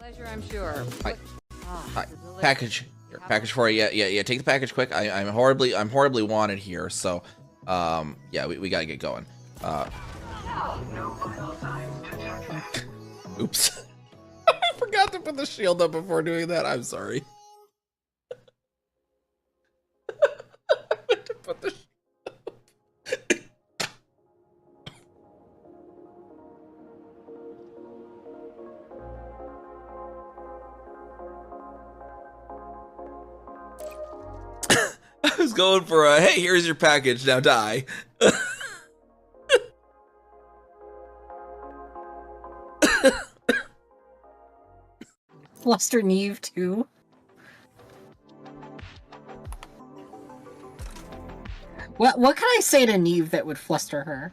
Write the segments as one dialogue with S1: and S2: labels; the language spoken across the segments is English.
S1: Pleasure, I'm sure.
S2: Hi.
S1: Oh,
S2: Hi. Package. Here, package for you. Yeah. Take the package quick. I'm horribly wanted here. So, yeah, we gotta get going. Oops. I forgot to put the shield up before doing that. I'm sorry. I meant to put the I was going for a, hey, here's your package, now die.
S3: Fluster Neve too. What can I say to Neve that would fluster her?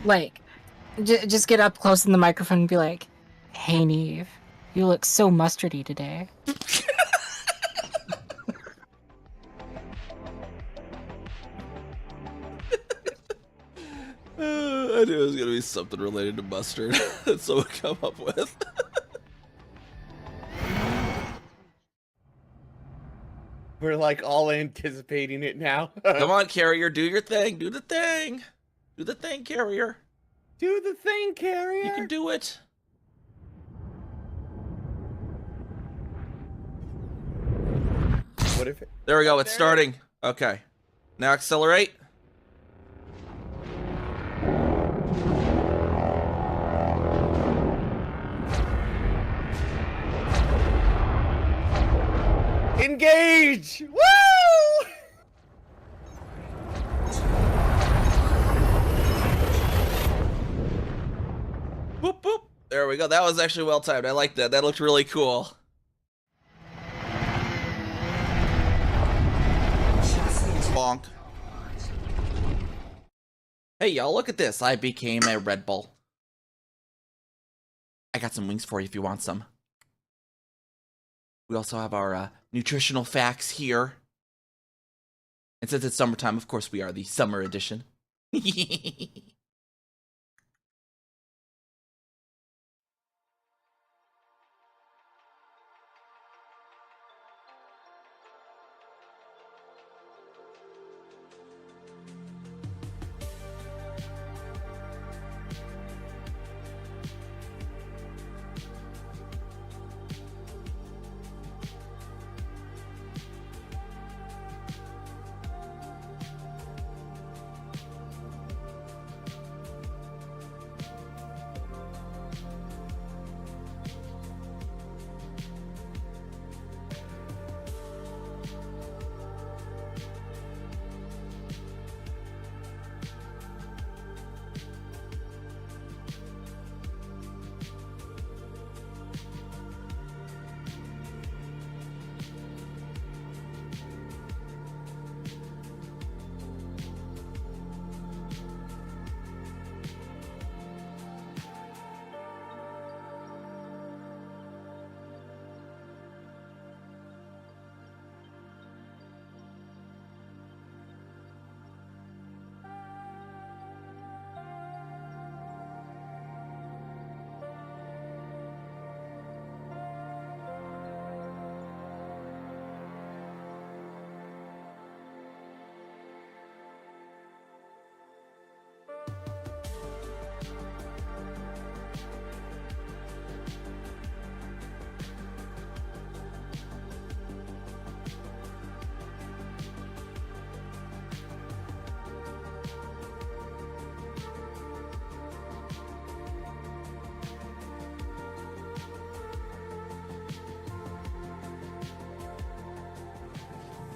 S3: Like, just get up close in the microphone and be like, "Hey Neve, you look so mustardy today."
S2: I knew it was gonna be something related to mustard that someone come up with.
S4: We're like all anticipating it now.
S2: Come on, Carrier, do your thing. Do the thing. Do the thing, Carrier.
S4: Do the thing, Carrier.
S2: You can do it.
S4: What if it...
S2: There we go. It's starting. Okay. Now accelerate.
S4: Engage! Woo!
S2: Boop, boop. There we go. That was actually well timed. I like that. That looked really cool. Bonk. Hey, y'all, look at this. I became a Red Bull. I got some wings for you if you want some. We also have our nutritional facts here. And since it's summertime, of course, we are the summer edition.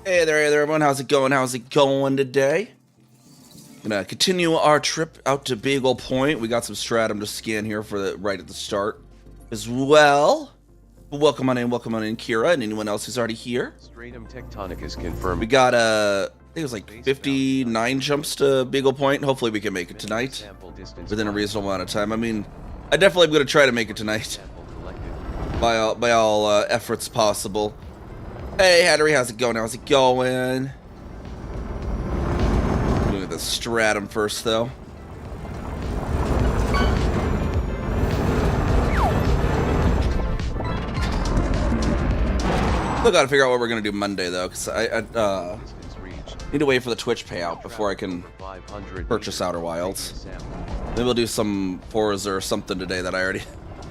S2: Hey there, everyone. How's it going? How's it going today? Gonna continue our trip out to Beagle Point. We got some stratum to scan here for the right at the start as well. But welcome on in, Kira, and anyone else who's already here.
S5: Stratum tectonic is confirmed.
S2: We got I think it was like 59 jumps to Beagle Point. Hopefully we can make it tonight within a reasonable amount of time. I mean, I definitely am gonna try to make it tonight by all efforts possible. Hey, Hattery, how's it going? How's it going? the stratum first, though. Still gotta figure out what we're gonna do Monday, though, because I need to wait for the Twitch payout before I can purchase Outer Wilds. Maybe we'll do some Forza or something today that I already...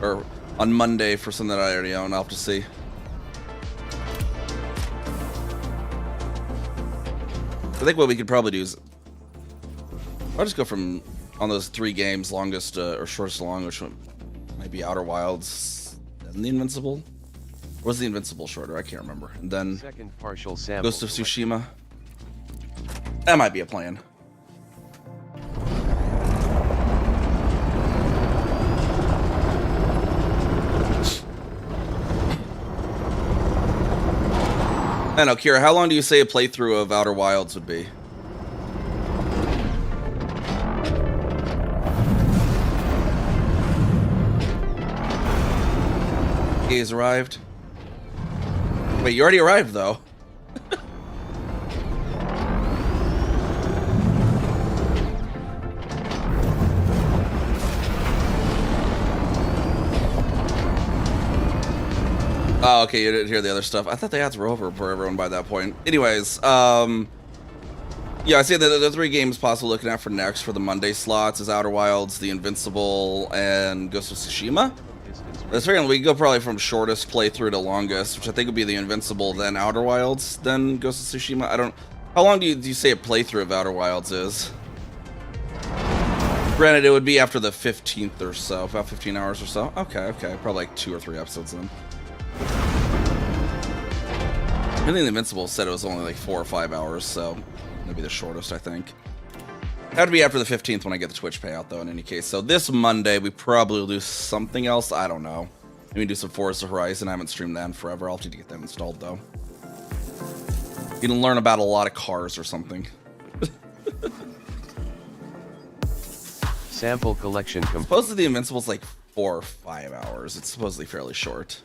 S2: Or on Monday for something that I already own. I'll have to see. I think what we could probably do is... I'll just go from... On those 3 games, longest or shortest along, which one might be Outer Wilds and the Invincible? Or was the Invincible shorter? I can't remember. And then
S5: Second partial sample
S2: Ghost of Tsushima. That might be a plan. I don't know, Kira, how long do you say a playthrough of Outer Wilds would be? He's arrived. Wait, you already arrived, though. Oh, okay, you didn't hear the other stuff. I thought the ads were over for everyone by that point. Anyways, yeah, I see that the 3 games possible looking at for next for the Monday slots is Outer Wilds, The Invincible, and Ghost of Tsushima. That's figuring we can go probably from shortest playthrough to longest, which I think would be The Invincible, then Outer Wilds, then Ghost of Tsushima. I don't... How long do you say a playthrough of Outer Wilds is? Granted, it would be after the 15th or so, about 15 hours or so. Okay, probably like 2 or 3 episodes then. I think The Invincible said it was only like 4 or 5 hours, so that'd be the shortest, I think. That'd be after the 15th when I get the Twitch payout, though, in any case. So this Monday, we probably will do something else. I don't know. Maybe do some Forza Horizon. I haven't streamed that in forever. I'll have to get that installed, though. You can learn about a lot of cars or something.
S5: Sample collection complete.
S2: Supposedly The Invincible's like 4 or 5 hours. It's supposedly fairly short.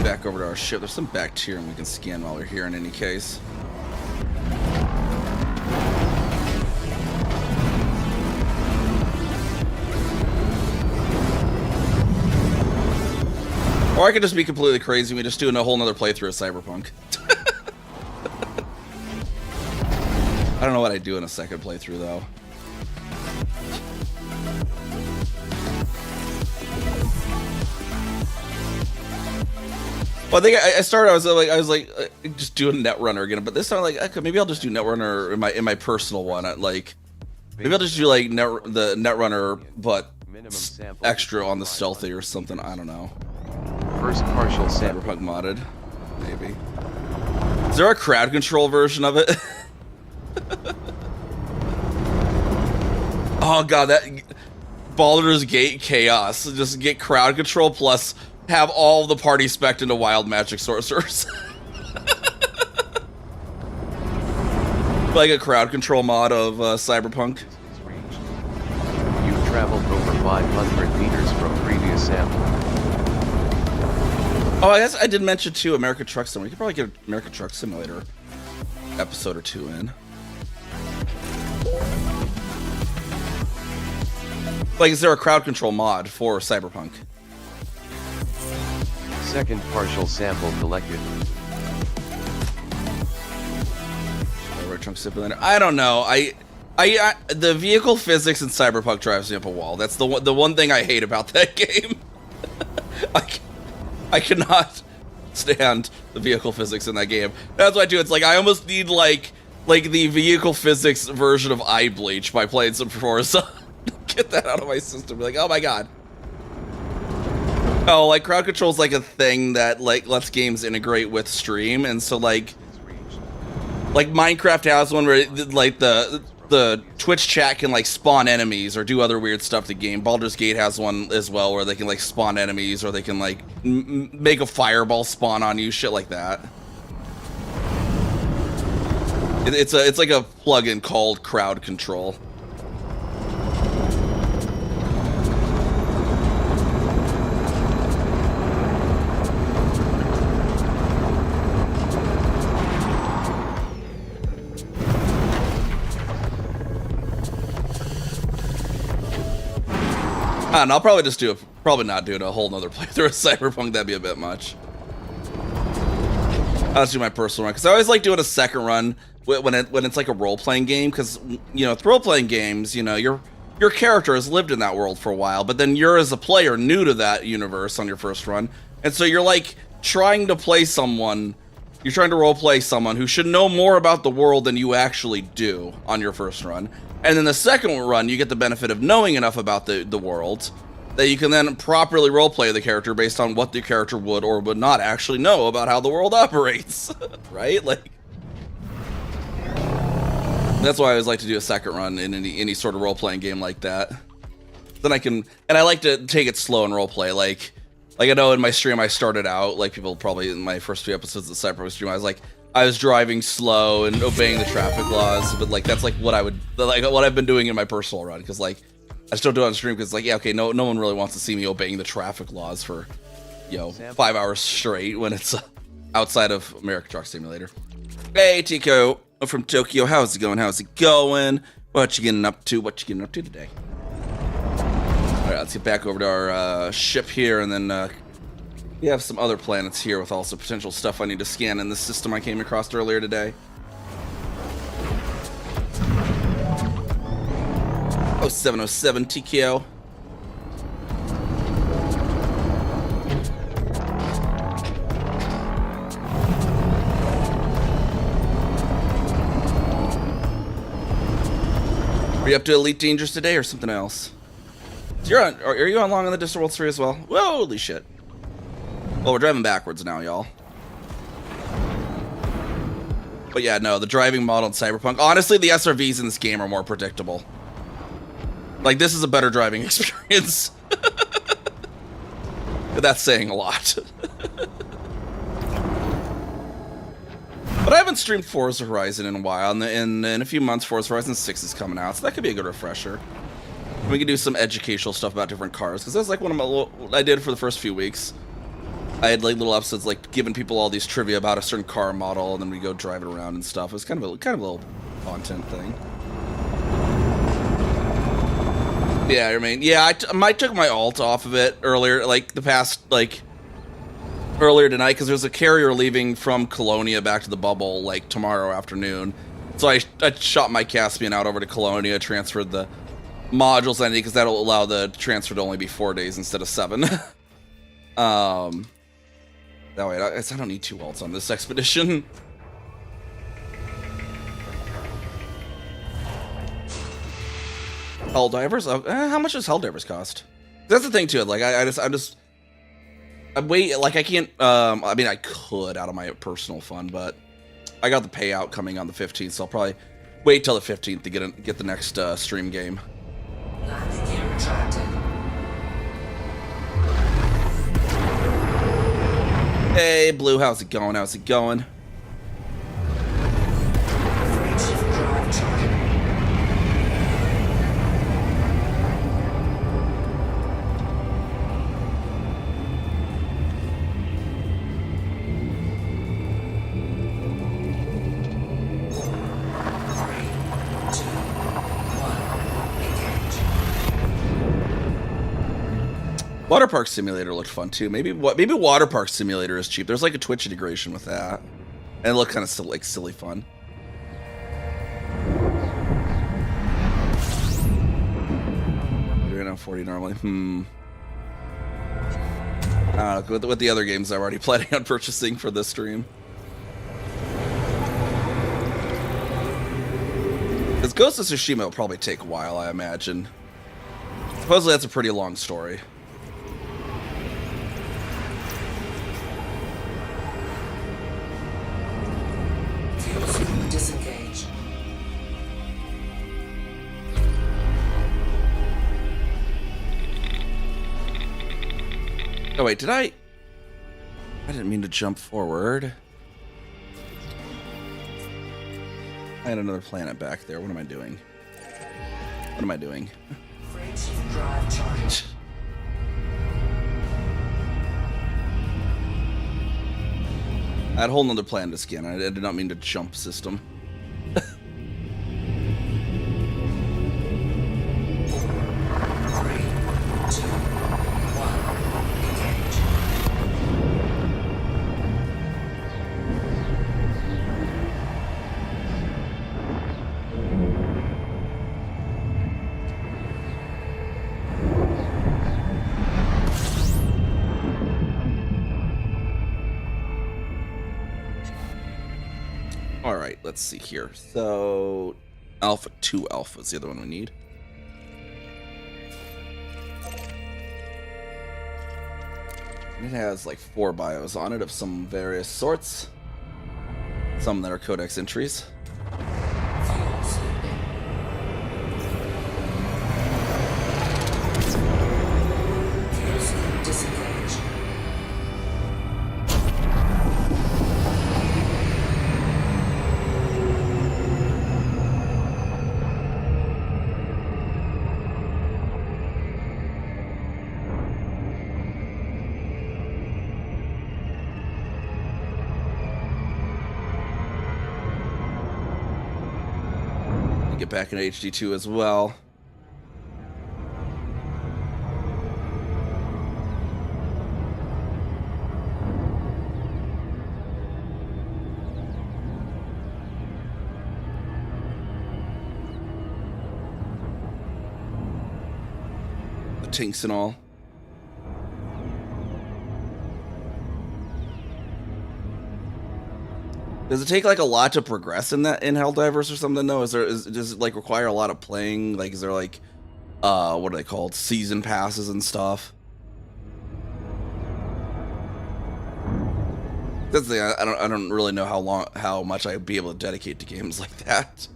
S2: Back over to our ship. There's some bacterium we can scan while we're here in any case. Or I could just be completely crazy and we just do a whole nother playthrough of Cyberpunk. I don't know what I'd do in a second playthrough, though. Well, I think I started. I was like, just doing Netrunner again, but this time, like, okay, maybe I'll just do Netrunner in my personal one. Like, maybe I'll just do like the Netrunner, but extra on the stealthy or something. I don't know.
S5: First partial sample.
S2: Cyberpunk modded, maybe. Is there a crowd control version of it? Oh god, that Baldur's Gate chaos. Just get crowd control plus have all the party spec'd into wild magic sorcerers. Like a crowd control mod of Cyberpunk.
S5: You've traveled over 500 meters from previous sample.
S2: Oh, I guess I did mention too America Truck Simulator. We could probably get an America Truck Simulator episode or 2 in. Like, is there a crowd control mod for Cyberpunk?
S5: Second partial sample collected.
S2: Trunk Simulator. I don't know. I the vehicle physics in Cyberpunk drives me up a wall. That's the one thing I hate about that game. I cannot stand the vehicle physics in that game. That's why too. It's like I almost need like the vehicle physics version of Eye Bleach by playing some Forza. Get that out of my system. Be like, oh my god. Oh, like crowd control is like a thing that like lets games integrate with stream, and so like Minecraft has one where like the Twitch chat can like spawn enemies or do other weird stuff to game. Baldur's Gate has one as well where they can like spawn enemies or they can like make a fireball spawn on you, shit like that. It's like a plugin called Crowd Control. And I'll probably just probably not do a whole nother playthrough of Cyberpunk. That'd be a bit much. I'll just do my personal run because I always like doing a second run when it's like a role-playing game, because with role-playing games, your character has lived in that world for a while, but then you're, as a player, new to that universe on your first run, and so you're like trying to role-play someone who should know more about the world than you actually do on your first run. And then the second run, you get the benefit of knowing enough about the world that you can then properly roleplay the character based on what the character would or would not actually know about how the world operates, right? Like, that's why I always like to do a second run in any sort of role-playing game like that. Then I like to take it slow and roleplay. Like I know in my stream I started out, like people probably in my first few episodes of the Cyberpunk stream, I was driving slow and obeying the traffic laws, but like that's like what I've been doing in my personal run, because like I still do it on stream because like, yeah, okay, no one really wants to see me obeying the traffic laws for 5 hours straight when it's outside of American Truck Simulator. Hey Tico from Tokyo, how's it going? What you getting up to today? All right, let's get back over to our ship here, and then we have some other planets here with also potential stuff I need to scan in the system I came across earlier today. Oh, 707 TKO. Are you up to Elite Dangerous today or something else? So are you on long on the Distant Worlds 3 as well? Whoa, holy shit. Well, we're driving backwards now, y'all. But yeah, no, the driving model in Cyberpunk. Honestly, the SRVs in this game are more predictable. Like, this is a better driving experience. But that's saying a lot. But I haven't streamed Forza Horizon in a while, and in a few months, Forza Horizon 6 is coming out, so that could be a good refresher. We can do some educational stuff about different cars, because that's like one of my I did for the first few weeks. I had like little episodes like giving people all these trivia about a certain car model, and then we go drive it around and stuff. It was kind of a little content thing. Yeah, I mean, yeah, I took my alt off of it earlier, like earlier tonight, because there's a carrier leaving from Colonia back to the bubble like tomorrow afternoon. So I shot my Caspian out over to Colonia, transferred the modules I need, because that'll allow the transfer to only be 4 days instead of 7. That way, I don't need 2 alts on this expedition. Helldivers? How much does Helldivers cost? That's the thing too. Like I wait. Like I can't. I mean, I could out of my personal fund, but I got the payout coming on the 15th, so I'll probably wait till the 15th to get the next stream game. Hey, Blue, how's it going? Water Park Simulator looked fun too. Maybe Water Park Simulator is cheap. There's like a Twitch integration with that, and it looked kind of silly fun. You're gonna 40 normally. I don't know, with the other games I'm already planning on purchasing for this stream. Because Ghost of Tsushima will probably take a while, I imagine. Supposedly that's a pretty long story.
S1: Disengage.
S2: Oh wait, I didn't mean to jump forward. I had another planet back there. What am I doing? What am I doing?
S1: Drive charge.
S2: I had a whole nother planet to scan. I did not mean to jump system.
S1: 4, 3, 2, 1, engage.
S2: All right, let's see here. So, Alpha 2 Alpha is the other one we need. It has like 4 bios on it of some various sorts. Some that are codex entries.
S1: Fuel slipping. Fuel slip disengaged.
S2: Get back into HD2 as well. The tinks and all. Does it take like a lot to progress in that in Helldivers or something though? Does it like require a lot of playing? Like is there like what are they called? Season passes and stuff? That's the thing, I don't really know how much I'd be able to dedicate to games like that.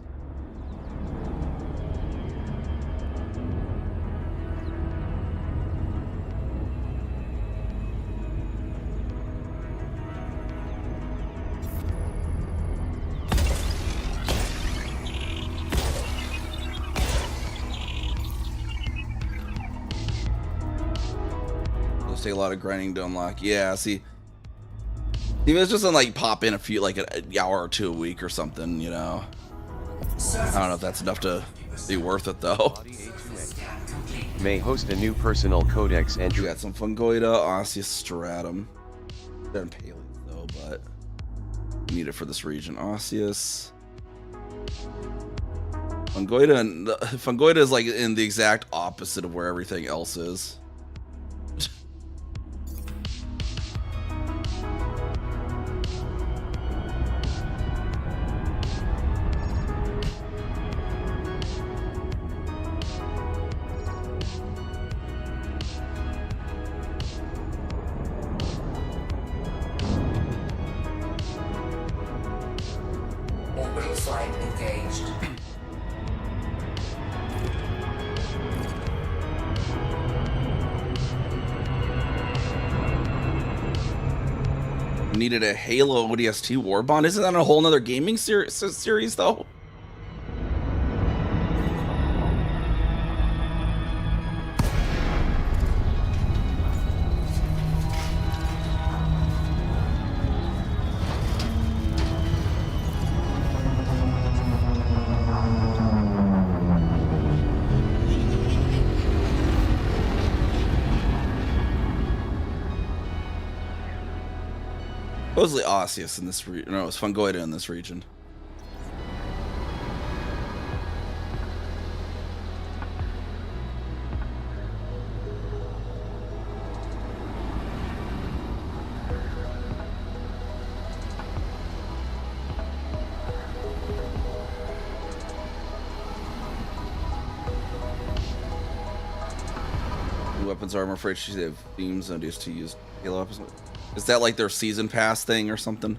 S2: Take a lot of grinding to unlock. Yeah, see, even it's just gonna like pop in a few, like an hour or 2 a week or something, you know. I don't know if that's enough to be worth it though.
S5: May host a new personal codex
S2: We
S5: entry.
S2: got some Fungoida, Osseous Stratum. They're in Paley though, but we need it for this region. Osseous. Fungoida is like in the exact opposite of where everything else is.
S1: Orbital flight engaged.
S2: Needed a Halo ODST Warbond. Isn't that a whole nother gaming series though? Supposedly Osseous in this region. No, it's Fungoida in this region. Weapons armor for HD, they have themes and ODST use Halo episode. Is that like their season pass thing or something?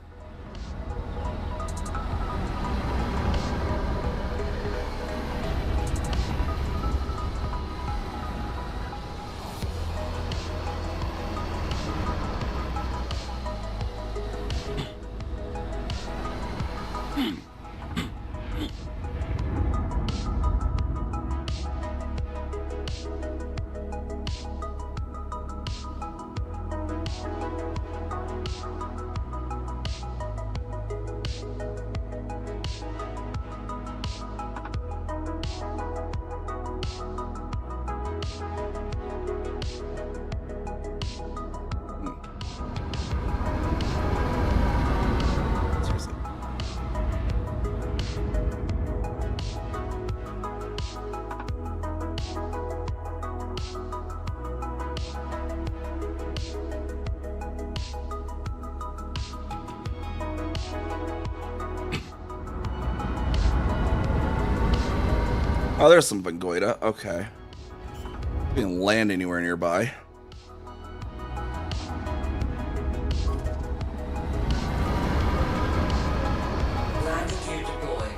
S2: Seriously. Oh, there's some Bengoida. Okay. Didn't land anywhere nearby.
S1: Landing gear deployed.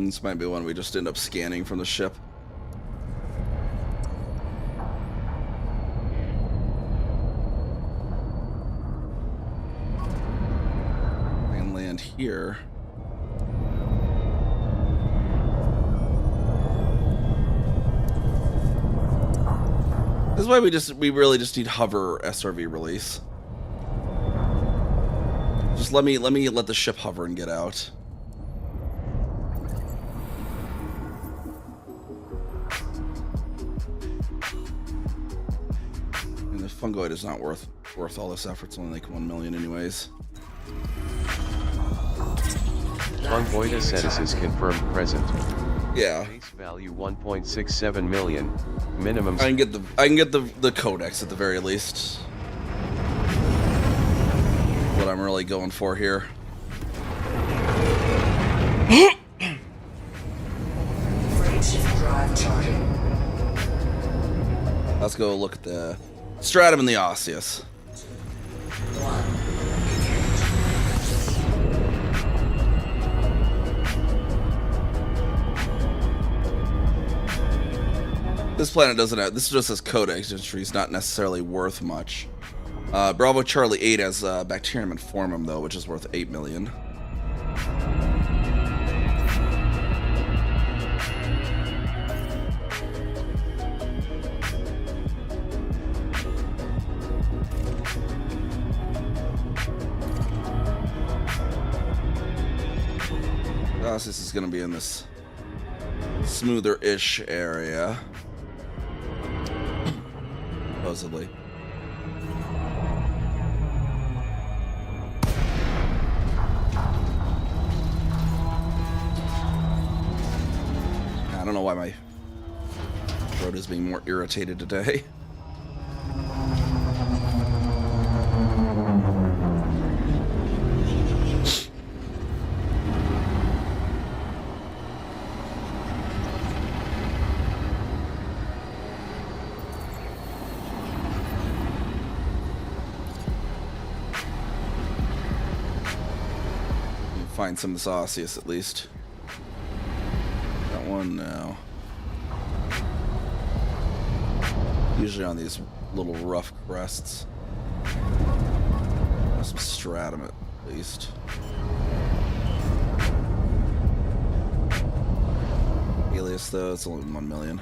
S2: This might be one we just end up scanning from the ship. And land here. This is why we really just need hover SRV release. Just let the ship hover and get out. And the fungoid is not worth all this effort. It's only like 1 million anyways.
S5: Fungoida status is confirmed present.
S2: Yeah.
S5: Base value 1.67 million. Minimum.
S2: I can get the codex at the very least. What I'm really going for here.
S1: Frameshift drive charging.
S2: Let's go look at the stratum and the osseous.
S1: 1. Engage.
S2: This planet doesn't have. This just says codex entry. It's not necessarily worth much. Bravo Charlie 8 has bacterium and formum though, which is worth 8 million. Osseous is going to be in this smoother-ish area, supposedly. I don't know why my throat is being more irritated today. Find some of this osseous at least. That one now. Usually on these little rough crests. Some stratum at least. Alias though, it's only 1 million.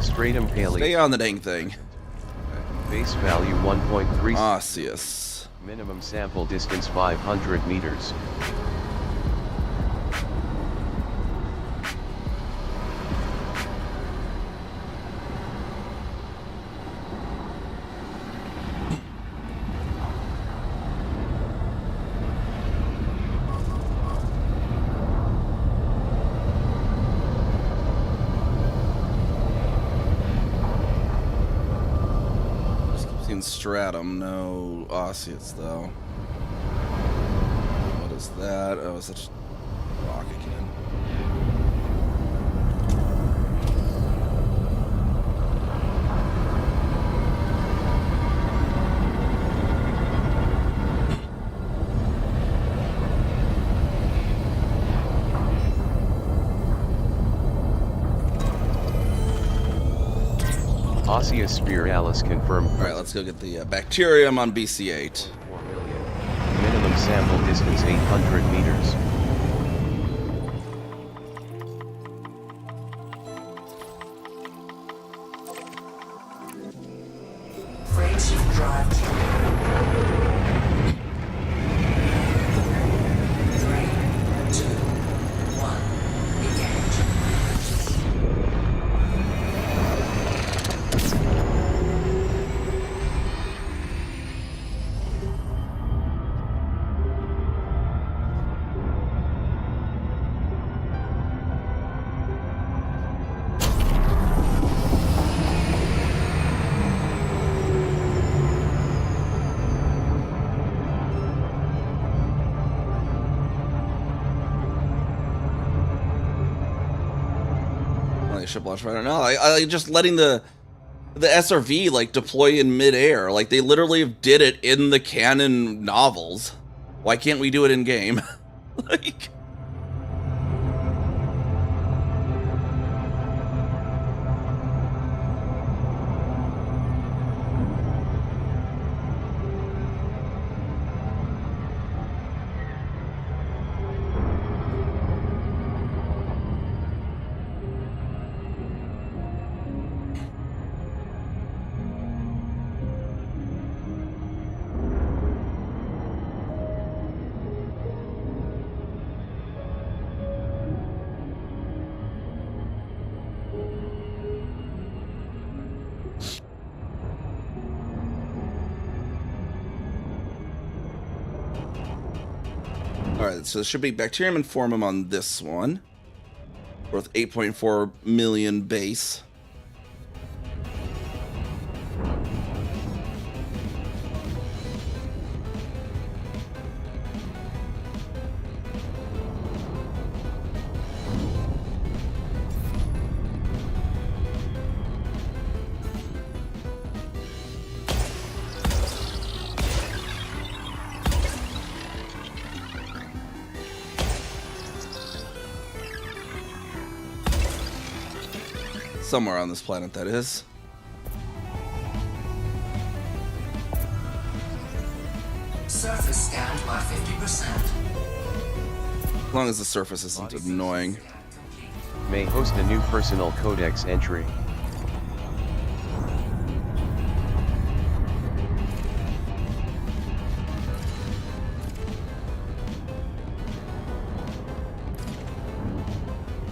S5: Stratum paleo.
S2: Stay on the dang thing.
S5: Base value 1.3.
S2: Osseous.
S5: Minimum sample distance 500 meters.
S2: Guardian Stratum, no Osseous though. What is that? Oh, it's such rock again.
S5: Osseous spiralis confirmed.
S2: All right, let's go get the bacterium on BC8.
S5: 4 million. Minimum sample distance 800 meters.
S1: Freight ship drive charging. 3, 2, 1. Engage.
S2: Ship launch right now. I just letting the SRV like deploy in midair. Like they literally did it in the canon novels. Why can't we do it in game? Like. Alright, so there should be Bacterium and Formum on this one. Worth 8.4 million base. Somewhere on this planet, that is.
S1: Surface scanned by 50%.
S2: As long as the surface isn't annoying.
S5: May host a new personal codex entry.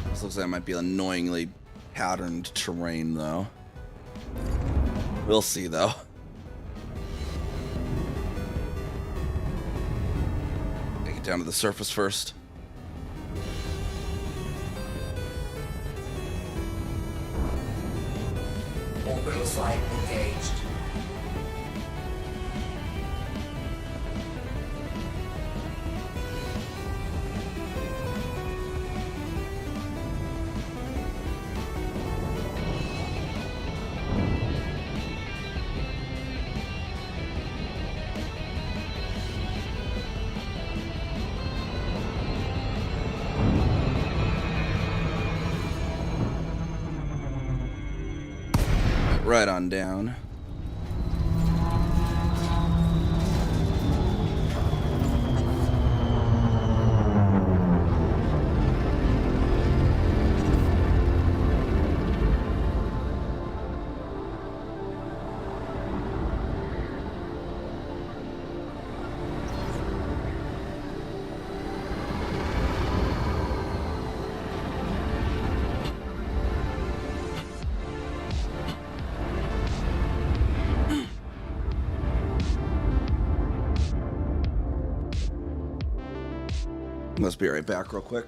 S2: This looks like it might be annoyingly patterned terrain, though. We'll see, though. Take it down to the surface first.
S1: Orbital flight engaged.
S2: Right on down. Must be right back real quick.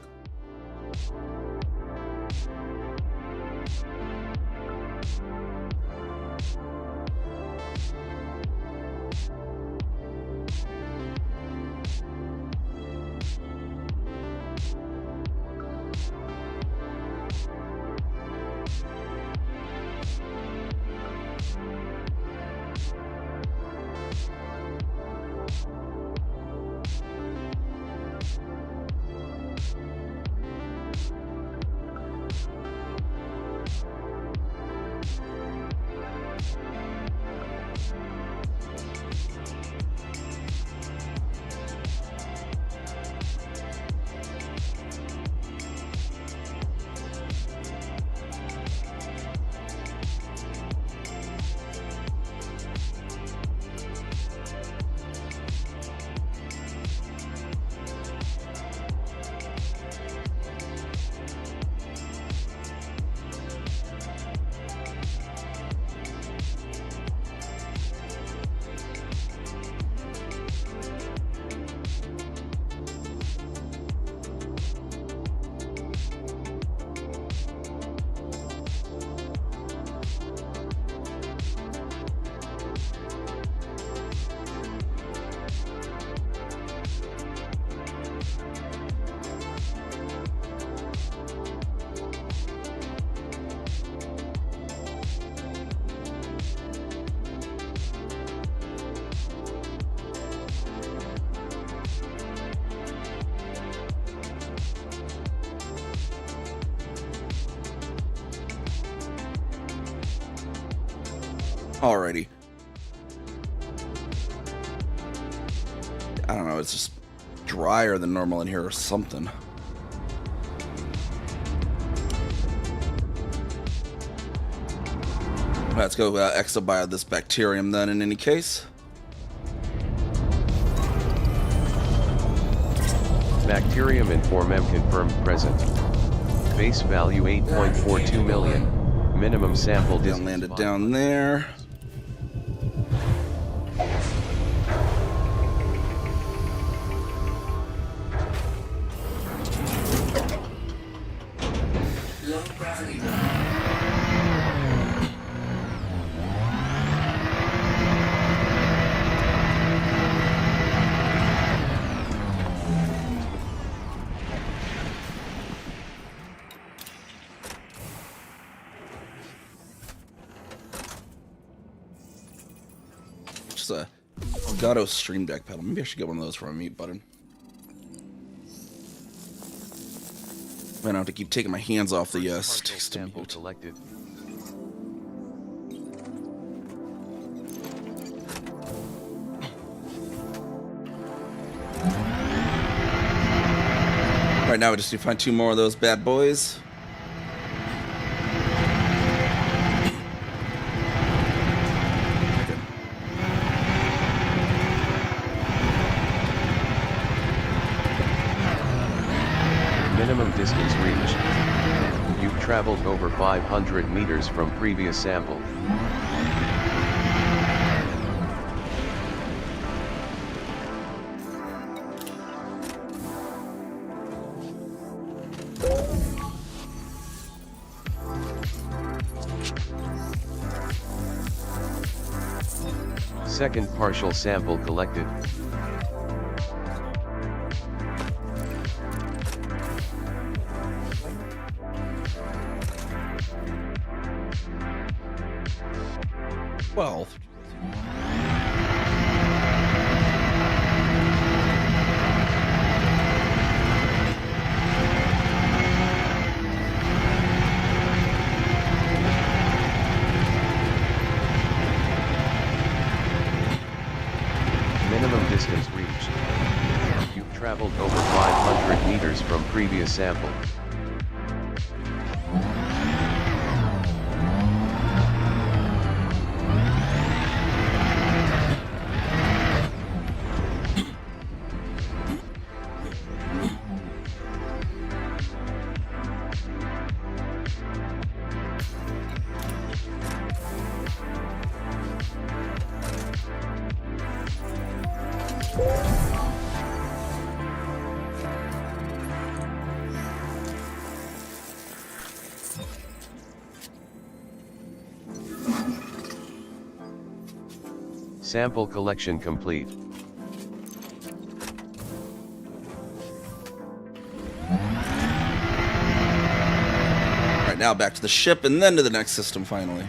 S2: Alrighty. I don't know, it's just drier than normal in here or something. Let's go exobio this bacterium then in any case.
S5: Bacterium in form M confirmed present. Base value 8.42 million. Minimum sample
S2: Then
S5: distance.
S2: landed down there.
S1: Low gravity.
S2: Just a Elgato Stream Deck pedal. Maybe I should get one of those for my mute button. I don't have to keep taking my hands off the
S5: Partial
S2: sticks to
S5: sample
S2: mute.
S5: collected.
S2: Right now we just need to find 2 more of those bad boys.
S5: Minimum distance reached. You've traveled over 500 meters from previous sample. Second partial sample collected.
S2: Well,
S5: Minimum distance reached. You've traveled over 500 meters from previous sample. Sample collection complete.
S2: right now back to the ship and then to the next system finally.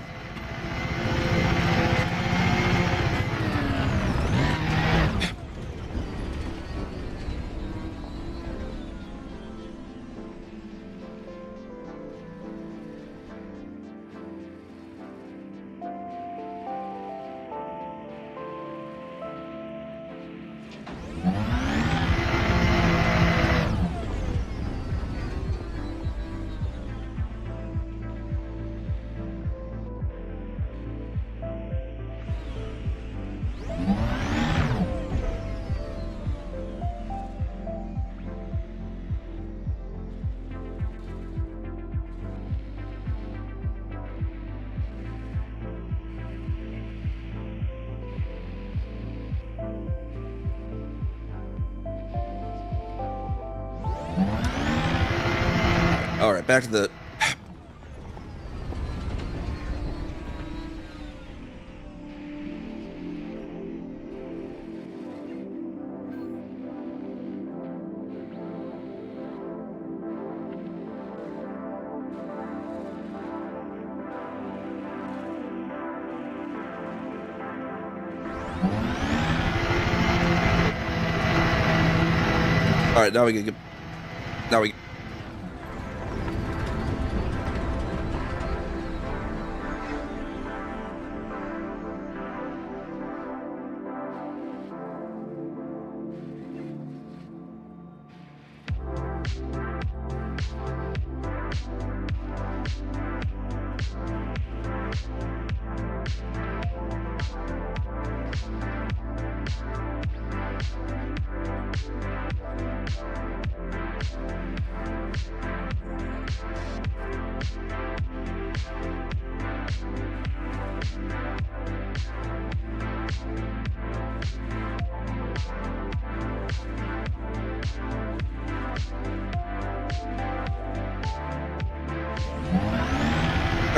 S2: All right, back to the. All right, now we can get. Now we.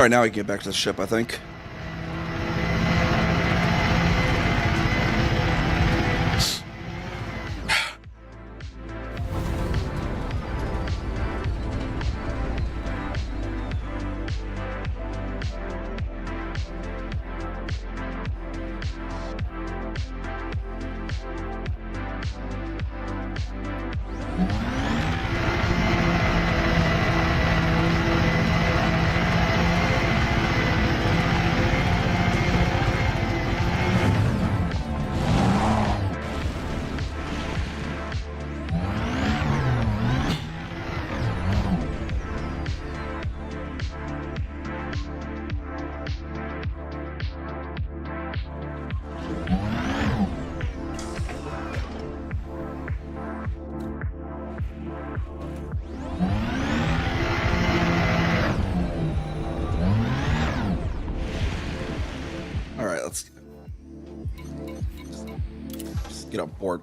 S2: All right, now we can get back to the ship, I think. Let's get on board.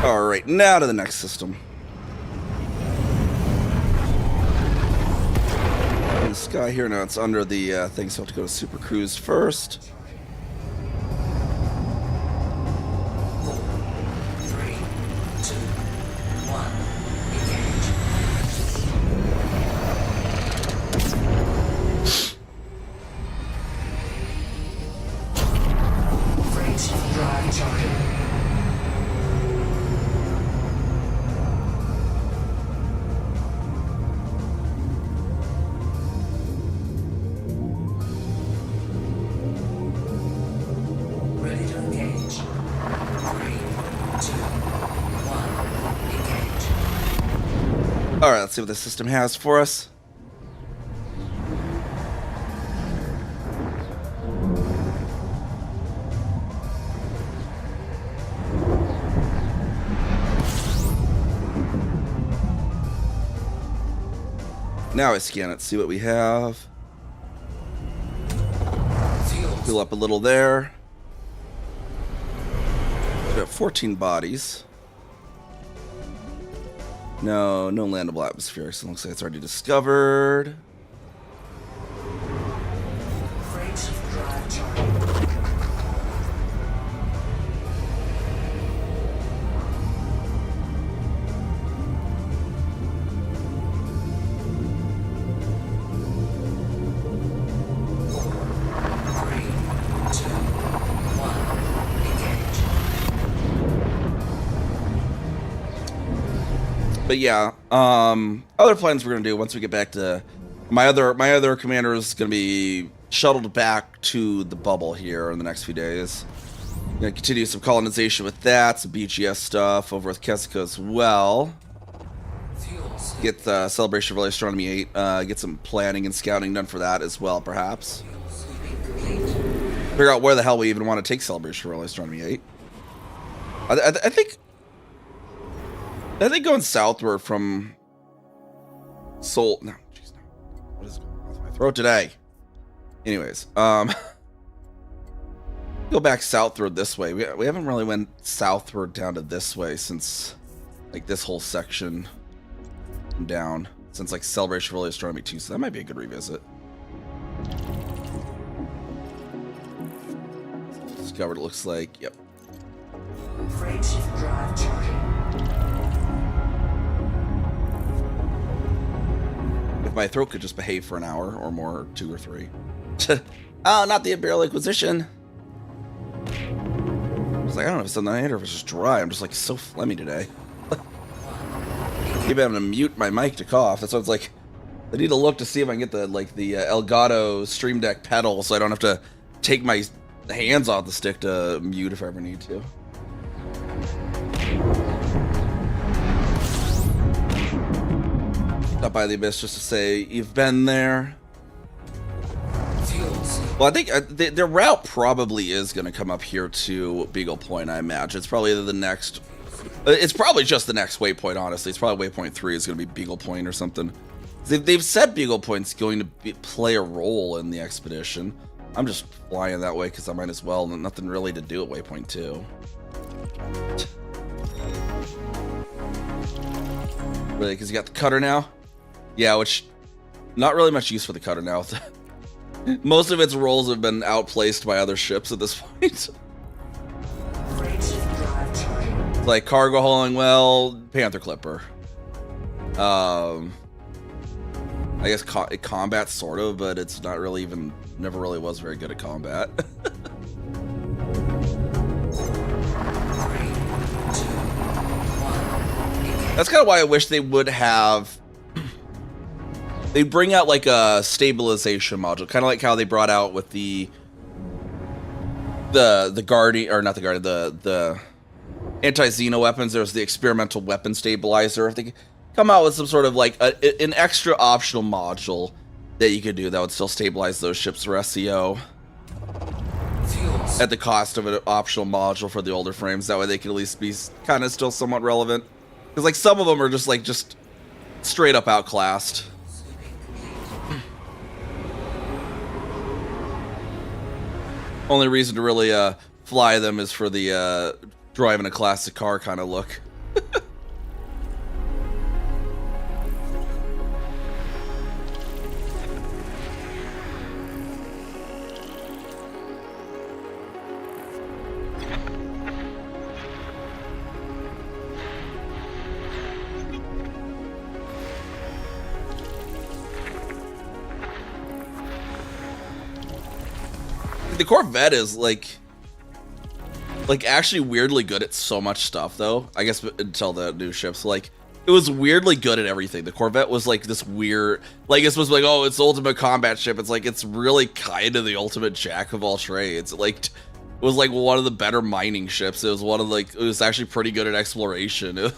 S2: All right, now to the next system. In the sky here, now it's under the thing, so I have to go to Super Cruise first.
S1: 3, 2, 1, engage. Freight drive charging.
S2: All right, let's see what the system has for us. Now I scan it, see what we have. Fill up a little there. We got 14 bodies. No landable atmosphere, so it looks like it's already discovered.
S1: Freight drive charging.
S2: But yeah, other plans we're gonna do once we get back to my other commander is gonna be shuttled back to the bubble here in the next few days. Gonna continue some colonization with that, some BGS stuff over with Kessica as well. Get the Celebration of Early Astronomy 8, get some planning and scouting done for that as well, perhaps. Figure out where the hell we even want to take Celebration of Early Astronomy 8. I think going southward from Seoul. No, jeez, no. What is going on with my throat today? Anyways, go back southward this way. We haven't really went southward down to this way since like this whole section down since like Celebration of Early Astronomy 2. So that might be a good revisit. Discovered. It looks like. Yep.
S1: Freight drive charging.
S2: My throat could just behave for an hour or more, or 2 or 3. Oh, not the Imperial Inquisition. I was like, I don't know if it's on the hand or if it's just dry. I'm just like so phlegmy today. Maybe I'm gonna mute my mic to cough. That's why it's like, I need to look to see if I can get the Elgato Stream Deck pedal, so I don't have to take my hands off the stick to mute if I ever need to. Stop by the Abyss just to say you've been there.
S1: Fuels.
S2: Well, I think their route probably is going to come up here to Beagle Point, I imagine. It's probably the next... It's probably just the next waypoint, honestly. It's probably waypoint 3 is going to be Beagle Point or something. They've said Beagle Point's going to play a role in the expedition. I'm just flying that way because I might as well. Nothing really to do at waypoint 2. Really, because you got the cutter now? Yeah, which... Not really much use for the cutter now. Most of its roles have been outplaced by other ships at this point.
S1: Freight ship drive charging.
S2: Like cargo hauling, well, Panther Clipper. I guess combat sort of, but it's not really even, never really was very good at combat.
S1: 3, 2, 1.
S2: That's kind of why I wish they would have. They bring out like a stabilization module, kind of like how they brought out with the Guardian, or not the Guardian, the anti-Xeno weapons. There's the experimental weapon stabilizer. If they could come out with some sort of like an extra optional module that you could do that would still stabilize those ships for SEO
S1: Fuels.
S2: at the cost of an optional module for the older frames. That way they could at least be kind of still somewhat relevant. Because like some of them are just straight up outclassed. Only reason to really fly them is for the driving a classic car kind of look. The Corvette is like actually weirdly good at so much stuff, though. I guess until the new ships, like it was weirdly good at everything. The Corvette was like this weird, like it's supposed to be like, oh, it's the ultimate combat ship. It's like it's really kind of the ultimate jack of all trades. It was like one of the better mining ships. It was one of it was actually pretty good at exploration. It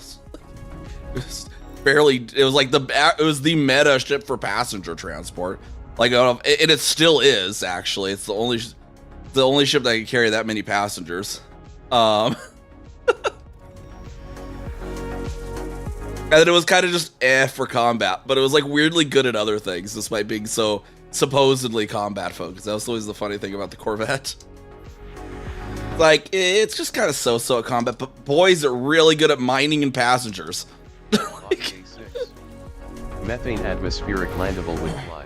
S2: was barely. It was like it was the meta ship for passenger transport. Like, and it still is actually. It's the only ship that can carry that many passengers. And then it was kind of just for combat, but it was like weirdly good at other things, despite being so supposedly combat focused. That was always the funny thing about the Corvette. Like, it's just kind of so-so at combat, but boys are really good at mining and passengers.
S5: Methane atmospheric landable with fly.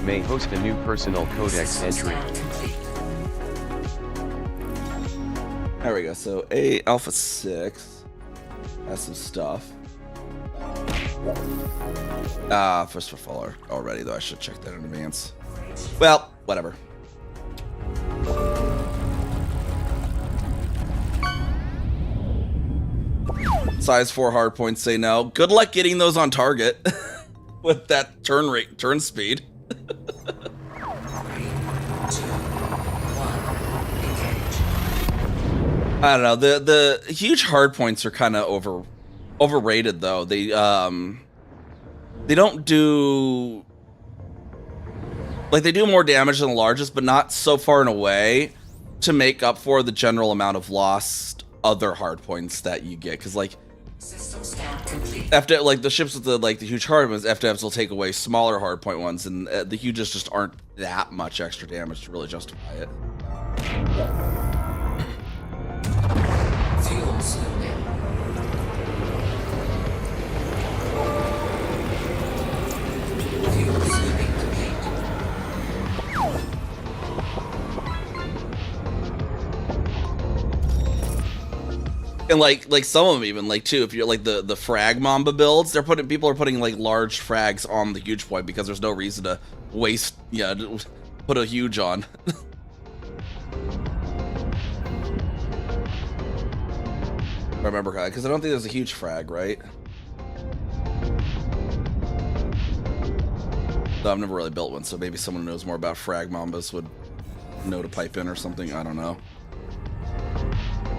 S5: May host a new personal codex entry.
S2: There we go. So A Alpha 6 has some stuff. First for faller already, though. I should check that in advance. Well, whatever. Size 4 hardpoints say no. Good luck getting those on target with that turn speed.
S1: 3, 2, 1. Engage.
S2: I don't know. The huge hardpoints are kind of overrated though. They don't do like they do more damage than the largest, but not so far and away to make up for the general amount of lost other hardpoints that you get. Because like
S1: System scan complete.
S2: after like the ships with the huge hardpoints, FDFs will take away smaller hardpoint ones, and the huges just aren't that much extra damage to really justify it.
S1: Fuel looping. Fuel looping complete.
S2: And like some of them even too, if you're like the frag mamba builds, people are putting like large frags on the huge point because there's no reason to waste to put a huge on. I remember because I don't think there's a huge frag, right? So I've never really built one, so maybe someone who knows more about frag mambas would know to pipe in or something. I don't know.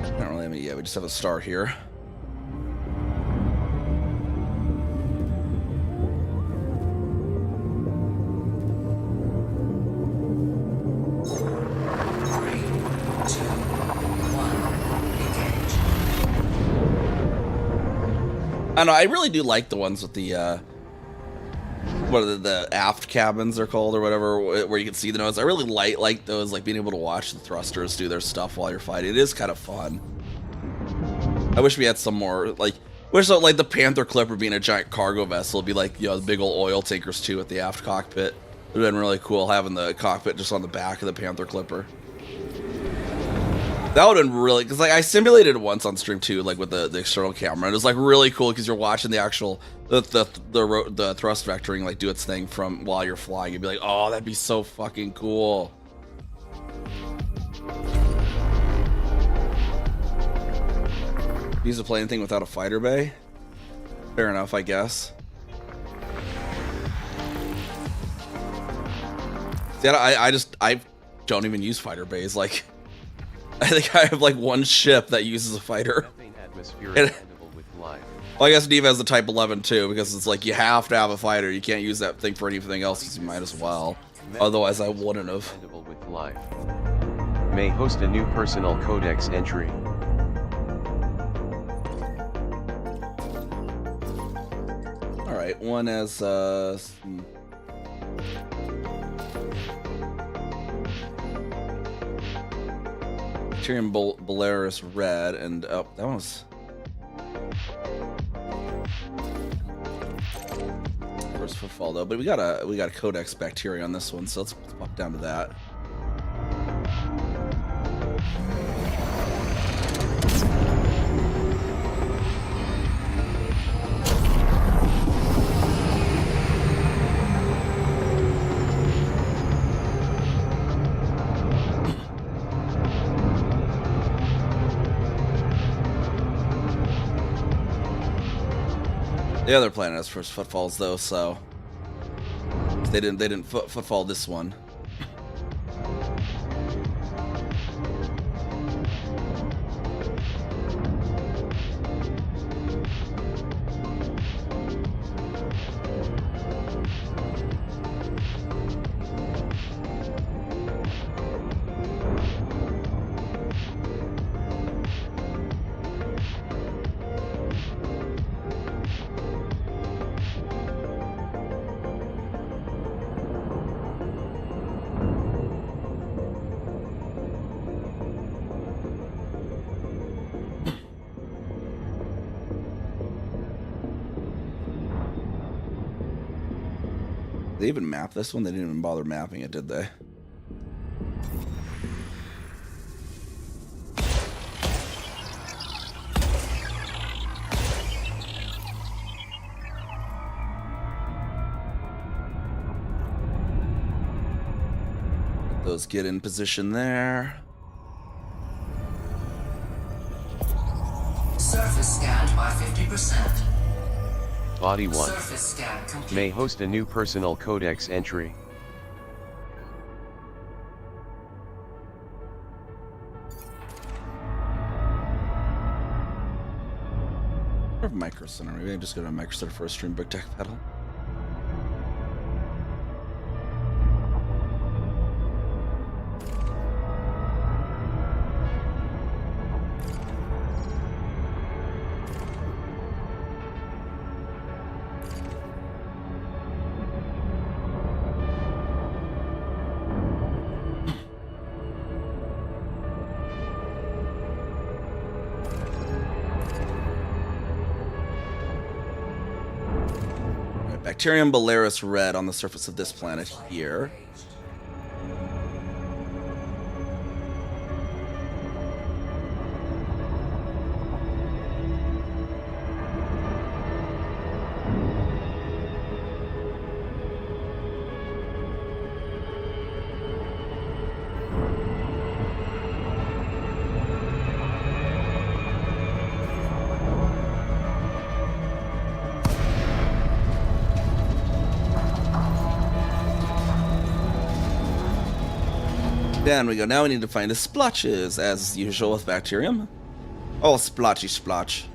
S2: I don't really have any, yeah, we just have a star here. I don't know, I really do like the ones with the what are the aft cabins they're called or whatever, where you can see the nose. I really like those, like being able to watch the thrusters do their stuff while you're fighting. It is kind of fun. I wish we had some more, like, wish like the Panther Clipper being a giant cargo vessel would be like, you know, the big old oil tankers too at the aft cockpit. It would have been really cool having the cockpit just on the back of the Panther Clipper. That would have been really, because like I simulated it once on stream too, like with the external camera. It was like really cool because you're watching the actual the thrust vectoring like do its thing from while you're flying. You'd be like, oh, that'd be so fucking cool. Use to play anything without a fighter bay. Fair enough, I guess. See, I don't even use fighter bays. Like, I think I have like one ship that uses a fighter. And, well, I guess Neve has the Type 11 too, because it's like you have to have a fighter. You can't use that thing for anything else, because you might as well. Otherwise, I wouldn't have.
S5: May host a new personal codex entry.
S2: All right, one as Tyrion Belarus red, and oh, that was first footfall though. But we got a Codex Bacteria on this one, so let's pop down to that. The other planet has first footfalls though, so they didn't footfall this one. They even map this one? They didn't even bother mapping it, did they? Let those get in position there.
S1: Surface scanned by 50%.
S5: Body 1
S1: Surface scan complete.
S5: may host a new personal codex entry.
S2: Or Micro Center. Maybe I just go to Micro Center for a stream book tech pedal. Bacterium Belarus red on the surface of this planet here. Down we go. Now we need to find the splotches, as usual with Bacterium. Oh, splotchy splotch.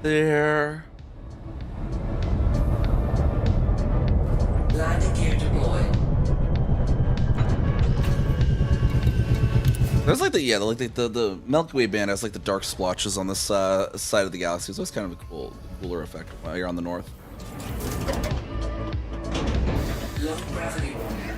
S2: there.
S1: Landing gear deployed.
S2: There's like the Milky Way band has like the dark splotches on this side of the galaxy, so it's kind of a cooler effect while you're on the north.
S1: Low gravity warning.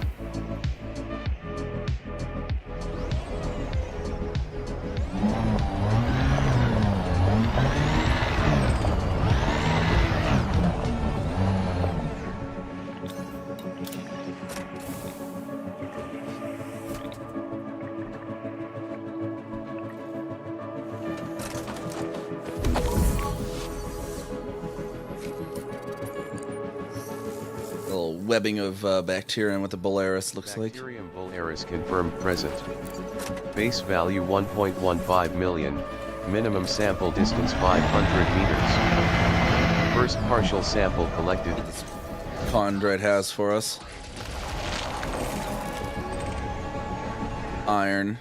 S2: Little webbing of bacteria with the Polaris looks like.
S5: Bacterium Polaris confirmed present. Base value 1.15 million. Minimum sample distance 500 meters. First partial sample collected.
S2: Chondrite has for us. Iron.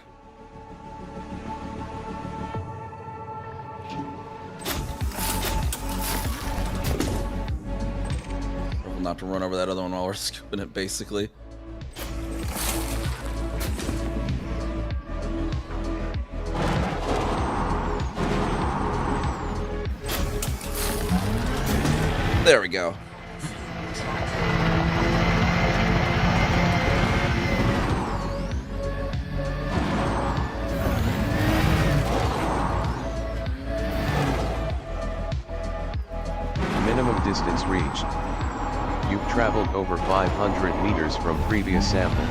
S2: Not to run over that other one while we're scooping it, basically. There we go.
S5: Minimum distance reached. You've traveled over 500 meters from previous sample.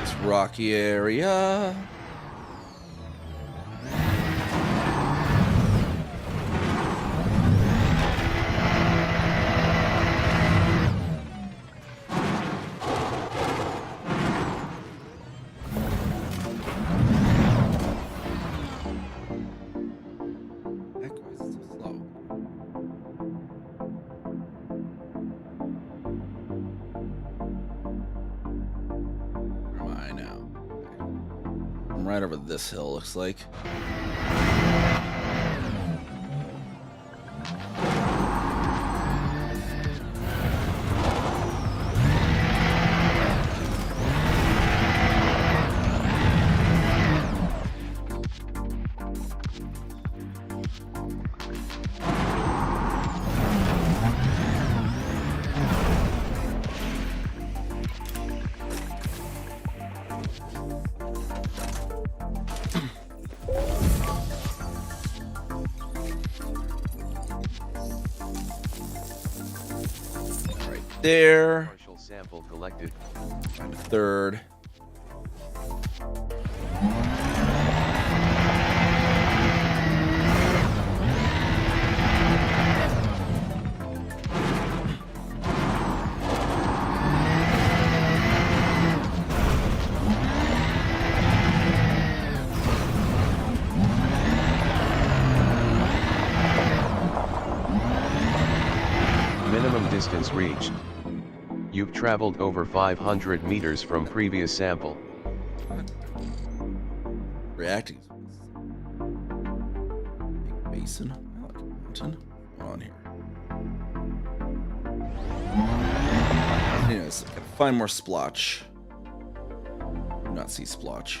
S2: This rocky area. Right over this hill, looks like. There.
S5: Partial sample collected.
S2: Third.
S5: Minimum distance reached. You've traveled over 500 meters from previous sample.
S2: Reacting. Big basin. I like a mountain. What's on here? Anyways, gotta find more splotch. Do not see splotch.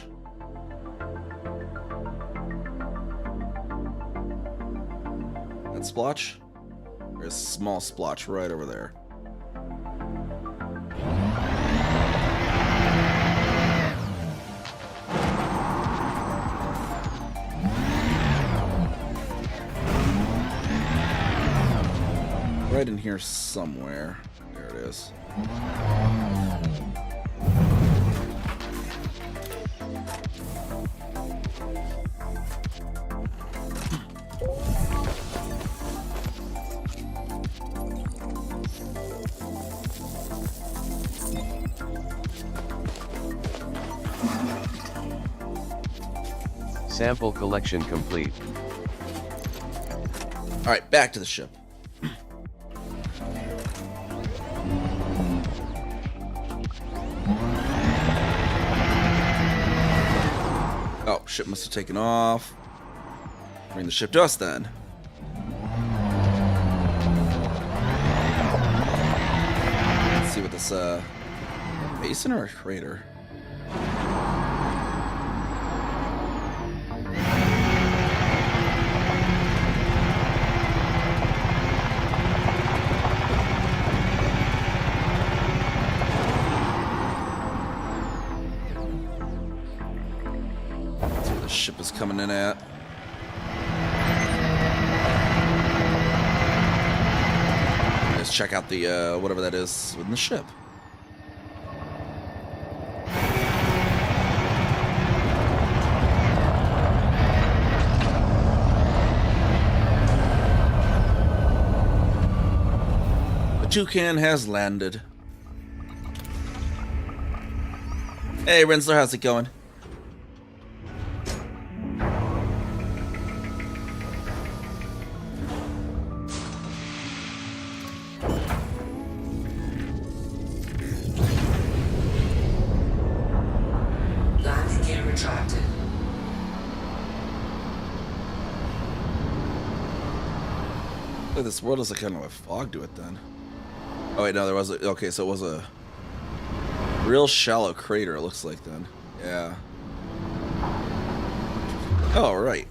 S2: That splotch? There's a small splotch right over there. Right in here somewhere. There it is.
S5: Sample collection complete.
S2: All right, back to the ship. ship must have taken off. Bring the ship to us then. Let's see what this, basin or a crater? Let's see where the ship is coming in at. Let's check out the, whatever that is in the ship. The toucan has landed. Hey, Rinsler, how's it going?
S1: Landing gear retracted.
S2: Look, this world has a kind of a fog to it then. Oh wait, no, there was a, okay, so it was a real shallow crater, it looks like then. Yeah. Oh, right.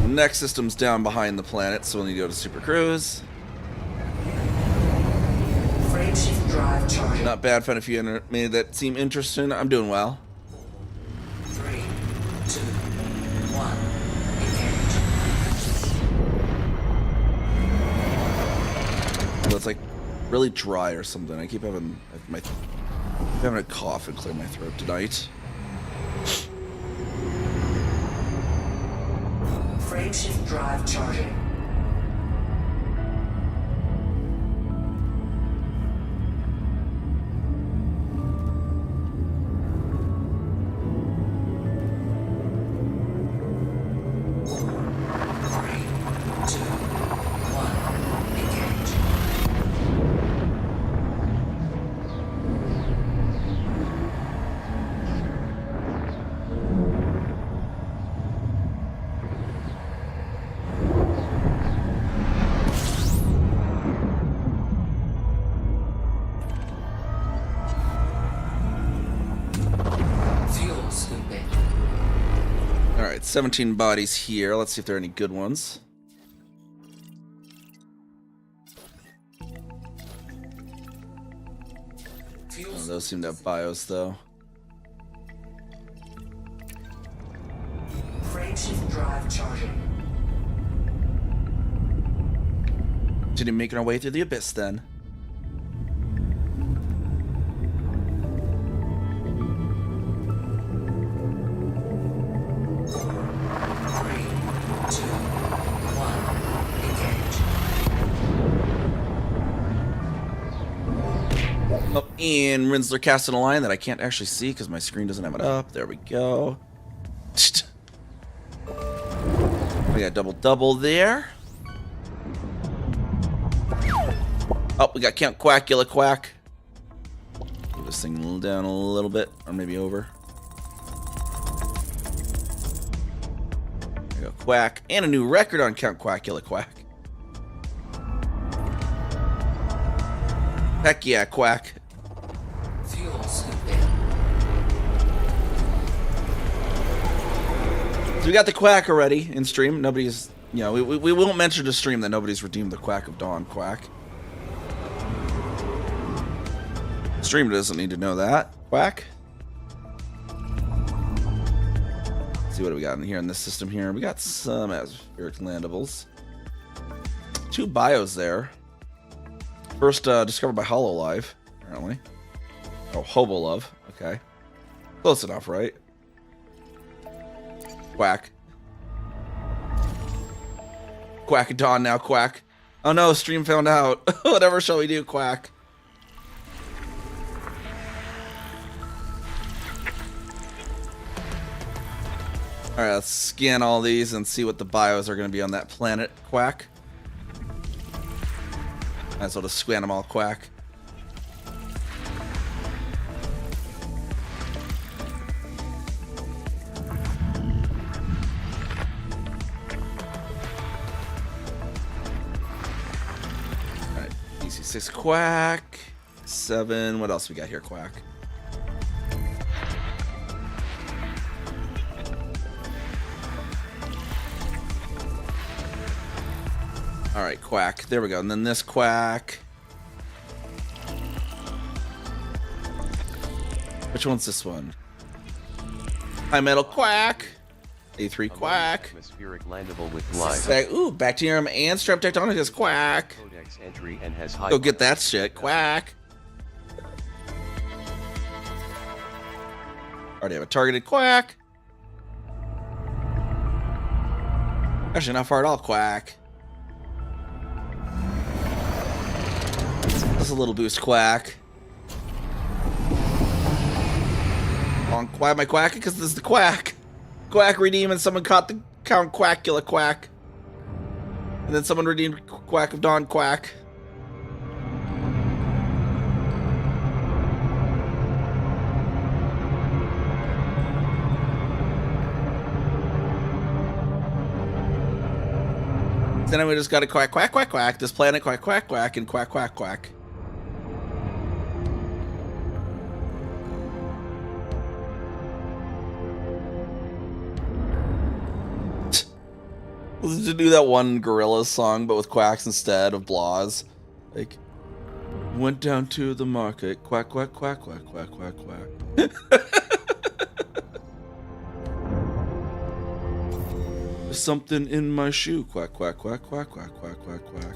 S2: Next system's down behind the planet, so we'll need to go to Super Cruise.
S1: Frame shift drive charging.
S2: Not bad, found a few anime that seem interesting. I'm doing well.
S1: 3, 2, 1. Engage.
S2: So it's like really dry or something. I keep having having a cough and clear my throat tonight.
S1: Frame shift drive charging. Fuel scooping.
S2: Alright, 17 bodies here. Let's see if there are any good ones.
S1: Fuel
S2: Oh, those seem to have bios though.
S1: frame shift drive charging.
S2: Continue making our way through the abyss then.
S1: Three, two, one. Engage.
S2: Oh, and Rinsler casting a line that I can't actually see because my screen doesn't have it up. There we go. We got double there. Oh, we got Count Quackula Quack. Move this thing down a little bit, or maybe over. There we go, Quack. And a new record on Count Quackula Quack. Heck yeah, Quack.
S1: Fuel scooping.
S2: So we got the Quack already in stream. Nobody's, you know, we won't mention to stream that nobody's redeemed the Quack of Dawn Quack. Stream doesn't need to know that. Quack. Let's see what do we got in here in this system here. We got some atmospheric landables. 2 bios there. First discovered by Hololive, apparently. Oh, Hobolove. Okay. Close enough, right? Quack. Quack and Dawn now, Quack. Oh no, stream found out. Whatever shall we do, Quack? Alright, let's scan all these and see what the bios are going to be on that planet, Quack. Might as well just scan them all, Quack. 6 quack. 7. What else we got here, quack? All right, quack. There we go. And then this quack. Which one's this one? High metal quack. A3 quack.
S5: Atmospheric landable with life.
S2: Ooh, bacterium and strep tectonicus quack.
S5: Codex entry and has high.
S2: Go get that shit, quack. Already have a targeted quack. Actually, not far at all, quack. That's a little boost, quack. Why am I quacking? Because this is the quack. Quack redeem and someone caught the Count Quackula quack. And then someone redeemed Quack of Dawn quack. So then we just got a quack, quack, quack, quack. This planet quack, quack, quack, and quack, quack, quack. To do that one Gorillaz song, but with quacks instead of blahs. Like, went down to the market, quack, quack, quack, quack, quack, quack, quack. There's something in my shoe, quack, quack, quack, quack, quack, quack, quack, quack.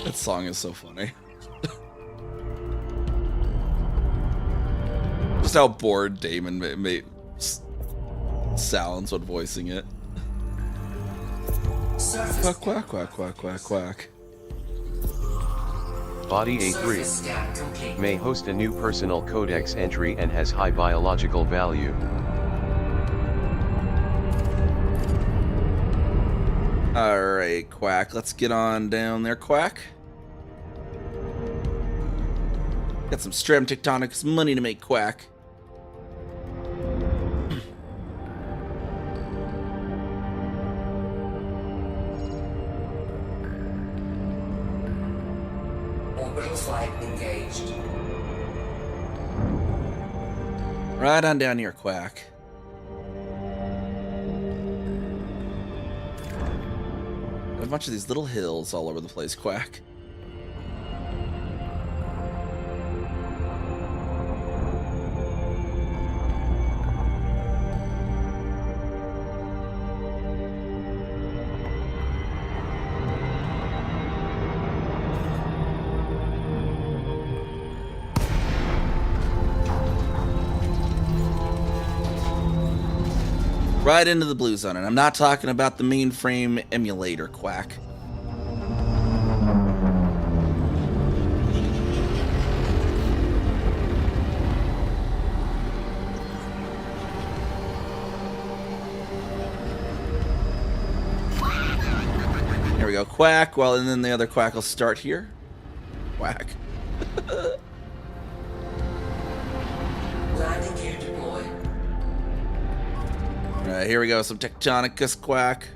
S2: That song is so funny. Just how bored Damon sounds when voicing it.
S1: Surface
S2: Quack, quack, quack, quack, quack, quack.
S5: Body
S1: surface
S5: A3
S1: scan complete.
S5: may host a new personal codex entry and has high biological value.
S2: Alright, quack. Let's get on down there, quack. Got some Stram Tectonics money to make, quack.
S1: Orbital flight engaged.
S2: Right on down here, quack. A bunch of these little hills all over the place, quack. Right into the blue zone, and I'm not talking about the mainframe emulator, quack. Here we go, quack. Well, and then the other quack will start here. Quack.
S1: Landing gear deployed.
S2: Alright, here we go. Some Tectonicus quack.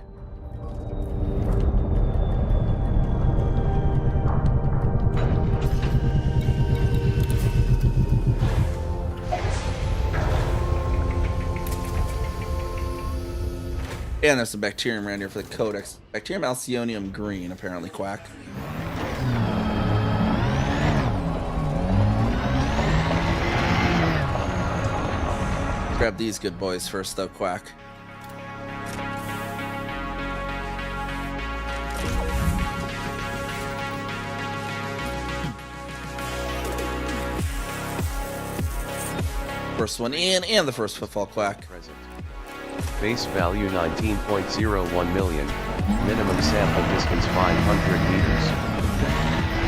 S2: And there's some bacterium around here for the codex. Bacterium alcyonium green, apparently, quack. Grab these good boys first, though, quack. First one in, and the first footfall, quack.
S5: Present. Base value 19.01 million. Minimum sample distance 500 meters.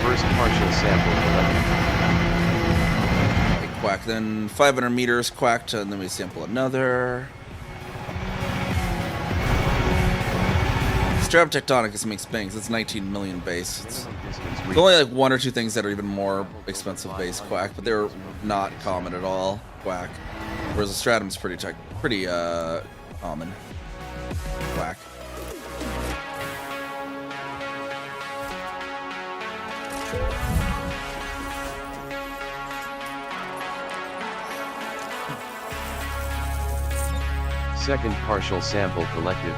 S5: First partial sample collected.
S2: Quack, then 500 meters, quacked, and then we sample another. Strap Tectonicus makes bangs. It's 19 million base. It's there's only like one or two things that are even more expensive base, quack, but they're not common at all, quack. Whereas the Stratum's pretty common, quack.
S5: Second partial sample collected.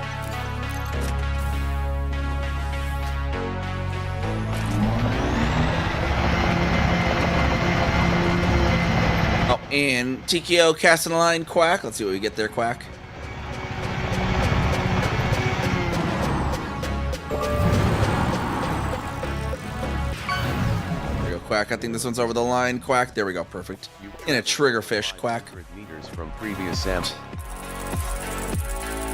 S2: Oh, and TKO casting a line, Quack. Let's see what we get there, Quack. There we go, Quack. I think this one's over the line, Quack. There we go, perfect. In a triggerfish, Quack.
S5: 500 meters from previous sample.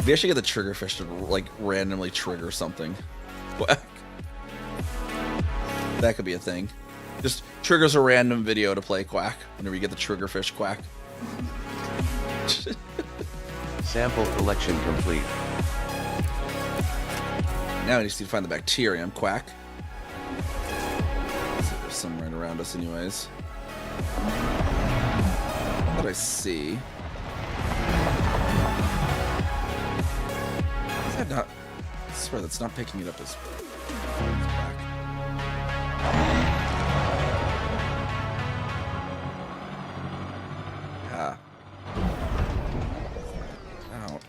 S2: We actually get the triggerfish to like randomly trigger something. Quack. That could be a thing. Just triggers a random video to play, Quack, whenever you get the triggerfish, Quack.
S5: Sample collection complete.
S2: Now we just need to find the bacterium, Quack. There's some right around us anyways. What do I see? Is that not... I swear that's not picking it up as... Quack. Ah. Out.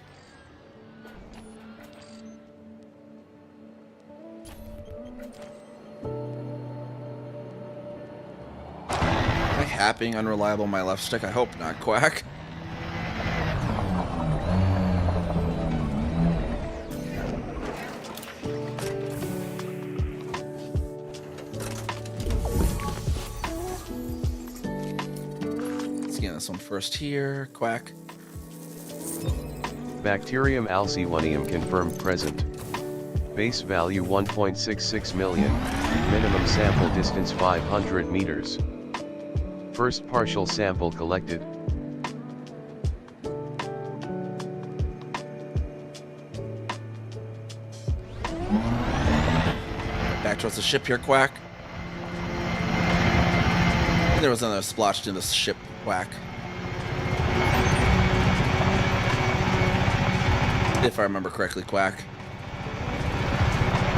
S2: Am I happing unreliable on my left stick? I hope not, Quack. This one first here, Quack.
S5: Bacterium alcywanium confirmed present. Base value 1.66 million. Minimum sample distance 500 meters. First partial sample collected.
S2: Back towards the ship here, Quack. There was another splotched in the ship, Quack. If I remember correctly, Quack.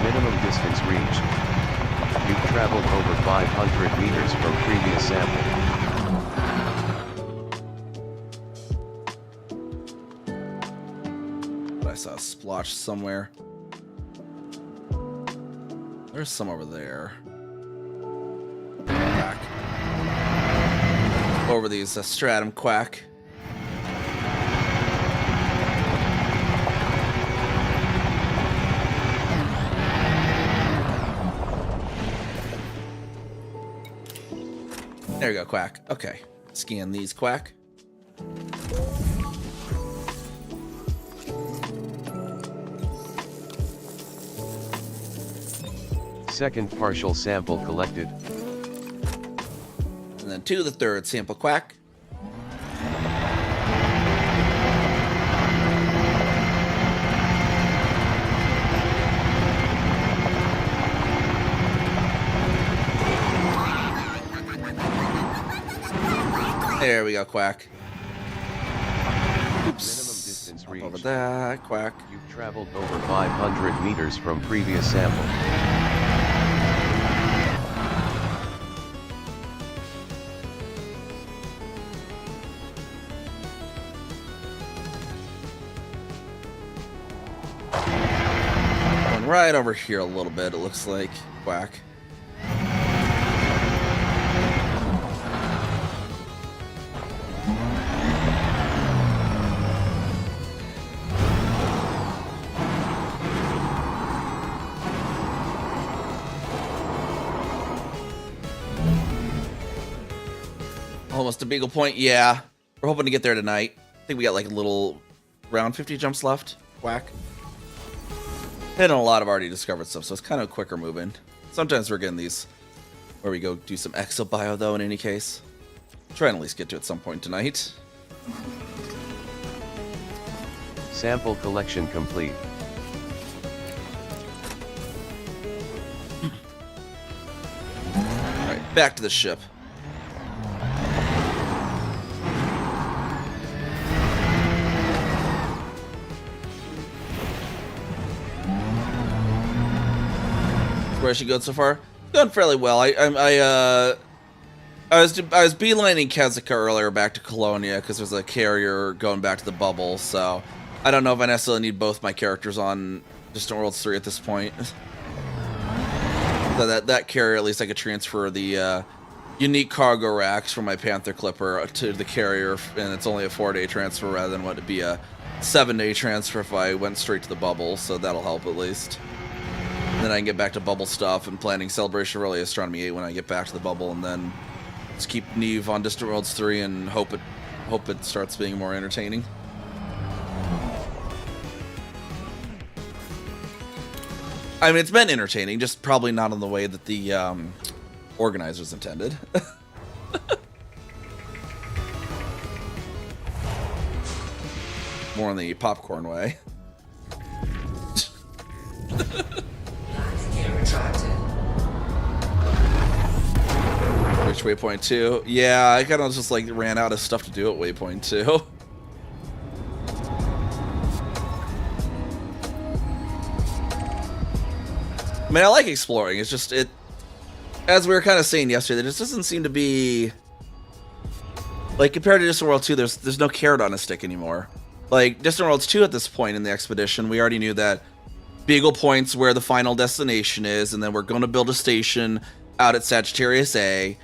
S5: Minimum distance reached. You've traveled over 500 meters from previous sample.
S2: But I saw a splotch somewhere. There's some over there. Quack. Over these stratum, Quack. There you go, Quack. Okay. Scan these, Quack.
S5: Second partial sample collected.
S2: And then to the third sample, Quack. There we go, Quack.
S5: Minimum distance reached.
S2: Over that, Quack.
S5: You've traveled over 500 meters from previous sample.
S2: Going right over here a little bit, it looks like, Quack. Almost a Beagle Point, yeah. We're hoping to get there tonight. I think we got like a little around 50 jumps left. Quack. And a lot of already discovered stuff, so it's kind of quicker moving. Sometimes we're getting these where we go do some exobio though in any case. Try and at least get to it at some point tonight.
S5: Sample collection complete.
S2: Alright, back to the ship. Where she goes so far? Going fairly well. I was beelining Kazuka earlier back to Colonia because there's a carrier going back to the bubble, so I don't know if I necessarily need both my characters on Distant Worlds 3 at this point. So that carrier, at least I could transfer the unique cargo racks from my Panther Clipper to the carrier, and it's only a 4-day transfer rather than what would be a 7-day transfer if I went straight to the bubble, so that'll help at least. And then I can get back to bubble stuff and planning Celebration of Early Astronomy 8 when I get back to the bubble, and then just keep Neve on Distant Worlds 3 and hope it starts being more entertaining. I mean, it's been entertaining, just probably not in the way that the organizers intended. More in the popcorn way. Reach waypoint 2. Yeah, I kind of just like ran out of stuff to do at waypoint 2. I mean, I like exploring. It's just, as we were kind of saying yesterday, there just doesn't seem to be, like, compared to Distant World 2, there's no carrot on a stick anymore. Like, Distant Worlds 2 at this point in the expedition, we already knew that Beagle Point's where the final destination is, and then we're going to build a station out at Sagittarius A,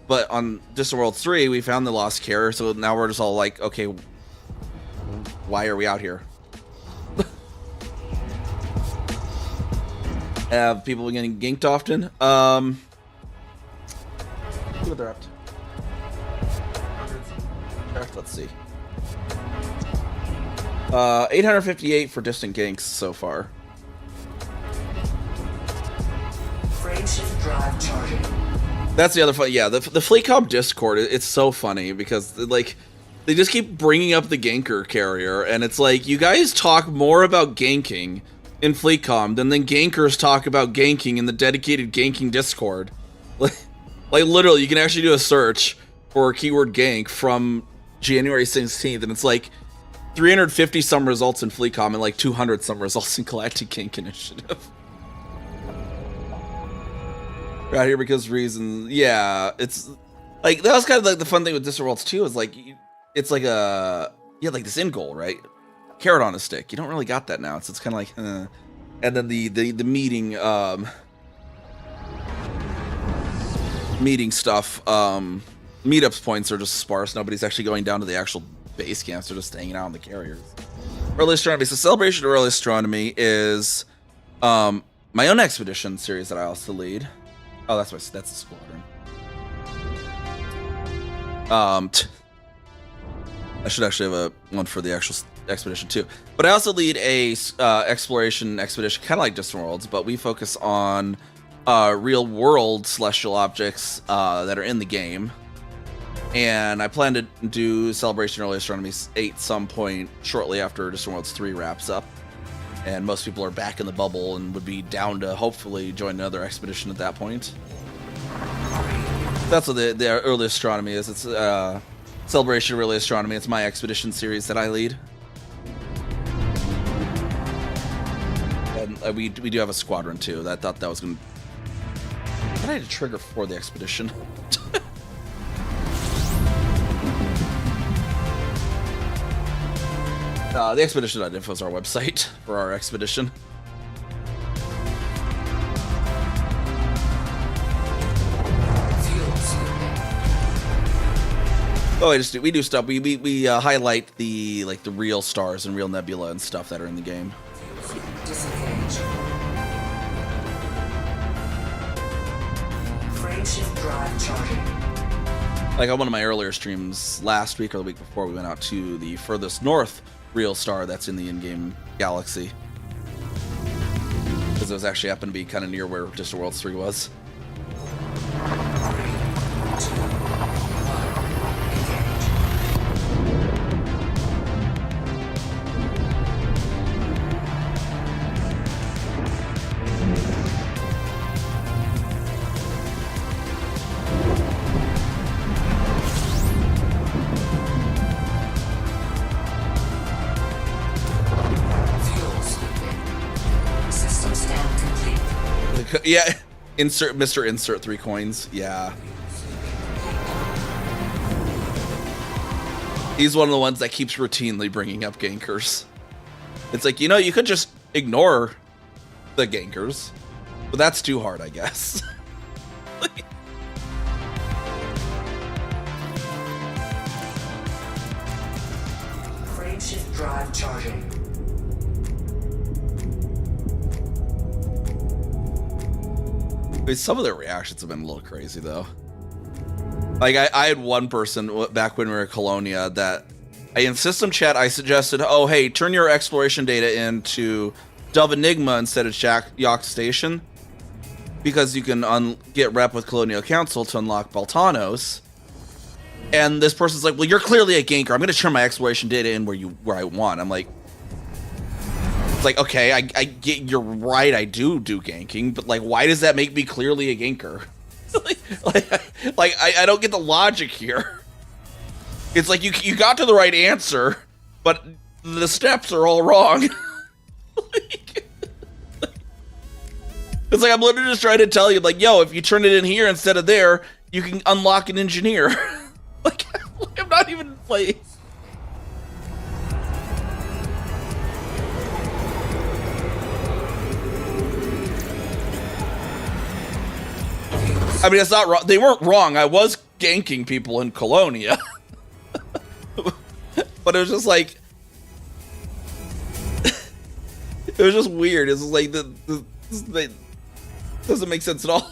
S2: but on Distant Worlds 3, we found the lost carrier, so now we're just all like, okay, why are we out here? Have people getting ganked often? See what they're up to. Let's see. 858 for distant ganks so far.
S1: Frameshift drive charging.
S2: That's the other fun. Yeah, the FleetCom Discord. It's so funny because like they just keep bringing up the ganker carrier, and it's like you guys talk more about ganking in FleetCom than gankers talk about ganking in the dedicated ganking Discord. Like literally, you can actually do a search for keyword gank from January 16th, and it's like 350 some results in FleetCom and like 200 some results in Galactic Gank Initiative. Right here because reasons. Yeah, it's like that was kind of like the fun thing with Distant Worlds 2 is like it's like you had like this end goal, right? Carrot on a stick. You don't really got that now. It's kind of like, and then the meeting stuff. Meetups points are just sparse. Nobody's actually going down to the actual base camps. They're just hanging out on the carriers. Early Astronomy. So Celebration of Early Astronomy is my own expedition series that I also lead. Oh, that's the squadron. I should actually have a one for the actual expedition too. But I also lead a exploration expedition, kind of like Distant Worlds, but we focus on real world celestial objects that are in the game. And I plan to do Celebration Early Astronomy 8 some point shortly after Distant Worlds 3 wraps up. And most people are back in the bubble and would be down to hopefully join another expedition at that point. That's what the Early Astronomy is. It's Celebration Early Astronomy. It's my expedition series that I lead. And we do have a squadron too. I thought that was going to... I had a trigger for the expedition. The expedition.info is our website for our expedition. Oh, we do stuff. We highlight the real stars and real nebula and stuff that are in the game.
S1: Disengage. Frameshift drive charging.
S2: Like on one of my earlier streams last week or the week before, we went out to the furthest north real star that's in the in-game galaxy. Because it was actually happened to be kind of near where Distant Worlds 3 was. Yeah, Mr. Insert 3 coins. Yeah. He's one of the ones that keeps routinely bringing up gankers. It's like, you know, you could just ignore the gankers, but that's too hard, I guess.
S1: Frameshift drive charging.
S2: I mean, some of their reactions have been a little crazy, though. Like, I had one person back when we were at Colonia that in system chat I suggested, oh, hey, turn your exploration data into Dove Enigma instead of Yacht Station, because you can get rep with Colonial Council to unlock Baltanos. And this person's like, well, you're clearly a ganker. I'm going to turn my exploration data in where I want. I'm like, it's like, okay, I get you're right. I do ganking, but like, why does that make me clearly a ganker? I don't get the logic here. It's like you got to the right answer, but the steps are all wrong. It's like I'm literally just trying to tell you, like, yo, if you turn it in here instead of there, you can unlock an engineer. Like, I'm not even playing. I mean, it's not wrong. They weren't wrong. I was ganking people in Colonia. But it was just like... it was just weird. It's like... It doesn't make sense at all.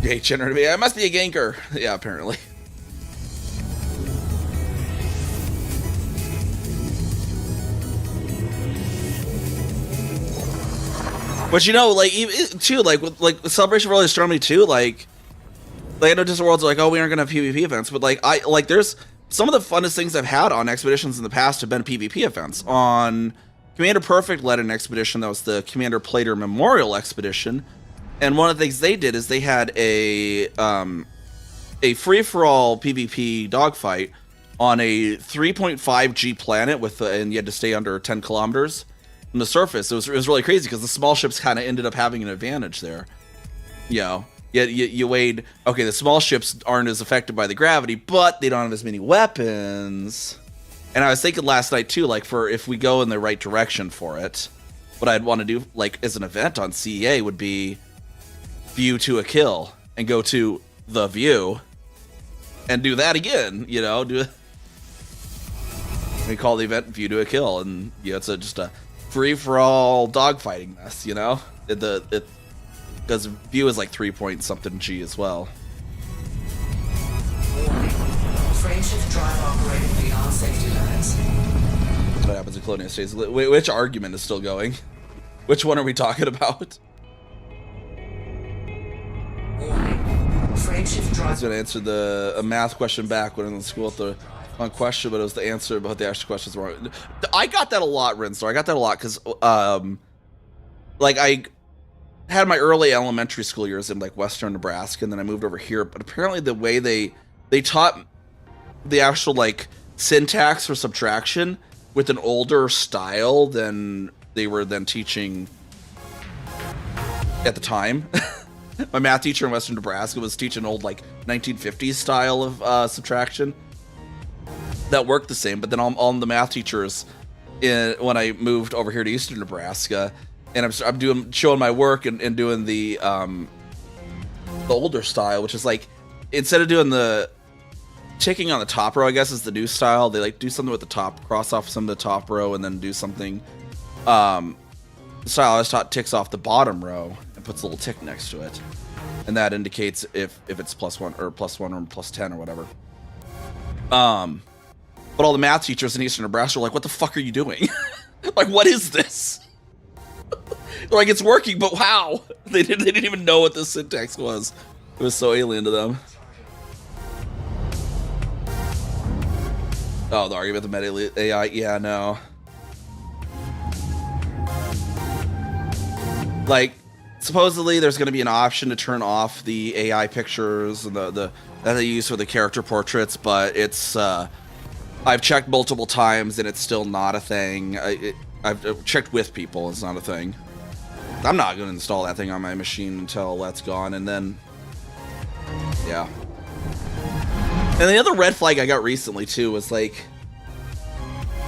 S2: Gate generative. I must be a ganker. Yeah, apparently. But you know, like, even, too, like with Celebration of Early Astronomy too, like I know Distant Worlds are like, oh, we aren't gonna have PvP events, but like there's some of the funnest things I've had on expeditions in the past have been PvP events. On Commander Perfect led an expedition that was the Commander Plater Memorial Expedition, and one of the things they did is they had a free-for-all PvP dogfight on a 3.5G planet with and you had to stay under 10 kilometers from the surface. It was really crazy because the small ships kind of ended up having an advantage there. You know, you weighed, okay, the small ships aren't as affected by the gravity, but they don't have as many weapons. And I was thinking last night too, like, for if we go in the right direction for it, what I'd want to do, like, as an event on CEA would be view to a kill and go to the view and do that again, you know, we call the event view to a kill, and you know, it's just a free-for-all dogfighting mess, you know? Because view is like 3 point something G as well.
S1: Warning. Frameshift drive operating beyond safety limits.
S2: What happens in Colonial States? Which argument is still going? Which one are we talking about?
S1: Warning. Frameshift
S2: I
S1: drive.
S2: was going to answer a math question back when I was in school at the on question, but it was the answer, but the actual questions were wrong. I got that a lot, Rinstar. I got that a lot because, like, I had my early elementary school years in, like, Western Nebraska, and then I moved over here. But apparently the way they taught the actual, like, syntax for subtraction with an older style than they were then teaching at the time. My math teacher in Western Nebraska was teaching old, like, 1950s style of subtraction. That worked the same, but then all the math teachers when I moved over here to Eastern Nebraska, and I'm showing my work and doing the older style, which is like, instead of doing the ticking on the top row, I guess is the new style. They like do something with the top, cross off some of the top row, and then do something. The style I was taught ticks off the bottom row and puts a little tick next to it, and that indicates if it's +1 or +1 or +10 or whatever. But all the math teachers in Eastern Nebraska were like, what the fuck are you doing? Like, what is this? They're like, it's working, but how? They didn't even know what the syntax was. It was so alien to them. Oh, the argument with the meta AI? Yeah, no. Like, supposedly there's going to be an option to turn off the AI pictures and that they use for the character portraits, but it's... I've checked multiple times and it's still not a thing. I've checked with people, it's not a thing. I'm not going to install that thing on my machine until that's gone, and then Yeah. And the other red flag I got recently too was like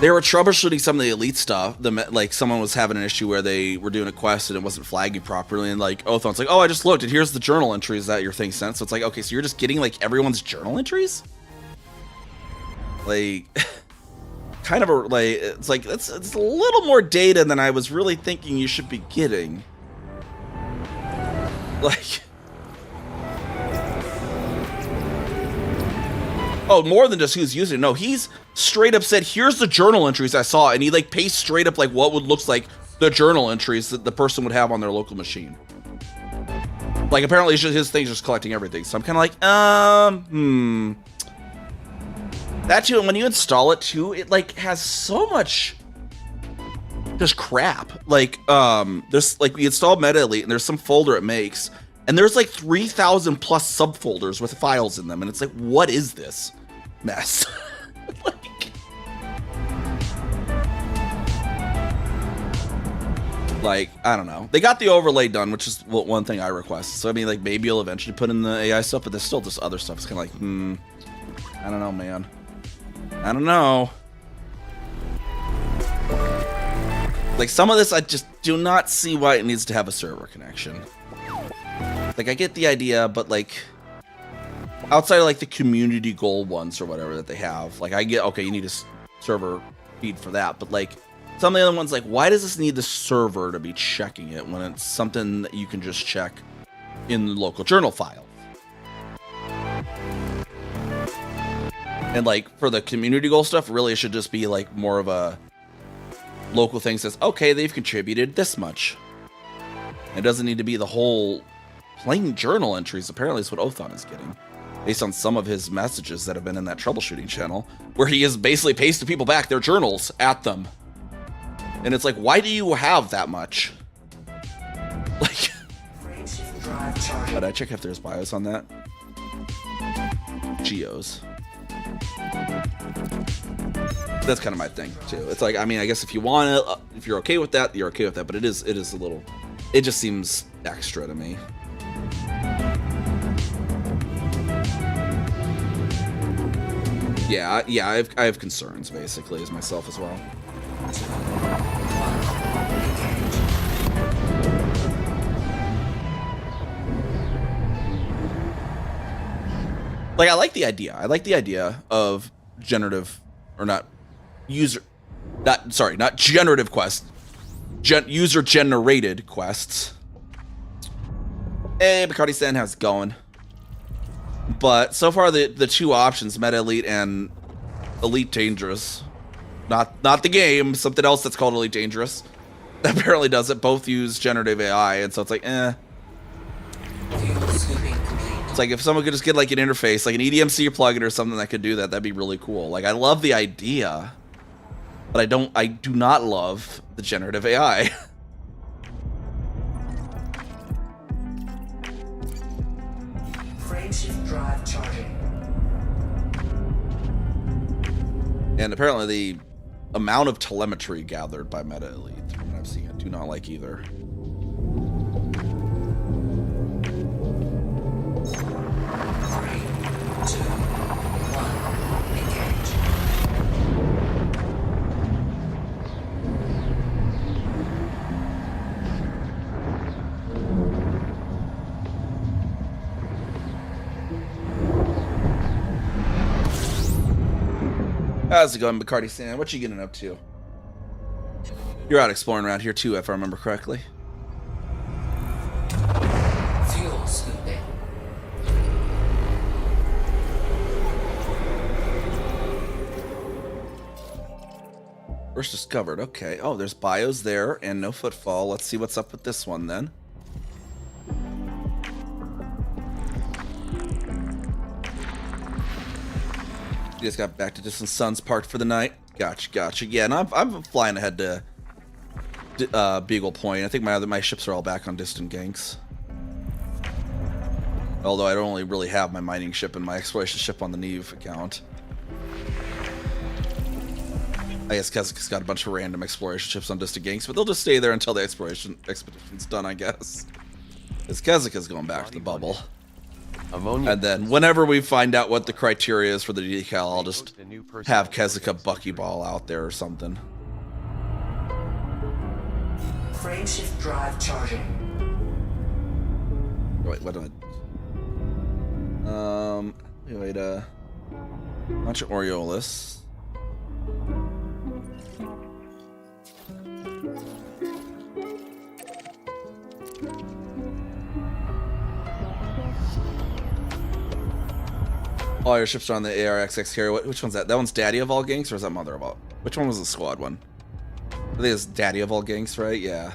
S2: they were troubleshooting some of the elite stuff. Like someone was having an issue where they were doing a quest and it wasn't flagging properly, and like Othon's like, oh, I just looked and here's the journal entries that your thing sent. So it's like, okay, so you're just getting like everyone's journal entries? Like kind of a like it's like it's a little more data than I was really thinking you should be getting. Like, oh, more than just who's using it. No, he's straight up said, here's the journal entries I saw, and he like pastes straight up like what would looks like the journal entries that the person would have on their local machine. Like apparently it's just, his thing's just collecting everything. So I'm kind of like, that too, and when you install it too, it like has so much just crap. Like there's like we installed Meta Elite and there's some folder it makes, and there's like 3,000 plus subfolders with files in them, and it's like, what is this mess? like I don't know. They got the overlay done, which is one thing I request. So I mean, like maybe you'll eventually put in the AI stuff, but there's still just other stuff. It's kind of like, I don't know, man. I don't know. Like some of this, I just do not see why it needs to have a server connection. Like I get the idea, but like outside of like the community goal ones or whatever that they have, like I get, okay, you need a server feed for that, but like some of the other ones, like why does this need the server to be checking it when it's something that you can just check in the local journal file? And like for the community goal stuff, really it should just be like more of a local thing. Says, okay, they've contributed this much. It doesn't need to be the whole plain journal entries. Apparently is what Othon is getting, based on some of his messages that have been in that troubleshooting channel, where he is basically pasting people back their journals at them. And it's like, why do you have that much? Like, but I check if there's BIOS on that. Geos. That's kind of my thing too. It's like, I mean, I guess if you want to, if you're okay with that, you're okay with that. But it is a little, it just seems extra to me. Yeah, I have concerns basically as myself as well. Like I like the idea. I like the idea of generative, or not generative quests, user generated quests. Hey, Bacardi Stan, how's it going? But so far the two options, Meta Elite and Elite Dangerous, not the game, something else that's called Elite Dangerous, that apparently does it. Both use generative AI, and so it's like, It's like if someone could just get like an interface, like an EDMC plugin or something that could do that, that'd be really cool. Like I love the idea, but I do not love the generative AI.
S1: Frameshift drive charging.
S2: And apparently the amount of telemetry gathered by Meta Elite, from what I've seen, I do not like either. How's it going, Bacardi Stan? What you getting up to? You're out exploring around here too, if I remember correctly.
S1: Fuel scooping.
S2: First discovered. Okay. Oh, there's bios there and no footfall. Let's see what's up with this one then. You just got back to Distant Suns parked for the night. Gotcha. Yeah, and I'm flying ahead to Beagle Point. I think my ships are all back on Distant Ganks. Although I don't only really have my mining ship and my exploration ship on the Neve account. I guess Kazak's got a bunch of random exploration ships on Distant Ganks, but they'll just stay there until the exploration expedition's done, I guess. Because Kazak's going back to the bubble.
S5: Ammonia.
S2: And then whenever we find out what the criteria is for the decal, I'll just
S5: Host a new personal
S2: have Kezuka
S5: codex
S2: buckyball out there or something.
S1: Frameshift drive charging.
S2: Wait, what do I... wait, bunch of Aureolus. All your ships are on the ARXX carrier. Which one's that? That one's Daddy of all ganks, or is that Mother of all? Which one was the squad one? I think it's Daddy of all ganks, right? Yeah.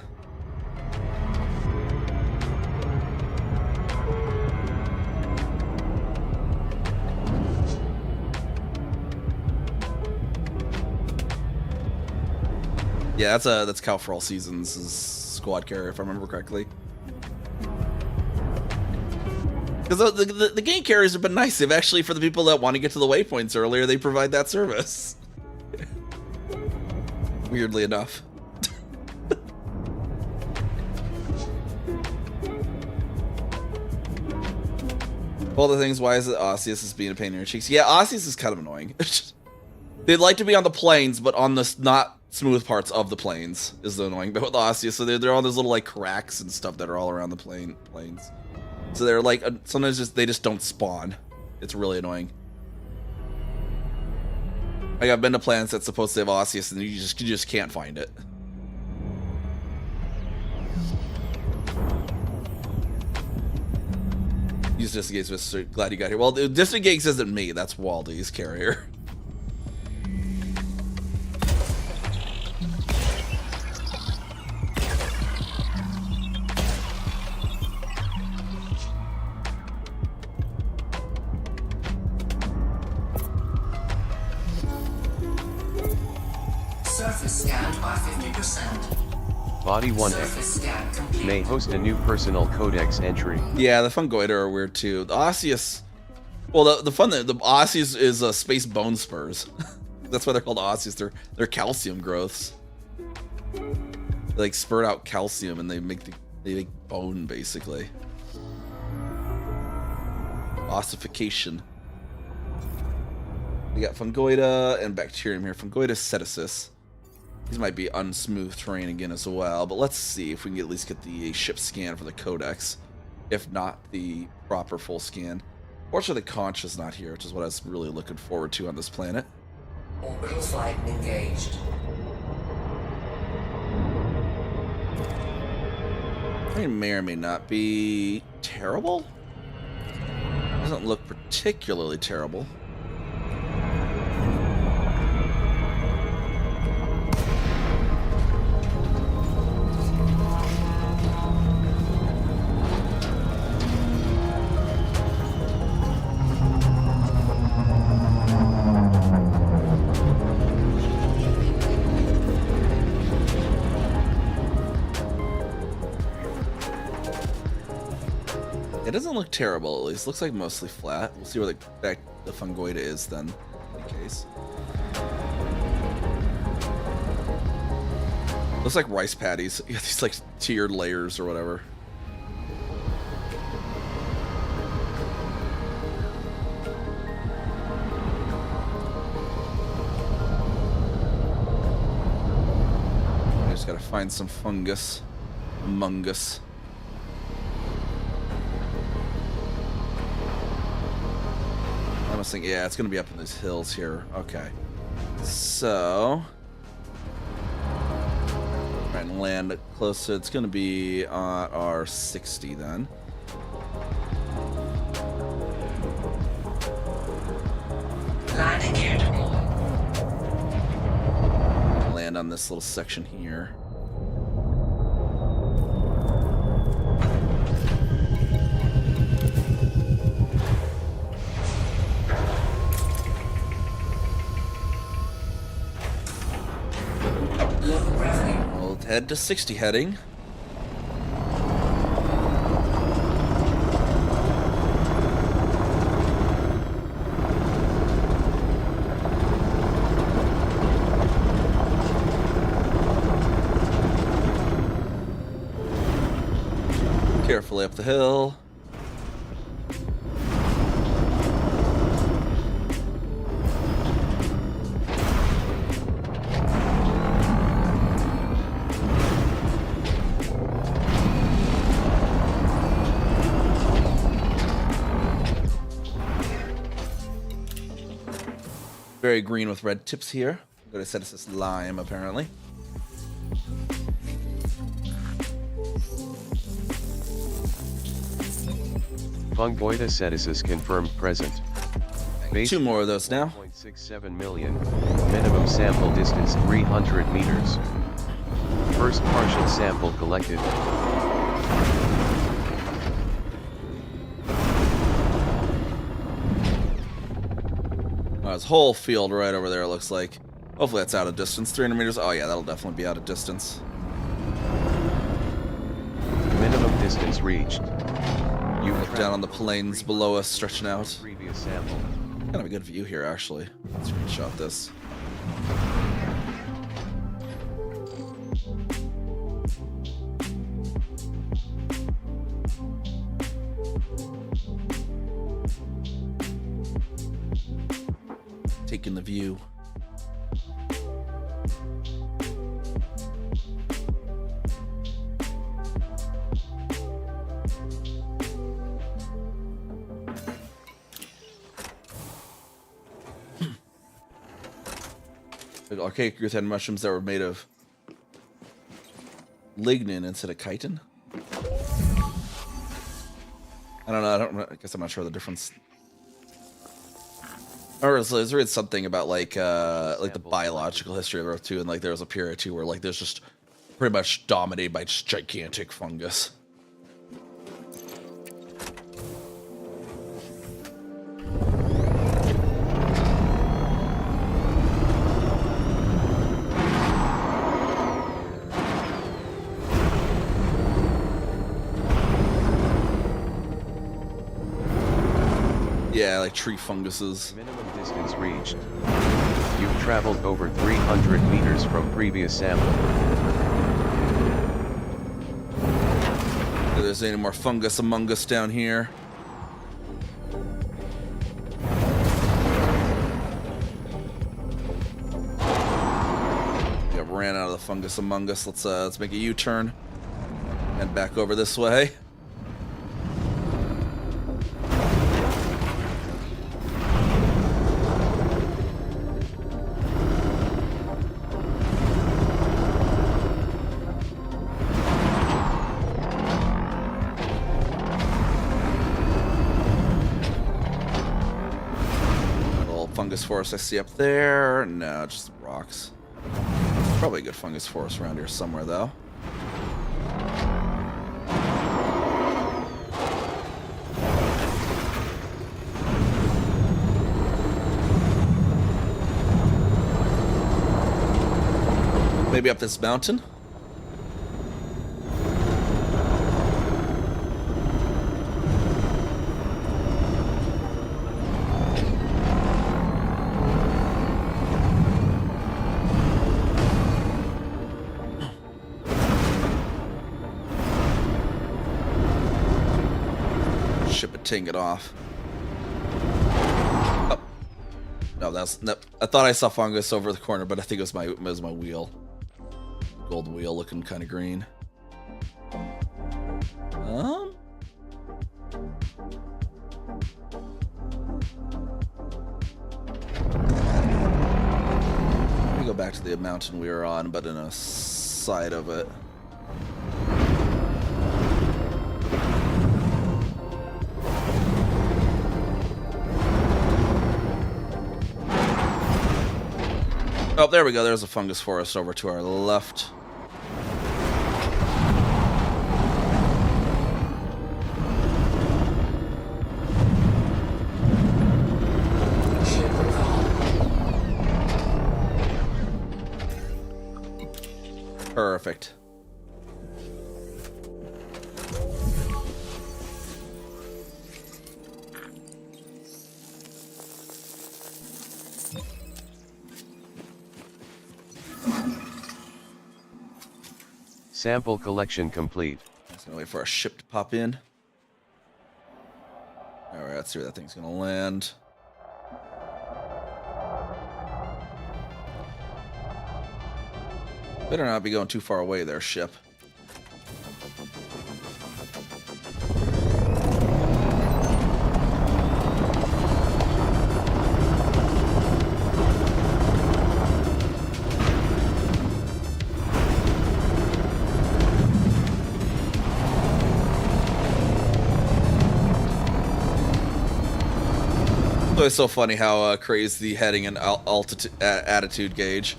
S2: Yeah, that's Cal for All Seasons' squad carrier, if I remember correctly. Because the game carriers have been nice. They've actually, for the people that want to get to the waypoints earlier, they provide that service. Weirdly enough. All the things, why is it Osseous is being a pain in your cheeks? Yeah, Osseous is kind of annoying. They'd like to be on the plains, but on the not smooth parts of the plains is the annoying bit with Osseous. So they're on those little like cracks and stuff that are all around the plains. So they're like, sometimes they just don't spawn. It's really annoying. Like I've been to planets that's supposed to have Osseous and you just can't find it. Use Disengage, Mr. Glad you got here. Well, Disengage isn't me, that's Waldy's carrier.
S1: Surface scanned by 50%.
S5: Body 1X.
S1: Surface scan complete.
S5: May host a new personal codex entry.
S2: Yeah, the Fungoida are weird too. The Osseous, well, the Osseous is space bone spurs. That's why they're called Osseous. They're calcium growths. They like spurt out calcium and they make bone basically. Ossification. We got Fungoida and Bacterium here. Fungoida Cetaceus. These might be unsmooth terrain again as well, but let's see if we can at least get the ship scan for the codex, if not the proper full scan. Fortunately, the conch is not here, which is what I was really looking forward to on this planet.
S1: Orbital flight engaged.
S2: It may or may not be terrible. Doesn't look particularly terrible. It doesn't look terrible, at least. Looks like mostly flat. We'll see where the Fungoida is then, in the case. Looks like rice patties. Yeah, these like tiered layers or whatever. I just gotta find some fungus among us. I was thinking, yeah, it's gonna be up in these hills here. Okay, so try and land closer. It's gonna be on our 60 then.
S1: Landing gear deployed.
S2: Land on this little section here. We'll head to 60 heading. Carefully up the hill. Very green with red tips here. Go to set us this lime, apparently.
S5: Fungoida seticis confirmed present. Base
S2: 2 more of those now.
S5: 0.67 million. Minimum sample distance 300 meters. First partial sample collected.
S2: This whole field right over there, it looks like. Hopefully that's out of distance. 300 meters. Oh yeah, that'll definitely be out of distance.
S5: Minimum distance reached.
S2: Look down on the plains below us, stretching out.
S5: Previous sample.
S2: Kind of a good view here, actually. Let's screenshot this. Taking the view. Archaic Earth had mushrooms that were made of lignin instead of chitin. I don't know. I guess I'm not sure the difference. Or let's read something about like the biological history of Earth too, and like there was a period too where like there's just pretty much dominated by just gigantic fungus. Yeah, like tree funguses.
S5: Minimum distance reached. You've traveled over 300 meters from previous sample.
S2: If there's any more fungus among us down here. Yeah, ran out of the fungus among us. Let's make a U-turn and back over this way. Fungus forest I see up there. No, just rocks. Probably a good fungus forest around here somewhere, though. Maybe up this mountain? Ting it off. Oh. No, I thought I saw fungus over the corner, but I think it was my wheel. Gold wheel looking kind of green. Let me go back to the mountain we were on, but in a side of it. Oh, there we go. There's a fungus forest over to our left. Perfect.
S5: Sample collection complete.
S2: Just gonna wait for our ship to pop in. Alright, let's see where that thing's gonna land. Better not be going too far away there, ship. always so funny how crazy the heading and attitude gauge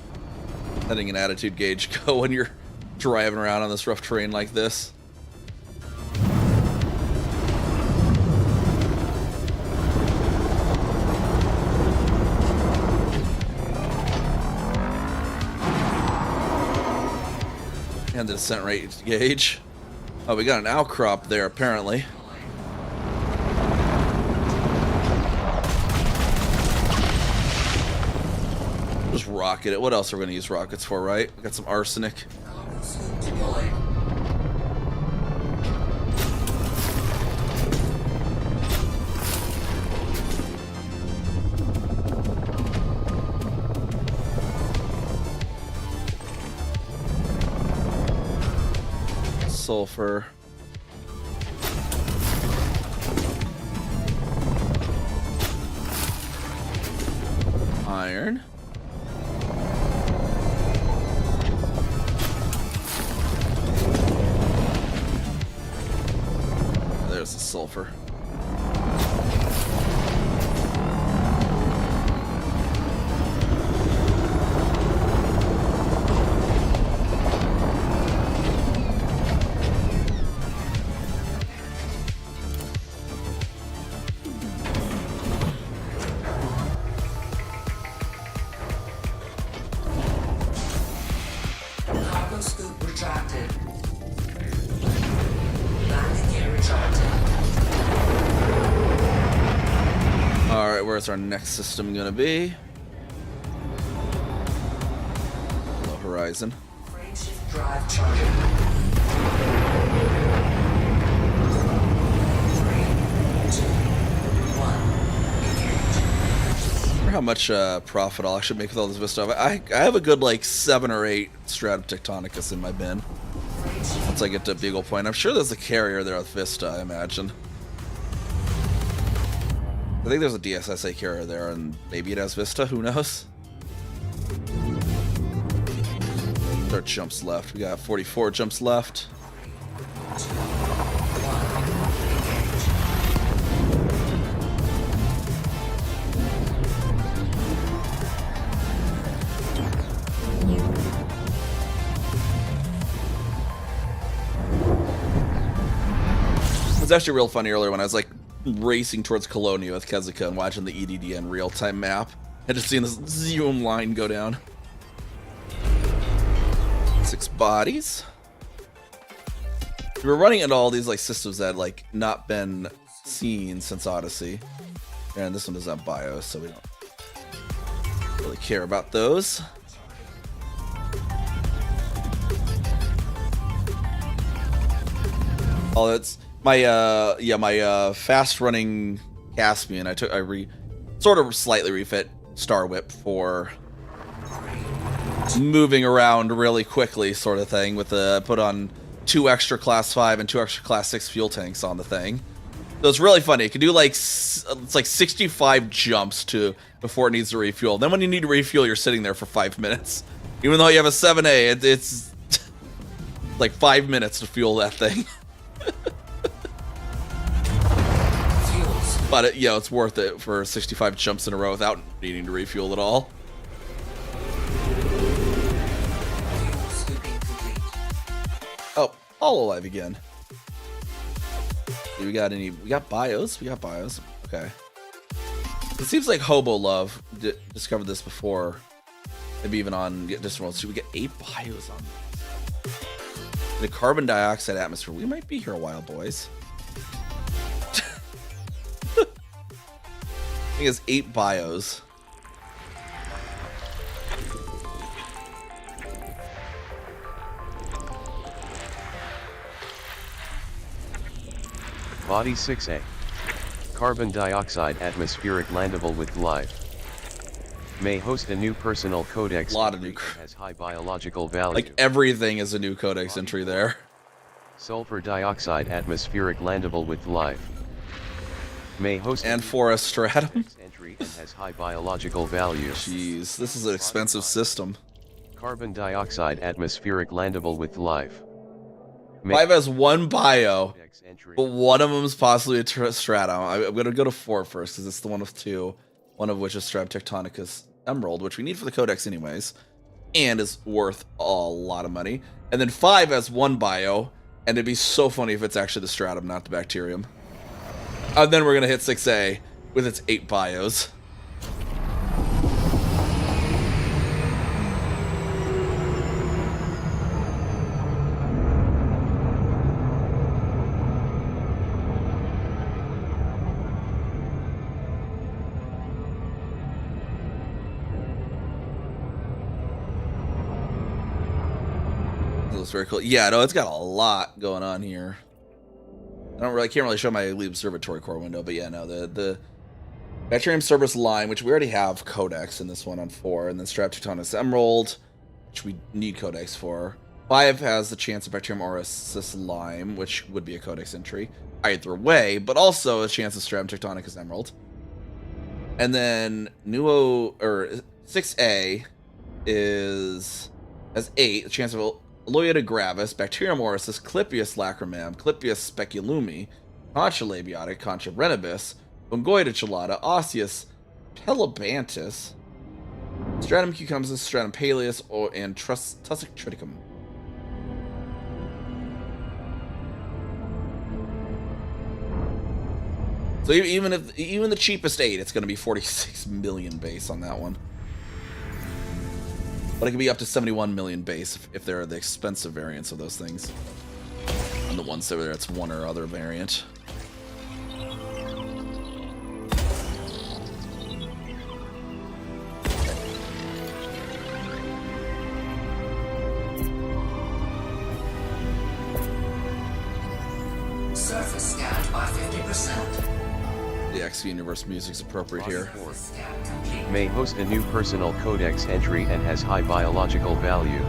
S2: go when you're driving around on this rough terrain like this. And the descent rate gauge. Oh, we got an outcrop there apparently. Just rocket it. What else are we gonna use rockets for, right? We got some arsenic.
S1: Deployed.
S2: Sulfur. Iron. There's the sulfur.
S1: Cargo scoop retracted. Landing gear retracted.
S2: Alright, where's our next system gonna be? Low horizon.
S1: Frameshift drive charging. 3, 2, 1. Engage.
S2: I wonder how much profit I'll actually make with all this Vista. I have a good like 7 or 8 Stratum Tectonicus in my bin. Once I get to Beagle Point. I'm sure there's a carrier there with Vista, I imagine. I think there's a DSSA carrier there, and maybe it has Vista, who knows? There are jumps left. We got 44 jumps left. It was actually real funny earlier when I was like racing towards Colonia with Kezuka and watching the EDDN real-time map and just seeing this zoom line go down. 6 bodies. We were running into all these like systems that had like not been seen since Odyssey, and this one doesn't have BIOS, so we don't really care about those. Oh, that's my my fast running Caspian. I sort of slightly refit Star Whip for moving around really quickly, sort of thing. With put on 2 extra class 5 and 2 extra class 6 fuel tanks on the thing. So it's really funny. It can do like it's like 65 jumps before it needs to refuel. Then when you need to refuel, you're sitting there for 5 minutes. Even though you have a 7A, it's like 5 minutes to fuel that thing.
S1: Fuels.
S2: But it's worth it for 65 jumps in a row without needing to refuel at all.
S1: Fuel scooping complete.
S2: Oh, all alive again. We got bios? We got bios. Okay. It seems like Hobo Love discovered this before. Maybe even on Distant Worlds. Should we get 8 bios on this? The carbon dioxide atmosphere. We might be here a while, boys. I think it's 8 bios.
S5: Body 6A. Carbon dioxide atmospheric landable with life. May host a new personal codex.
S2: A lot of new.
S5: Has high biological value.
S2: Like everything is a new codex entry there.
S5: Sulfur dioxide atmospheric landable with life. May host
S2: And for a stratum.
S5: entry and has high biological value.
S2: Jeez, this is an expensive system.
S5: Carbon dioxide atmospheric landable with life.
S2: 5 has 1 bio,
S5: Codex entry.
S2: but one of them is possibly a stratum. I'm gonna go to 4 first because it's the one with 2. one of which is Stratum Tectonicus Emerald, which we need for the Codex anyways, and is worth a lot of money. And then 5 has 1 bio, and it'd be so funny if it's actually the Stratum, not the Bacterium. And then we're going to hit 6A with its 8 bios. That's very cool. Yeah, no, it's got a lot going on here. I can't really show my Elite Observatory Core window, but yeah, no, the Bacterium Cerberus line, which we already have Codex in this one on 4, and then Stratum Tectonicus Emerald, which we need Codex for. 5 has the chance of Bacterium Aureus Lime, which would be a Codex entry either way, but also a chance of Stratum Tectonicus Emerald. And then 6A has 8, a chance of Aloyota gravis, Bacterium aureus, Clippius lacrimam, Clippius speculumi, Concha labiotic, Concha renibus, Fungoida chelata, Osseous pelebantis, Stratum cucumbus, Stratum paleus, and Tussock triticum. So even the cheapest 8, it's going to be 46 million base on that one. But it can be up to 71 million base if they're the expensive variants of those things. And the ones that it's one or other variant.
S1: Surface scanned by 50%.
S2: The X Universe music's appropriate here.
S1: Scan complete.
S5: May host a new personal codex entry and has high biological value.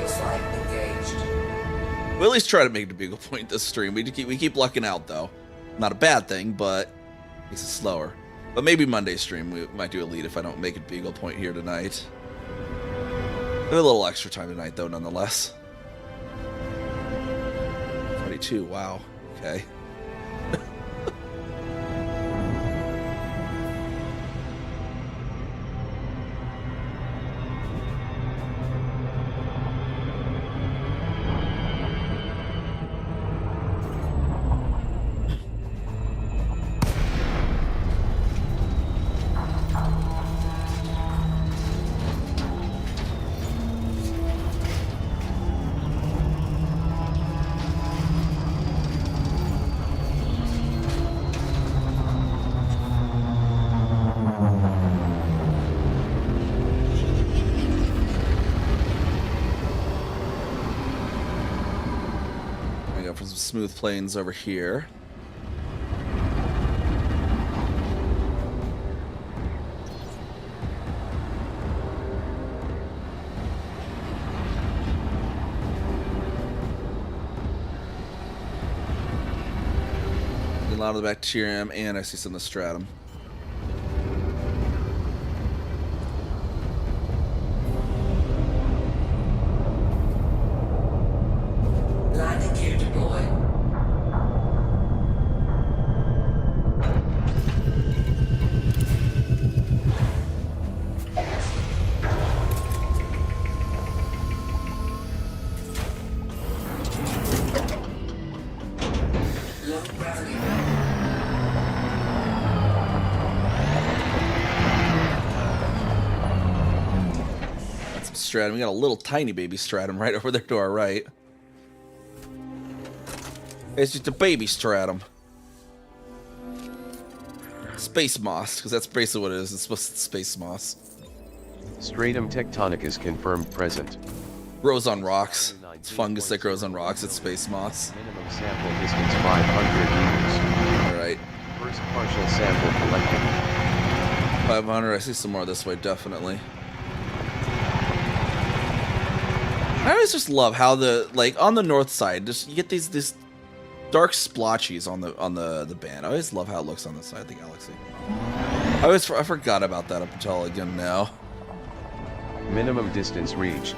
S1: Flight engaged.
S2: We'll at least try to make the Beagle Point this stream. We keep lucking out though. Not a bad thing, but makes it slower. But maybe Monday stream we might do Elite if I don't make it Beagle Point here tonight. A little extra time tonight though, nonetheless. 22. Wow. Okay. For some smooth plains over here. A lot of the Bacterium, and I see some of the Stratum.
S1: Landing gear deployed. Low gravity.
S2: That's some Stratum. We got a little tiny baby Stratum right over there to our right. It's just a baby Stratum. Space moss, because that's basically what it is. It's supposed to be space moss.
S5: Stratum tectonicus confirmed present.
S2: Grows on rocks. It's fungus that grows on rocks. It's space moss.
S5: Minimum sample distance 500
S2: Alright.
S5: meters. First partial sample collected.
S2: 500. I see some more this way, definitely. I always just love how on the north side, just you get these dark splotches on the band. I always love how it looks on the side of the galaxy. I forgot about that up until again now.
S5: Minimum distance reached.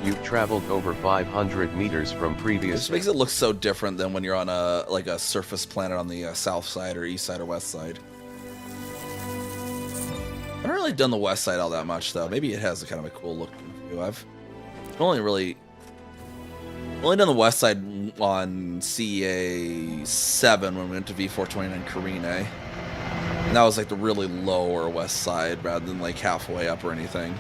S5: You've traveled over 500 meters from
S2: It
S5: previous.
S2: just makes it look so different than when you're on a surface planet on the south side or east side or west side. I haven't really done the west side all that much though. Maybe it has a kind of a cool look view. I've only done the west side on CA7 when we went to V429 Carine. And that was like the really lower west side rather than like halfway up or anything.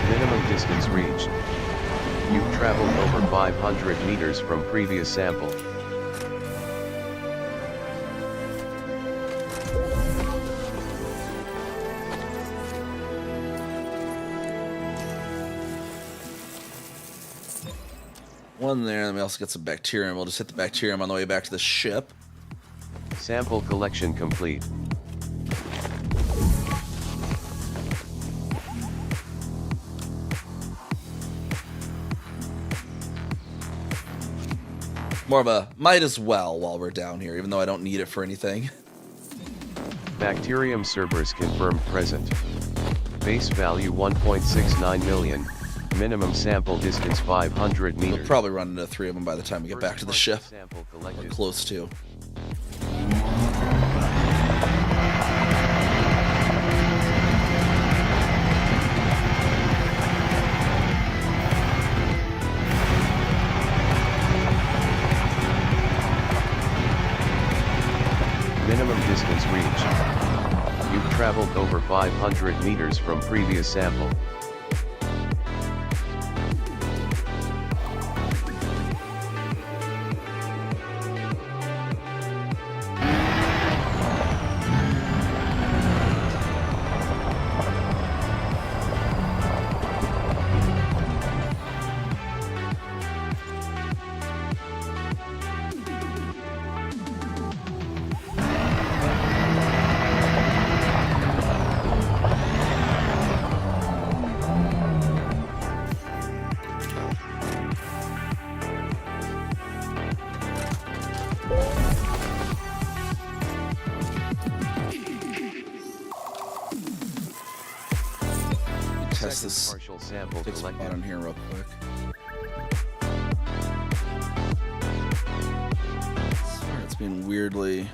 S5: Minimum distance reached. You've traveled over 500 meters from previous sample.
S2: One there, and we also get some bacterium. We'll just hit the bacterium on the way back to the ship.
S5: Sample collection complete.
S2: More of a might as well while we're down here, even though I don't need it for anything.
S5: Bacterium servers confirmed present. Base value 1.69 million. Minimum sample distance 500 meters.
S2: We'll probably run into 3 of them by the time we get back to the ship.
S5: Sample
S2: Or
S5: collected.
S2: close to.
S5: Minimum distance reached. You've traveled over 500 meters from previous sample.
S2: Test
S5: Second
S2: this.
S5: partial sample
S2: Take some
S5: collected.
S2: on here real quick. Sorry, it's being weirdly.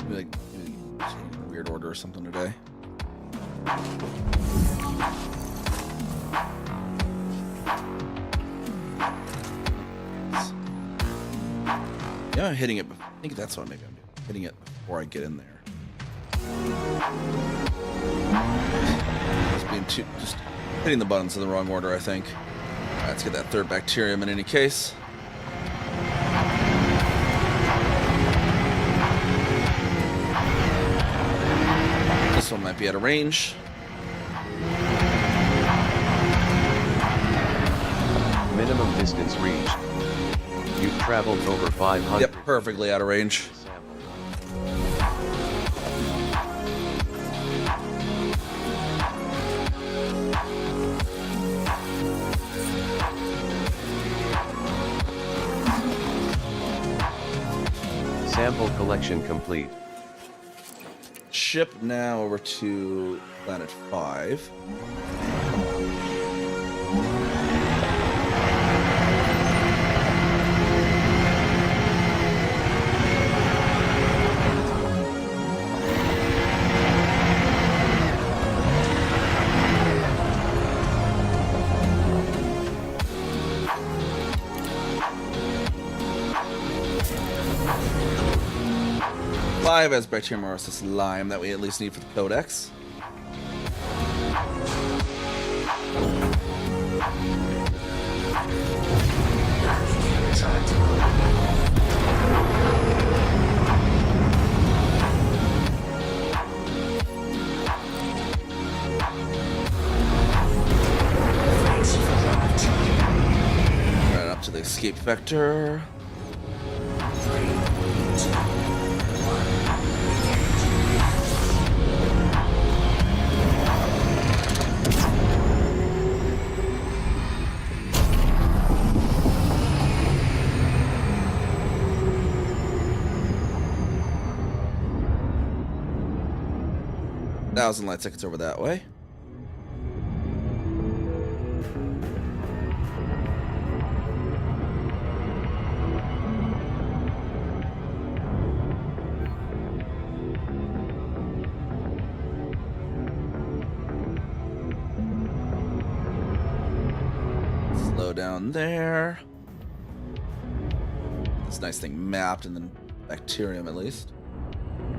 S2: Maybe in a weird order or something today. Yeah, I'm hitting it. I think that's what maybe I'm doing. Hitting it before I get in there. Just hitting the buttons in the wrong order, I think. All right, let's get that third bacterium in any case. This one might be out of range.
S5: Minimum distance reached. You've traveled over 500.
S2: Yep, perfectly out of range.
S5: Sample. Sample collection complete.
S2: Ship now over to planet 5. 5 as Bacteriomyces lime that we at least need for the codex. Right up to the escape vector.
S1: 3, 2,
S2: 1,000 light seconds over that way. Slow down there. This nice thing mapped, and then bacterium at least.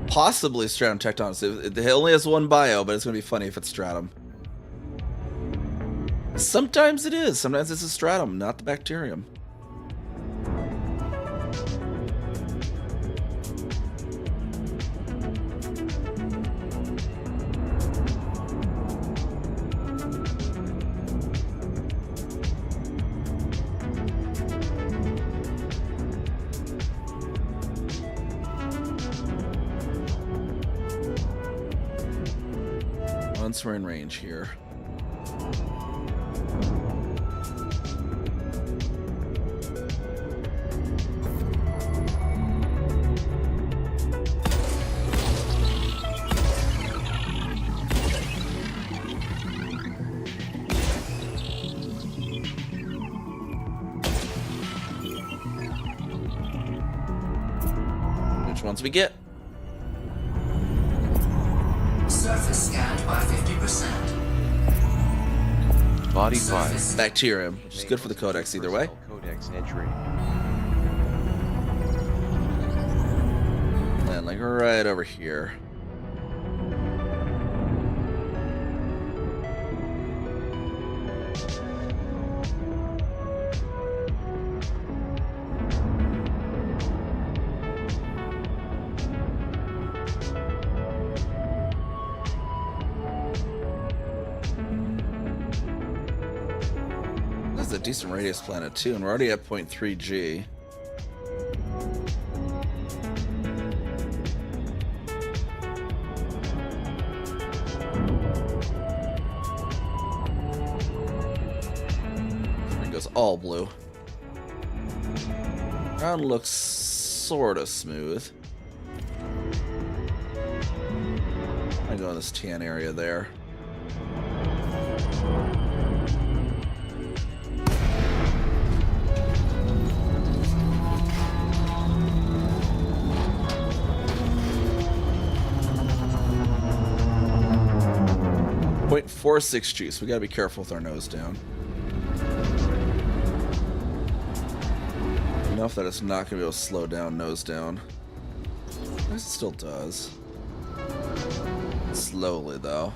S2: Possibly stratum tectonus. It only has one bio, but it's going to be funny if it's stratum. Sometimes it is. Sometimes it's a stratum, not the bacterium. Once we're in range here. Which ones we get?
S1: surface scanned by 50%.
S5: Body
S1: Surface
S5: 5.
S2: Bacterium, which is good for the codex either way.
S5: Codex entry.
S2: And like right over here. This is a decent radius planet too, and we're already at 0.3 G. It goes all blue. Ground looks sort of smooth. I go in this tan area there. .46 G, so we gotta be careful with our nose down. Enough that it's not gonna be able to slow down nose down. It still does. Slowly though.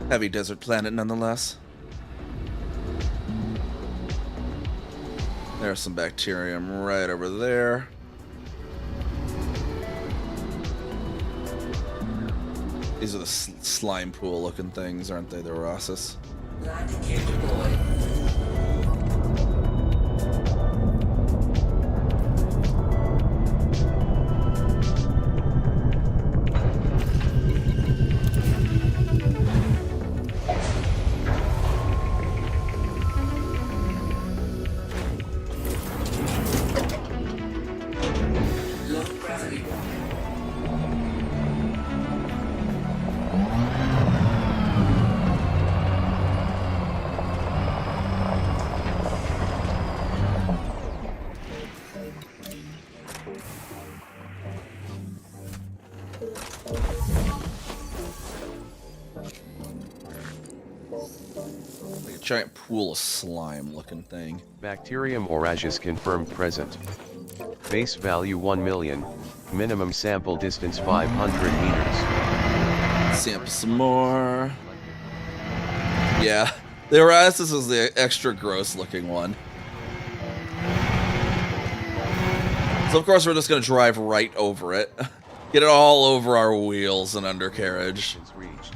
S2: Heavy desert planet nonetheless. There's some bacterium right over there. These are the slime pool looking things, aren't they? The Rossus.
S1: landing gear deployed. Low gravity warning.
S2: giant pool of slime-looking thing.
S5: Bacterium orageus confirmed present. Base value 1 million. Minimum sample distance 500 meters.
S2: Sample some more. Yeah, the Orasis is the extra gross-looking one. So of course we're just gonna drive right over it. Get it all over our wheels and undercarriage.
S5: Reached.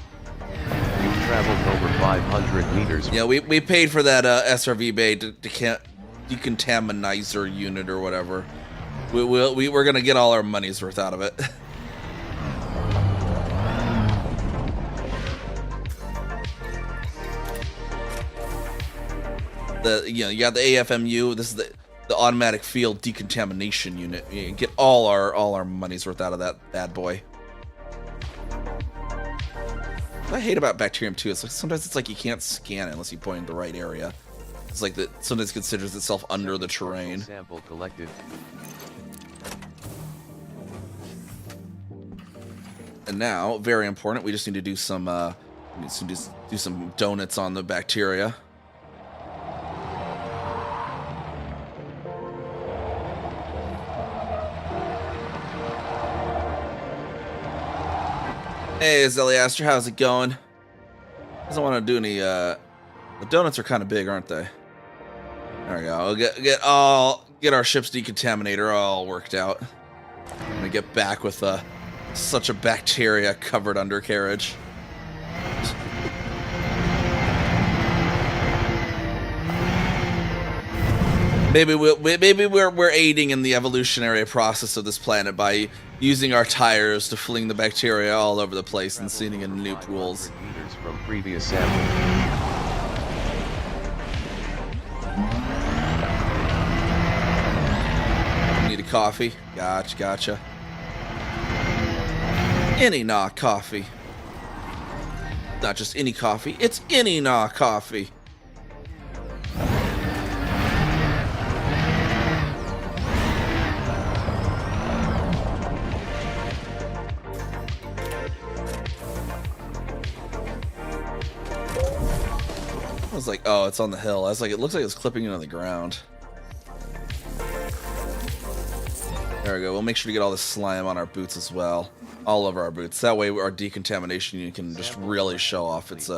S5: You've traveled over 500 meters.
S2: Yeah, we paid for that SRV bay decontaminizer unit or whatever. We're gonna get all our money's worth out of it. You got the AFMU. This is the automatic field decontamination unit. You get all our money's worth out of that bad boy. What I hate about bacterium too is like sometimes it's like you can't scan it unless you point in the right area. It's like that sometimes it considers itself under the terrain.
S5: Sample collected.
S2: And now, very important, we just need to do some do some donuts on the bacteria. Hey, Zeliaster, how's it going? Doesn't want to do any, the donuts are kind of big, aren't they? There we go. We'll get our ship's decontaminator all worked out. I'm gonna get back with, such a bacteria-covered undercarriage. Maybe we're aiding in the evolutionary process of this planet by using our tires to fling the bacteria all over the place and seeding in new pools.
S5: Meters from previous sample.
S2: Need a coffee? Gotcha. Any Nah coffee. Not just any coffee, it's any Nah coffee. I was like, oh, it's on the hill. I was like, it looks like it's clipping into the ground. There we go. We'll make sure to get all this slime on our boots as well. All over our boots. That way our decontamination unit can just really show off its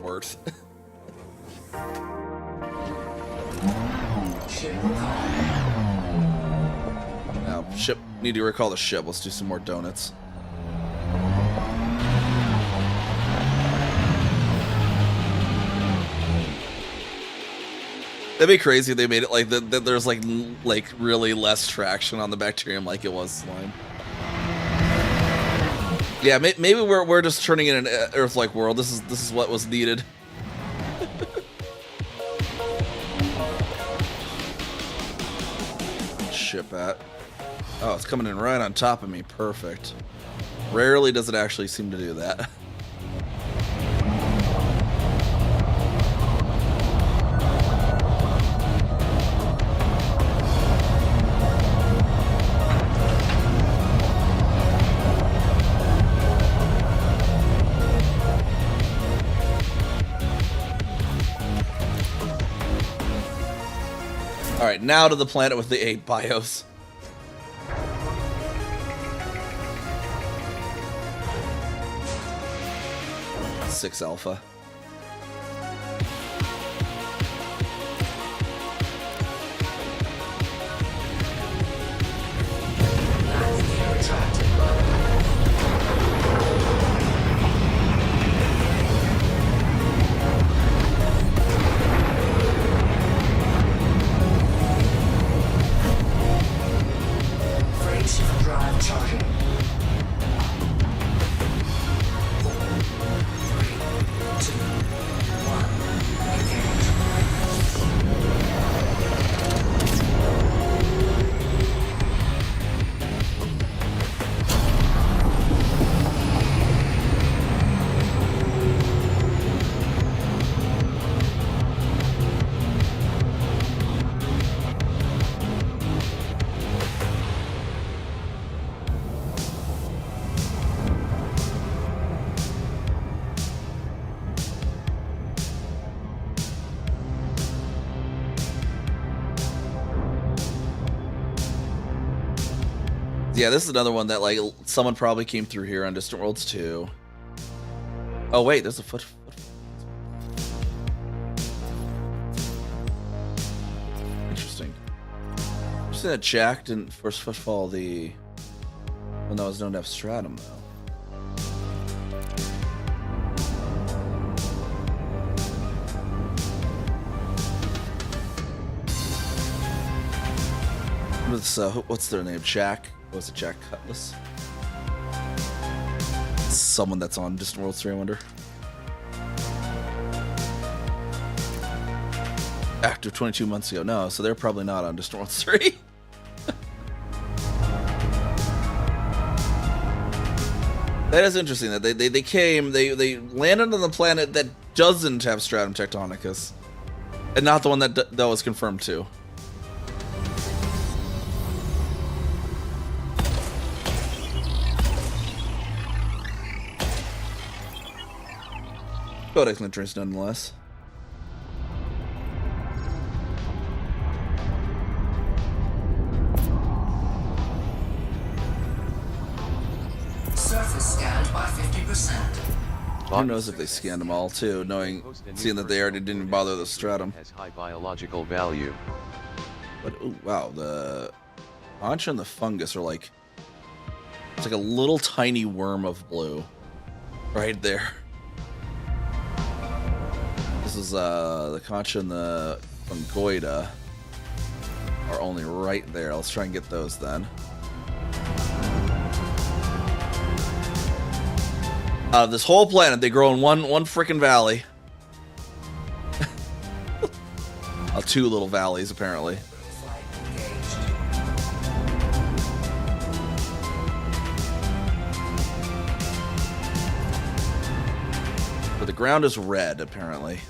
S2: worth. Now, ship, need to recall the ship. Let's do some more donuts. That'd be crazy if they made it like that there's like really less traction on the bacterium like it was slime. Yeah, maybe we're just turning in an Earth-like world. This is what was needed. Ship at. Oh, it's coming in right on top of me. Perfect. Rarely does it actually seem to do that. Alright, now to the planet with the 8 bios. Six alpha. Yeah, this is another one that like someone probably came through here on Distant Worlds 2. Oh wait, there's a foot. Interesting. Interesting that Jack didn't first footfall the one that was known to have stratum though. What's their name? Jack? Was it Jack Cutlass? Someone that's on Distant Worlds 3, I wonder. Active 22 months ago. No, so they're probably not on Distant Worlds 3. That is interesting that they came, they landed on the planet that doesn't have stratum tectonicus, and not the one that was confirmed too. Codex interest nonetheless.
S1: Surface scanned by 50%.
S2: Who knows if they scanned them all too, seeing that they already didn't bother the stratum.
S5: Has high biological value.
S2: But oh wow, the concha and the fungus are like, it's like a little tiny worm of blue, right there. This is the concha and the fungoida are only right there. Let's try and get those then. Out of this whole planet, they grow in one freaking valley. Two little valleys apparently.
S1: Flight engaged.
S2: But the ground is red apparently,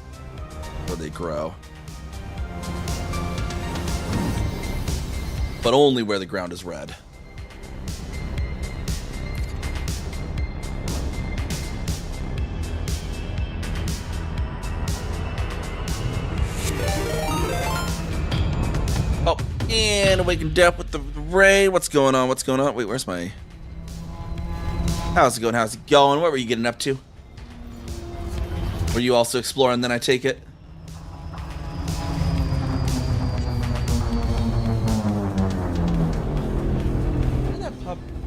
S2: where they grow. But only where the ground is red. Oh, and awakened death with the ray. What's going on? What's going on? Wait, where's my... How's it going? How's it going? What were you getting up to? Were you also exploring then, I take it? Why did that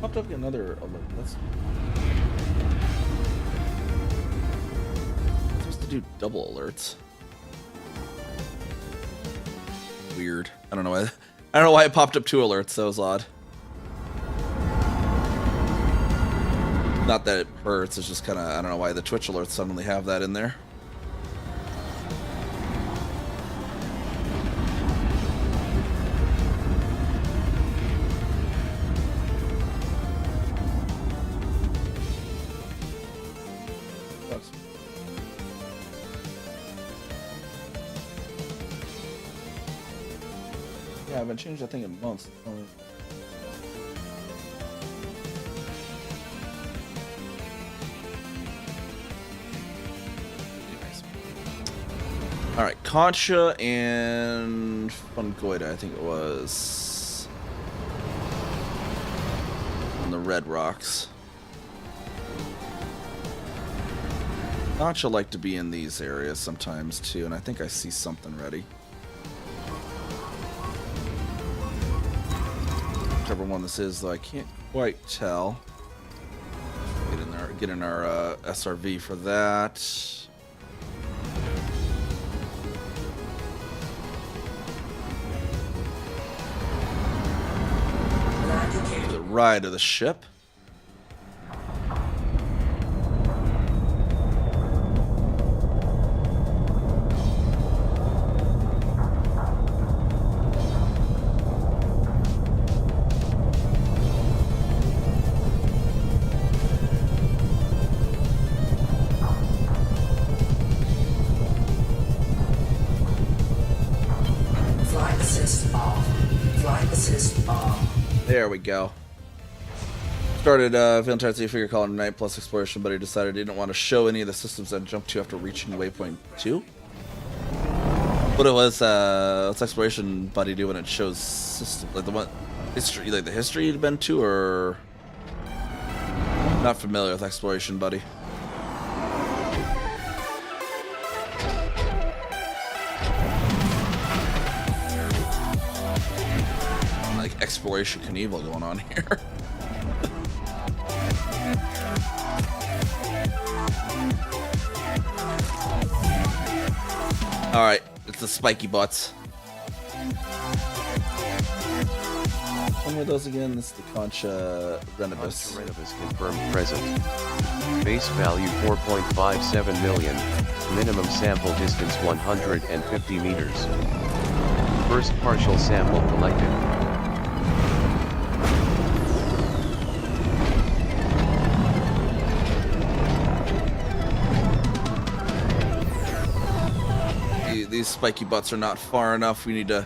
S2: popped up another alert? That's supposed to do double alerts. Weird. I don't know why. I don't know why it popped up 2 alerts. That was odd. Not that it hurts. It's just kind of, I don't know why the Twitch alerts suddenly have that in there. Sucks. Yeah, I haven't changed that thing in months. All right, concha and fungoida, I think it was, on the red rocks. Concha like to be in these areas sometimes too, and I think I see something ready. Whichever one this is, though, I can't quite tell. Get in our SRV for that. To the right of the ship.
S1: Flight assist off. Flight assist on.
S2: There we go. Started Valentine's Day figure calling Night Plus Exploration, but he decided he didn't want to show any of the systems that jumped to after reaching waypoint 2. What it was, what's Exploration Buddy do when it shows system, like the one, History, like the history you'd been to, or not familiar with exploration, buddy? Like exploration Knievel going on here. All right, it's the spiky butts. When were those again? This is the Concha Renibus.
S5: Concha Renibus confirmed present. Base value 4.57 million. Minimum sample distance 150 meters. First partial sample collected.
S2: These spiky butts are not far enough. We need to...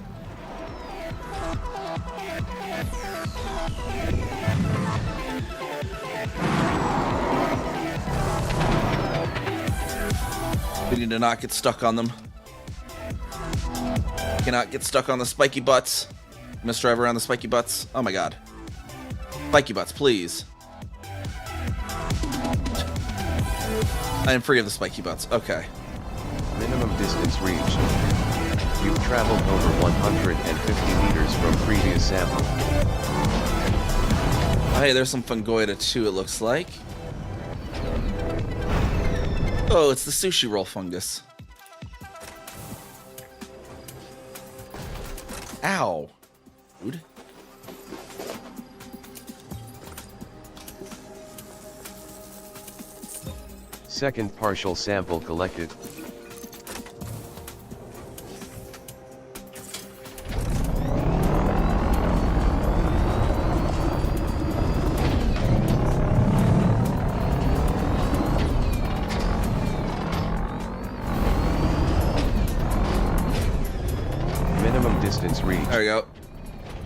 S2: We need to not get stuck on them. Cannot get stuck on the spiky butts. Must drive around the spiky butts. Oh my god. Spiky butts, please. I am free of the spiky butts. Okay.
S5: Minimum distance reached. You've traveled over 150 meters from previous sample.
S2: Hey, there's some fungoida too, it looks like. Oh, it's the sushi roll fungus. Ow. Dude.
S5: Second partial sample collected. Minimum distance reached.
S2: There we go.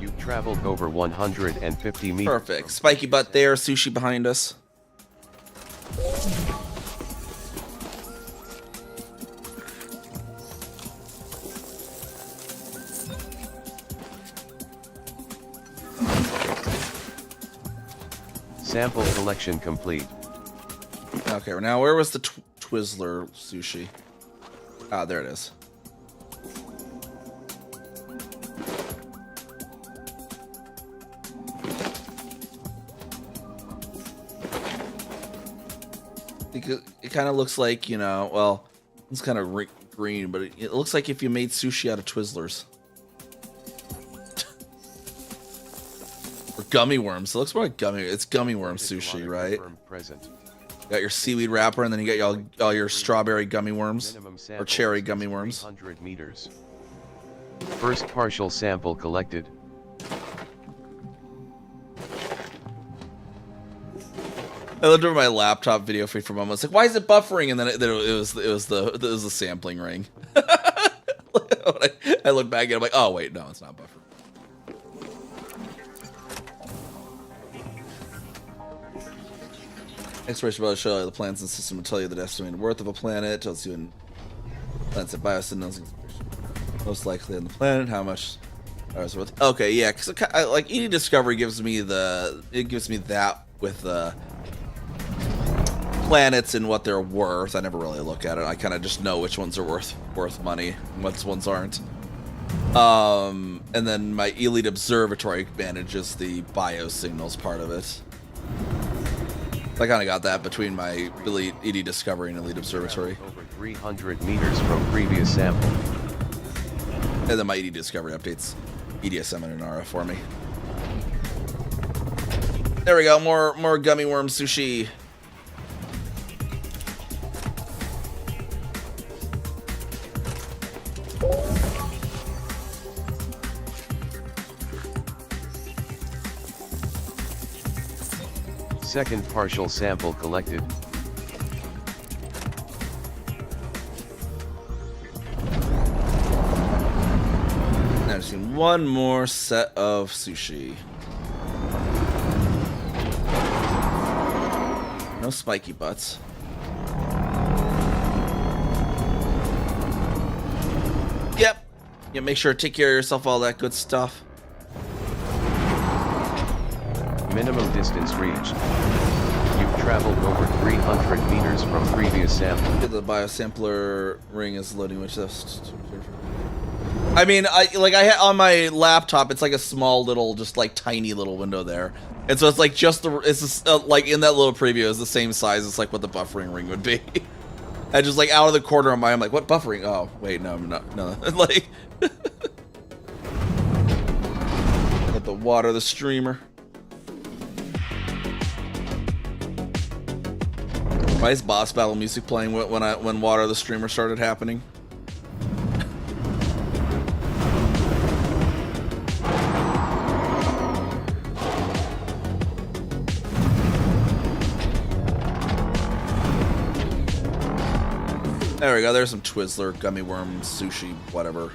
S5: You've traveled over 150 meters.
S2: Perfect. Spiky butt there, sushi behind us.
S5: Sample collection complete.
S2: Okay, now where was the Twizzler sushi? Ah, there it is. It kind of looks like, you know, well, it's kind of green, but it looks like if you made sushi out of Twizzlers. Or gummy worms. It looks more like gummy. It's gummy worm sushi, right?
S5: Present.
S2: Got your seaweed wrapper, and then you got all your strawberry gummy worms. Or cherry gummy worms.
S5: 300 meters. First partial sample collected.
S2: I looked over my laptop video feed for a moment. It's like, why is it buffering? And then it was the sampling ring. I look back at it, I'm like, oh wait, no, it's not buffering. Exploration about to show you the planets and system will tell you the estimated worth of a planet. Tells you in planets at biosignals most likely on the planet how much. Okay, yeah, because like ED Discovery gives me that with the planets and what they're worth. I never really look at it. I kind of just know which ones are worth money and which ones aren't. And then my Elite Observatory manages the biosignals part of it. I kind of got that between my Elite ED Discovery and Elite Observatory.
S5: Over 300 meters from previous sample.
S2: And then my ED Discovery updates EDSM and Inara for me. There we go, more gummy worm sushi.
S5: Second partial sample collected.
S2: Now just need one more set of sushi. No spiky butts. Yep. Yeah, make sure to take care of yourself, all that good stuff.
S5: Minimum distance reached. You've traveled over 300 meters from previous sample.
S2: The biosampler ring is loading, which is. I mean, I on my laptop, it's like a small little, just like tiny little window there, and so it's like just it's just, like in that little preview is the same size as like what the buffering ring would be. And just like out of the corner of my, I'm like, what buffering? Oh, wait, no, I'm not. No, like. Let the water the streamer. Why is boss battle music playing when water the streamer started happening? There we go. There's some Twizzler, gummy worms, sushi, whatever.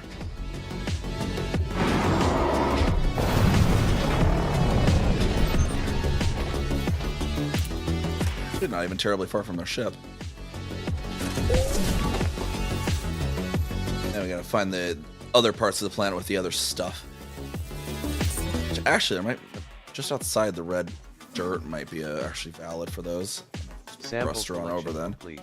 S2: They're not even terribly far from their ship. Now we gotta find the other parts of the planet with the other stuff. Which actually, there might just outside the red dirt might be actually valid for those.
S5: Sample
S2: Restaurant over then.
S5: complete.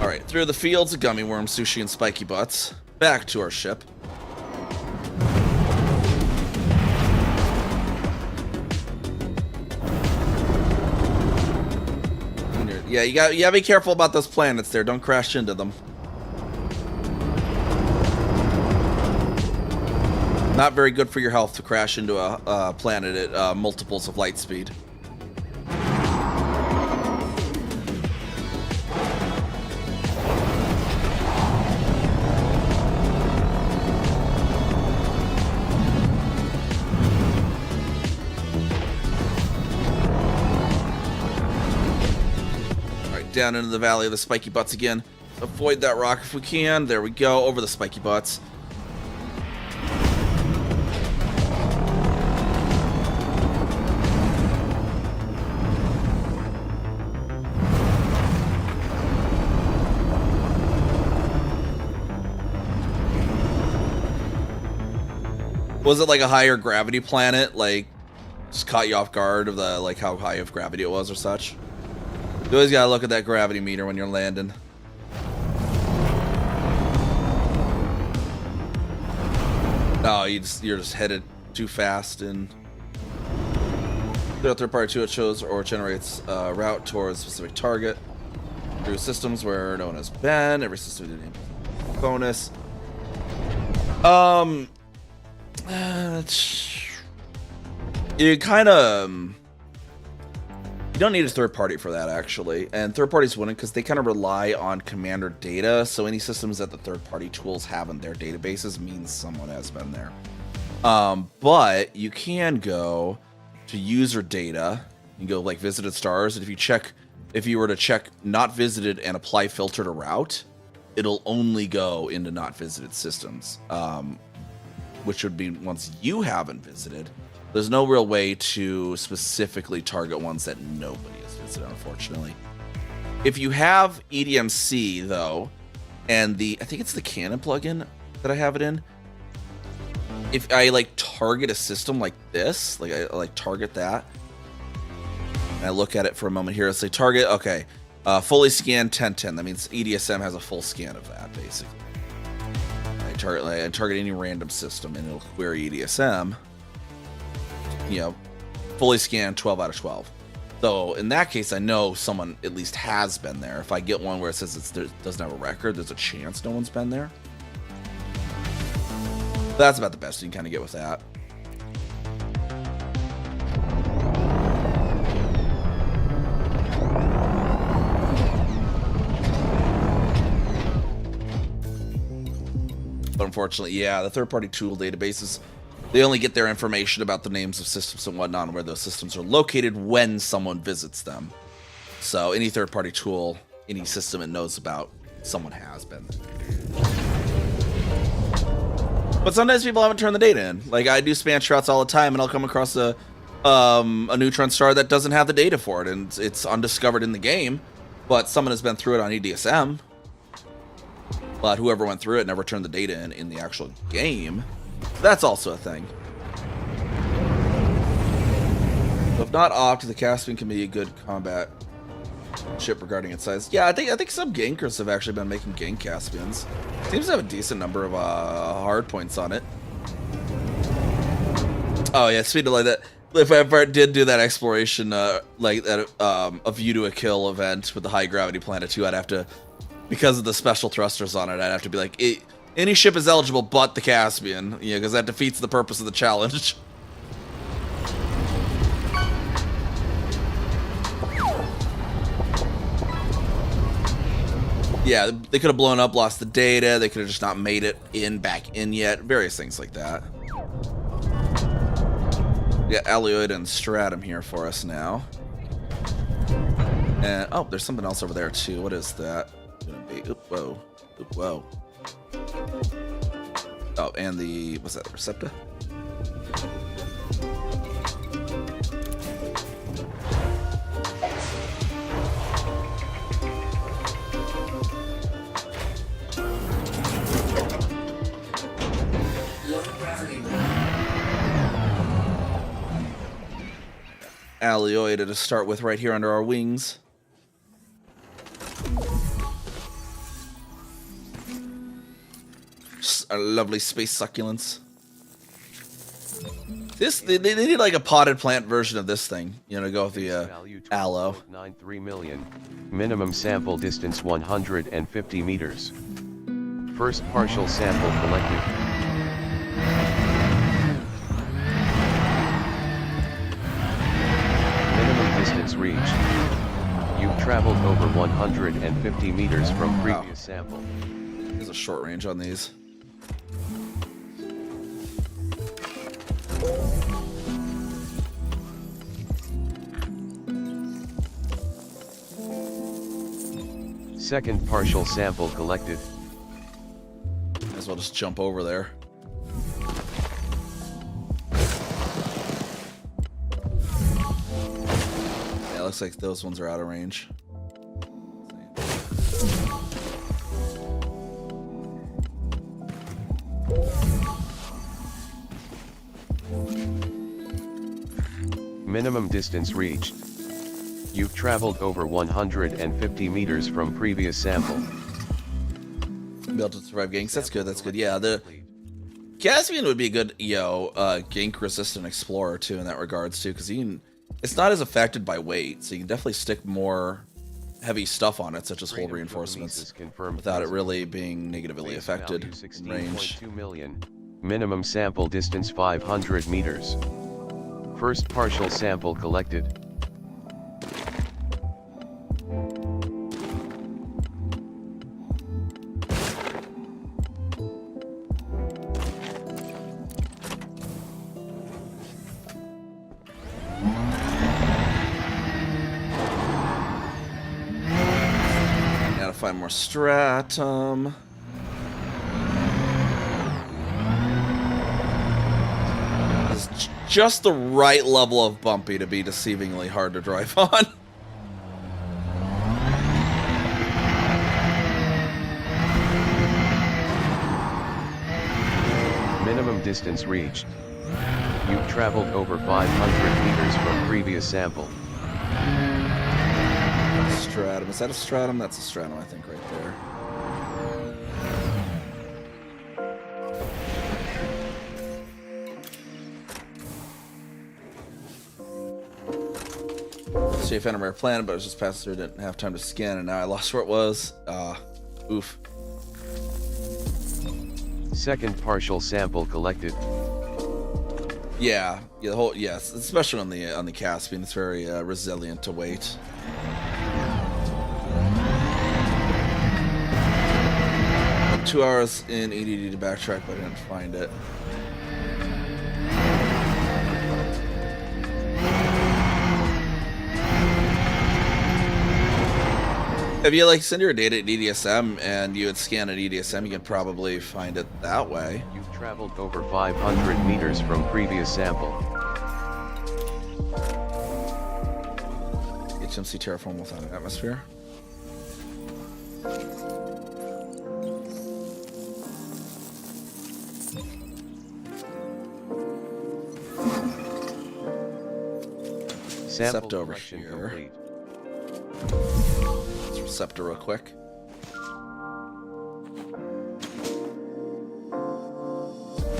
S2: Alright, through the fields of gummy worms, sushi, and spiky butts. Back to our ship. Yeah, you gotta be careful about those planets there. Don't crash into them. Not very good for your health to crash into a planet at multiples of light speed. Down into the valley of the spiky butts again. Avoid that rock if we can. There we go, over the spiky butts. Was it like a higher gravity planet? Like, just caught you off guard of the, like, how high of gravity it was or such? You always gotta look at that gravity meter when you're landing. No, you're just headed too fast and throughout third party 2 it shows or generates a route towards a specific target through systems where no one has been. Every system is a bonus. You kind of. You don't need a third party for that, actually. And third parties wouldn't because they kind of rely on commander data. So any systems that the third party tools have in their databases means someone has been there. But you can go to user data. You can go like visited stars. And if you were to check not visited and apply filter to route, it'll only go into not visited systems, which would be ones you haven't visited. There's no real way to specifically target ones that nobody has visited, unfortunately. If you have EDMC, though, and I think it's the Canon plugin that I have it in, if I, like, target a system like this, like, I, like, target that, and I look at it for a moment here, let's say target, okay, fully scanned 1010, that means EDSM has a full scan of that, basically. I target any random system, and it'll query EDSM. You know, fully scanned 12 out of 12. So in that case, I know someone at least has been there. If I get one where it says it doesn't have a record, there's a chance no one's been there. That's about the best you can kind of get with that. But unfortunately, yeah, the third-party tool databases, they only get their information about the names of systems and whatnot and where those systems are located when someone visits them. So any third-party tool, any system it knows about, someone has been there. But sometimes people haven't turned the data in. Like, I do span routes all the time, and I'll come across a neutron star that doesn't have the data for it, and it's undiscovered in the game, but someone has been through it on EDSM. but whoever went through it never turned the data in the actual game. That's also a thing. So if not opt, the Caspian can be a good combat ship regarding its size. Yeah, I think some gankers have actually been making gank Caspians. Seems to have a decent number of hard points on it. Oh yeah, speaking of like that, if I ever did do that exploration, like that, a view to a kill event with the high gravity planet too, I'd have to, because of the special thrusters on it, I'd have to be like, any ship is eligible but the Caspian, you know, because that defeats the purpose of the challenge. Yeah, they could have blown up, lost the data, they could have just not made it back in yet, various things like that. Yeah, Alloyd and Stratum here for us now. And, oh, there's something else over there too. What is that? Oop, whoa. Oop, whoa. Oh, and the, what's that, Recepta? Alloy to start with right here under our wings. Just a lovely space succulents. They need like a potted plant version of this thing, you know, to go with the aloe.
S5: 93 million. Minimum sample distance 150 meters. First partial sample collected. Distance reached. You've traveled over 150 meters from previous sample.
S2: There's a short range on these.
S5: Second partial sample collected.
S2: Might as well just jump over there. Looks like those ones are out of range.
S5: Minimum distance reached. You've traveled over 150 meters from previous sample.
S2: Be able to survive ganks. That's good. That's good. Yeah, the Caspian would be a good, gank resistant explorer too in that regards too, because you can. It's not as affected by weight, so you can definitely stick more heavy stuff on it, such as hull reinforcements, without it really being negatively affected in range.
S5: 16.2 million. Minimum sample distance 500 meters. First partial sample collected.
S2: Find more stratum. It's just the right level of bumpy to be deceivingly hard to drive on.
S5: Minimum distance reached. You've traveled over 500 meters from previous sample.
S2: Stratum. Is that a stratum? That's a stratum, I think, right there. See if I found a rare planet, but I was just passing through, didn't have time to scan, and now I lost where it was. Oof.
S5: Second partial sample collected.
S2: Yeah, the whole, yes, especially on the Caspian, it's very resilient to weight. 2 hours in EDD to backtrack, but I didn't find it. If you send your data at EDSM and you would scan at EDSM, you can probably find it that way.
S5: You've traveled over 500 meters from previous sample.
S2: HMC terraform without an atmosphere.
S5: Sample
S2: Recept over
S5: collection
S2: here.
S5: complete.
S2: Let's Receptor real quick.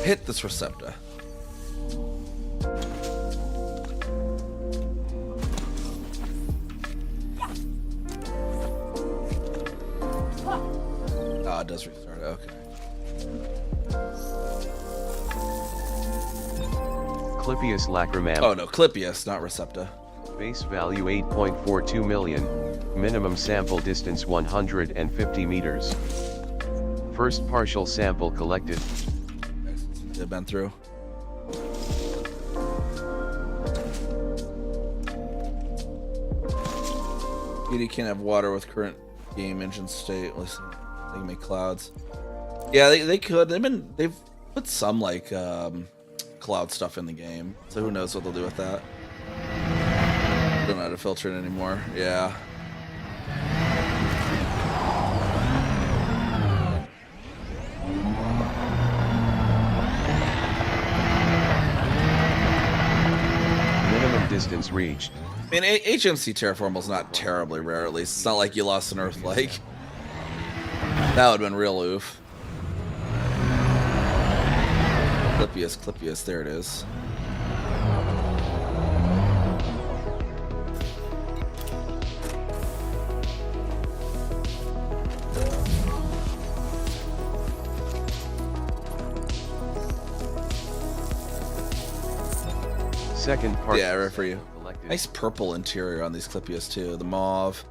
S2: Hit this Receptor. Ah, it does restart. Okay.
S5: Clippius lacrimam.
S2: Oh no, Clippius, not Receptor.
S5: Base value 8.42 million. Minimum sample distance 150 meters. First partial sample collected.
S2: They've been through. You can't have water with current game engine state. Listen, they can make clouds. Yeah, they could. They've put some like cloud stuff in the game. So who knows what they'll do with that? Don't know how to filter it anymore. Yeah.
S5: Minimum distance reached.
S2: I mean, HMC terraformal is not terribly rare, at least. It's not like you lost an Earth like. That would have been real oof. Clippius, there it is.
S5: Second part.
S2: Yeah, right for you.
S5: Collected.
S2: Nice purple interior on these Clippius too. The mauve.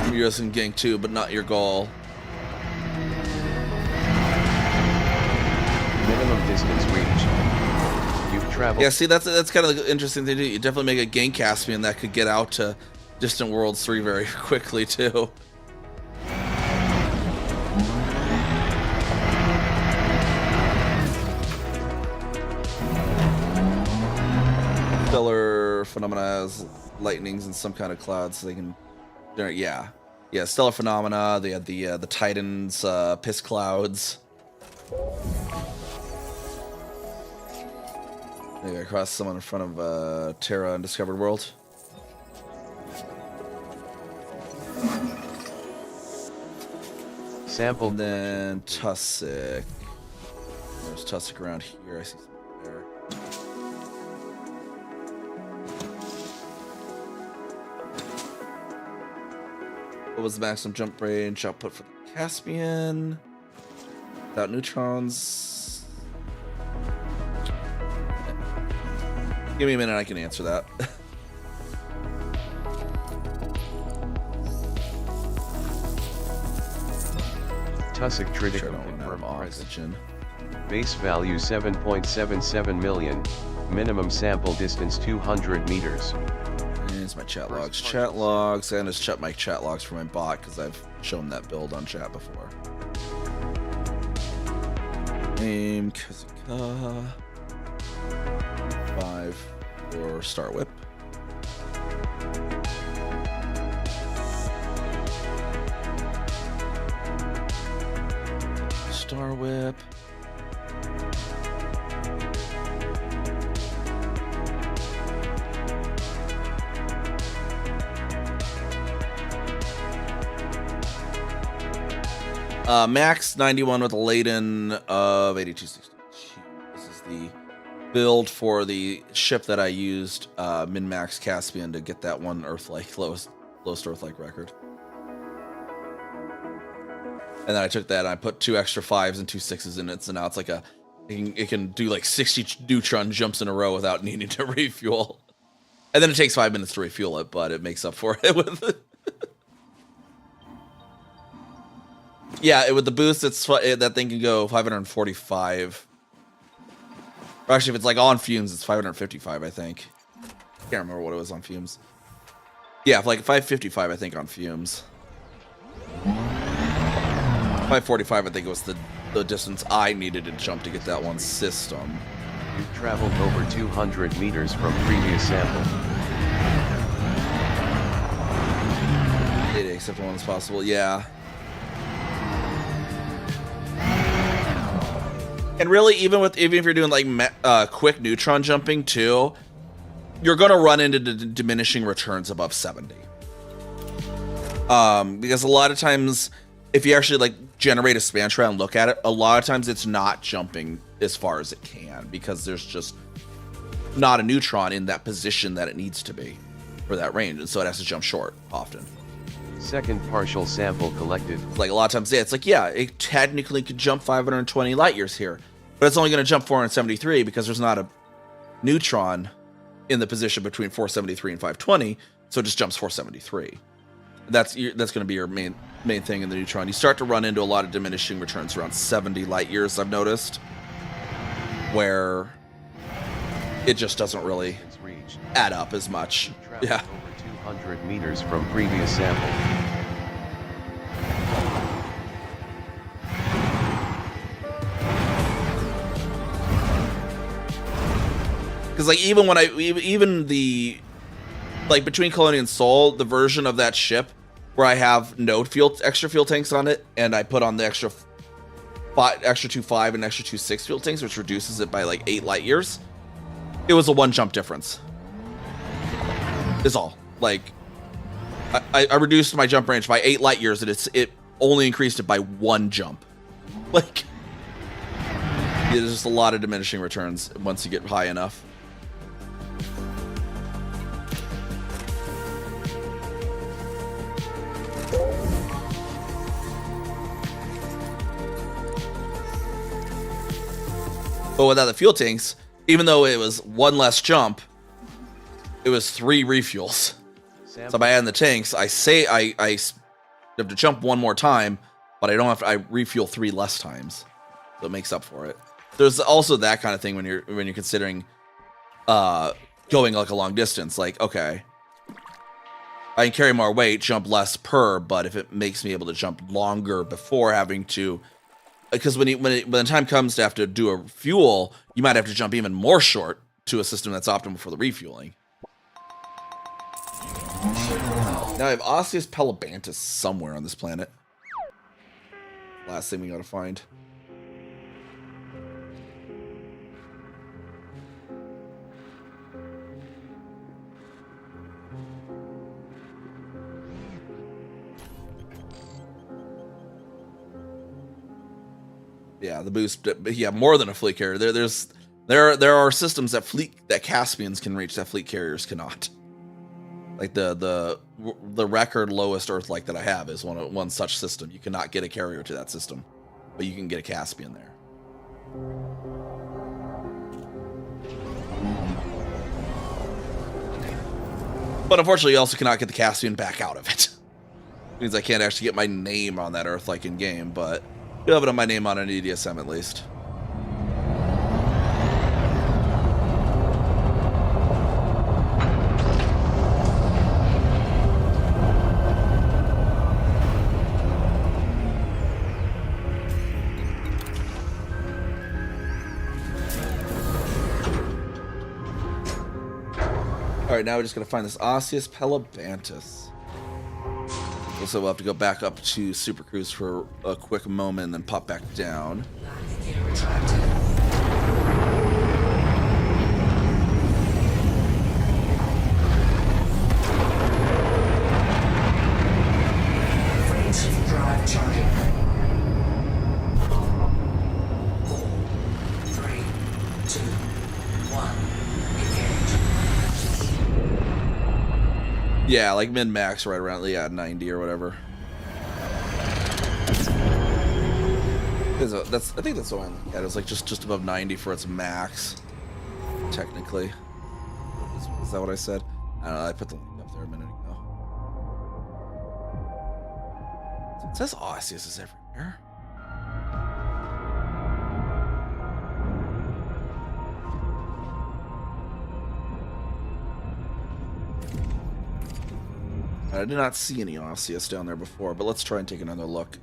S2: You're using Gang 2, but not your goal.
S5: Minimum distance reached. You've traveled.
S2: Yeah, see, that's kind of the interesting thing to do. You definitely make a Gang Caspian that could get out to Distant Worlds 3 very quickly too. Stellar phenomena has lightnings and some kind of clouds, so they can generate. Yeah, stellar phenomena. They had the Titans piss clouds. Maybe I crossed someone in front of Terra Undiscovered World.
S5: Sample.
S2: And then Tussock. There's Tussock around here. I see something there. What was the maximum jump range output for the Caspian? Without neutrons. Give me a minute, I can answer that.
S5: Tussock
S2: Sure,
S5: critical
S2: I don't want to have
S5: confirmed present.
S2: oxygen.
S5: Base value 7.77 million. Minimum sample distance 200 meters.
S2: Here's my chat logs. Chat logs. I just check my chat logs for my bot because I've shown that build on chat before. Name Kazuka. 5 for Star Whip. Star Whip. Max 91 with a laden of 8260. This is the build for the ship that I used, min-max Caspian, to get that one Earth-like lowest Earth-like record. And then I took that and I put 2 extra 5s and 2 6s in it, so now it's like it can do like 60 neutron jumps in a row without needing to refuel. And then it takes 5 minutes to refuel it, but it makes up for it with it. Yeah, with the boost, that thing can go 545. Or actually, if it's like on fumes, it's 555, I think. Can't remember what it was on fumes. Yeah, like 555, I think, on fumes. 545, I think it was the distance I needed to jump to get that one system.
S5: You've traveled over 200 meters from previous sample.
S2: Except one is possible, yeah. And really, even if you're doing like quick neutron jumping too, you're gonna run into diminishing returns above 70. Because a lot of times, if you actually like generate a span trail and look at it, a lot of times it's not jumping as far as it can because there's just not a neutron in that position that it needs to be for that range, and so it has to jump short often.
S5: Second partial sample collected.
S2: Like a lot of times, yeah, it's like, yeah, it technically could jump 520 light years here, but it's only going to jump 473 because there's not a neutron in the position between 473 and 520, so it just jumps 473. That's going to be your main thing in the neutron. You start to run into a lot of diminishing returns around 70 light years, I've noticed, where it just doesn't really add up as much. Yeah.
S5: Over 200 meters from previous sample.
S2: Because like even the like between Colony and Sol, the version of that ship where I have no extra fuel tanks on it, and I put on the extra 2.5 and extra 2.6 fuel tanks, which reduces it by like 8 light years. It was a 1 jump difference. Is all. Like I reduced my jump range by 8 light years, and it only increased it by 1 jump. Like there's just a lot of diminishing returns once you get high enough. But without the fuel tanks, even though it was 1 less jump, it was 3 refuels. So by adding the tanks, I have to jump 1 more time, but I refuel 3 less times. So it makes up for it. There's also that kind of thing when you're considering going like a long distance. Like, okay, I can carry more weight, jump less per, but if it makes me able to jump longer before having to, because when the time comes to have to do a fuel, you might have to jump even more short to a system that's optimal for the refueling. Now I have Osseous Pelabantus somewhere on this planet. Last thing we gotta find. Yeah, the boost. Yeah, more than a fleet carrier. There are systems that Caspians can reach that fleet carriers cannot. Like the record lowest Earth-like that I have is one such system. You cannot get a carrier to that system, but you can get a Caspian there. But unfortunately, you also cannot get the Caspian back out of it. It means I can't actually get my name on that Earth-like in game, but you'll have it on my name on an EDSM at least. Alright, now we're just going to find this Osseous Pelabantus. Also, we'll have to go back up to Super Cruise for a quick moment and then pop back down.
S1: Landing gear retracted. Frameshift drive charging. 4, 3, 2, 1. Engage.
S2: Yeah, like min-max right around 90 or whatever. I think that's the one. Yeah, it was like just above 90 for its max, technically. Is that what I said? I don't know. I put the link up there a minute ago. It says Osseous is everywhere. I did not see any Osseous down there before, but let's try and take another look.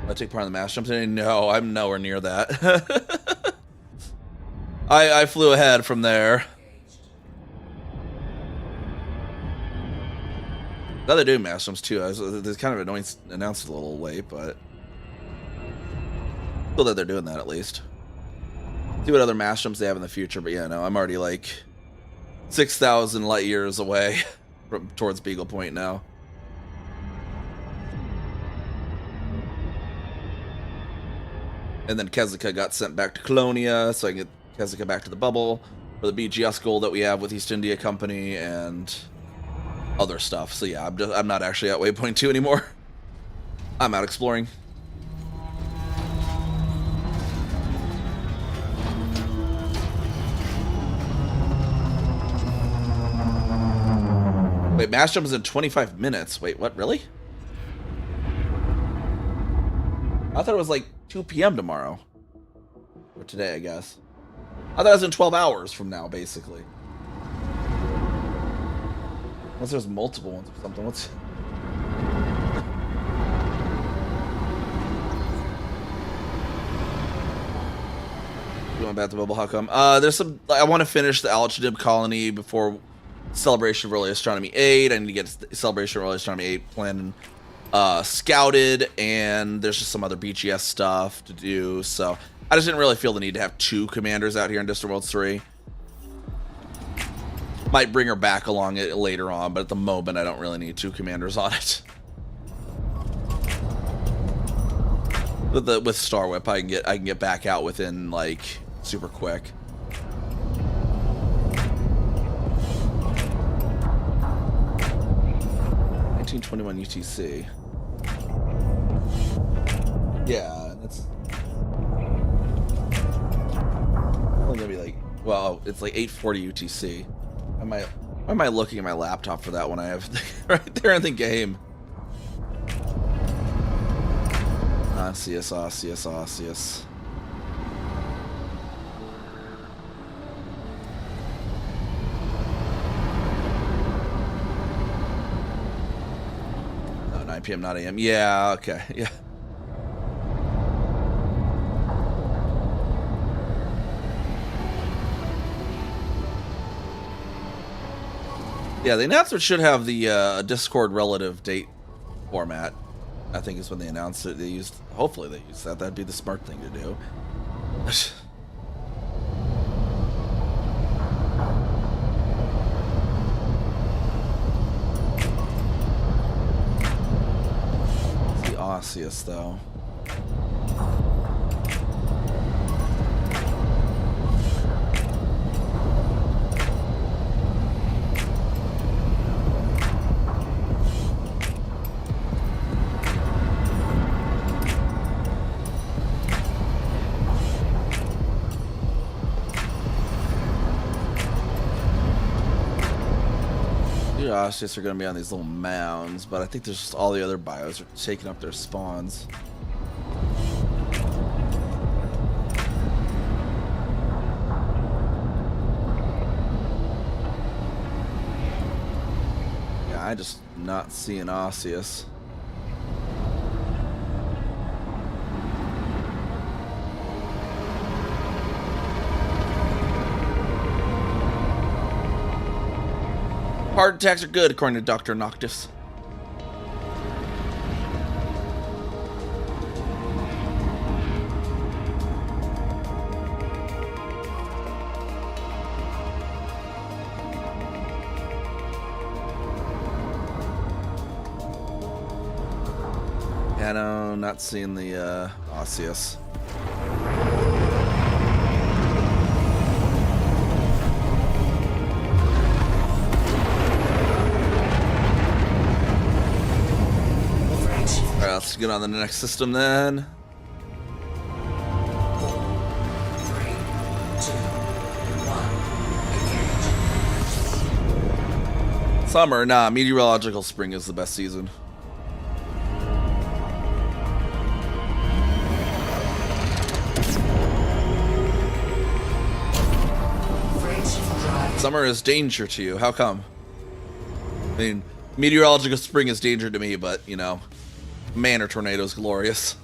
S2: I take part in the mass jump today? No, I'm nowhere near that. I flew ahead from there. Now they're doing Masterstorms too. It's kind of annoying, announced a little late, but cool that they're doing that at least. See what other Masterstorms they have in the future, but yeah, no, I'm already like 6,000 light years away from towards Beagle Point now. And then Kezika got sent back to Colonia, so I can get Kezika back to the bubble for the BGS goal that we have with East India Company and other stuff. So yeah, I'm not actually at Waypoint 2 anymore. I'm out exploring. Wait, Mass Jump is in 25 minutes. Wait, what, really? I thought it was like 2 p.m. tomorrow. Or today, I guess. I thought it was in 12 hours from now, basically. Unless there's multiple ones or something. What's... Going back to Bubble, how come? There's some... I want to finish the Alchadib colony before Celebration of Early Astronomy 8. I need to get Celebration of Early Astronomy 8 planned and scouted, and there's just some other BGS stuff to do, so I just didn't really feel the need to have 2 commanders out here in Distant Worlds 3. Might bring her back along it later on, but at the moment I don't really need 2 commanders on it. With Star Whip, I can get back out within like super quick. $19.21 UTC. Yeah, that's only gonna be like, well, it's like 840 UTC. Why am I looking at my laptop for that when I have right there in the game? CS. No, 9 p.m. not AM. Yeah, okay, yeah. Yeah, the announcement should have the Discord relative date format. I think is when they announced it. They used, hopefully they used that. That'd be the smart thing to do. It's the Osseous though. Osseous are going to be on these little mounds, but I think there's just all the other bios are taking up their spawns. Yeah, I just not seeing Osseous. Heart attacks are good, according to Dr. Noctis. Yeah, no, not seeing the Osseous. Let's get on the next system then.
S1: 3, 2, 1, engage.
S2: Summer, nah, meteorological spring is the best season. Summer is danger to you. How come? I mean, meteorological spring is danger to me, but, you know, Manor Tornado is glorious.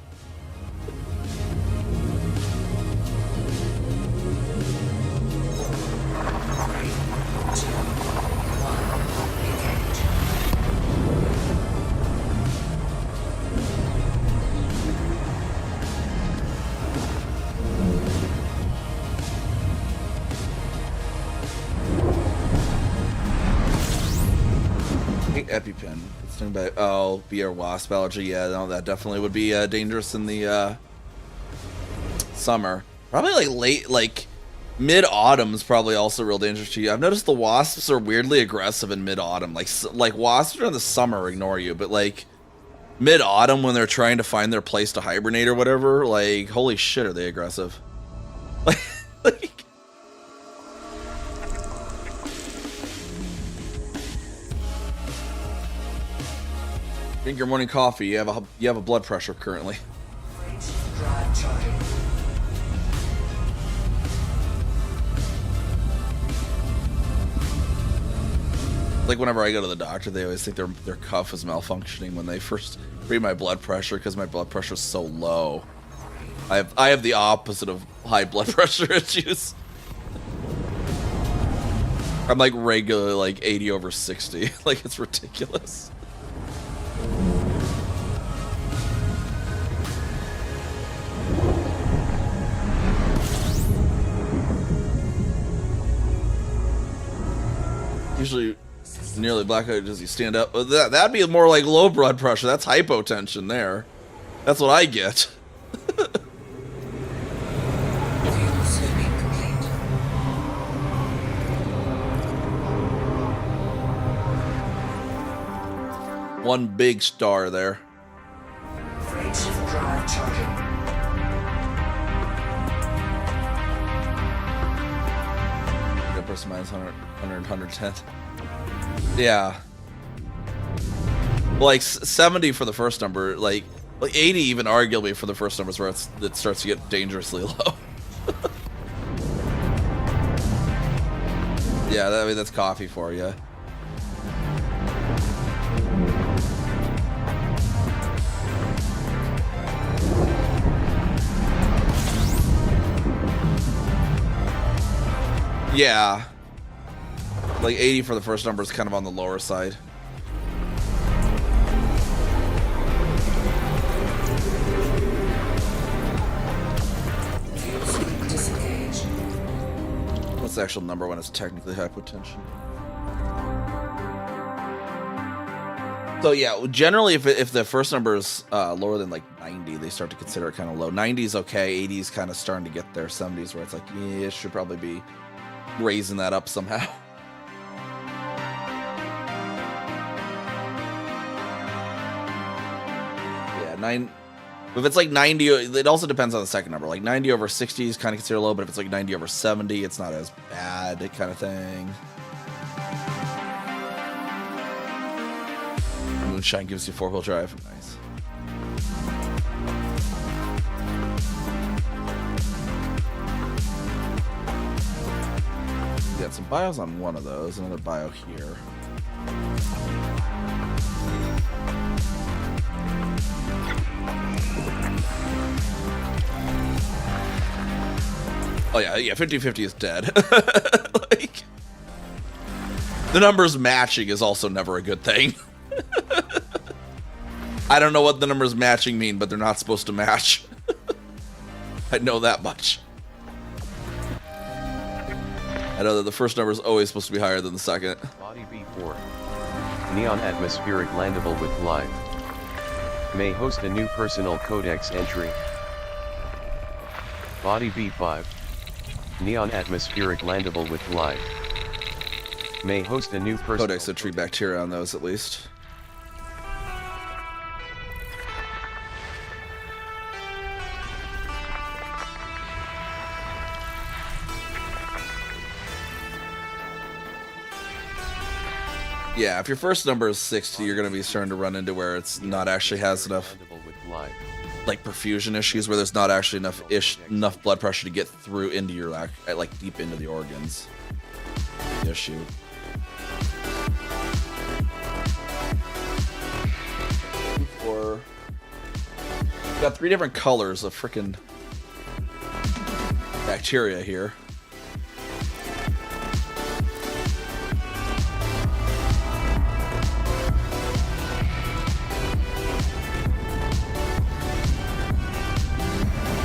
S2: EpiPen. Sting bite. Oh, bee or wasp allergy. Yeah, no, that definitely would be dangerous in the summer. Probably like late, like mid-autumn is probably also real dangerous to you. I've noticed the wasps are weirdly aggressive in mid-autumn. Like wasps during the summer ignore you, but like mid-autumn when they're trying to find their place to hibernate or whatever, like holy shit, are they aggressive? Like drink your morning coffee. You have a blood pressure currently.
S1: Frameshift drive charging.
S2: Like whenever I go to the doctor, they always think their cuff is malfunctioning when they first read my blood pressure because my blood pressure is so low. I have the opposite of high blood pressure issues. I'm like regularly like 80/60. Like it's ridiculous. Usually nearly blackout. Does he stand up? That'd be more like low blood pressure. That's hypotension there. That's what I get.
S1: Fuel swimming complete.
S2: One big star there.
S1: Frameshift drive charging.
S2: Good person minus 100, 110. Yeah. Well, like 70 for the first number, like 80 even arguably for the first numbers where it starts to get dangerously low. Yeah, that's coffee for you. Yeah. Like 80 for the first number is kind of on the lower side.
S1: Fuel swing disengaged.
S2: What's the actual number when it's technically hypotension? So yeah, generally if the first number is lower than like 90, they start to consider it kind of low. 90 is okay, 80 is kind of starting to get there. 70s where it's like, yeah, it should probably be raising that up somehow. If it's like 90, it also depends on the second number. Like 90/60 is kind of considered low, but if it's like 90/70, it's not as bad, kind of thing. Moonshine gives you 4-wheel drive. Nice. We got some bios on one of those, another bio here. Oh yeah, 50/50 is dead. Like, the numbers matching is also never a good thing. I don't know what the numbers matching mean, but they're not supposed to match. I know that much. I know that the first number is always supposed to be higher than the second.
S5: Body B4. Neon atmospheric landable with live. May host a new personal codex entry. Body B5. Neon atmospheric landable with live. May host a new personal
S2: Codex to treat bacteria on those at least. Yeah, if your first number is 60, you're going to be starting to run into where it's not actually has enough,
S5: landable with live.
S2: like perfusion issues, where there's not actually enough blood pressure to get through into your like deep into the organs. The issue. Or got 3 different colors of frickin' bacteria here.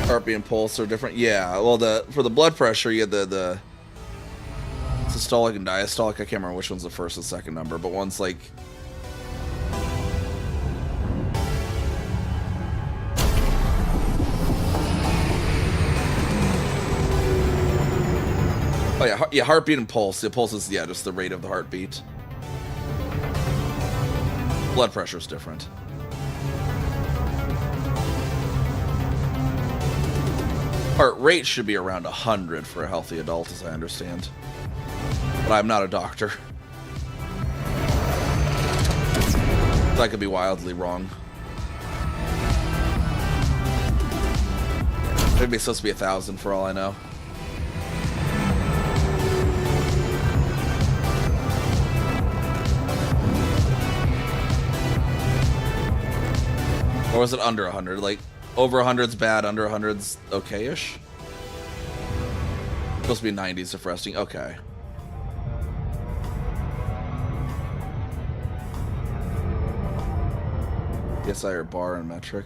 S2: Heartbeat and pulse are different. Yeah, well, for the blood pressure, you had the systolic and diastolic. I can't remember which one's the first and second number, but one's like Oh yeah, yeah, heartbeat and pulse. The pulse is, yeah, just the rate of the heartbeat. Blood pressure is different. Heart rate should be around 100 for a healthy adult, as I understand. But I'm not a doctor. So I could be wildly wrong. Maybe it's supposed to be 1,000 for all I know. Or was it under 100? Like, over 100's bad, under 100's okay-ish? Supposed to be 90s if resting. Okay. PSI or bar and metric.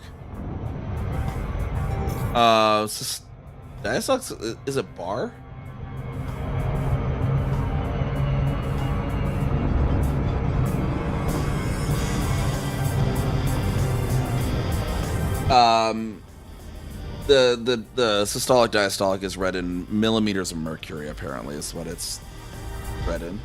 S2: Diastolic, is it bar? The systolic diastolic is read in millimeters of mercury, apparently, is what it's read in.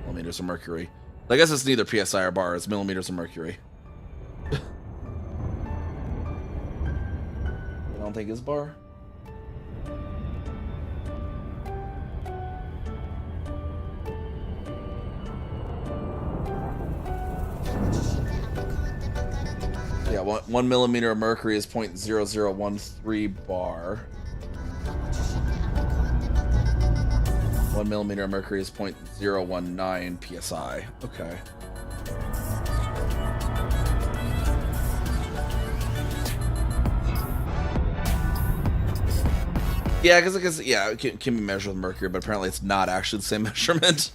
S2: Millimeters of mercury. I guess it's neither PSI or bar, it's millimeters of mercury. I don't think it's bar. Yeah, 1 millimeter of mercury is 0.0013 bar. 1 millimeter of mercury is 0.019 psi. Okay. Yeah, because yeah, it can be measured with mercury, but apparently it's not actually the same measurement.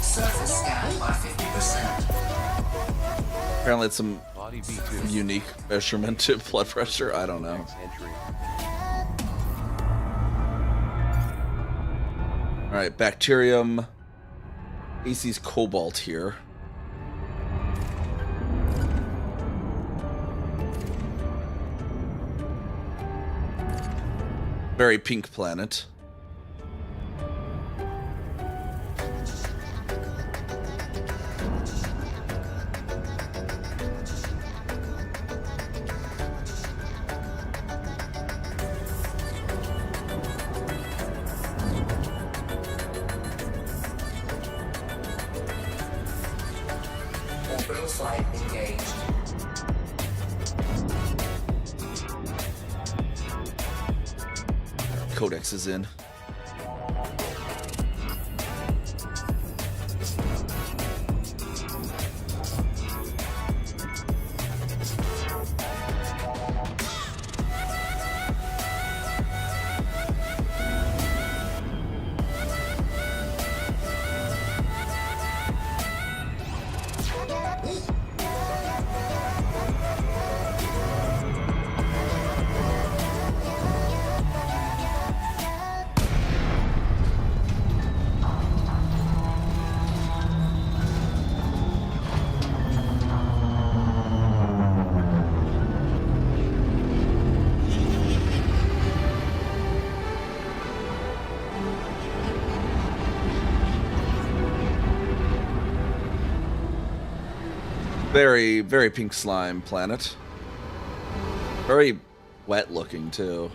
S1: Surface scan by 50%.
S2: Apparently it's some
S5: Body B2.
S2: unique measurement to blood pressure. I don't know.
S5: Entry.
S2: All right, bacterium. AC's cobalt here. Very pink planet.
S1: Orbital flight engaged.
S2: Codex is in. Very, very pink slime planet. Very wet looking, too.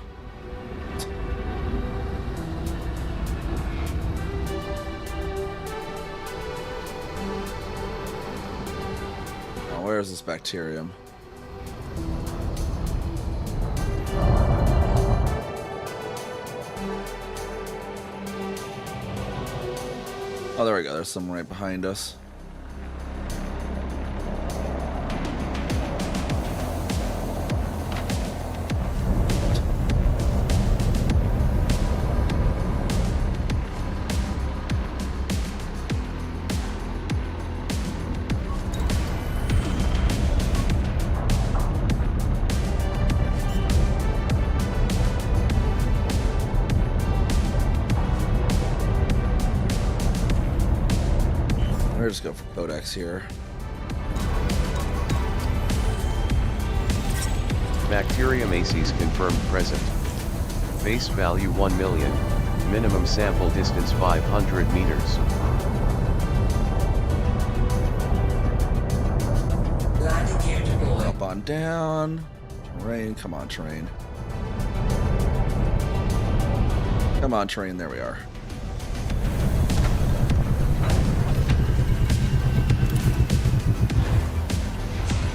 S2: Oh, where is this bacterium? Oh, there we go. There's someone right behind us. We're just go for Codex here.
S5: Bacterium aces confirmed present. Base value 1 million, minimum sample distance 500 meters.
S1: Landing gear deployed.
S2: Up on down. Terrain, come on, terrain. Come on, train. There we are.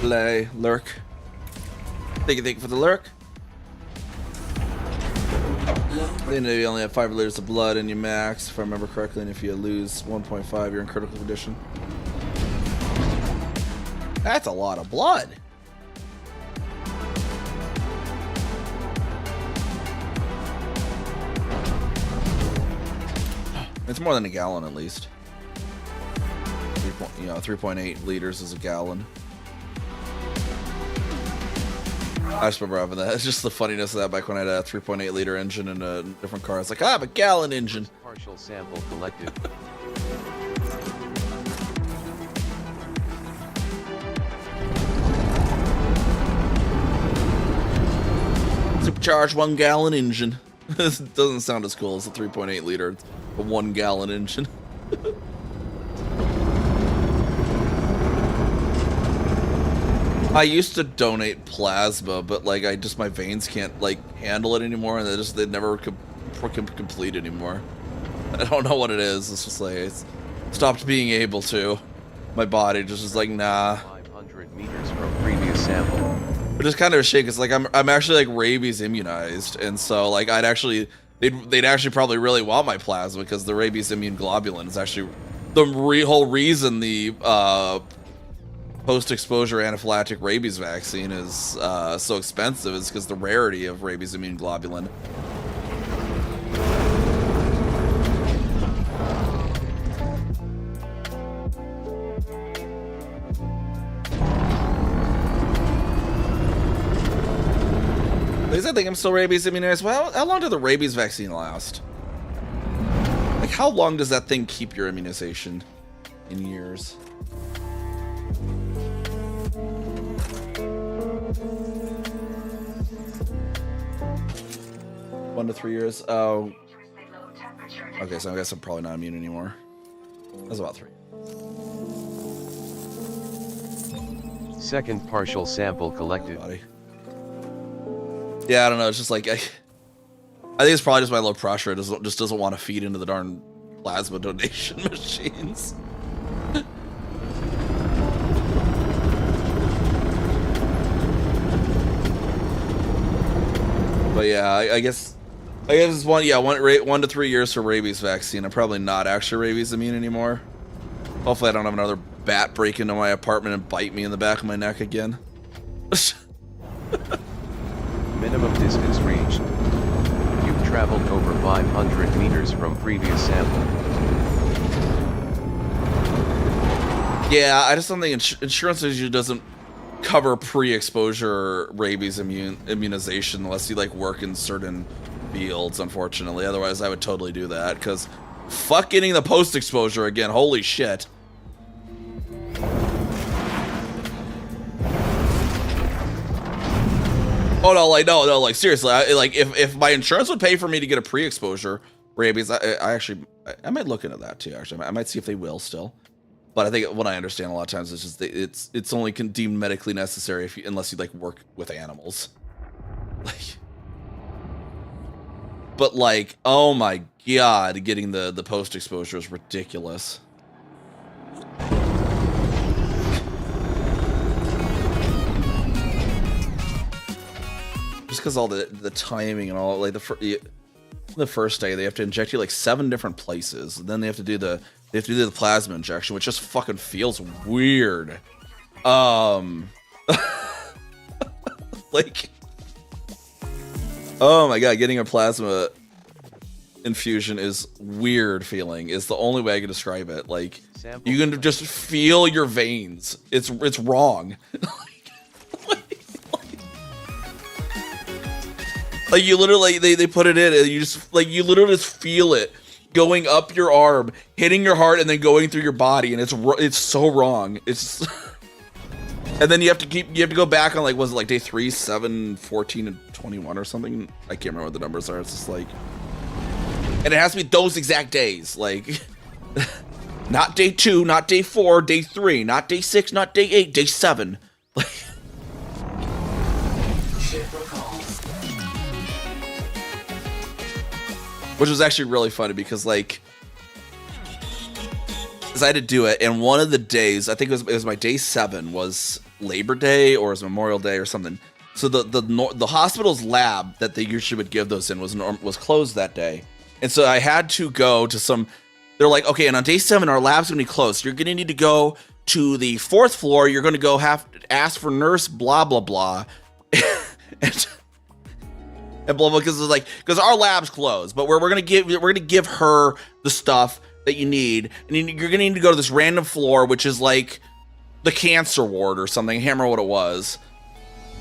S2: Play, lurk. Thank you for the lurk. They know you only have 5 liters of blood in your max, if I remember correctly, and if you lose 1.5, you're in critical condition. That's a lot of blood. It's more than a gallon at least. 3.8 liters is a gallon. I just remember having that. It's just the funniness of that back when I had a 3.8 liter engine in a different car. It's like, I have a gallon engine.
S5: Partial sample collected.
S2: Supercharged 1 gallon engine. This doesn't sound as cool as a 3.8 liter. It's a 1 gallon engine. I used to donate plasma, but like my veins can't like handle it anymore, and they never complete anymore. I don't know what it is. It's just like it's stopped being able to. My body just is like, nah.
S5: 500 meters from previous sample.
S2: Which is kind of a shame, because like I'm actually like rabies immunized, and so like they'd actually probably really want my plasma, because the rabies immune globulin is actually the whole reason the post-exposure anaphylactic rabies vaccine is so expensive, is because the rarity of rabies immune globulin. At least I think I'm still rabies immunized. Well, how long did the rabies vaccine last? Like, how long does that thing keep your immunization in years? One to 3 years. Oh. Okay, so I guess I'm probably not immune anymore. That's about 3.
S5: Second partial sample collected.
S2: Body. Yeah, I don't know. It's just like I think it's probably just my low pressure. It just doesn't want to feed into the darn plasma donation machines. But yeah, I guess it's 1 to 3 years for rabies vaccine. I'm probably not actually rabies immune anymore. Hopefully I don't have another bat break into my apartment and bite me in the back of my neck again.
S5: Minimum distance reached. You've traveled over 500 meters from previous sample.
S2: Yeah, I just don't think insurance usually doesn't cover pre-exposure rabies immunization unless you like work in certain fields, unfortunately. Otherwise I would totally do that, because fuck getting the post-exposure again. Holy shit. Oh no, like no, like seriously, if my insurance would pay for me to get a pre-exposure rabies, I might look into that too. Actually, I might see if they will still. But I think what I understand a lot of times is just it's only deemed medically necessary unless you like work with animals. Like, but like, oh my god, getting the post-exposure is ridiculous. Just because all the timing and all, like the first day they have to inject you like 7 different places, and then they have to do the plasma injection, which just fucking feels weird. Like, oh my god, getting a plasma infusion is weird feeling. Is the only way I can describe it. Like, you can just feel your veins. It's wrong. Like you literally, they put it in and you literally just feel it going up your arm, hitting your heart, and then going through your body, and it's so wrong. It's and then you have to go back on, like, was it like day 3, 7, 14, and 21 or something? I can't remember what the numbers are. It's just like, and it has to be those exact days, like not day 2, not day 4, day 3, not day 6, not day 8, day 7. Like,
S1: Ship recalls.
S2: which was actually really funny because, like, because I had to do it, and one of the days, I think it was my day 7, was Labor Day or it was Memorial Day or something. So the hospital's lab that they usually would give those in was closed that day, and so I had to go to some. They're like, okay, and on day 7, our lab's gonna be closed. You're gonna need to go to the 4th floor. You're gonna go have to ask for nurse blah blah blah, and blah blah, because our lab's closed, but we're gonna give her the stuff that you need, and you're gonna need to go to this random floor, which is like the cancer ward or something. I can't remember what it was,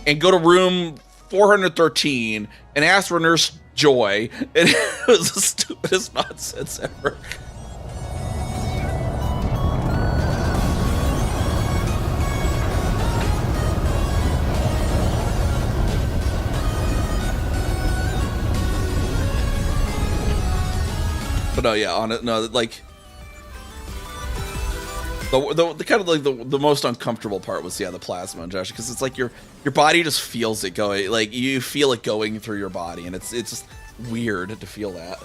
S2: and go to room 413 and ask for Nurse Joy. And it was the stupidest nonsense ever. But no, yeah, on it, no, like the kind of like the most uncomfortable part was, yeah, the plasma injection, because it's like your body just feels it going, like you feel it going through your body, and it's just weird to feel that.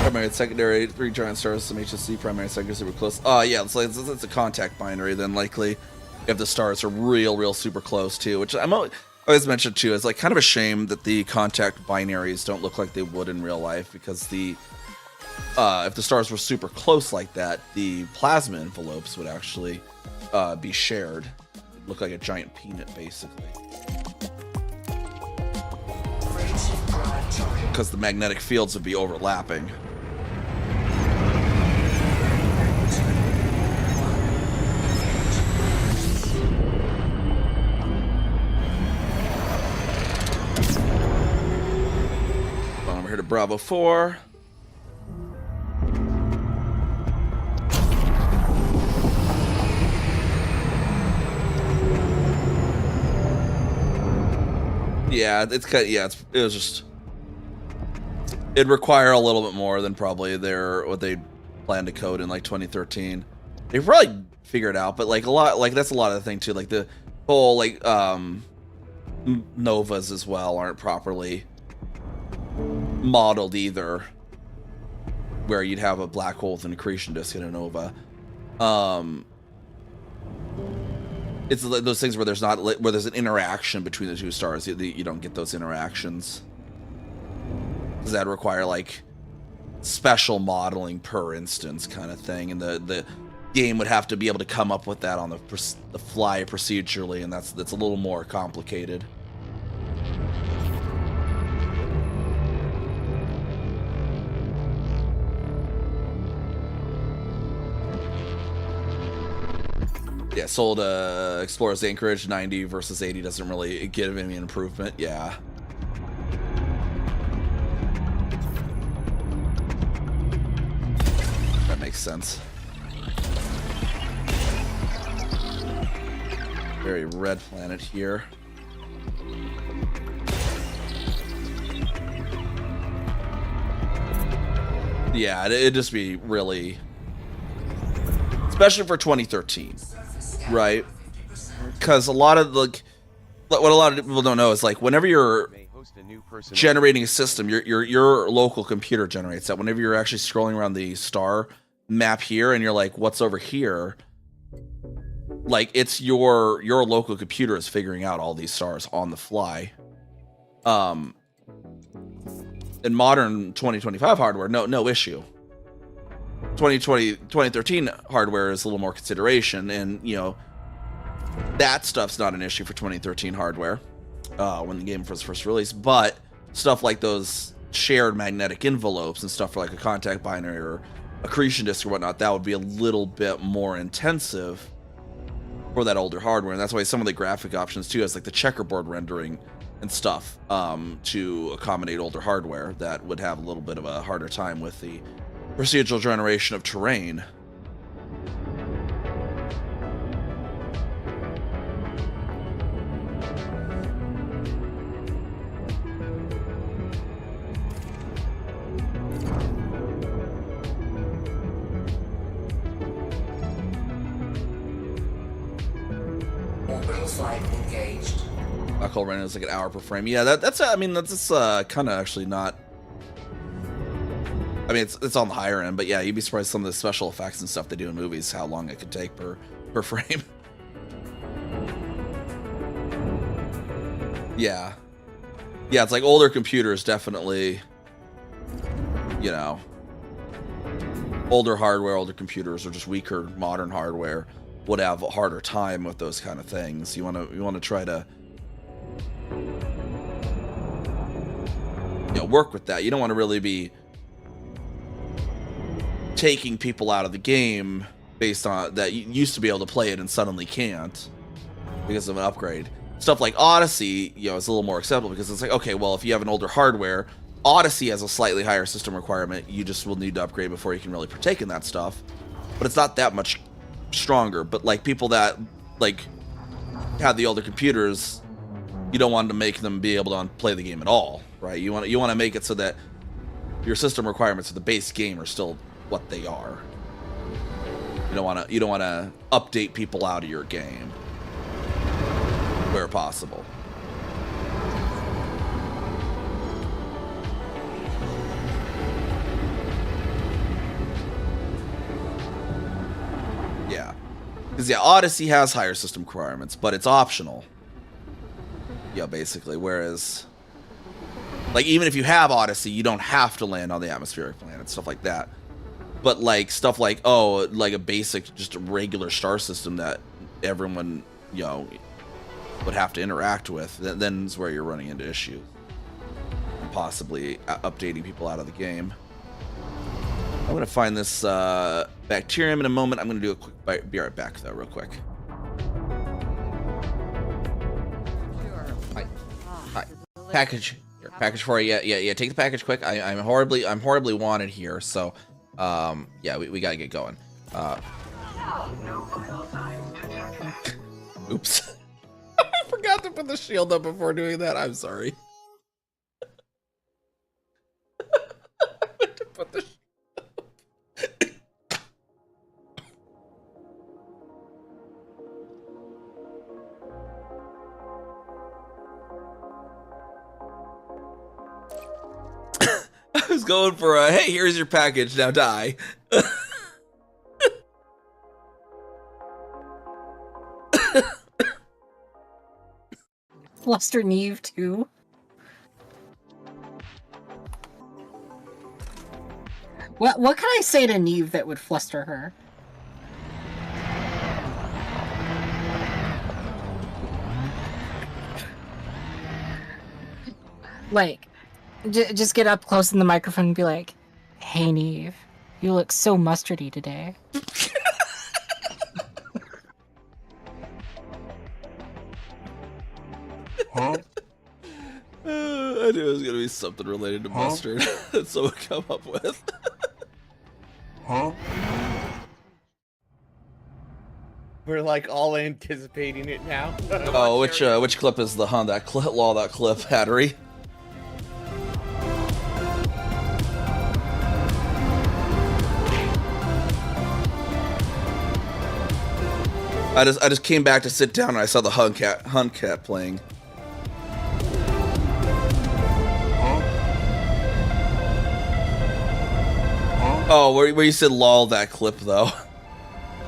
S2: Primary and secondary, 3 giant stars, some HSC, primary and secondary super close. Oh yeah, it's a contact binary, then likely if the stars are real super close too, which I'm always mentioned too. It's like kind of a shame that the contact binaries don't look like they would in real life, because if the stars were super close like that, the plasma envelopes would actually be shared. It'd look like a giant peanut, basically, because the magnetic fields would be overlapping. To Bravo 4. Yeah, it's kind of, yeah, it was just, it'd require a little bit more than probably what they planned to code in like 2013. They probably figured it out, but like a lot, like that's a lot of the thing too. Like the whole like novas as well aren't properly modeled either, where you'd have a black hole with an accretion disk in a nova. It's those things where there's an interaction between the two stars. You don't get those interactions. Does that require like special modeling per instance kind of thing, and the game would have to be able to come up with that on the fly procedurally, and that's a little more complicated. Yeah, sold Explorer's Anchorage 90 versus 80 doesn't really give any improvement. Yeah. That makes sense. Very red planet here. Yeah, it'd just be really, especially for 2013. Right, because a lot of what a lot of people don't know is like whenever you're generating a system, your local computer generates that. Whenever you're actually scrolling around the star map here, and you're like, "What's over here?" Like it's your local computer is figuring out all these stars on the fly. In modern 2025 hardware, no issue. 2013 hardware is a little more consideration, and you know that stuff's not an issue for 2013 hardware when the game was first released. But stuff like those shared magnetic envelopes and stuff for like a contact binary or accretion disk or whatnot, that would be a little bit more intensive for that older hardware, and that's why some of the graphic options too has like the checkerboard rendering and stuff to accommodate older hardware that would have a little bit of a harder time with the procedural generation of terrain.
S1: Orbital flight engaged.
S2: I call right now is like an hour per frame. Yeah, that's I mean that's kind of actually not. I mean it's on the higher end, but yeah, you'd be surprised some of the special effects and stuff they do in movies how long it could take per frame. Yeah, it's like older computers definitely. You know, older hardware, older computers, or just weaker modern hardware would have a harder time with those kind of things. You want to try to work with that. You don't want to really be taking people out of the game based on that you used to be able to play it and suddenly can't because of an upgrade. Stuff like Odyssey, is a little more acceptable because it's like, okay, well, if you have an older hardware, Odyssey has a slightly higher system requirement. You just will need to upgrade before you can really partake in that stuff. But it's not that much stronger. But like people that like have the older computers, you don't want to make them be able to play the game at all, right? You want to make it so that your system requirements for the base game are still what they are. You don't want to update people out of your game where possible. Yeah, because Odyssey has higher system requirements, but it's optional. Yeah, basically. Whereas, like, even if you have Odyssey, you don't have to land on the atmospheric planet, stuff like that. But like stuff like like a basic, just a regular star system that everyone would have to interact with, then is where you're running into issues and possibly updating people out of the game. I'm gonna find this bacterium in a moment. I'm gonna do a quick bite. Be right back though, real quick. Hi. Package. Here, package for you. Yeah. Take the package quick. I'm horribly wanted here. So, yeah, we gotta get going. Oops. I forgot to put the shield up before doing that. I'm sorry. I meant to put the shield up. I was going for a, hey, here's your package, now die.
S3: Fluster Neve too. What can I say to Neve that would fluster her? Like, just get up close in the microphone and be like, "Hey Neve, you look so mustardy today."
S2: Huh? I knew it was gonna be something related to mustard that someone come up with.
S4: Huh? We're like all anticipating it now.
S2: Oh, which clip is the that clip, Hattery? I just came back to sit down and I saw the hunt cat playing. Oh, where you said lol that clip though.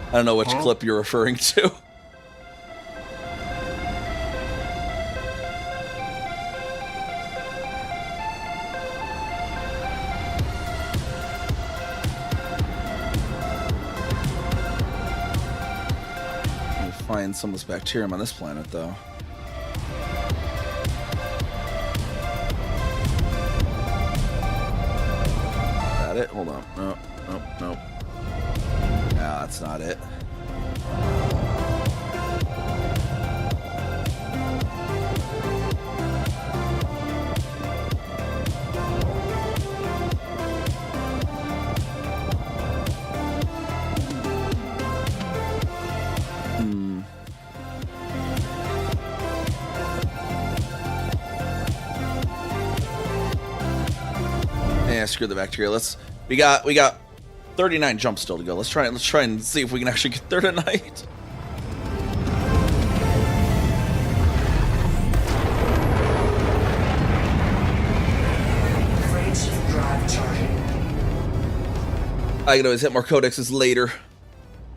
S2: I don't know which clip you're referring to. Let me find some of this bacterium on this planet though. It? Hold on. No. No, that's not it. screwed the bacteria. We got 39 jumps still to go. Let's try and see if we can actually get there tonight.
S1: Frameshift drive charging.
S2: I can always hit more codexes later.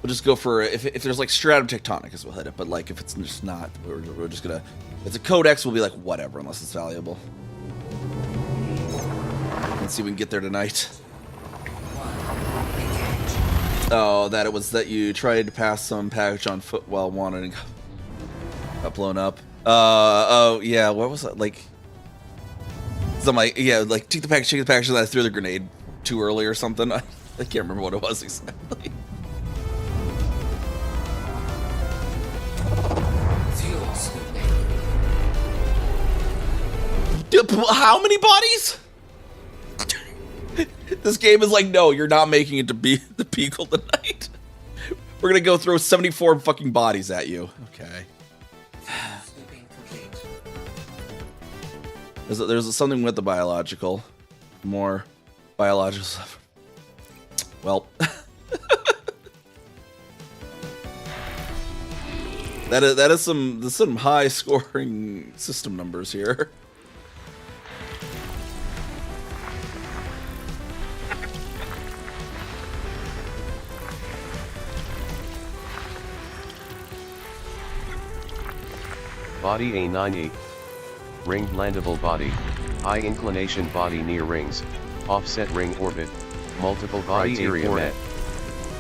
S2: We'll just go for if there's like stratum tectonicus, we'll hit it. But like if it's just not, we're just gonna. If it's a codex, we'll be like whatever, unless it's valuable. Let's see if we can get there tonight. Oh, that it was that you tried to pass some package on foot while wanted and got blown up. Oh yeah, what was that like? Something like like take the package, and then I threw the grenade too early or something. I can't remember what it was exactly.
S1: Fuel scooping.
S2: How many bodies? This game is like, no, you're not making it to be the Beagle tonight. We're gonna go throw 74 fucking bodies at you. Okay.
S1: Scooping complete.
S2: There's something with the biological. More biological stuff. Well. that is some high scoring system numbers here.
S5: Body A98. Ringed landable body. High inclination body near rings. Offset ring orbit. Multiple criteria met.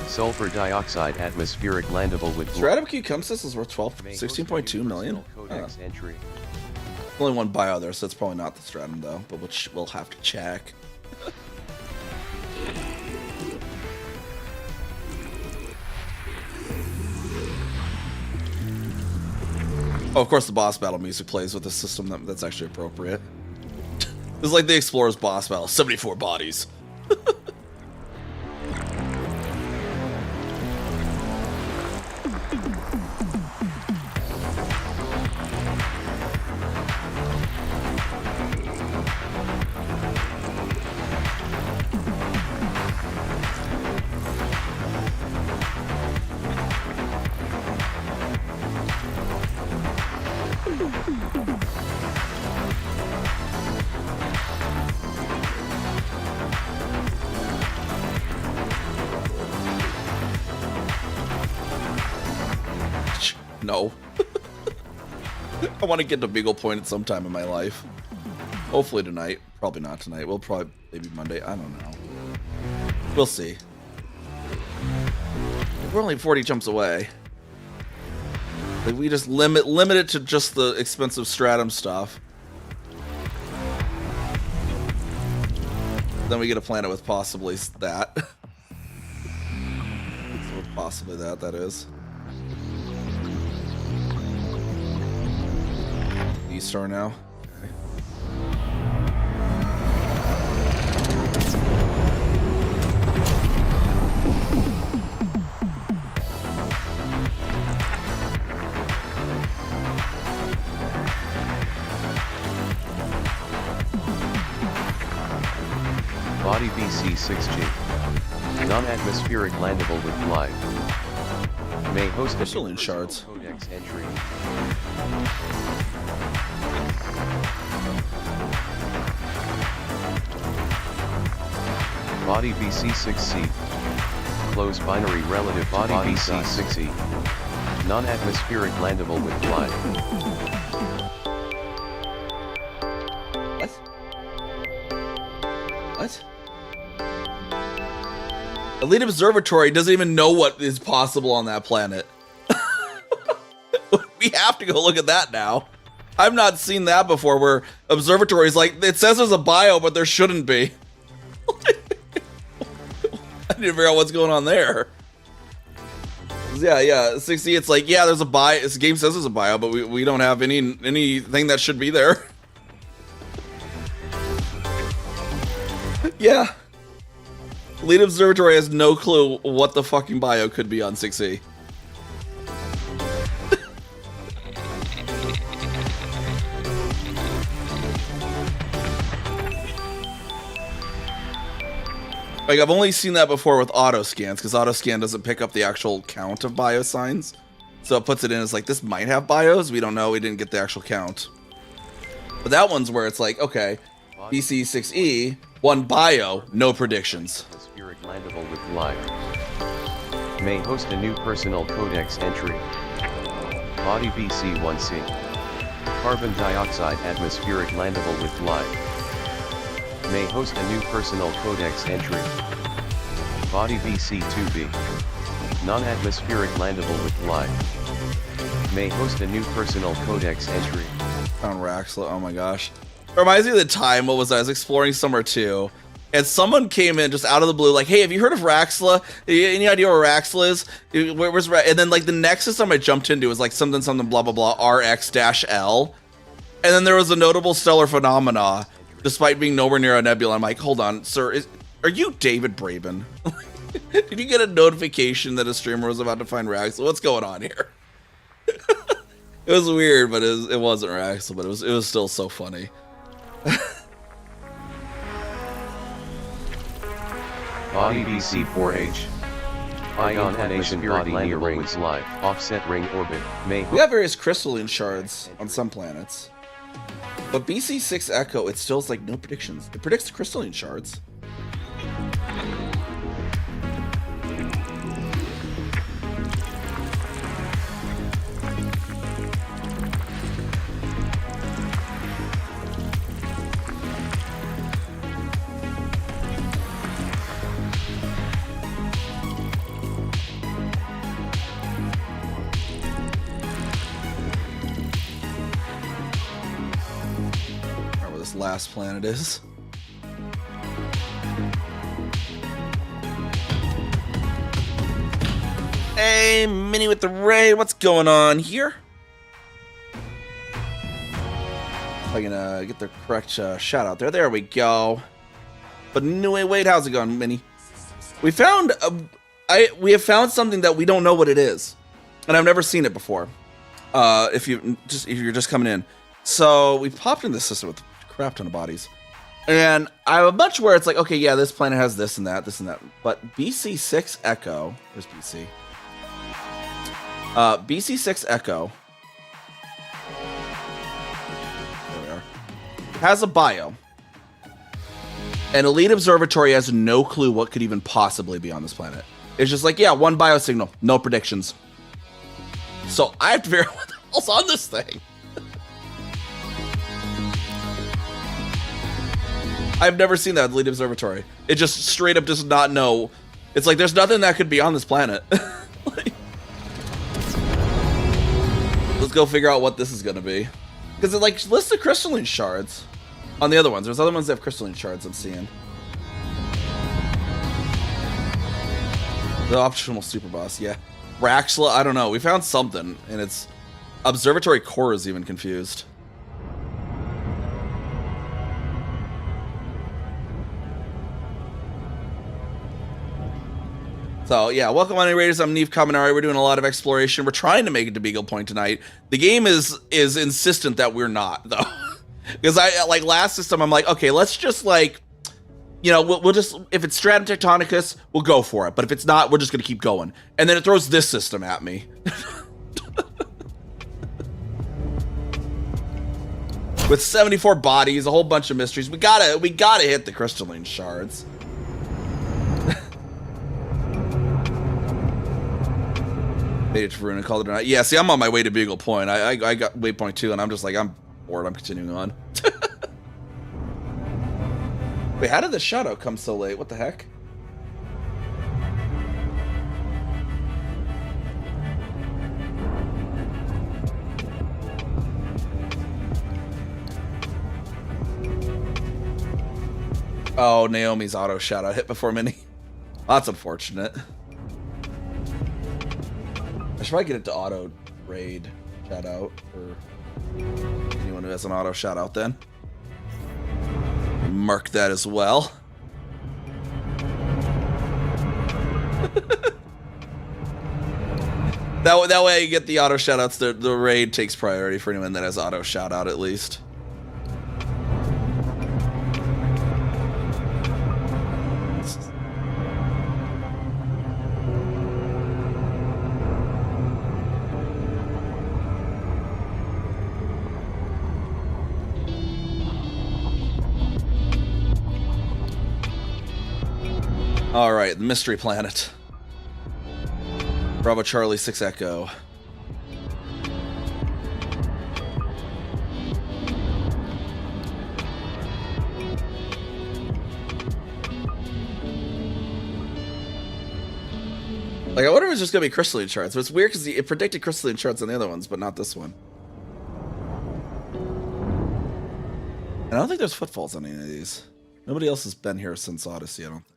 S5: Sulfur dioxide atmospheric landable with
S2: Stratum Cucumsis is worth 16.2 million.
S5: Codex entry.
S2: Only one bio there, so it's probably not the stratum though, but which we'll have to check. Oh, of course the boss battle music plays with the system that's actually appropriate. This is like the Explorer's boss battle, 74 bodies. No. I want to get to Beagle Point at some time in my life. Hopefully tonight. Probably not tonight. We'll probably maybe Monday. I don't know. We'll see. We're only 40 jumps away. Like we just limit it to just the expensive stratum stuff. Then we get a planet with possibly that. With possibly that is. E-Star now. Okay.
S5: Body BC6G. Non-atmospheric landable with glide. May host a
S2: Crystalline shards.
S5: Codex entry. Body BC6C. Close binary relative body BC6E. Non-atmospheric landable with glide.
S2: What? Elite Observatory doesn't even know what is possible on that planet. We have to go look at that now. I've not seen that before where observatory is like, it says there's a bio, but there shouldn't be. I need to figure out what's going on there. Yeah, 60, it's like, yeah, there's a bio, this game says there's a bio, but we don't have anything that should be there. Yeah. Elite Observatory has no clue what the fucking bio could be on 6E. Like, I've only seen that before with auto scans, because auto scan doesn't pick up the actual count of bio signs. So it puts it in as like, this might have bios. We don't know. We didn't get the actual count. But that one's where it's like, okay, BC6E, 1 bio, no predictions.
S5: Atmospheric landable with life. May host a new personal codex entry. Body BC1C. Carbon dioxide atmospheric landable with life. May host a new personal codex entry. Body BC2B. Non-atmospheric landable with life. May host a new personal codex entry.
S2: Found Raxla, oh my gosh. It reminds me of the time, what was I was exploring somewhere too, and someone came in just out of the blue, like, hey, have you heard of Raxla? Any idea where Raxla is? Where's and then like the next system I jumped into was like something blah blah blah RX-L. And then there was a notable stellar phenomena, despite being nowhere near a nebula. I'm like, hold on, sir, are you David Braben? Did you get a notification that a streamer was about to find Raxla? What's going on here? It was weird, but it wasn't Raxla, but it was still so funny.
S5: Body BC4H. Ion animation body near rings life. Offset ring orbit. May
S2: We have various crystalline shards on some planets. But BC6 Echo, it still is like no predictions. It predicts crystalline shards. Last planet is. Hey, Mini with the raid, what's going on here? If I can get the correct shout out there. There we go. But anyway, Wade, how's it going, Mini? We found we have found something that we don't know what it is, and I've never seen it before. If you're just coming in, so we popped in the system with crap ton of bodies, and I have a bunch where it's like, okay, yeah, this planet has this and that, but BC6 Echo, where's BC? BC6 Echo, there we are, has a bio. An elite observatory has no clue what could even possibly be on this planet. It's just like, yeah, 1 bio signal, no predictions. So I have to figure out what the hell's on this thing. I've never seen that elite observatory. It just straight up does not know. It's like there's nothing that could be on this planet. Like, let's go figure out what this is gonna be. Because it like lists the crystalline shards on the other ones. There's other ones that have crystalline shards I'm seeing. The optional super boss, yeah. Raxla, I don't know. We found something, and it's observatory core is even confused. So yeah, welcome on Raiders. I'm NiamhKami. We're doing a lot of exploration. We're trying to make it to Beagle Point tonight. The game is insistent that we're not, though. Because I like last system, I'm like, okay, let's just like, you know, we'll just, if it's Stratum Tectonicus, we'll go for it. But if it's not, we're just gonna keep going. And then it throws this system at me. With 74 bodies, a whole bunch of mysteries. We gotta hit the crystalline shards. Made it to Veruna, called it a night. Yeah, see, I'm on my way to Beagle Point. I got waypoint 2, and I'm just like, I'm bored. I'm continuing on. Wait, how did the shoutout come so late? What the heck? Oh, Naomi's auto shoutout hit before Mini. That's unfortunate. I should probably get it to auto raid shout out for anyone who has an auto shout out then. Mark that as well. that way you get the auto shout outs. The raid takes priority for anyone that has auto shout out at least. All right, the mystery planet. Bravo Charlie 6 Echo. Like, I wonder if it's just gonna be crystalline shards. But it's weird because it predicted crystalline shards on the other ones, but not this one. And I don't think there's footfalls on any of these. Nobody else has been here since Odyssey, I don't think.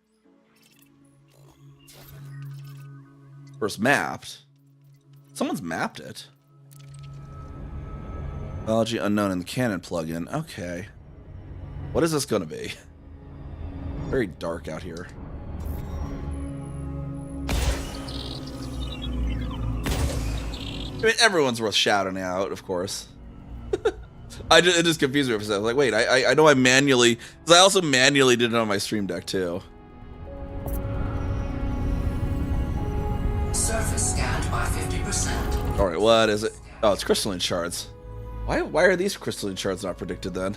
S2: First mapped. Someone's mapped it. Biology unknown in the canon plugin. Okay. What is this gonna be? Very dark out here. I mean, everyone's worth shouting out, of course. It just confused me for a second. I was like, wait, I know I manually... Because I also manually did it on my stream deck, too.
S1: Surface scanned by 50%.
S2: Alright, what is it? Oh, it's crystalline shards. Why are these crystalline shards not predicted, then?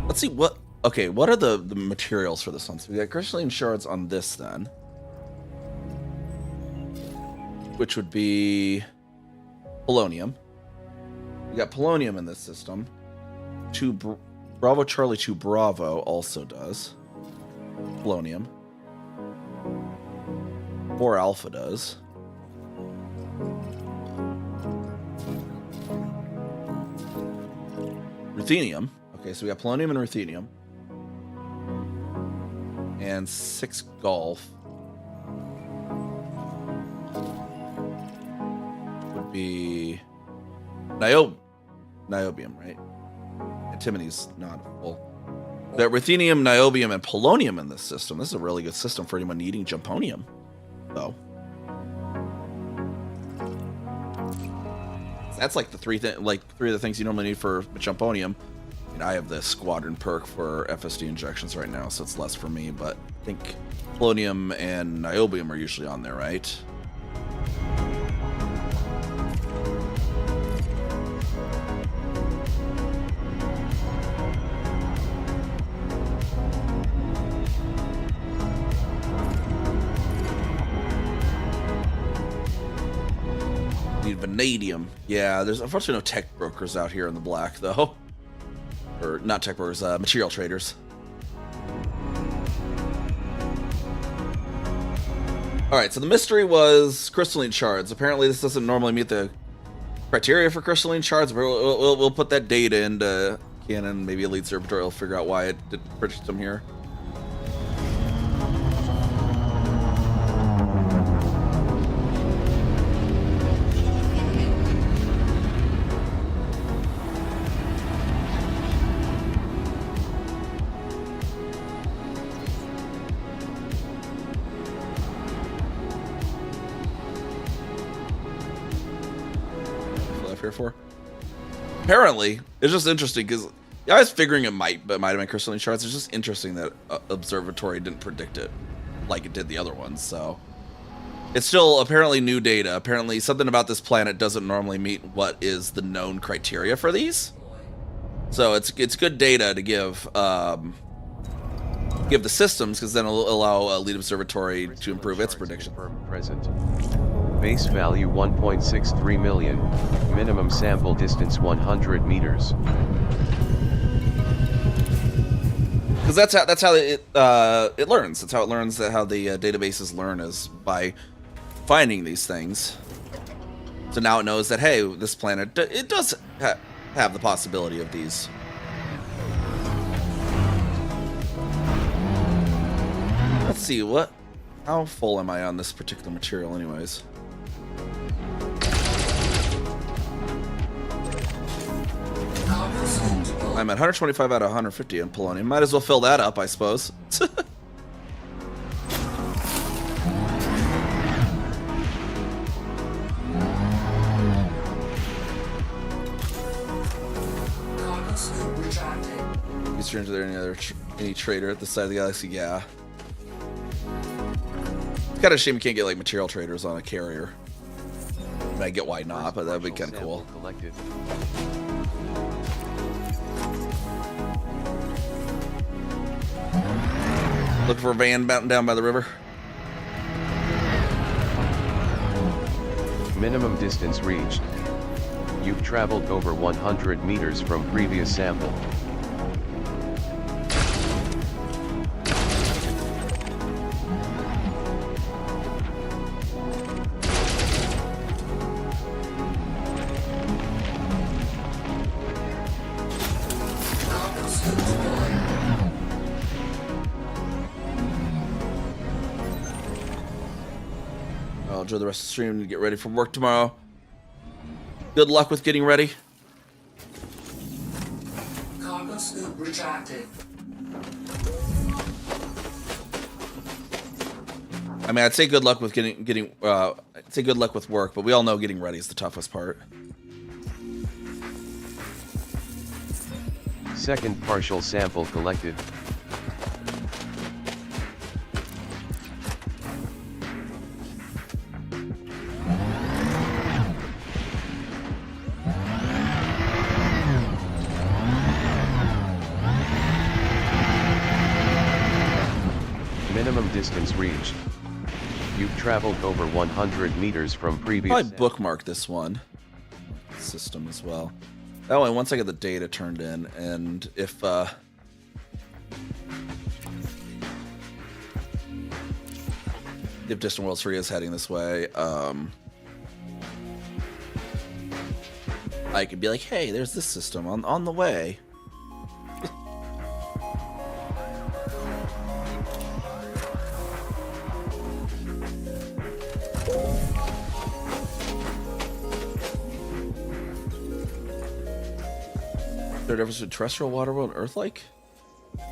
S2: Let's see what... Okay, what are the materials for this one? So we got crystalline shards on this, then. Which would be... polonium. We got polonium in this system. Bravo Charlie 2 Bravo also does. Polonium. 4 Alpha does. Ruthenium. Okay, so we got polonium and ruthenium. And 6 Golf. Would be niobium, right? Antimony's not full. That ruthenium, niobium, and polonium in this system. This is a really good system for anyone needing jumponium, though. That's like the three of the things you normally need for jumponium. I have the squadron perk for FSD injections right now, so it's less for me, but I think polonium and niobium are usually on there, right? Need vanadium. Yeah, there's unfortunately no tech brokers out here in the black, though. Or not tech brokers, material traders. Alright, so the mystery was crystalline shards. Apparently this doesn't normally meet the criteria for crystalline shards, but we'll put that data into canon. Maybe Elite Observatory will figure out why it didn't predict them here. For apparently it's just interesting because I was figuring it might have been crystalline shards. It's just interesting that Observatory didn't predict it like it did the other ones. So it's still apparently new data. Apparently something about this planet doesn't normally meet what is the known criteria for these. So it's good data to give the systems, because then it'll allow Elite Observatory to improve its prediction.
S5: Present. Base value 1.63 million. Minimum sample distance 100 meters.
S2: Because that's how it learns. That's how it learns how the databases learn, is by finding these things. So now it knows that, hey, this planet, it does have the possibility of these. Let's see, how full am I on this particular material anyways? I'm at 125 out of 150 in polonium. Might as well fill that up, I suppose. Is there any trader at the side of the galaxy? Yeah. It's kind of a shame you can't get like material traders on a carrier. I get why not, but that'd be kind of cool.
S5: Collected.
S2: Looking for a van mountain down by the river.
S5: Minimum distance reached. You've traveled over 100 meters from previous sample.
S2: I'll enjoy the rest of the stream and get ready for work tomorrow. Good luck with getting ready.
S1: Cargo scoop retracted.
S2: I mean, I'd say good luck with I'd say good luck with work, but we all know getting ready is the toughest part.
S5: Second partial sample collected. Minimum distance reached. You've traveled over 100 meters from previous.
S2: Probably bookmark this one system as well. That way, once I get the data turned in, and if Distant Worlds 3 is heading this way, I could be like, hey, there's this system on the way. Is there a difference between terrestrial water world and Earth-like?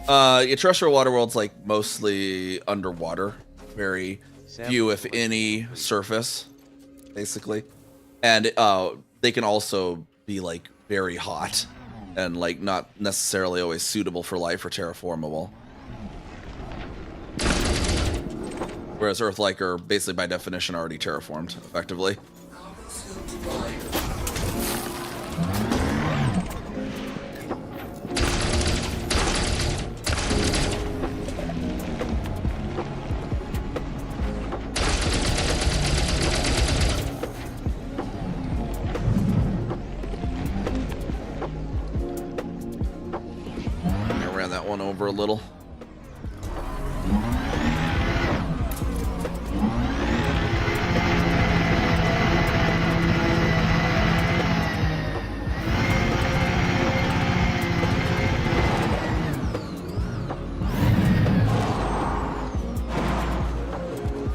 S2: Yeah, terrestrial water world's like mostly underwater, very few, if any, surface, basically, and they can also be like very hot and like not necessarily always suitable for life or terraformable. Whereas Earth-like are basically by definition already terraformed effectively.
S1: Cargo scoop deployed.
S2: I ran that one over a little.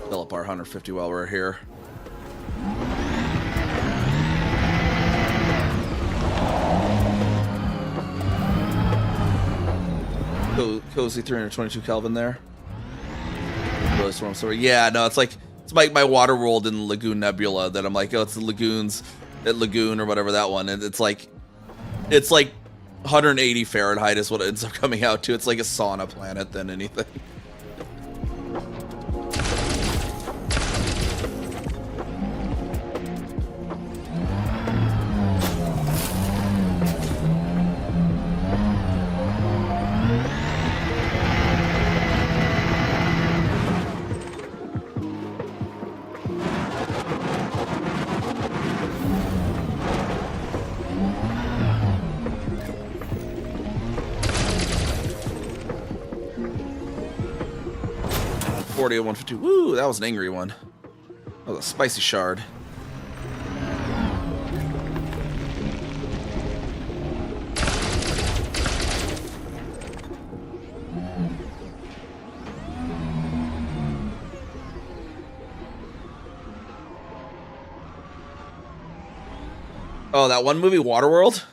S2: Fill up our 150 while we're here. Cozy 322 Kelvin there. Really storm story. Yeah, no, it's like it's like my water world in Lagoon Nebula that I'm like, oh, it's the lagoons at Lagoon or whatever that one, and it's like 180 Fahrenheit is what it ends up coming out to. It's like a sauna planet than anything. At 150. Woo, that was an angry one. That was a spicy shard. Oh, that one movie, Waterworld?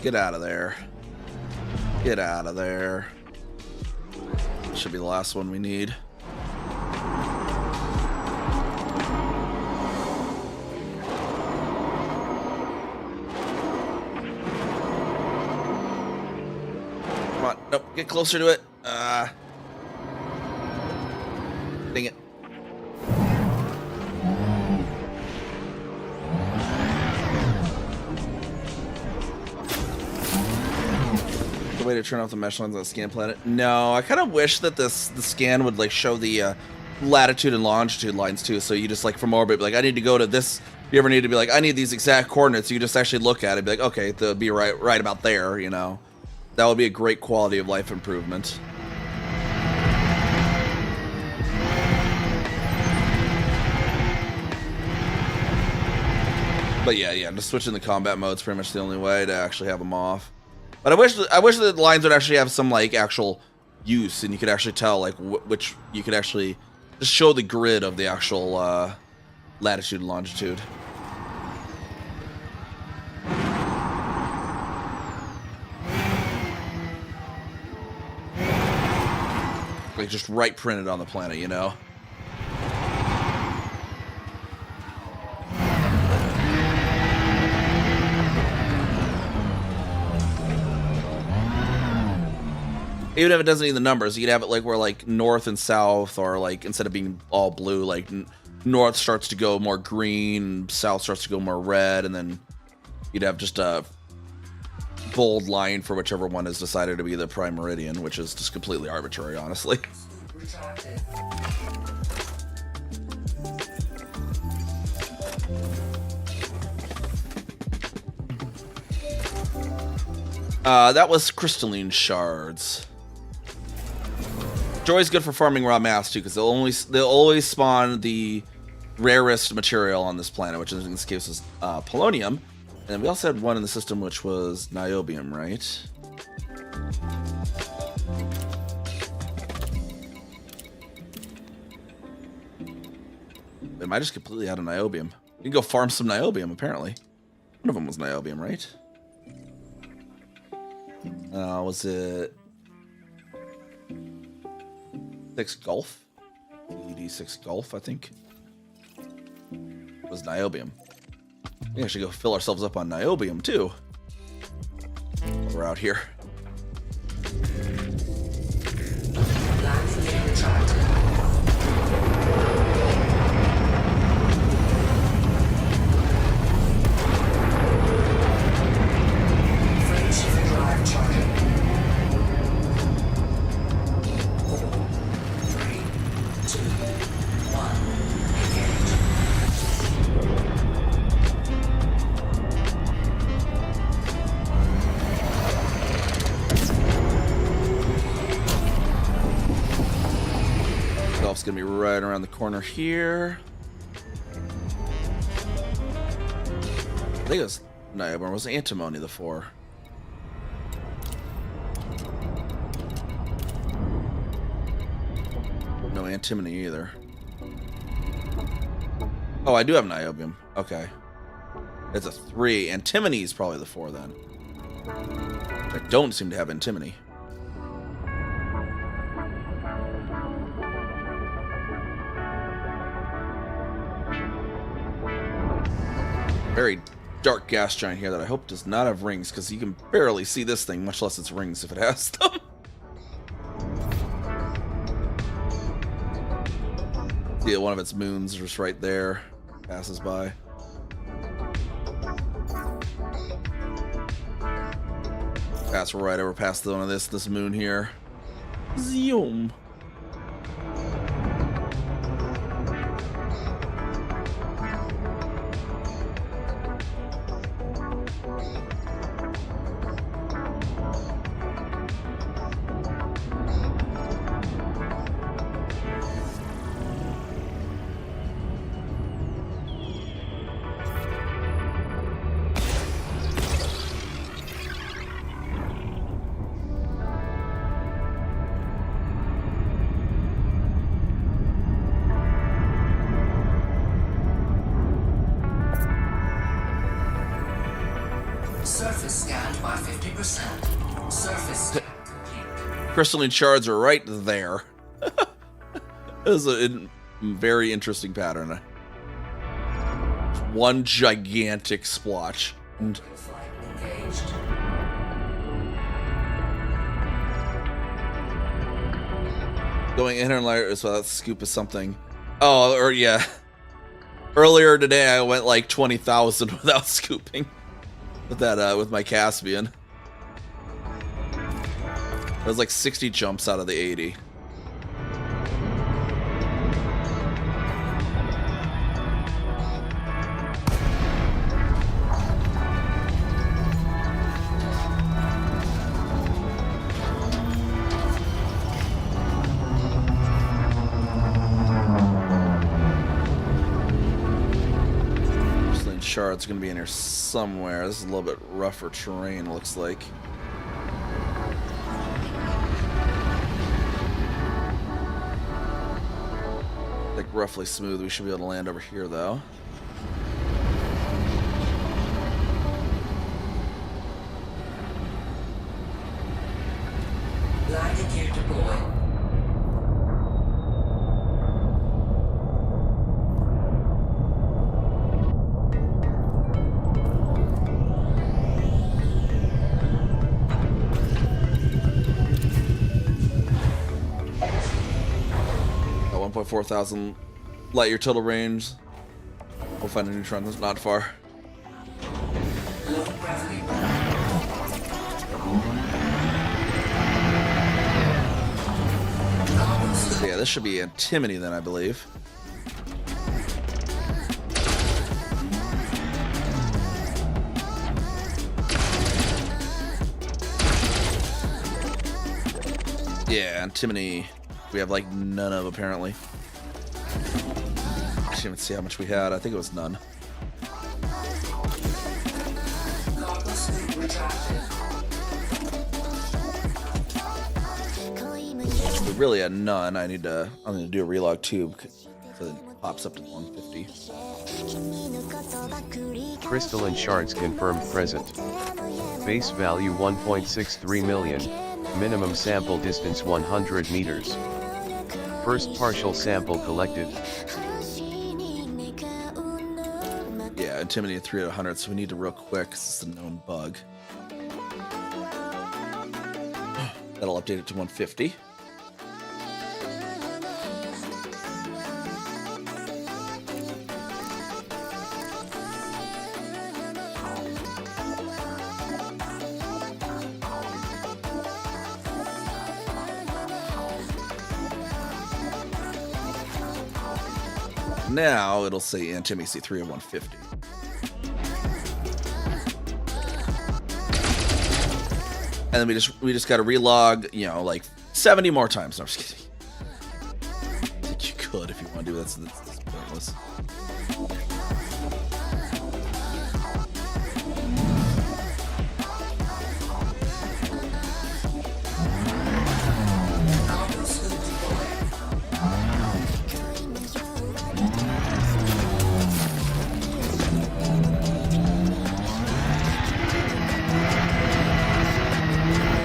S2: get out of there. Get out of there. Should be the last one we need. Come on. Nope. Get closer to it. Dang it. The way to turn off the mesh lens on the scan planet? No, I kind of wish that the scan would like show the latitude and longitude lines too. So you just like from orbit, be like I need to go to this. If you ever need to be like I need these exact coordinates, you just actually look at it, be like okay, they'll be right about there. You know, that would be a great quality of life improvement. But yeah, just switching the combat mode's pretty much the only way to actually have them off. But I wish that the lines would actually have some like actual use, and you could actually tell like which you could actually just show the grid of the actual latitude and longitude. Like just right printed on the planet, you know. Even if it doesn't need the numbers, you could have it like where like north and south, or like instead of being all blue, like north starts to go more green, south starts to go more red, and then you'd have just a bold line for whichever one is decided to be the prime meridian, which is just completely arbitrary, honestly. That was crystalline shards. Joy's good for farming raw mass too, because they'll always spawn the rarest material on this planet, which in this case is polonium. And we also had one in the system which was niobium, right? Am I just completely out of niobium? You can go farm some niobium, apparently. One of them was niobium, right? Was it 6 Gulf? ED6 Gulf, I think. Was niobium. We should go fill ourselves up on niobium too. While we're out here.
S1: Landfill retracted. Frameshift drive charging. 3, 2, 1. Engage.
S2: Golf's gonna be right around the corner here. I think it was niobium, or was it antimony the 4? No antimony either. Oh, I do have niobium. Okay. It's a 3. Antimony is probably the 4 then. I don't seem to have antimony. Very dark gas giant here that I hope does not have rings, because you can barely see this thing, much less its rings if it has them. Yeah, one of its moons just right there. Passes by. Pass right over past one of this moon here. Zoom.
S1: 100%. Surface complete.
S2: Crystalline shards are right there. This is a very interesting pattern. One gigantic splotch. And
S1: Flight engaged.
S2: going in and layer, so that scoop is something. Oh, or yeah. Earlier today, I went like 20,000 without scooping with that with my Caspian. It was like 60 jumps out of the 80. Shard's gonna be in here somewhere. This is a little bit rougher terrain, looks like. Like roughly smooth. We should be able to land over here though.
S1: Landing gear deployed.
S2: Got 1.4 thousand light year total range. We'll find a neutron that's not far.
S1: Low gravity.
S2: So yeah, this should be antimony then, I believe. Yeah, antimony we have like none of apparently. I didn't even see how much we had. I think it was none.
S1: Cargo scoop retracted.
S2: We really had none. I'm gonna do a relog tube so that it pops up to 150.
S5: Crystalline shards confirmed present. Base value 1.63 million. Minimum sample distance 100 meters. First partial sample collected.
S2: Yeah, antimony at 3 out of 100, so we need to real quick, 'cause it's a known bug. That'll update it to 150. Now it'll say antimony C3 of 150. And then we just gotta relog, you know, like 70 more times. No, I'm just kidding. I think you could if you want to do that. That's pointless.
S1: Cargo scoop deployed.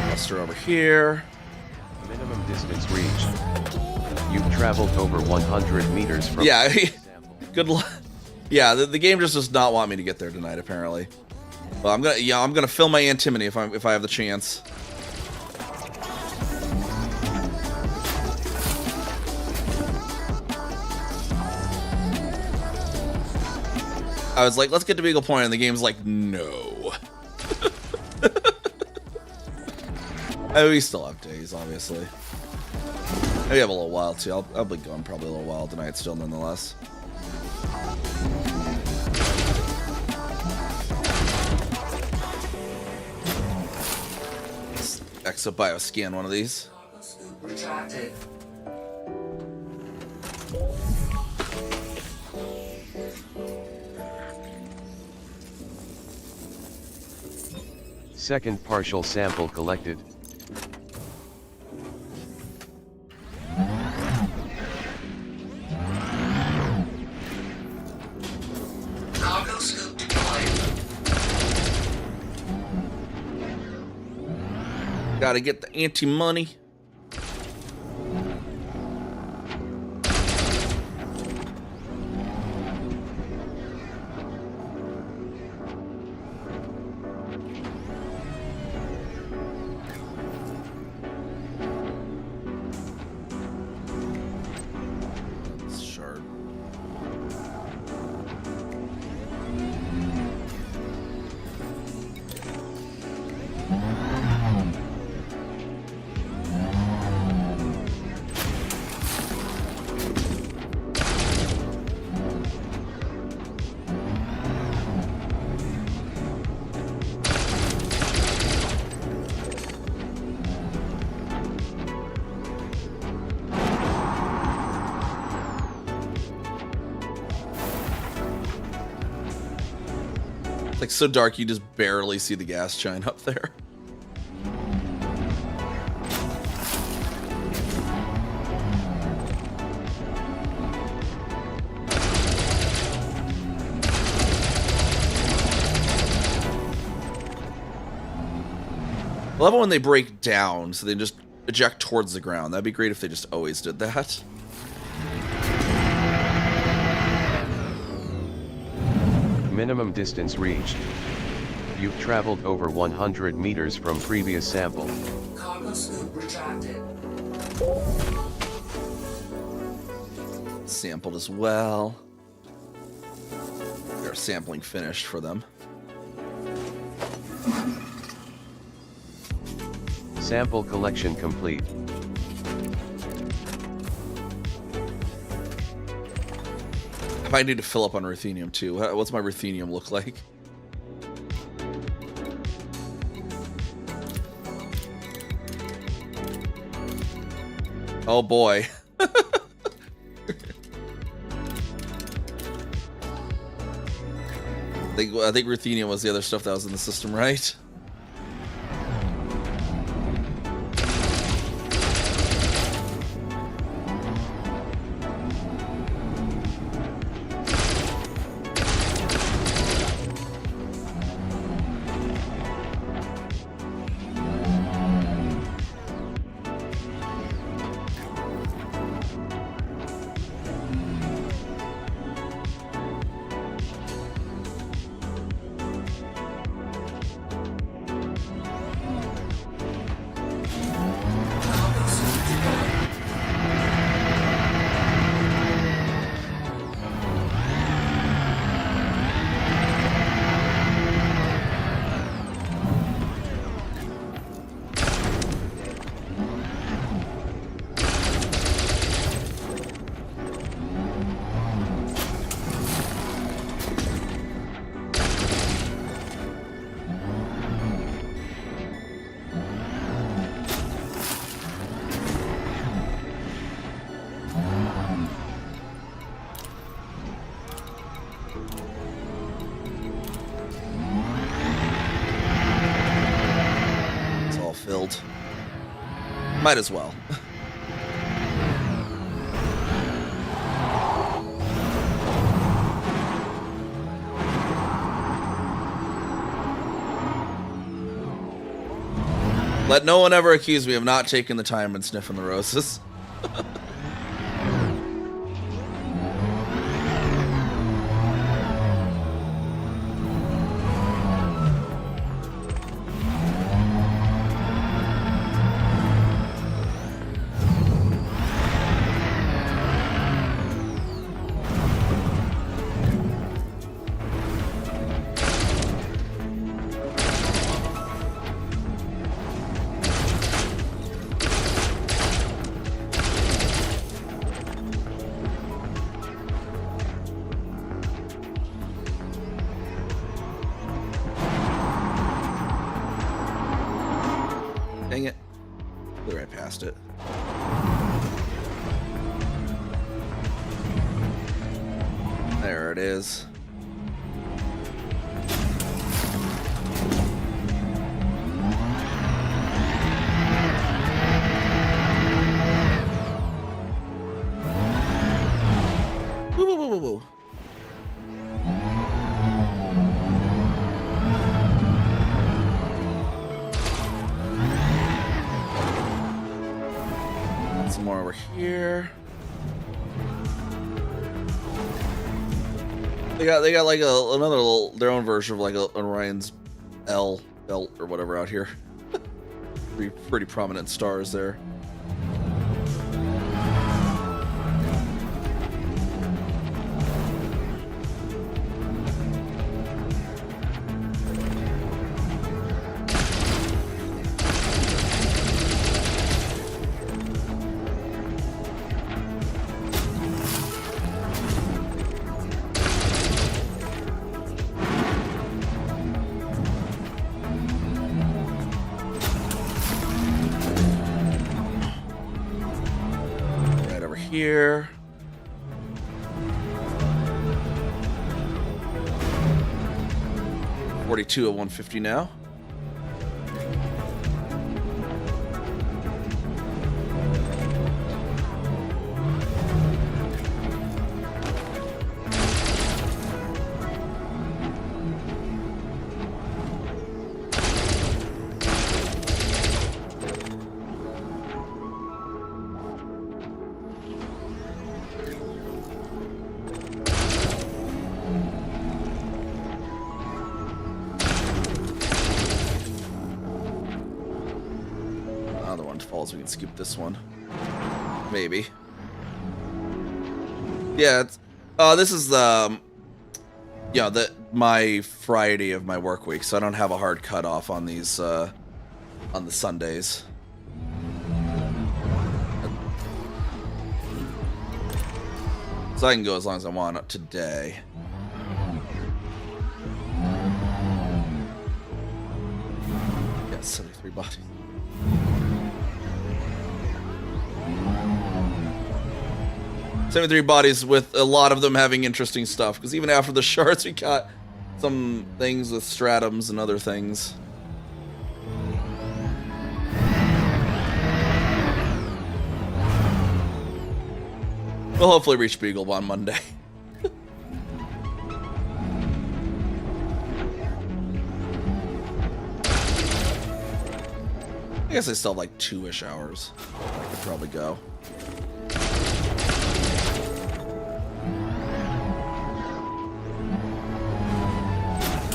S2: Cluster over here.
S5: Minimum distance reached. You've traveled over 100 meters from
S2: Yeah,
S5: sample.
S2: good luck. Yeah, the game just does not want me to get there tonight, apparently. Well, I'm gonna fill my antimony if I have the chance. I was like, let's get to Beagle Point, and the game's like, no. Oh, we still have days, obviously. Maybe have a little while too. I'll be going probably a little while tonight still, nonetheless. Let's exobioscan one of these.
S1: Cargo scoop retracted.
S5: Second partial sample collected.
S1: Cargo scoop deployed.
S2: Gotta get the anti-money. Shard. It's like so dark you just barely see the gas shine up there. I love it when they break down, so they just eject towards the ground. That'd be great if they just always did that.
S5: Minimum distance reached. You've traveled over 100 meters from previous sample.
S1: Cargo scoop retracted.
S2: Sampled as well. They're sampling finished for them.
S5: Sample collection complete.
S2: I might need to fill up on ruthenium too. What's my ruthenium look like? Oh boy. I think ruthenium was the other stuff that was in the system, right? Filled. Might as well. Let no one ever accuse me of not taking the time and sniffing the roses. Dang it. Blew right past it. There it is. Woo, woo, woo, woo, woo. here. They got like another little their own version of like a Orion's L belt or whatever out here. pretty prominent stars there. Here. $42 at 150 now. Falls, we can skip this one. Maybe. Yeah, it's this is my Friday of my work week, so I don't have a hard cutoff on these on the Sundays. So I can go as long as I want today. Yeah, 73 bodies. Bodies with a lot of them having interesting stuff, because even after the shards we got some things with stratums and other things. We'll hopefully reach Beagle on Monday. I guess I still have like 2-ish hours. I could probably go.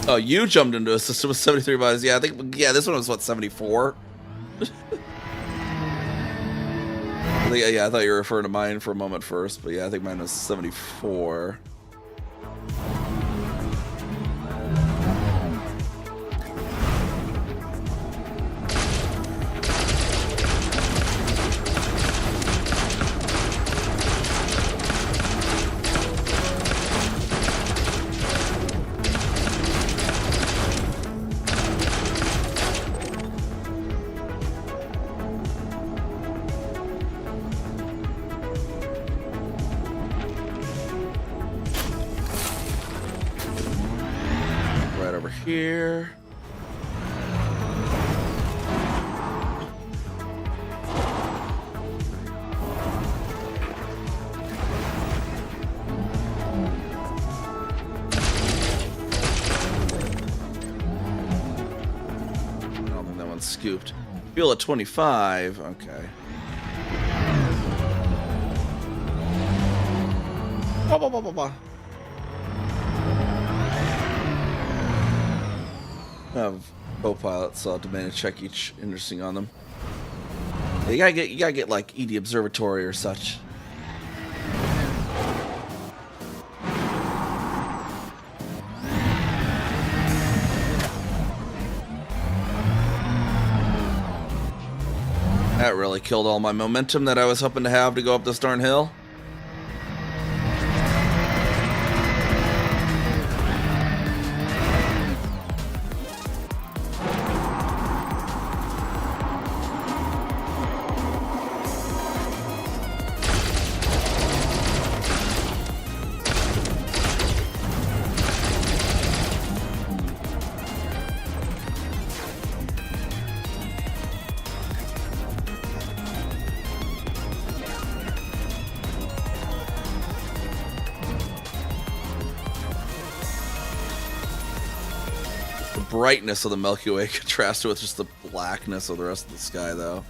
S2: Oh, you jumped into a system with 73 bodies. Yeah, I think, yeah, this one was, what, 74? Yeah, I thought you were referring to mine for a moment first, but yeah, I think mine was 74. Here. I don't think that one's scooped. Fuel at 25. Okay. Bah, bah, bah, bah, bah. I have co-pilots, so I'll demand to check each interesting on them. You gotta get like ED Observatory or such. That really killed all my momentum that I was hoping to have to go up this darn hill. Brightness of the Milky Way contrasted with just the blackness of the rest of the sky, though.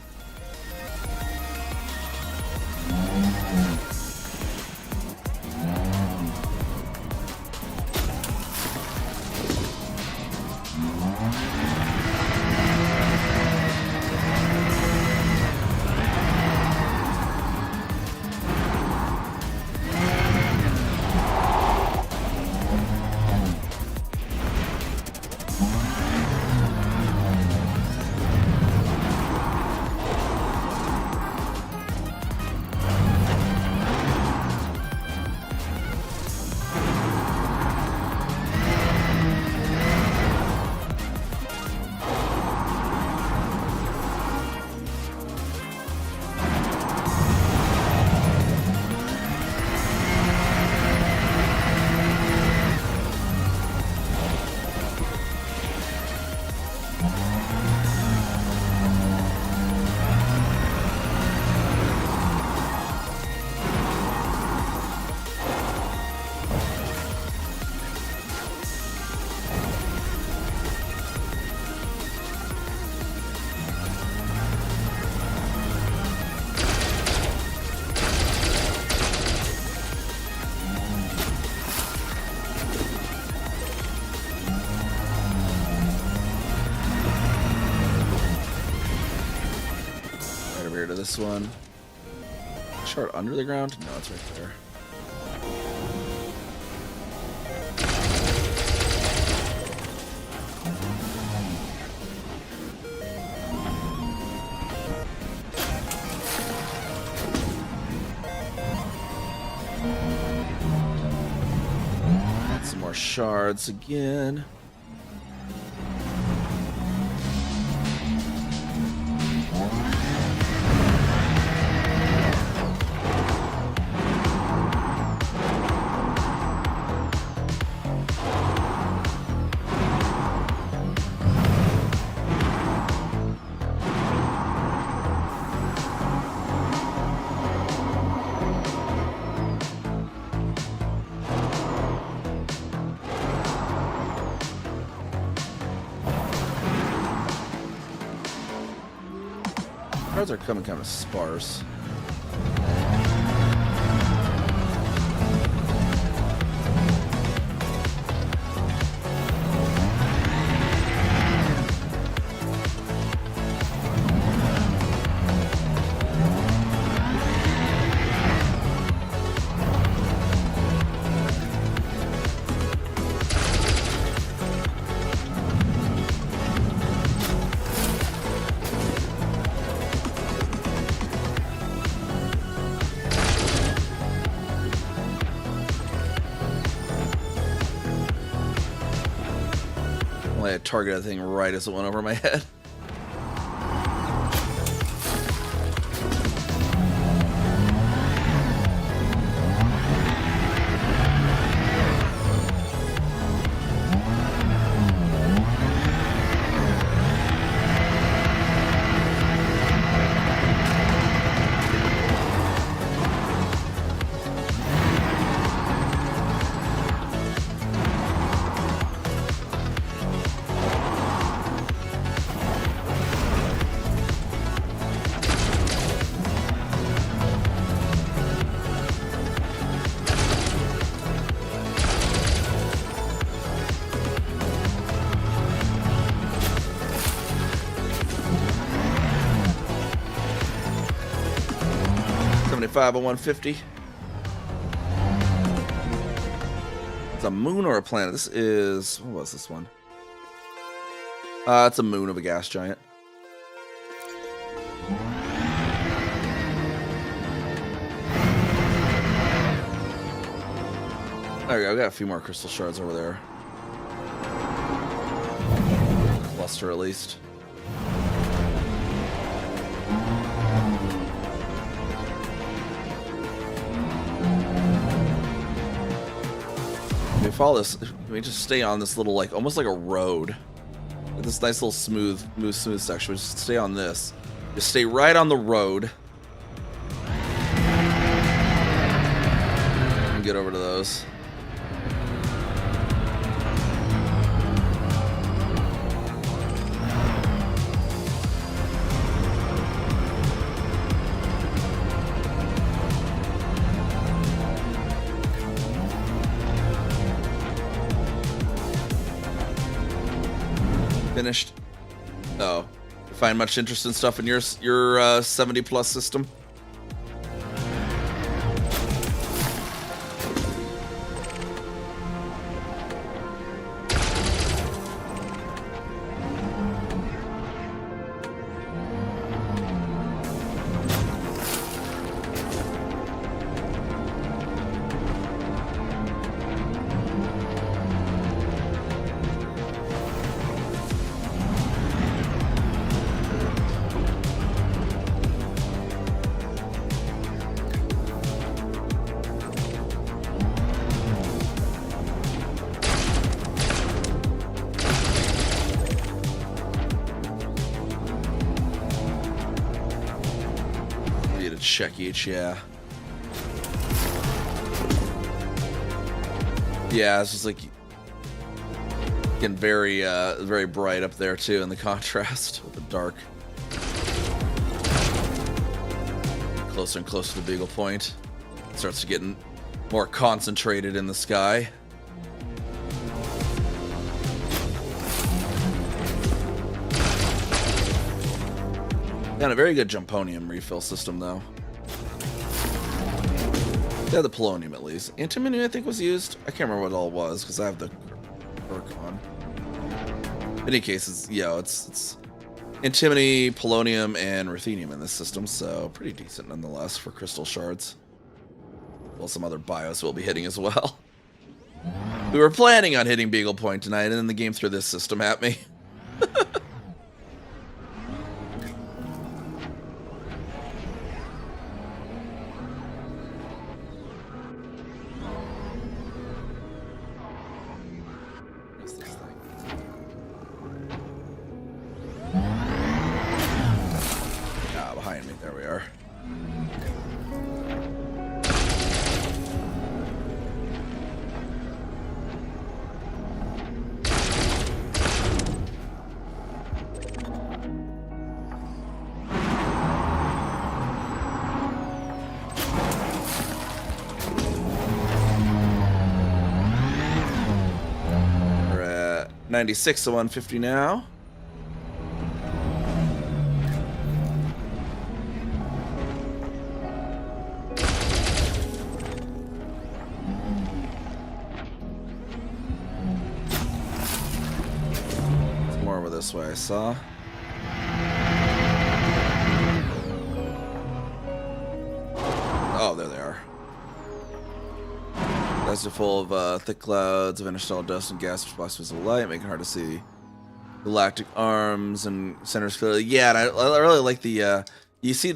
S2: this one. Shard under the ground? No, it's right there. Got some more shards again. Cards are coming kind of sparse. I targeted the thing right as it went over my head. On 150. It's a moon or a planet. This is, what was this one? It's a moon of a gas giant. There we go. We got a few more crystal shards over there. Cluster at least. Follow this. We just stay on this little, like, almost like a road. This nice little smooth section. We just stay on this. Just stay right on the road. And get over to those. Finished. Oh, find much interest in stuff in your 70 plus system? Check each, yeah. Yeah, it's just like getting very very bright up there too in the contrast with the dark. Closer and closer to the Beagle Point. It starts to get more concentrated in the sky. Got a very good Jumponium refill system, though. Yeah, the Polonium at least. Antimony, I think, was used. I can't remember what it all was because I have the perk on. In any case, it's Antimony, Polonium, and Ruthenium in this system, so pretty decent nonetheless for crystal shards. Well, some other bios we'll be hitting as well. We were planning on hitting Beagle Point tonight, and then the game threw this system at me. What's this thing? Ah, behind me. There we are. We're at 96 to 150 now. More over this way, I saw. Oh, there they are. Those are full of thick clouds of interstellar dust and gas which blocks visible light, making it hard to see galactic arms and centers clearly. Yeah, and I really like the you see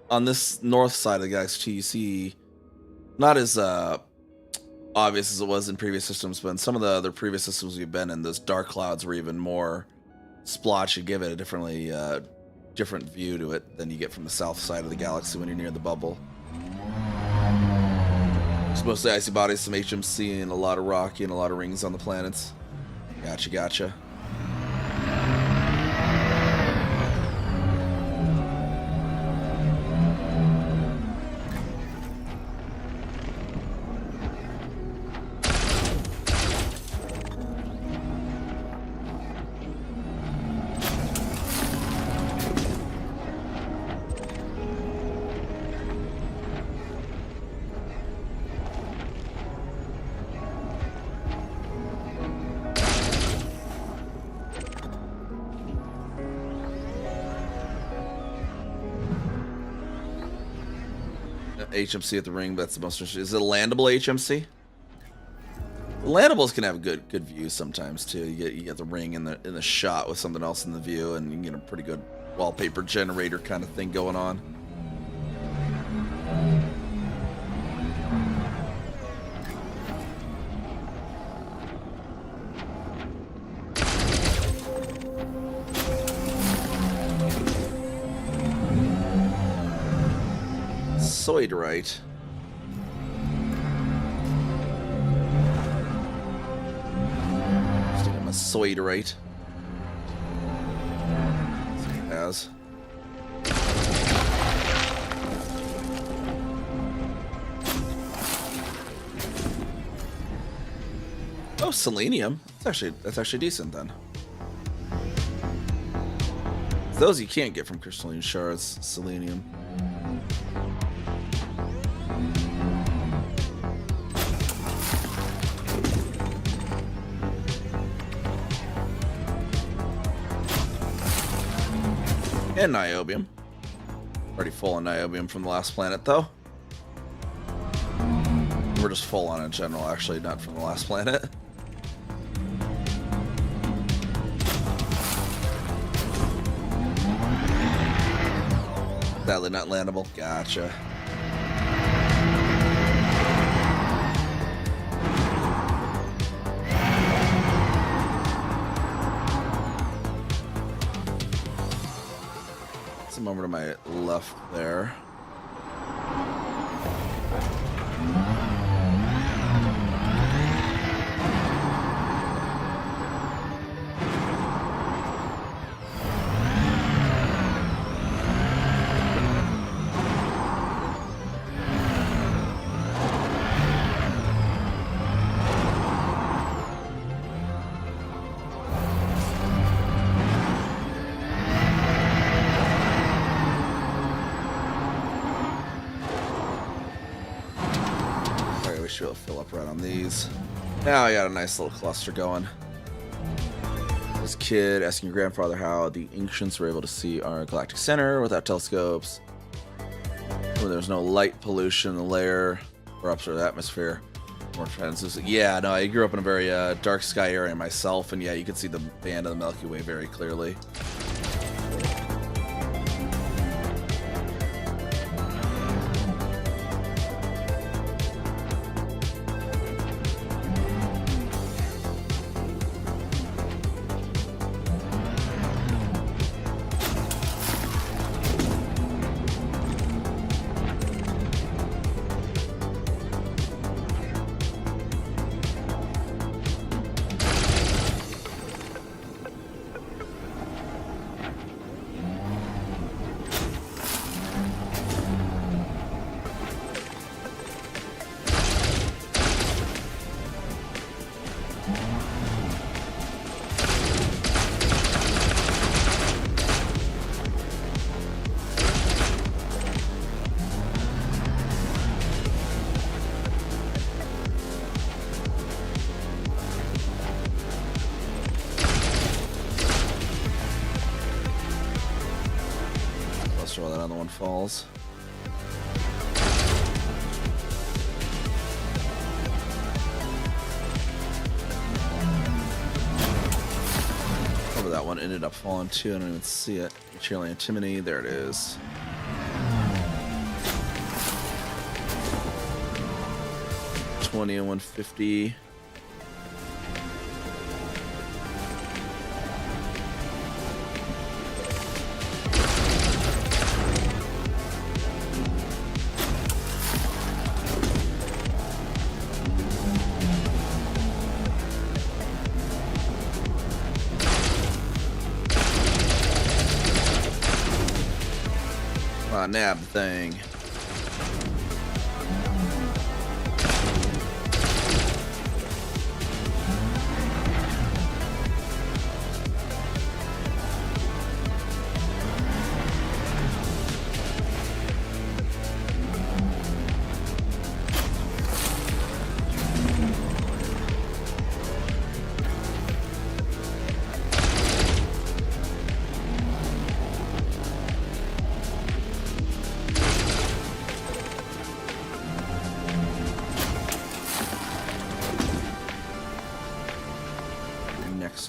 S2: on this north side of the galaxy too, you see not as obvious as it was in previous systems, but in some of the other previous systems we've been in, those dark clouds were even more splotched and give it a different view to it than you get from the south side of the galaxy when you're near the bubble. It's mostly icy bodies, some HMC, and a lot of rocky and a lot of rings on the planets. Gotcha. HMC at the ring, that's the most interesting. Is it a landable HMC? Landables can have good views sometimes too. You get the ring in the shot with something else in the view, and you can get a pretty good wallpaper generator kind of thing going on. Soidorite. Just a soidorite. As. Oh, selenium. That's actually decent then. Those you can't get from crystalline shards. Selenium. And niobium. Already full on niobium from the last planet, though. We're just full on in general, actually, not from the last planet. Sadly not landable. Gotcha. Some over to my left there. we should be able to fill up right on these. Now I got a nice little cluster going. This kid asking your grandfather how the ancients were able to see our galactic center without telescopes. When there's no light pollution in the layer or upside atmosphere. More translucent. Yeah, no, I grew up in a very dark sky area myself, and yeah, you can see the band of the Milky Way very clearly. Throw that other one falls. Probably that one ended up falling too. I don't even see it. Cheerly Antimony. There it is. $20 and $150. Nab thing.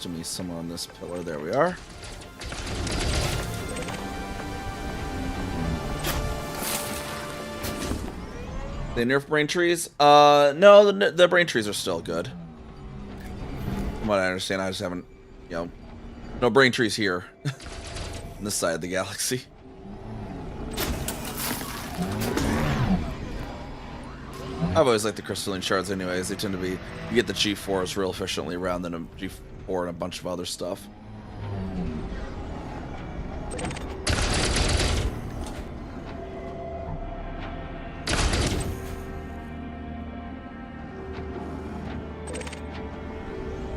S2: To me somewhere on this pillar. There we are. They nerf brain trees? No, the brain trees are still good. From what I understand, I just haven't, you know, no brain trees here on this side of the galaxy. I've always liked the crystalline shards anyways. They tend to be, you get the G4s real efficiently around than a G4 and a bunch of other stuff.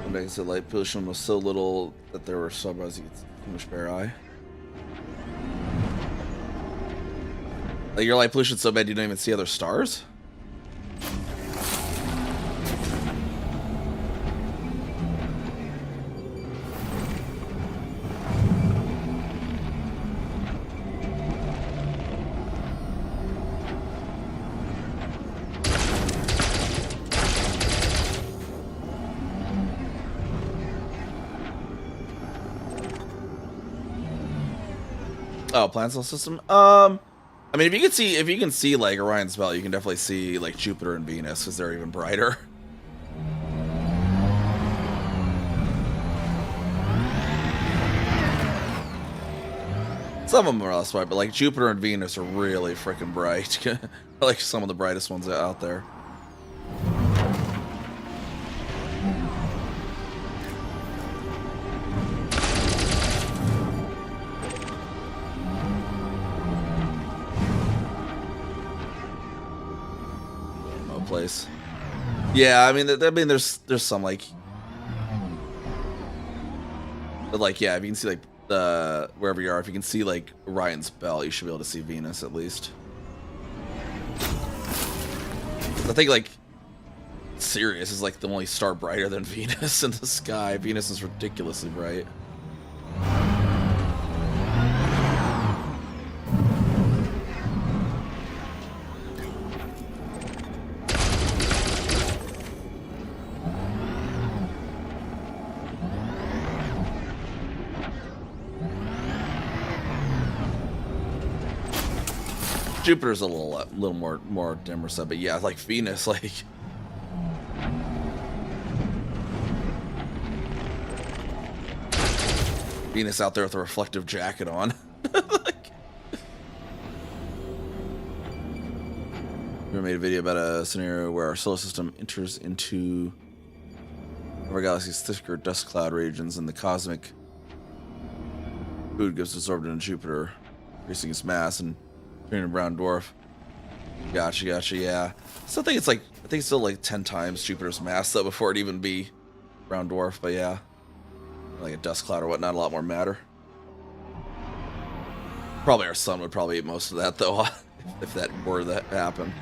S2: One day said light pollution was so little that there were sunrise you could too much bare eye. Like your light pollution's so bad you don't even see other stars? Oh, planet solar system. I mean, if you can see like Orion's belt, you can definitely see like Jupiter and Venus because they're even brighter. Some of them are less bright, but like Jupiter and Venus are really freaking bright. Like some of the brightest ones out there. Place. Yeah, I mean, there's some like, but like, yeah, if you can see like the wherever you are, if you can see like Orion's belt, you should be able to see Venus at least. I think like Sirius is like the only star brighter than Venus in the sky. Venus is ridiculously bright. Jupiter's a little more dimmer side, but yeah, like Venus, like Venus out there with a reflective jacket on. Like, we made a video about a scenario where our solar system enters into our galaxy's thicker dust cloud regions, and the cosmic food gets absorbed into Jupiter, increasing its mass and turning a brown dwarf. Gotcha, yeah. So I think it's still like 10 times Jupiter's mass though before it'd even be brown dwarf, but yeah. Like a dust cloud or whatnot, a lot more matter. Probably our sun would probably eat most of that though, if that were to happen.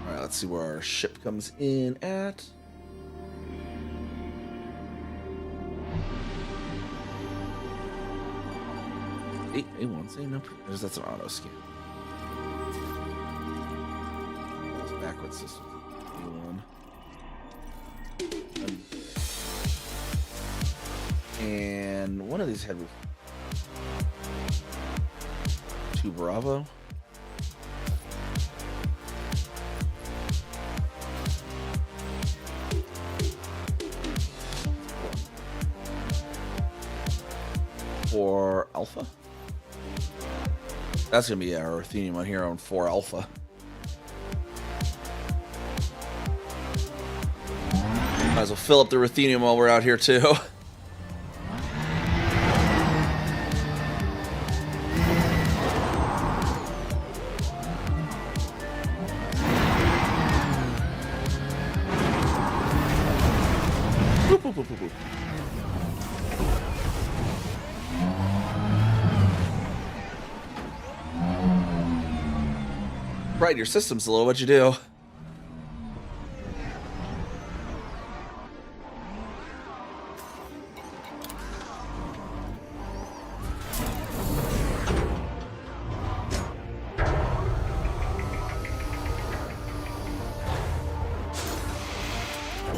S2: Alright, let's see where our ship comes in at. A1, no, that's an auto scan. That's backward system. A1. And one of these had 2 Bravo. For Alpha. That's gonna be our Ruthenium on here on 4 Alpha. Might as well fill up the Ruthenium while we're out here too. Boop, boop, boop, boop, boop. Right, your system's a little. What'd you do?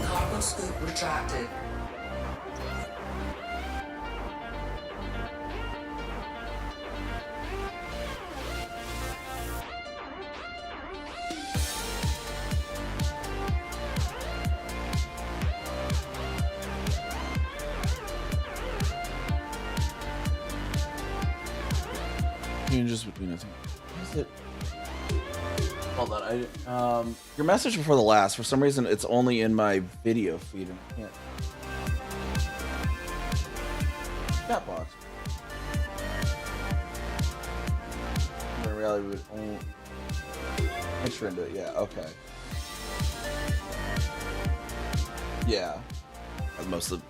S1: Cargo scoop retracted.
S2: Changes between the two. Is it? Hold on, your message before the last, for some reason it's only in my video feed and I can't. Chat box. In reality, we would only enter into it. Yeah, okay. Yeah, most of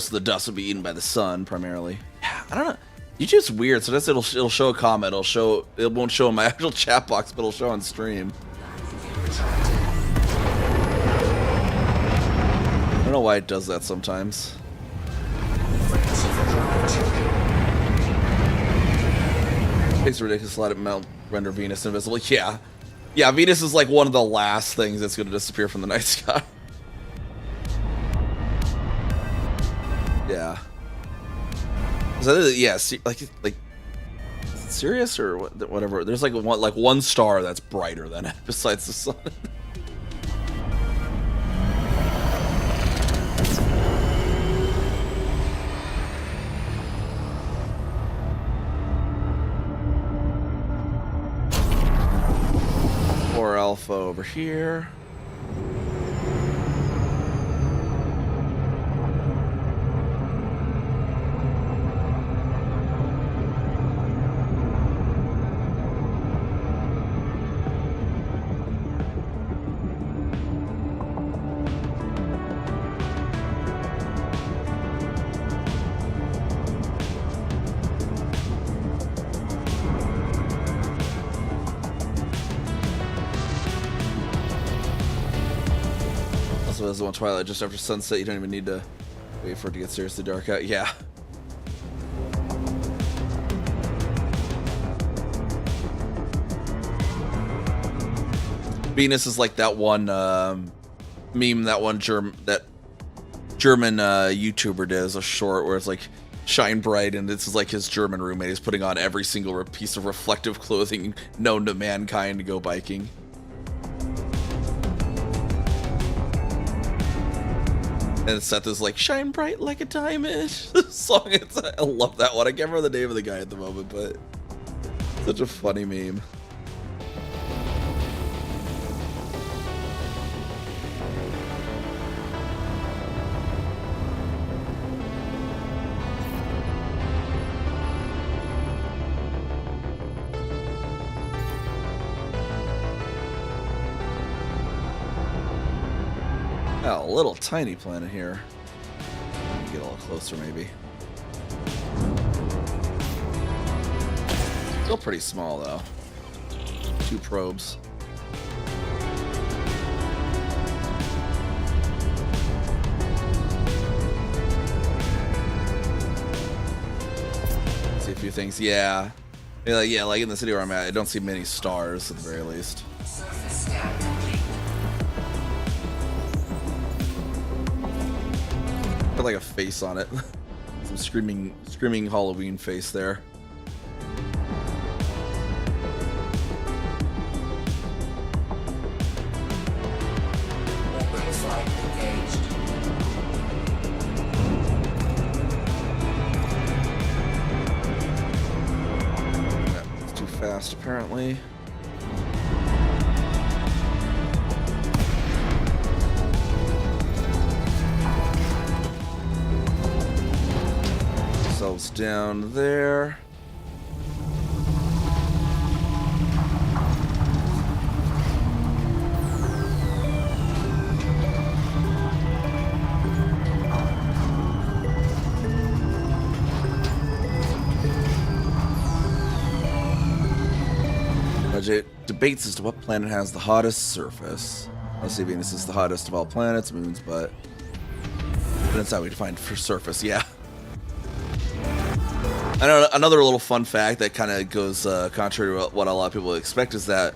S2: the dust would be eaten by the sun primarily. Yeah, I don't know. YouTube's weird, so it'll show a comment. It won't show in my actual chat box, but it'll show on stream. I don't know why it does that sometimes. It takes a ridiculous lot of mount render Venus invisible. Yeah, Venus is like one of the last things that's going to disappear from the night sky. Yeah. Yeah, like Sirius or whatever. There's like one star that's brighter than it besides the sun. Or Alpha over here. doesn't want twilight just after sunset. You don't even need to wait for it to get seriously dark out. Yeah. Venus is like that one meme that German YouTuber did as a short where it's like shine bright, and this is like his German roommate is putting on every single piece of reflective clothing known to mankind to go biking. And Seth is like, shine bright like a diamond. Song. I love that one. I can't remember the name of the guy at the moment, but such a funny meme. Oh, a little tiny planet here. Get a little closer, maybe. Still pretty small, though. 2 probes. See a few things. Yeah. Yeah, like in the city where I'm at, I don't see many stars at the very least.
S1: Surface scan complete.
S2: Got like a face on it. Some screaming Halloween face there.
S1: Orbital flight engaged.
S2: It's too fast, apparently. Ourselves down there. Budget debates as to what planet has the hottest surface. Let's see, Venus is the hottest of all planets, moons, but that's how we define for surface, yeah. I know another little fun fact that kind of goes contrary to what a lot of people expect is that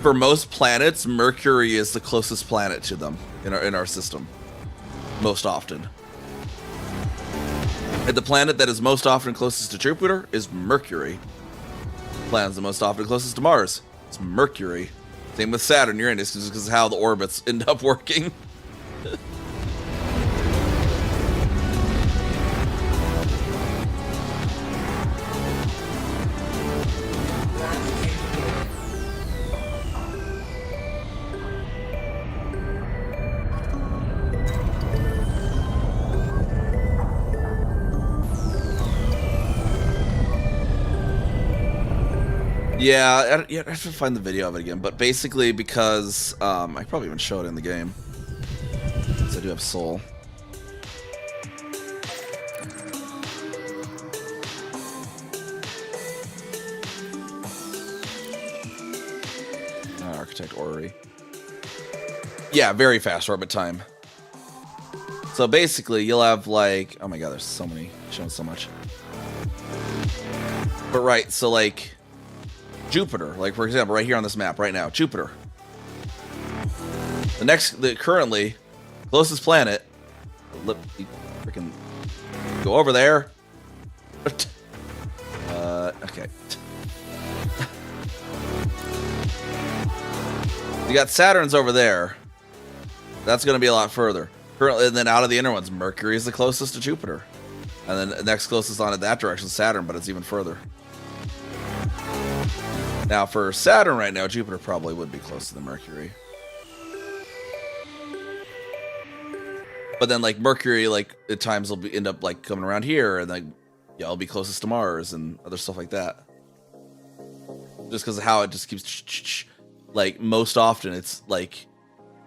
S2: for most planets, Mercury is the closest planet to them in our system, most often. And the planet that is most often closest to Jupiter is Mercury. The planet the most often closest to Mars is Mercury. Same with Saturn, Uranus, just because of how the orbits end up working. Yeah, I have to find the video of it again, but basically because, I probably even show it in the game, because I do have Soul. Architect Orrery. Yeah, very fast orbit time. So basically, you'll have like, oh my god, there's so many, showing so much. But right, so like, Jupiter, like for example, right here on this map, right now, Jupiter. The currently closest planet, freaking go over there. Okay. You got Saturn's over there. That's going to be a lot further. Currently, and then out of the inner ones, Mercury is the closest to Jupiter. And then the next closest on in that direction is Saturn, but it's even further. Now, for Saturn right now, Jupiter probably would be closer than Mercury. But then, like, Mercury, like, at times will end up, like, coming around here, and, like, yeah, it'll be closest to Mars and other stuff like that. Just because of how it just keeps, like, most often, it's, like,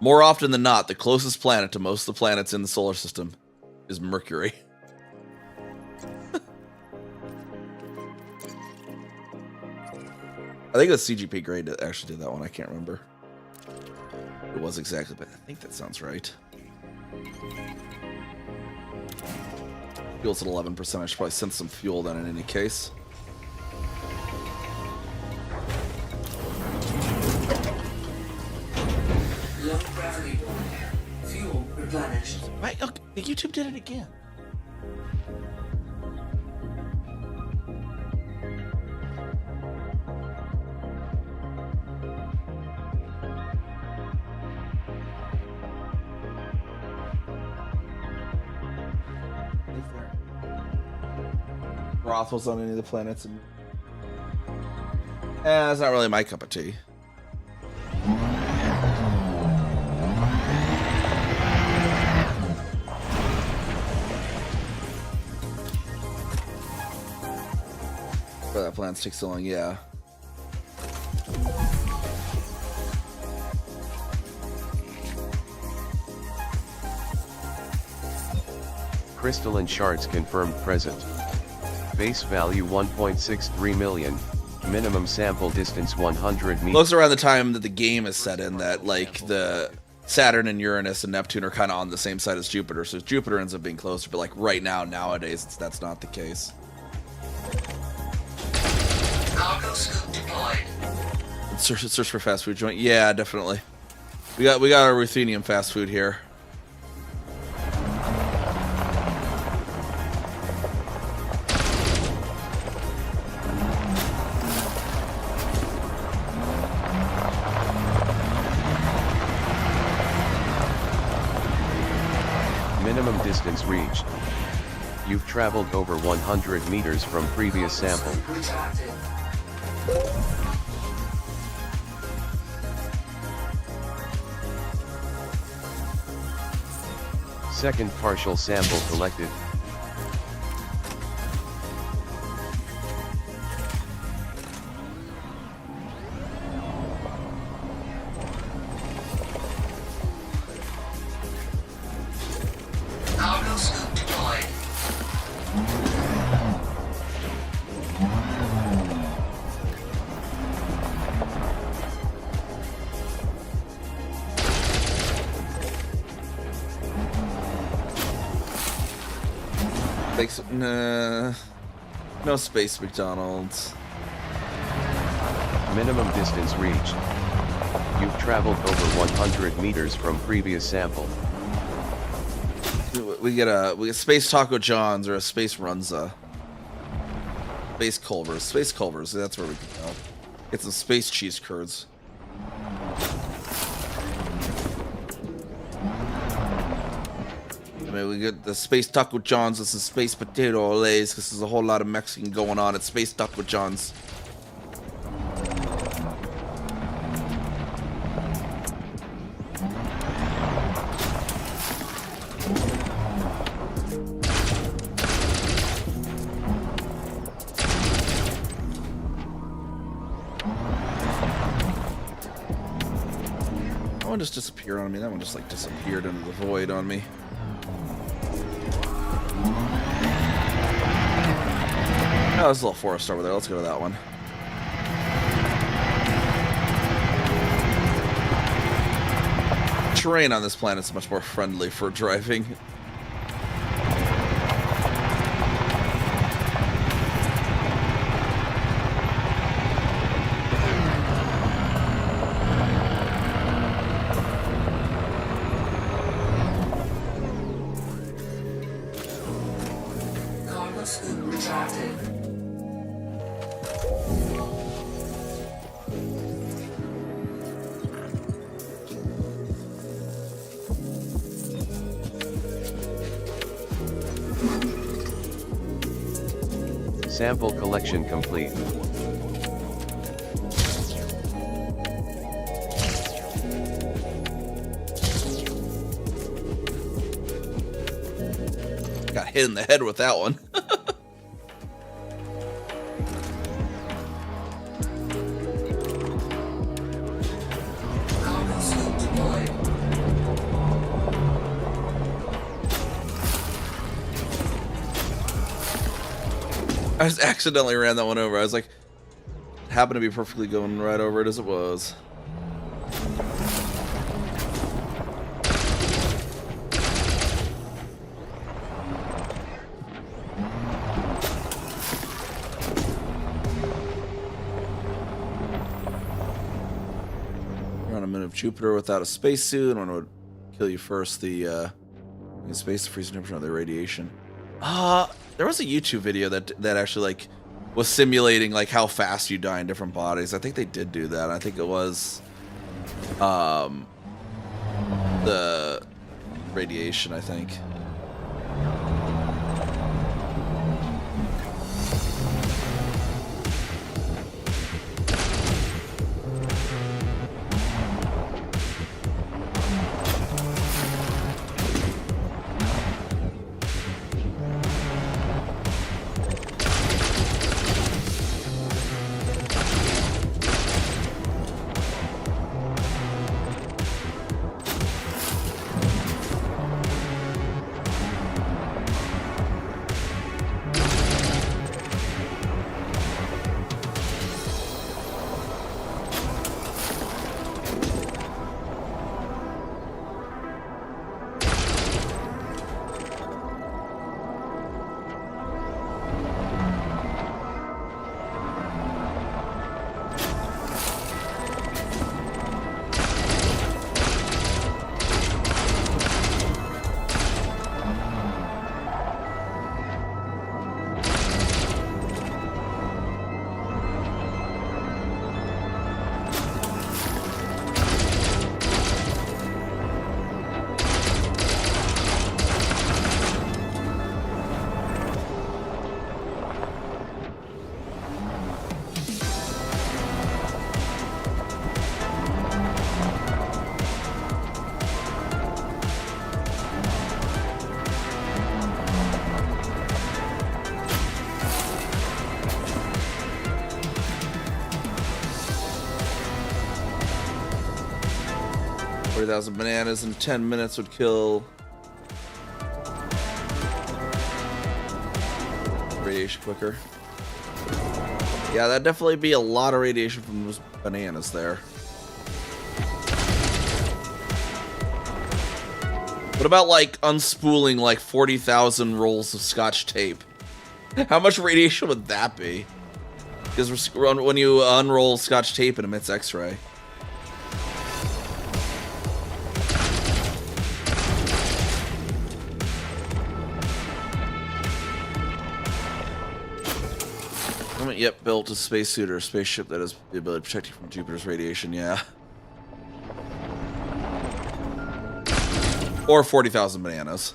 S2: more often than not, the closest planet to most of the planets in the solar system is Mercury. I think it was CGP Grade that actually did that one. I can't remember. It was exactly, but I think that sounds right. Fuel's at 11%. I should probably send some fuel then in any case.
S1: Low gravity warning. Fuel replenished.
S2: Right, okay, the YouTube did it again. Brothels on any of the planets, and it's not really my cup of tea. But that plan takes so long, yeah.
S5: Crystalline shards confirmed present. Base value 1.63 million. Minimum sample distance 100 meters.
S2: Looks around the time that the game is set in that, like, the Saturn and Uranus and Neptune are kind of on the same side as Jupiter, so Jupiter ends up being closer, but like right now, nowadays, that's not the case.
S1: Cargo scoop deployed.
S2: Search for fast food joint. Yeah, definitely. We got our ruthenium fast food here.
S5: Minimum distance reached. You've traveled over 100 meters from previous sample.
S1: Retracted.
S5: Second partial sample collected.
S1: Cargo scoop deployed.
S2: Nah, no space McDonald's.
S5: Minimum distance reached. You've traveled over 100 meters from previous sample.
S2: We get space Taco John's or a space Runza. Space Culver's, that's where we can go. Get some space cheese curds. I mean, we get the space Taco John's with some space potato olays because there's a whole lot of Mexican going on at space Taco John's. That one just disappeared on me. That one just like disappeared into the void on me. Oh, there's a little forest over there. Let's go to that one. Terrain on this planet is much more friendly for driving.
S1: Cargo scoop retracted.
S5: Sample collection complete.
S2: Got hit in the head with that one.
S1: Cargo scoop deployed.
S2: I just accidentally ran that one over. I was like, happened to be perfectly going right over it as it was. of Jupiter without a spacesuit. I don't know what would kill you first, the space, the freezing temperature, or the radiation. There was a YouTube video that actually like was simulating like how fast you die in different bodies. I think they did do that. I think it was the radiation, I think. $40,000 bananas in 10 minutes would kill radiation quicker. Yeah, that'd definitely be a lot of radiation from those bananas there. What about like unspooling like 40,000 rolls of Scotch tape? How much radiation would that be? Because when you unroll Scotch tape, it emits X-ray. Haven't yet built a spacesuit or a spaceship that has the ability to protect you from Jupiter's radiation, yeah. Or 40,000 bananas.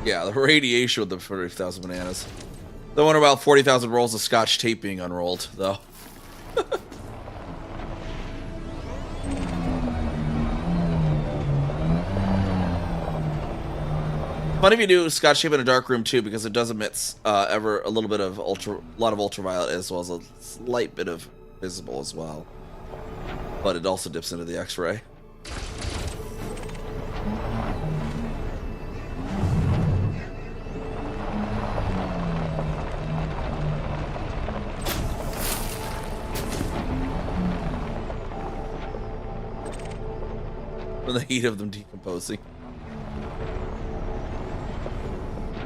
S2: Yeah, the radiation with the 40,000 bananas. I wonder about 40,000 rolls of Scotch tape being unrolled, though. Funny if you do Scotch tape in a dark room too, because it does emit a little bit of lot of ultraviolet as well as a slight bit of visible as well. But it also dips into the X-ray. From the heat of them decomposing.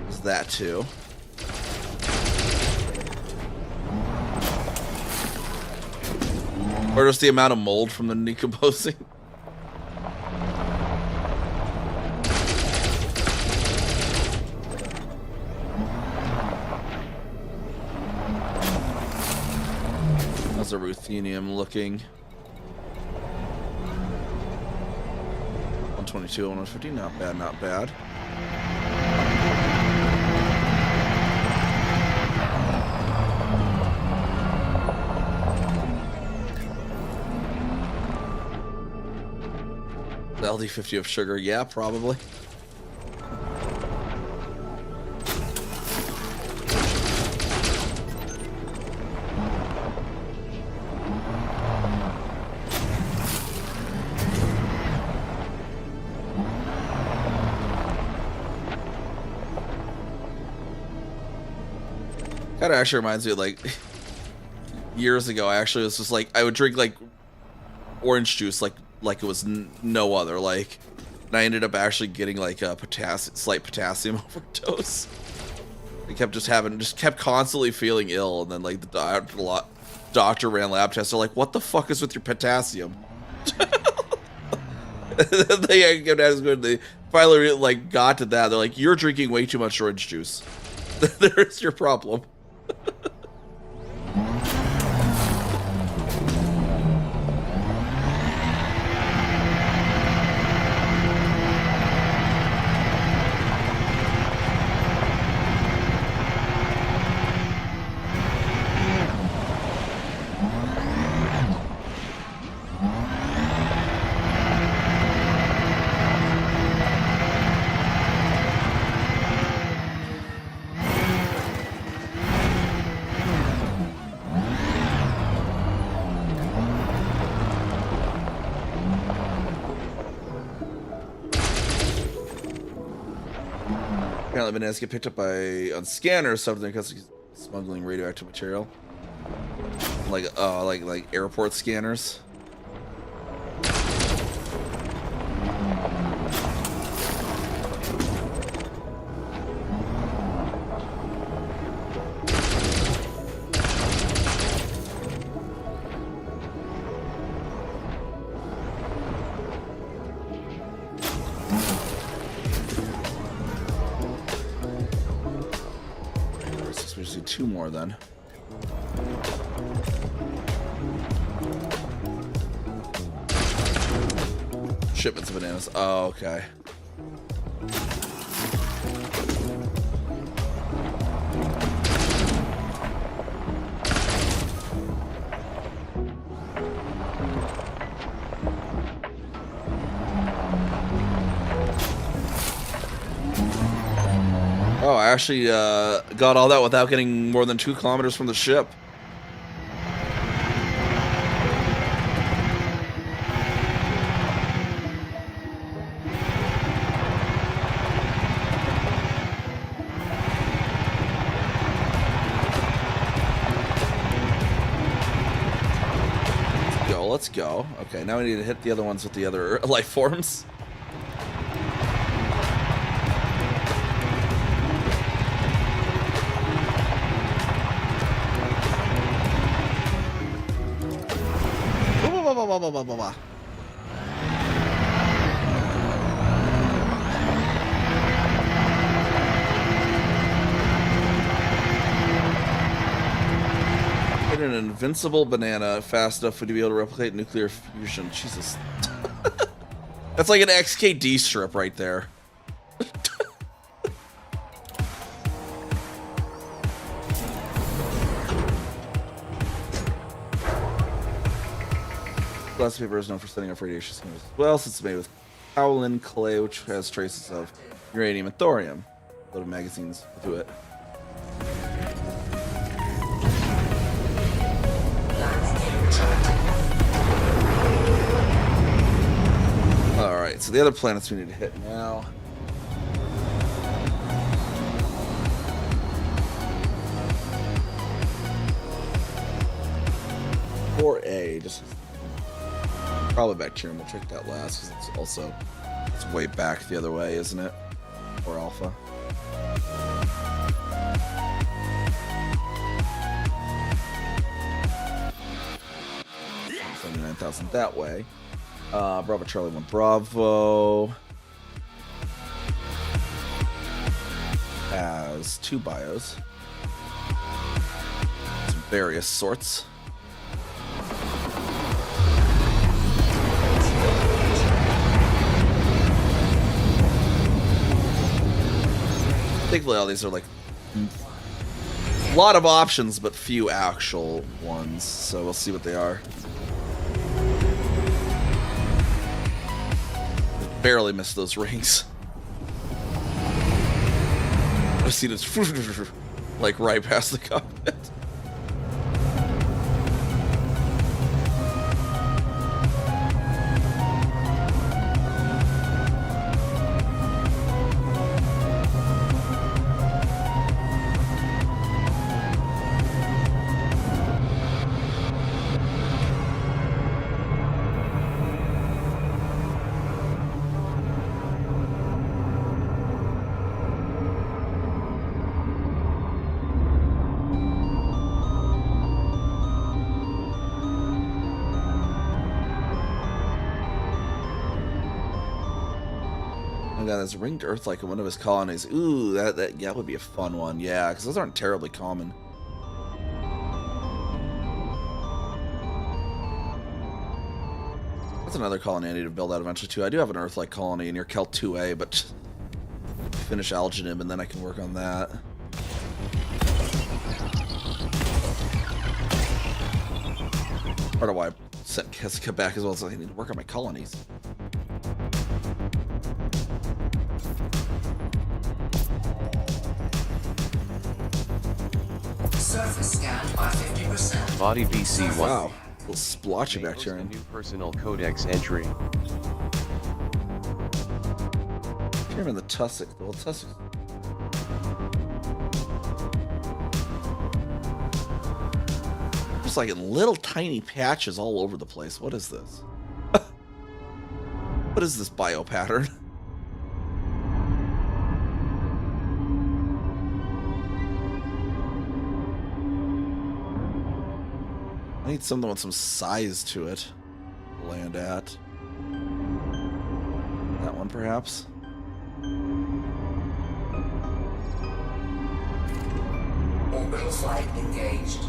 S2: There's that too. Or just the amount of mold from the decomposing. How's a ruthenium looking? 122, 150, not bad, not bad. The LD50 of sugar, yeah, probably. Kind of actually reminds me of like years ago. I actually was just like, I would drink like orange juice like like it was no other. Like, and I ended up actually getting like a slight potassium overdose. I kept constantly feeling ill, and then like the doctor ran lab tests. They're like, "What the fuck is with your potassium?" They finally like got to that. They're like, "You're drinking way too much orange juice. There's your problem." Apparently bananas get picked up on scanners, something because he's smuggling radioactive material. Like airport scanners. We just need 2 more then. Shipments of bananas. Oh, okay. Oh, I actually got all that without getting more than 2 kilometers from the ship. Let's go. Okay, now we need to hit the other ones with the other life forms. Get an invincible banana fast enough to be able to replicate nuclear fusion. Jesus. That's like an XKD strip right there. Glass paper is known for setting off radiation schemes as well, since it's made with kaolin clay, which has traces of uranium and thorium. A lot of magazines to it. Alright, so the other planets we need to hit now. Or A, just probably bacterium. We'll check that last because it's way back the other way, isn't it? Or alpha. $79,000 that way. Bravo Charlie 1 Bravo has 2 bios. Some various sorts. Thankfully, all these are like a lot of options, but few actual ones. So we'll see what they are. Barely missed those rings. I see this like right past the cockpit. got this ringed Earth-like in one of his colonies. Ooh, that would be a fun one. Yeah, because those aren't terribly common. That's another colony I need to build out eventually too. I do have an Earth-like colony near Kel 2A, but finish Algenim and then I can work on that. Part of why I sent Kessica back as well, so I need to work on my colonies.
S1: Surface scanned by 50%.
S5: Body BC1.
S2: Wow, little splotchy
S5: May host a
S2: bacterium.
S5: new personal codex entry.
S2: Here in the tussock. Well, tussock. Just like in little tiny patches all over the place. What is this? What is this bio pattern? I need something with some size to it. Land at. That one, perhaps.
S1: Orbital flight engaged.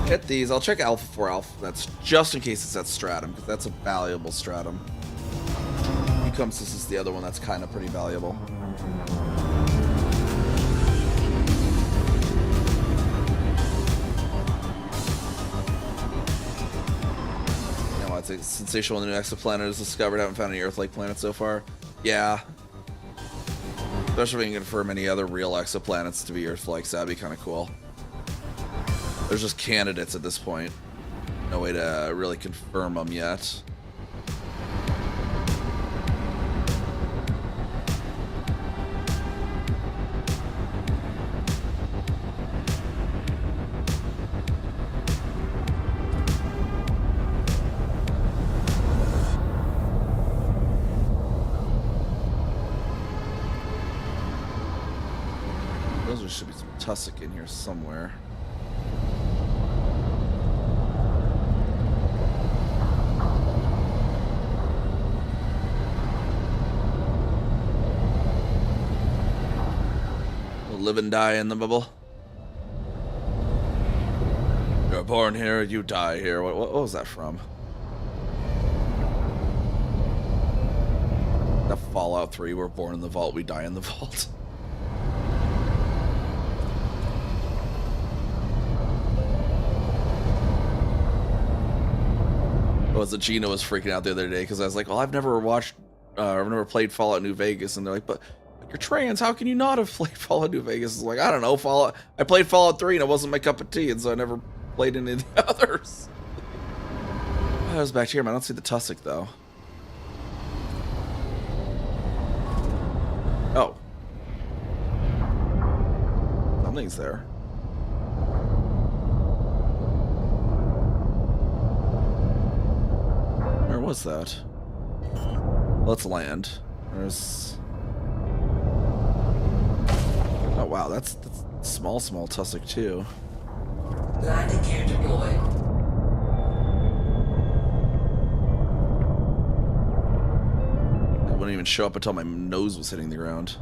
S2: Get these. I'll check Alpha 4 Alpha. That's just in case it's that stratum, because that's a valuable stratum. Tecumseh is the other one that's kind of pretty valuable. You know, it's a sensational when a new exoplanet is discovered. I haven't found any Earth-like planets so far. Yeah. Especially if we can confirm any other real exoplanets to be Earth-like, so that'd be kind of cool. There's just candidates at this point. No way to really confirm them yet. Those should be some tussock in here somewhere. Live and die in the bubble. You're born here, you die here. What was that from? That Fallout 3, we're born in the vault, we die in the vault. Was it Gina was freaking out the other day because I was like, well, I've never played Fallout New Vegas, and they're like, but you're trans, how can you not have played Fallout New Vegas? It's like, I don't know, I played Fallout 3 and it wasn't my cup of tea, and so I never played any of the others. Oh, there's bacterium. I don't see the tussock though. Oh. Something's there. Where was that? Let's land. There's... Oh wow, that's small tussock too.
S1: Landing gear deployed.
S2: It wouldn't even show up until my nose was hitting the ground.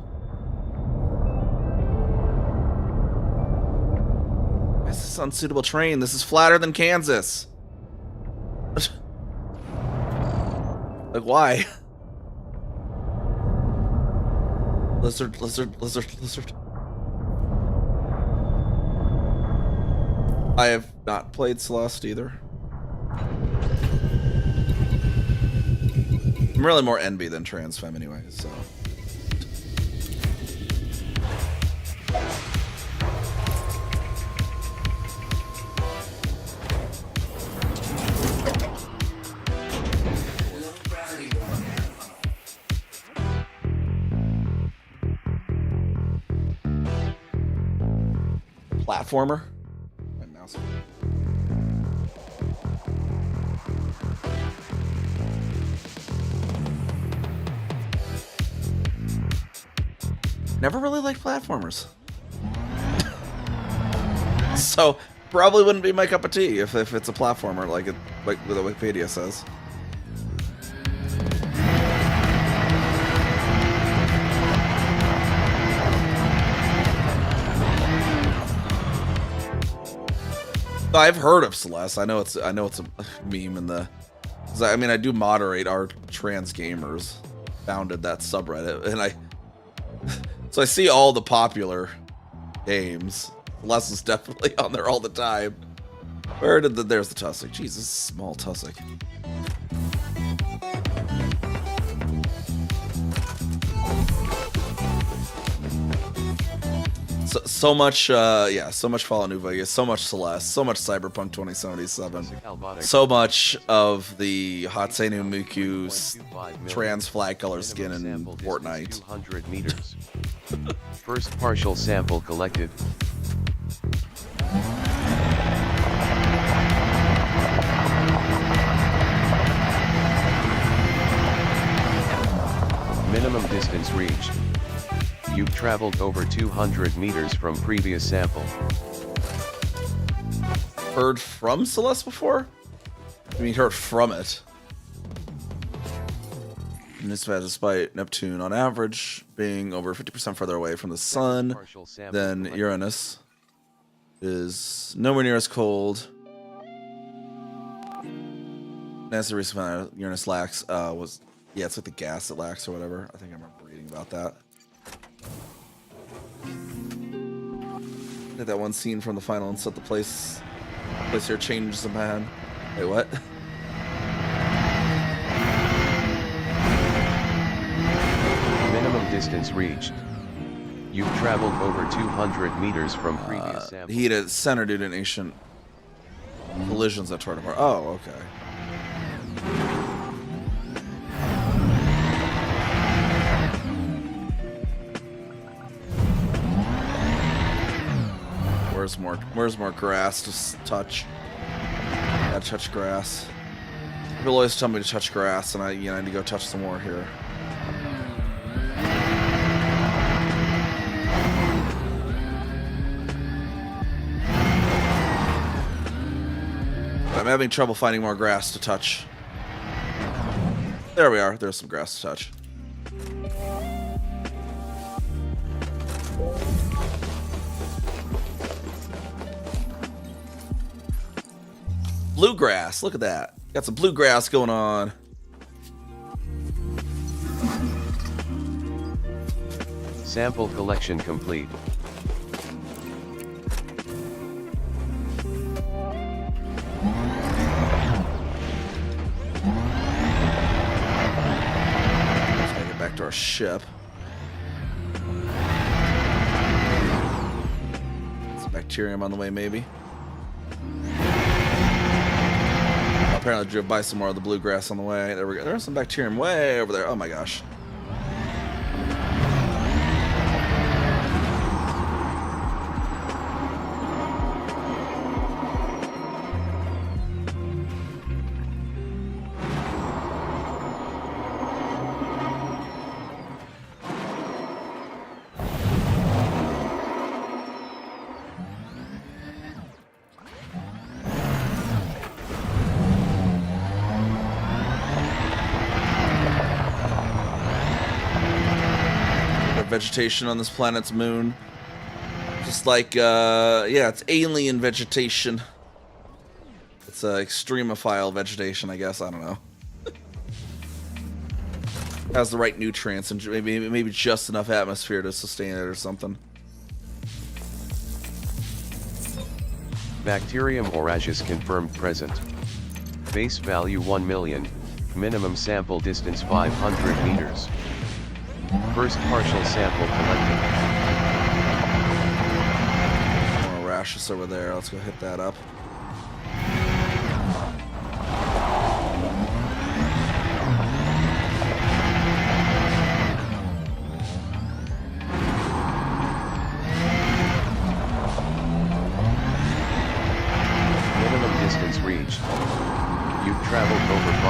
S2: This is unsuitable terrain. This is flatter than Kansas. Like, why? Lizard. I have not played Celeste either. I'm really more NB than trans femme anyway, so. platformer. My mouse. Never really liked platformers. So probably wouldn't be my cup of tea if it's a platformer like the Wikipedia says. I've heard of Celeste. I know it's a meme in the. I mean, I do moderate our trans gamers. Founded that subreddit, and so I see all the popular games. Celeste is definitely on there all the time. There's the Tussock. Jesus, small Tussock. So much, so much Fallout New Vegas, so much Celeste, so much Cyberpunk 2077, so much of the Hatsune Miku's trans flag color skin in Fortnite.
S5: 200 meters. First partial sample collected. Minimum distance reached. You've traveled over 200 meters from previous sample.
S2: Heard from Celeste before? I mean, heard from it. And this was despite Neptune on average being over 50% further away from the sun than Uranus, is nowhere near as cold. NASA recently found out Uranus lacks it's like the gas it lacks or whatever. I think I remember reading about that. Did that one scene from the final and set the place here changes the man. Wait, what?
S5: Minimum distance reached. You've traveled over 200 meters from previous sample.
S2: Heat at center due to an ancient collisions that tore it apart. Oh, okay. Where's more grass to touch? Gotta touch grass. People always tell me to touch grass, and I need to go touch some more here. But I'm having trouble finding more grass to touch. There we are. There's some grass to touch. Bluegrass, look at that. Got some bluegrass going on.
S5: Sample collection complete.
S2: Let's make it back to our ship. Some bacterium on the way, maybe. Apparently drove by some more of the bluegrass on the way. There we go. There's some bacterium way over there. Oh my gosh. Vegetation on this planet's moon. Just like, it's alien vegetation. It's extremophile vegetation, I guess. I don't know. Has the right nutrients and maybe just enough atmosphere to sustain it or something.
S5: Bacterium orageus confirmed present. Base value 1 million. Minimum sample distance 500 meters. First partial sample collected.
S2: More rashes over there. Let's go hit that up.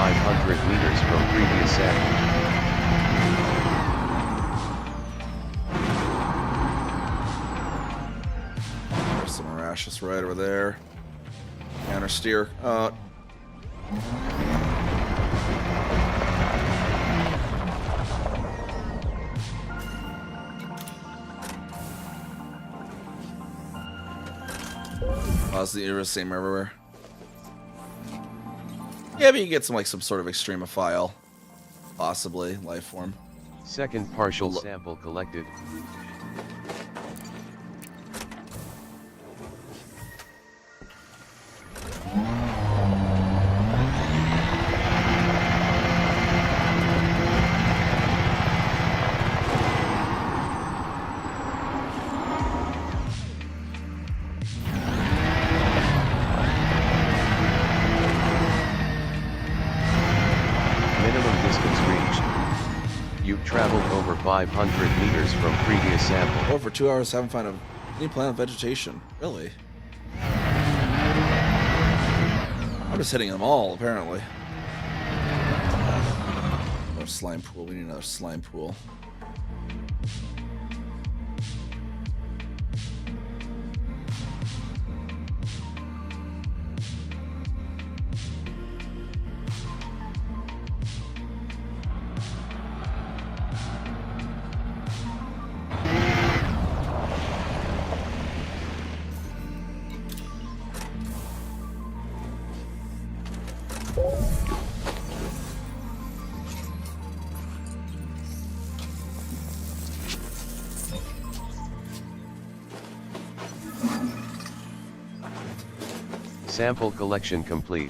S5: 500 meters from previous sample.
S2: There's some Morashes right over there. Counter steer. Oh, it's the same everywhere. Yeah, but you get some like some sort of extremophile, possibly life form.
S5: Second partial sample collected. You've traveled over 500 meters from previous sample.
S2: Over 2 hours, haven't found any plant vegetation. Really? I'm just hitting them all, apparently. Another slime pool. We need another slime pool.
S5: Sample collection complete.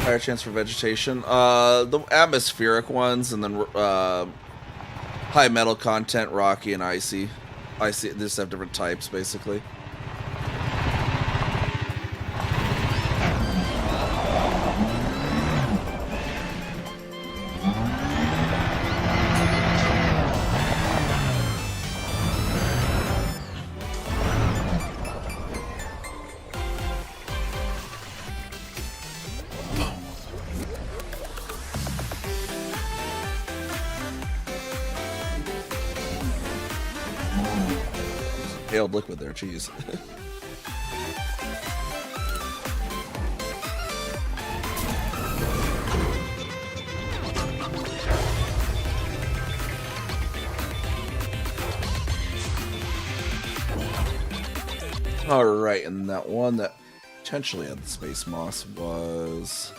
S2: Higher chance for vegetation. The atmospheric ones, and then high metal content, rocky and icy. Icy, they just have different types, basically. Paled liquid there, jeez. Alright, and that one that potentially had the space moss was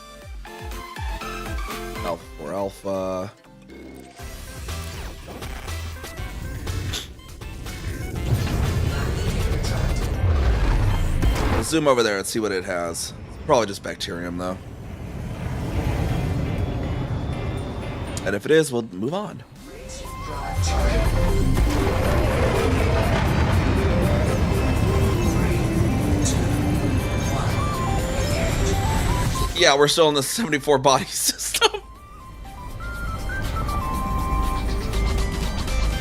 S2: Alpha 4 Alpha. Zoom over there and see what it has. Probably just bacterium, though. And if it is, we'll move on. Yeah, we're still in the 74 body system.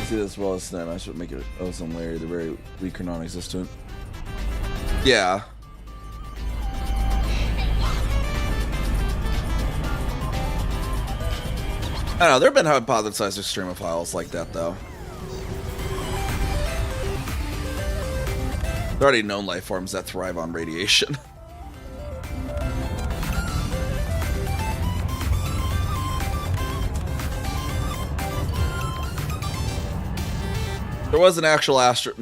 S2: See this as well as then. I should make it ozone layer. They're very weak or non-existent. Yeah. I don't know, there have been hypothesized extremophiles like that, though. There are already known life forms that thrive on radiation. There was an actual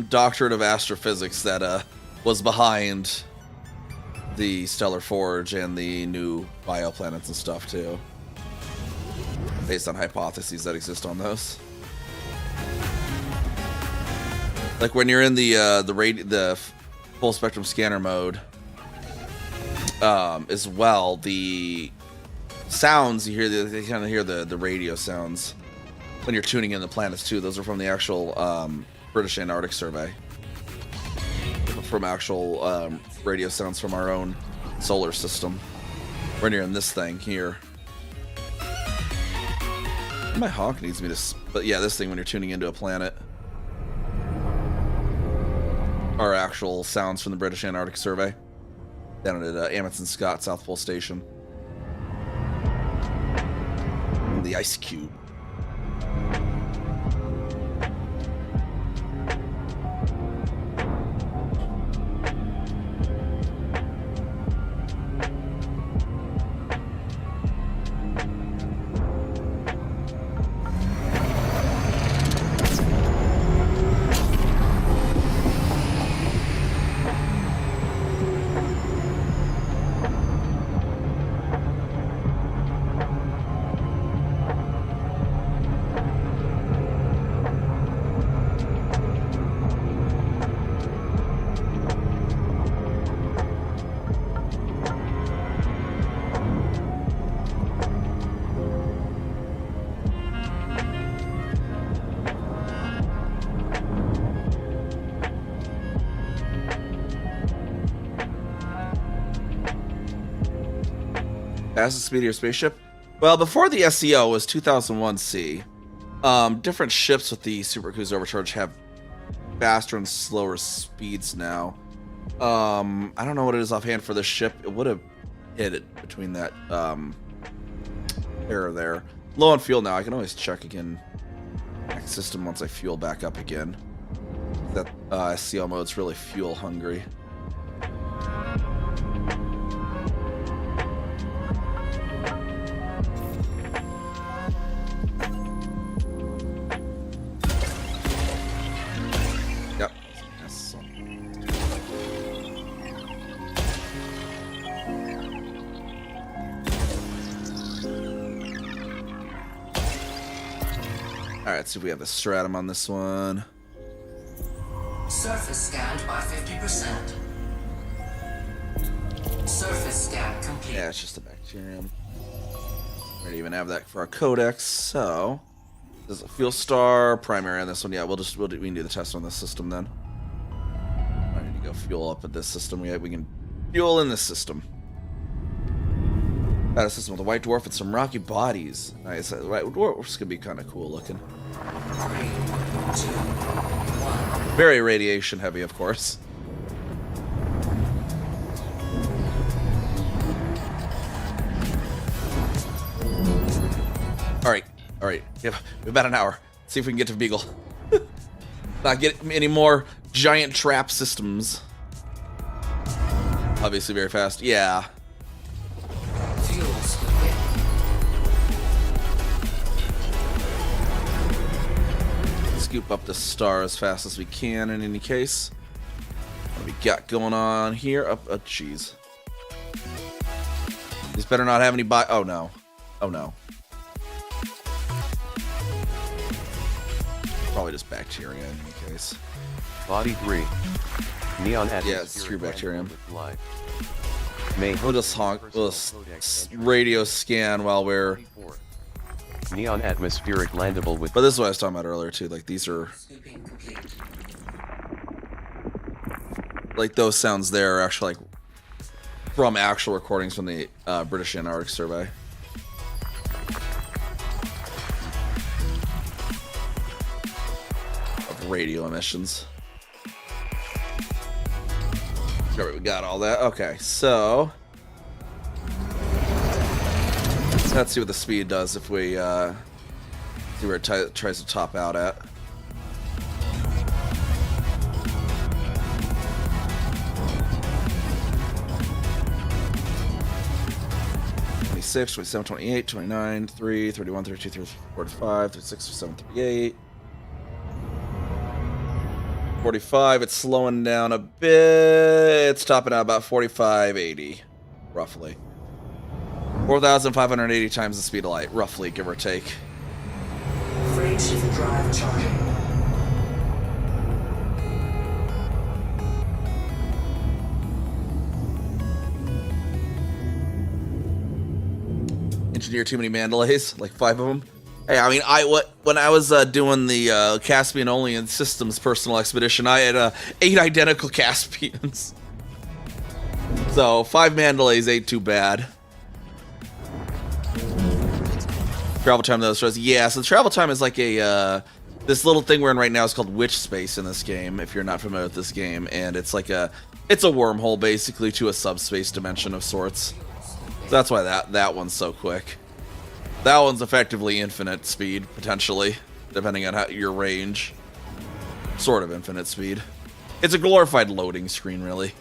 S2: doctorate of astrophysics that was behind the Stellar Forge and the new bioplanets and stuff, too. Based on hypotheses that exist on those. Like when you're in the full spectrum scanner mode, as well, the sounds you hear, they kind of hear the radio sounds when you're tuning in the planets too. Those are from the actual British Antarctic survey. From actual radio sounds from our own solar system. We're near in this thing here. My hawk needs me to, but yeah, this thing when you're tuning into a planet. Our actual sounds from the British Antarctic survey down at Amundsen Scott South Pole Station. And the ice cube. Fastest speed of your spaceship? Well, before the SEO was 2001C. Different ships with the Super Cruise Overcharge have faster and slower speeds now. I don't know what it is offhand for this ship. It would have hit it between that error there. Low on fuel now. I can always check again. Next system once I fuel back up again. That SEO mode's really fuel hungry. Yep. Alright, let's see if we have the stratum on this one.
S1: Surface scanned by 50%. Surface scan complete.
S2: Yeah, it's just a bacterium. We don't even have that for our codex, so there's a fuel star primary on this one. Yeah, we can do the test on this system then. I need to go fuel up at this system. We can fuel in this system. Got a system with a white dwarf and some rocky bodies. Nice. White dwarf's gonna be kind of cool looking.
S1: 3, 2, 1.
S2: Very radiation heavy, of course. All right. We have about an hour. See if we can get to Beagle. Not get any more giant trap systems. Obviously, very fast. Yeah.
S1: Fuels complete.
S2: Scoop up the star as fast as we can. In any case, what do we got going on here? Oh, jeez. These better not have any Oh no. Oh no. Probably just bacteria in any case.
S5: Body 3. Neon atmosphere.
S2: Yeah, it's true bacterium.
S5: May
S2: We'll just radio scan while we're.
S5: Neon atmospheric landable with.
S2: But this is what I was talking about earlier too. Like these are.
S1: Scooping complete.
S2: Like those sounds there are actually like from actual recordings from the British Antarctic survey. Of radio emissions. All right, we got all that. Okay, so let's see what the speed does if we see where it tries to top out at. (26, 27, 28, 29, 3, 31, 32, 33, 45, 36, 37, 38. 45, it's slowing down a bit. It's topping out about 4580, roughly. 4,580 times the speed of light, roughly, give or take.
S1: Frameshift drive charging.
S2: engineer too many Mandalays, like 5 of them. Hey, I mean, when I was doing the Caspian only in systems personal expedition, I had 8 identical Caspians. So 5 Mandalays ain't too bad. Travel time though, so yeah. So the travel time is like a this little thing we're in right now is called witch space in this game. If you're not familiar with this game, and it's like it's a wormhole basically to a subspace dimension of sorts. So that's why that one's so quick. That one's effectively infinite speed, potentially, depending on your range. Sort of infinite speed. It's a glorified loading screen, really.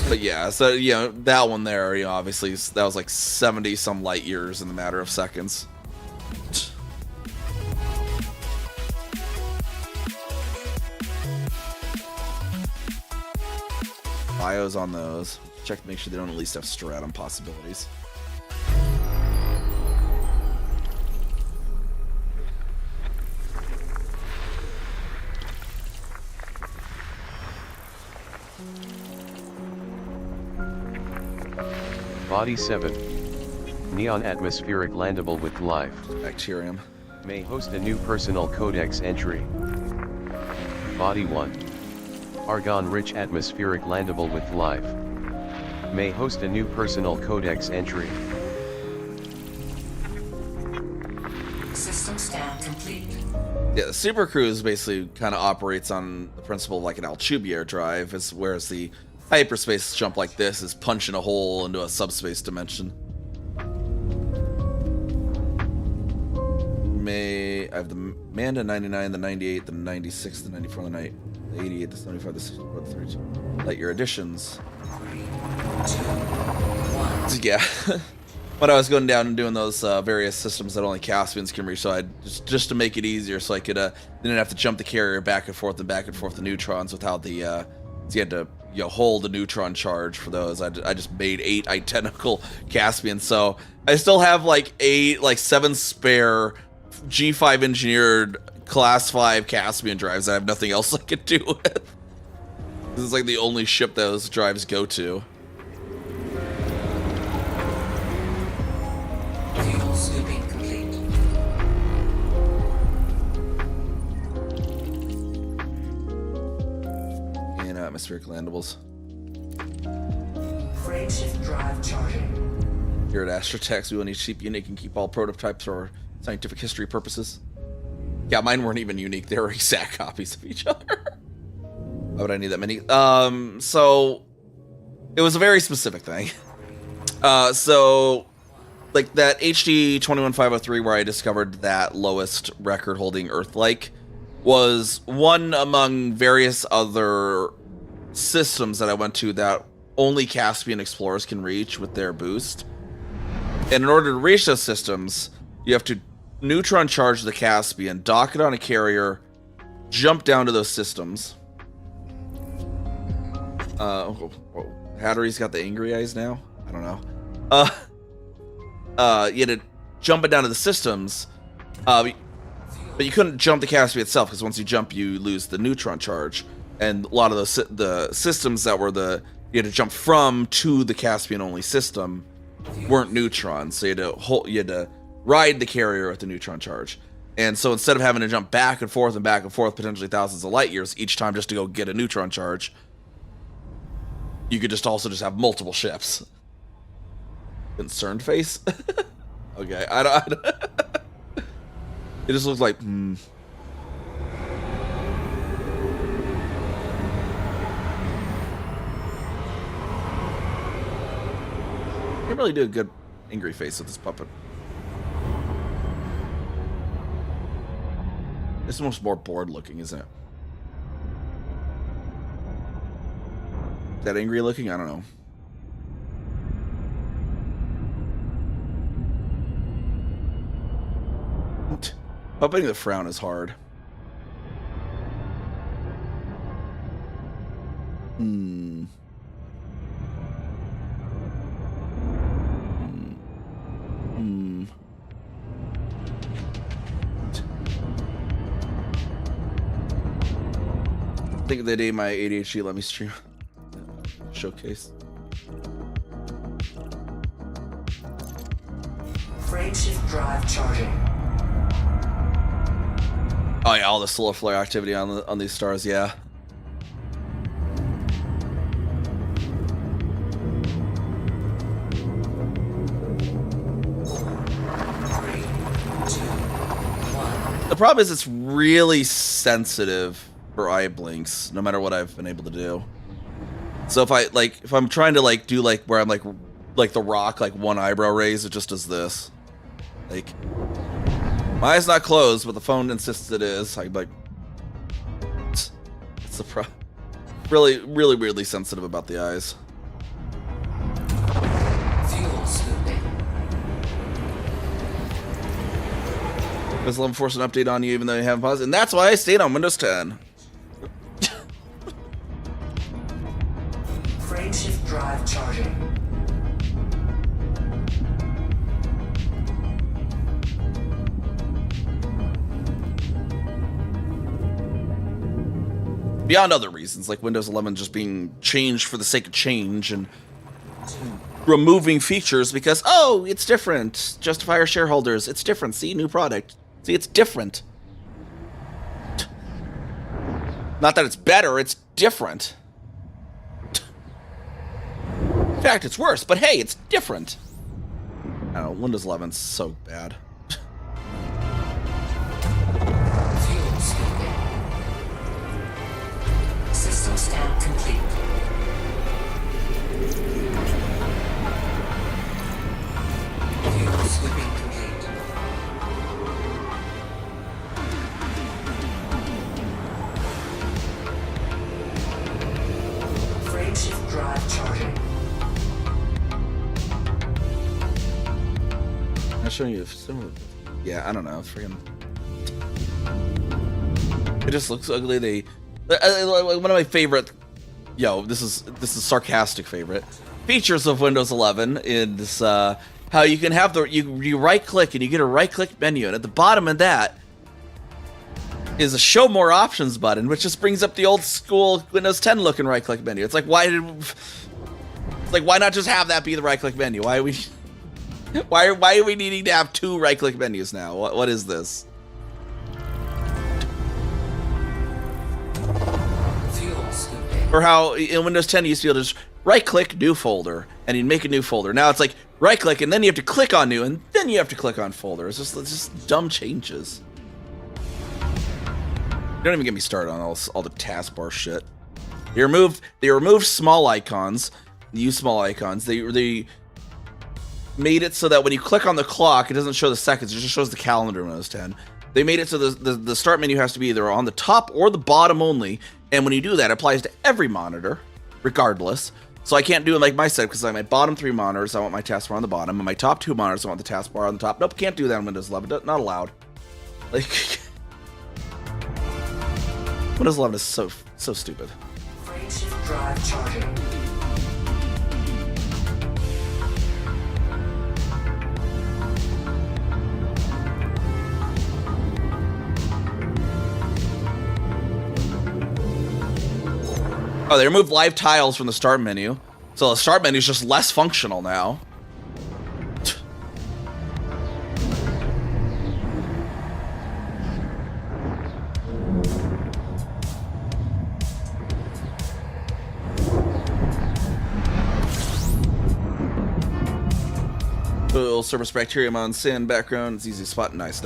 S2: But yeah, so, you know, that one there, you know, obviously, that was like 70-some light years in the matter of seconds. Bios on those. Check to make sure they don't at least have stratum possibilities.
S5: Body 7. Neon atmospheric landable with life.
S2: Bacterium.
S5: May host a new personal codex entry. Body 1. Argon-rich atmospheric landable with life. May host a new personal codex entry.
S1: System scan complete.
S2: Yeah, the Super Cruise basically kind of operates on the principle of like an Alcubierre drive, whereas the hyperspace jump like this is punching a hole into a subspace dimension. I have the Manda 99, the 98, the 96, the 94, the 88, the 75, the 64, the 32. Light year additions.
S1: 3, 2, 1.
S2: So yeah, when I was going down and doing those various systems that only Caspians can reach, so I just to make it easier, so I could didn't have to jump the carrier back and forth the neutrons without the so you had to hold a neutron charge for those. I just made 8 identical Caspians, so I still have like 7 spare G5 engineered class 5 Caspian drives. I have nothing else I could do with. This is like the only ship those drives go to.
S1: Fuel scooping complete.
S2: And atmospheric landables.
S1: Frameshift drive charging.
S2: Here at Astrotex, we will need cheap, unique, and keep all prototypes for scientific history purposes. Yeah, mine weren't even unique. They were exact copies of each other. Why would I need that many? So it was a very specific thing. So like that HD 21503 where I discovered that lowest record-holding Earth-like was one among various other systems that I went to that only Caspian explorers can reach with their boost. And in order to reach those systems, you have to neutron charge the Caspian, dock it on a carrier, jump down to those systems. Hattery's got the angry eyes now? I don't know. You had to jump it down to the systems, but you couldn't jump the Caspian itself, because once you jump, you lose the neutron charge. And a lot of the systems that were you had to jump from to the Caspian only system weren't neutrons, so you had to ride the carrier with the neutron charge. And so instead of having to jump back and forth, potentially thousands of light years each time just to go get a neutron charge, you could just have multiple ships. Concerned face? Okay, I don't it just looks like, Can't really do a good angry face with this puppet. It's almost more bored looking, isn't it? Is that angry looking? I don't know. Puppeting the frown is hard. I think of the day my ADHD let me stream showcase.
S1: Frameshift drive charging.
S2: Oh yeah, all the solar flare activity on these stars, yeah. The problem is it's really sensitive for eye blinks, no matter what I've been able to do. So if I'm trying to like do like where I'm like the Rock, like one eyebrow raise, it just does this. Like my eye's not closed, but the phone insists it is. I like it's the really weirdly sensitive about the eyes.
S1: Fuel scooping.
S2: Because let them force an update on you even though you haven't paused, and that's why I stayed on Windows 10.
S1: Frameshift drive charging.
S2: Beyond other reasons, like Windows 11 just being changed for the sake of change and removing features because, oh, it's different. Justify our shareholders. It's different. See, new product. See, it's different. Not that it's better, it's different. In fact, it's worse, but hey, it's different. I don't know, Windows 11's so bad.
S1: Fuel scooping. System scan complete. Fuel scooping complete. Frameshift drive charging.
S2: I'm showing you some. Yeah, I don't know. It's freaking. It just looks ugly. They one of my favorite. This is sarcastic favorite features of Windows 11 is how you can have you right click and you get a right click menu, and at the bottom of that is a show more options button, which just brings up the old school Windows 10 looking right click menu. It's like why not just have that be the right click menu? Why are we needing to have two right click menus now? What is this?
S1: Fuel scooping.
S2: Or how in Windows 10 you used to be able to just right click new folder and you'd make a new folder. Now it's like right click and then you have to click on new and then you have to click on folder. It's just dumb changes. Don't even get me started on all the taskbar shit. They removed small icons. Use small icons. They made it so that when you click on the clock, it doesn't show the seconds. It just shows the calendar in Windows 10. They made it so the start menu has to be either on the top or the bottom only. And when you do that, it applies to every monitor, regardless. So I can't do it like my setup because like my bottom 3 monitors, I want my taskbar on the bottom, and my top 2 monitors, I want the taskbar on the top. Nope, can't do that in Windows 11. Not allowed. Like. Windows 11 is so stupid.
S1: Frameshift drive charging.
S2: Oh, they removed live tiles from the start menu. So the start menu is just less functional now. Little surface bacterium on sand background. It's easy to spot. Nice.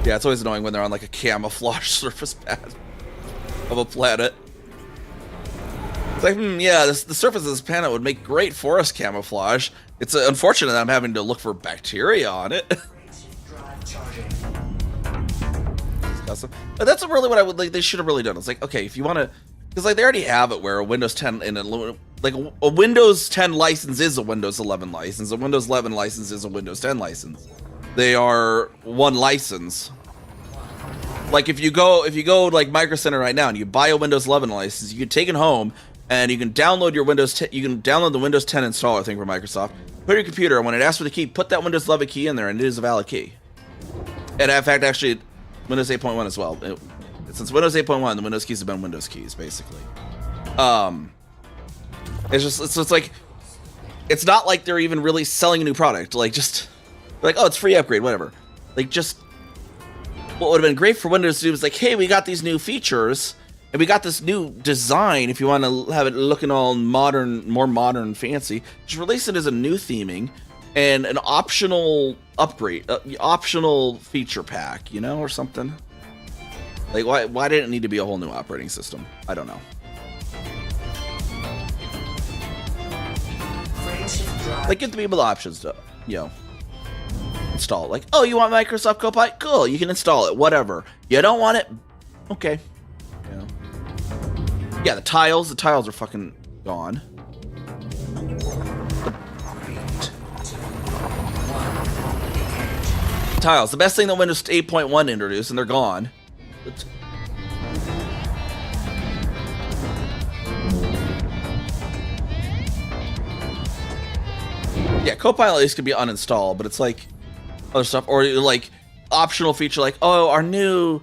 S2: Yeah, it's always annoying when they're on like a camouflage surface pad of a planet. It's like, yeah, the surface of this planet would make great forest camouflage. It's unfortunate that I'm having to look for bacteria on it. But that's really what I would like. They should have really done. It's like, okay, if you want to, because like they already have it where a Windows 10 and a Windows 10 license is a Windows 11 license. A Windows 11 license is a Windows 10 license. They are one license. Like if you go like Micro Center right now and you buy a Windows 11 license, you can take it home and you can download your Windows 10. You can download the Windows 10 installer thing from Microsoft. Put it on your computer, and when it asks for the key, put that Windows 11 key in there, and it is a valid key. And in fact, actually, Windows 8.1 as well. Since Windows 8.1, the Windows keys have been Windows keys, basically. It's like it's not like they're even really selling a new product. Like, just like, oh, it's free upgrade, whatever. Like, just what would have been great for Windows to do is like, hey, we got these new features and we got this new design. If you want to have it looking all modern, more modern, fancy, just release it as a new theming and an optional upgrade, optional feature pack, you know, or something. Like, why did it need to be a whole new operating system? I don't know. Like, give the people the options to, you know, install it. Like, oh, you want Microsoft Copilot? Cool, you can install it, whatever. You don't want it? Okay. Yeah, the tiles are fucking gone. Tiles, the best thing that Windows 8.1 introduced, and they're gone. Yeah, Copilot at least could be uninstalled, but it's like other stuff, or like optional feature like, oh, our new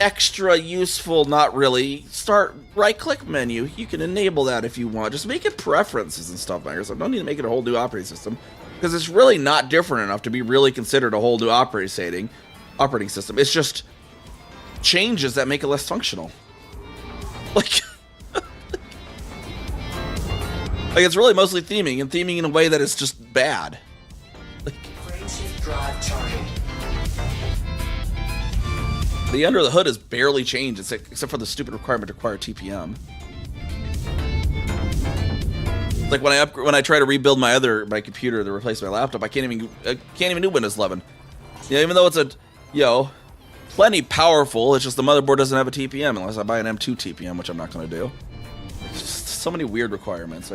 S2: extra useful, not really, start right-click menu. You can enable that if you want. Just make it preferences and stuff, Microsoft. Don't need to make it a whole new operating system, because it's really not different enough to be really considered a whole new operating system. It's just changes that make it less functional. Like, like it's really mostly theming, and theming in a way that is just bad. Like, the under the hood is barely changed, except for the stupid requirement to acquire TPM. It's like when I try to rebuild my computer to replace my laptop, I can't even do Windows 11. Yeah, even though it's plenty powerful, it's just the motherboard doesn't have a TPM unless I buy an M2 TPM, which I'm not going to do. It's just so many weird requirements.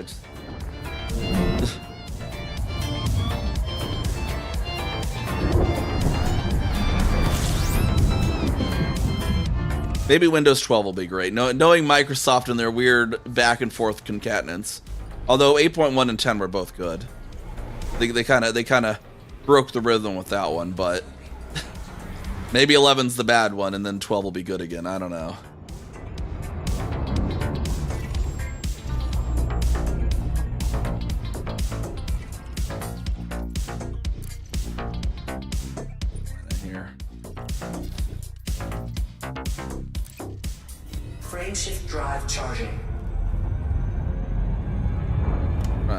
S2: Maybe Windows 12 will be great. Knowing Microsoft and their weird back and forth concatenance. Although 8.1 and 10 were both good. They kind of broke the rhythm with that one, but maybe 11's the bad one and then 12 will be good again. I don't know.
S1: Frameshift drive charging.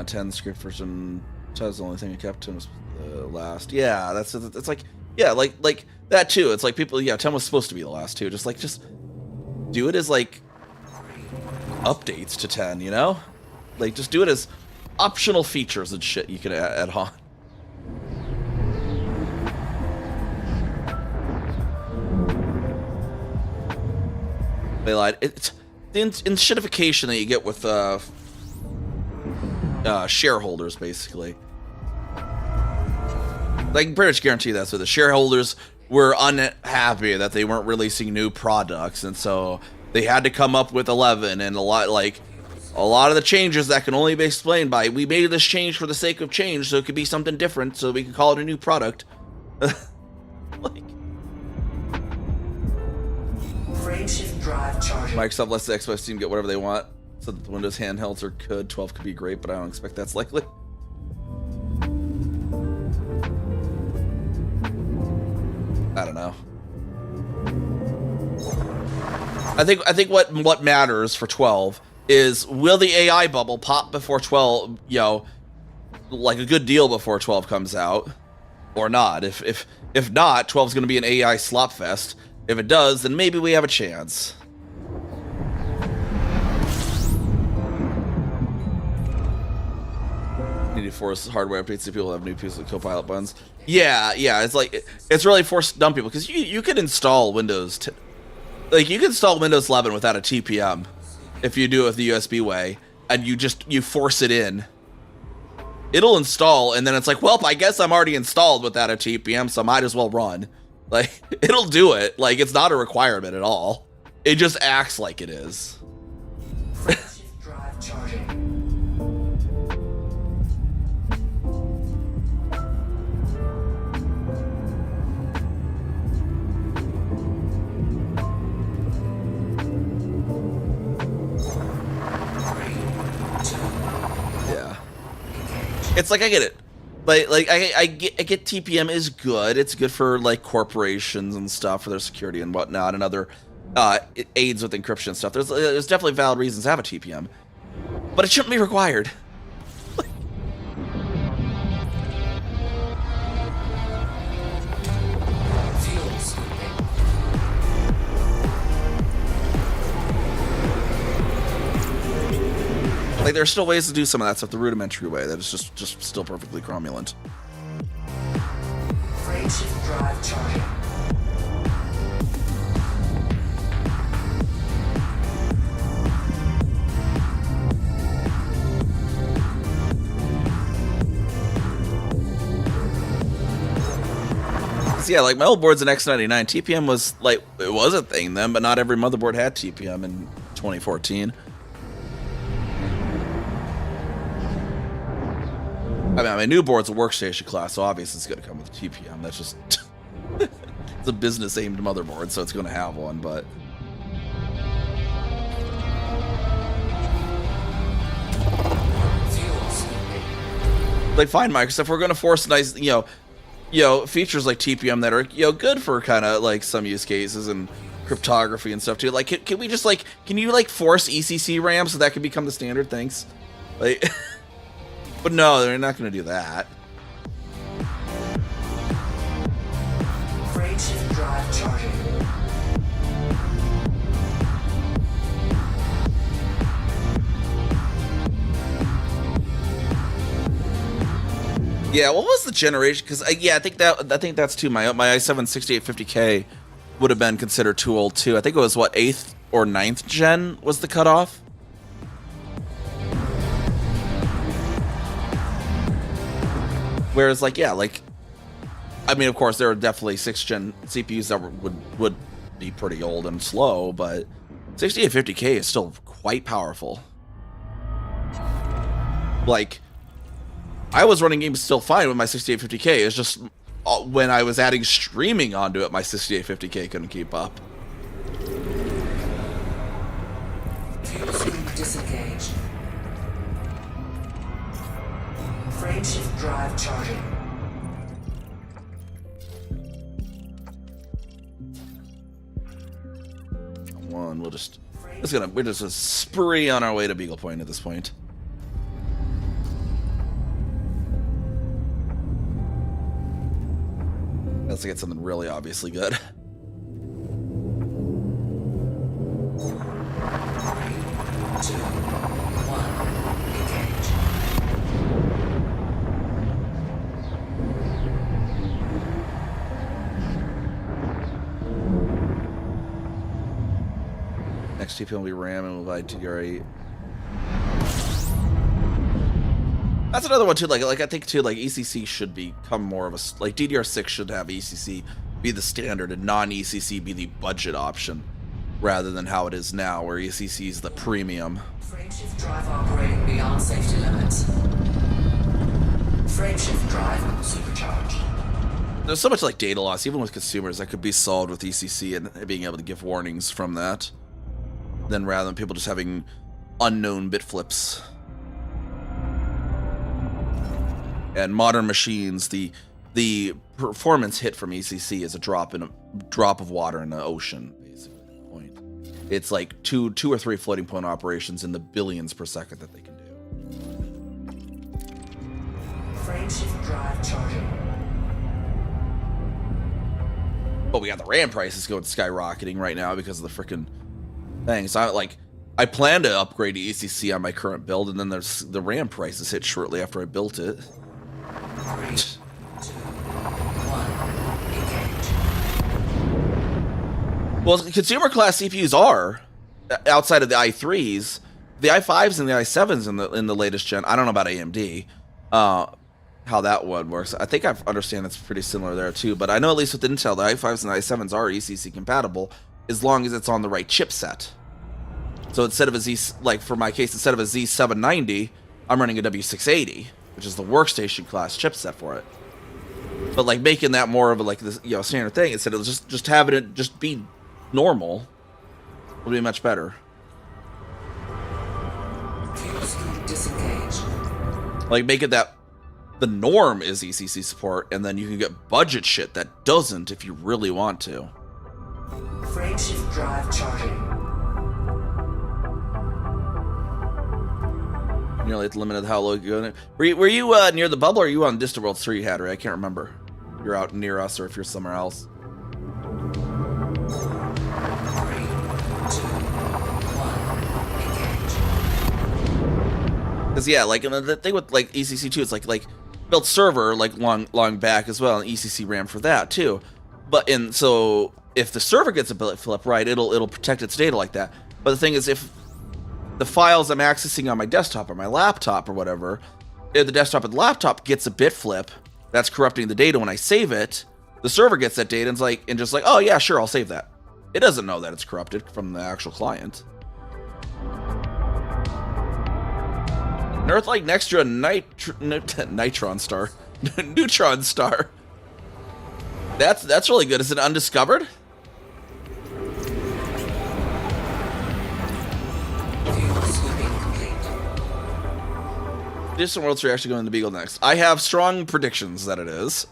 S2: 10 script version. That's the only thing I kept was last. Yeah, that's like, yeah, like that too. It's like people, yeah, 10 was supposed to be the last too. Just do it as like updates to 10, you know? Like, just do it as optional features and shit you can add on. They lied. It's the inshitification that you get with shareholders, basically. I can pretty much guarantee that. So the shareholders were unhappy that they weren't releasing new products, and so they had to come up with 11, and a lot of the changes that can only be explained by, we made this change for the sake of change, so it could be something different, so we can call it a new product.
S1: Frameshift drive charging.
S2: Microsoft lets the Xbox team get whatever they want, so that the Windows handhelds are good. 12 could be great, but I don't expect that's likely. I don't know. I think what matters for 12 is, will the AI bubble pop before 12, you know, like a good deal before 12 comes out, or not? If not, 12 is going to be an AI slop fest. If it does, then maybe we have a chance. Need to force hardware updates so people have new pieces of Copilot buttons. Yeah, it's really forced dumb people, because you could install Windows, you can install Windows 11 without a TPM if you do it the USB way, and you force it in. It'll install, and then it's like, well, I guess I'm already installed without a TPM, so I might as well run. Like, it'll do it. Like, it's not a requirement at all. It just acts like it is.
S1: Frameshift drive charging.
S2: Yeah. It's like I get it. Like I get TPM is good. It's good for like corporations and stuff for their security and whatnot and other aids with encryption and stuff. There's definitely valid reasons to have a TPM, but it shouldn't be required.
S1: Fuel scooping.
S2: Like there are still ways to do some of that stuff the rudimentary way that is just still perfectly cromulent.
S1: Frameshift drive charging.
S2: So yeah, like my old board's an X99. TPM was like, it was a thing then, but not every motherboard had TPM in 2014. I mean, my new board's a workstation class, so obviously it's going to come with TPM. That's just... it's a business-aimed motherboard, so it's going to have one, but...
S1: Fuel scooping.
S2: Like, fine, Microsoft, we're going to force nice, features like TPM that are, good for kind of, like, some use cases and cryptography and stuff, too. Like, can we just, like... Can you, like, force ECC RAM so that can become the standard? Thanks. Like... But no, they're not going to do that.
S1: Frameshift drive charging.
S2: Yeah, what was the generation? Because I think that's too. My i7 6850K would have been considered too old too. I think it was what 8th or 9th gen was the cutoff. Whereas, like, yeah, like, I mean, of course, there are definitely 6th gen CPUs that would be pretty old and slow, but 6850K is still quite powerful. Like, I was running games still fine with my 6850K. It's just when I was adding streaming onto it, my 6850K couldn't keep up.
S1: Fuel scoop disengaged. Frameshift drive charging.
S2: One, we're just a spree on our way to Beagle Point at this point. Let's get something really obviously good.
S1: 3, 2, 1, engage.
S2: Next TP will be RAM and we'll buy TR8. That's another one too. Like I think too. Like ECC should become more of a like DDR6 should have ECC be the standard and non-ECC be the budget option, rather than how it is now, where ECC is the premium.
S1: Frameshift drive operating beyond safety limits. Frameshift drive supercharged.
S2: There's so much like data loss, even with consumers, that could be solved with ECC and being able to give warnings from that, than rather than people just having unknown bit flips. And modern machines, the performance hit from ECC is a drop of water in the ocean, basically. Point. It's like two or three floating point operations in the billions per second that they can do.
S1: Frameshift drive charging.
S2: But we got the RAM prices going skyrocketing right now because of the freaking thing. So I plan to upgrade to ECC on my current build, and then there's the RAM prices hit shortly after I built it.
S1: 3, 2, 1, engage.
S2: Well, consumer class CPUs are outside of the i3s, the i5s and the i7s in the latest gen. I don't know about AMD, how that one works. I think I understand it's pretty similar there too. But I know at least with Intel, the i5s and the i7s are ECC compatible as long as it's on the right chipset. So instead of a for my case, instead of a Z790, I'm running a W680, which is the workstation class chipset for it. But like making that more of a this standard thing instead of just having it just be normal would be much better.
S1: Fuel scoop disengaged.
S2: Like make it that the norm is ECC support, and then you can get budget shit that doesn't if you really want to.
S1: Frameshift drive charging.
S2: Nearly at the limit of how low you go. Were you near the bubble, or are you on Distant Worlds 3 you had, right? I can't remember. You're out near us, or if you're somewhere else.
S1: 3, 2, 1, engage.
S2: Because yeah, like the thing with like ECC2, it's like built server like long back as well, and ECC RAM for that too. But so if the server gets a bit flip right, it'll protect its data like that. But the thing is, if the files I'm accessing on my desktop or my laptop or whatever, if the desktop and the laptop gets a bit flip, that's corrupting the data when I save it. The server gets that data and just like, oh yeah, sure, I'll save that. It doesn't know that it's corrupted from the actual client. An Earth-like next to a Nitron star. Neutron star. That's really good. Is it undiscovered?
S1: Fuel sweeping complete.
S2: Distant Worlds are actually going to Beagle next. I have strong predictions that it is.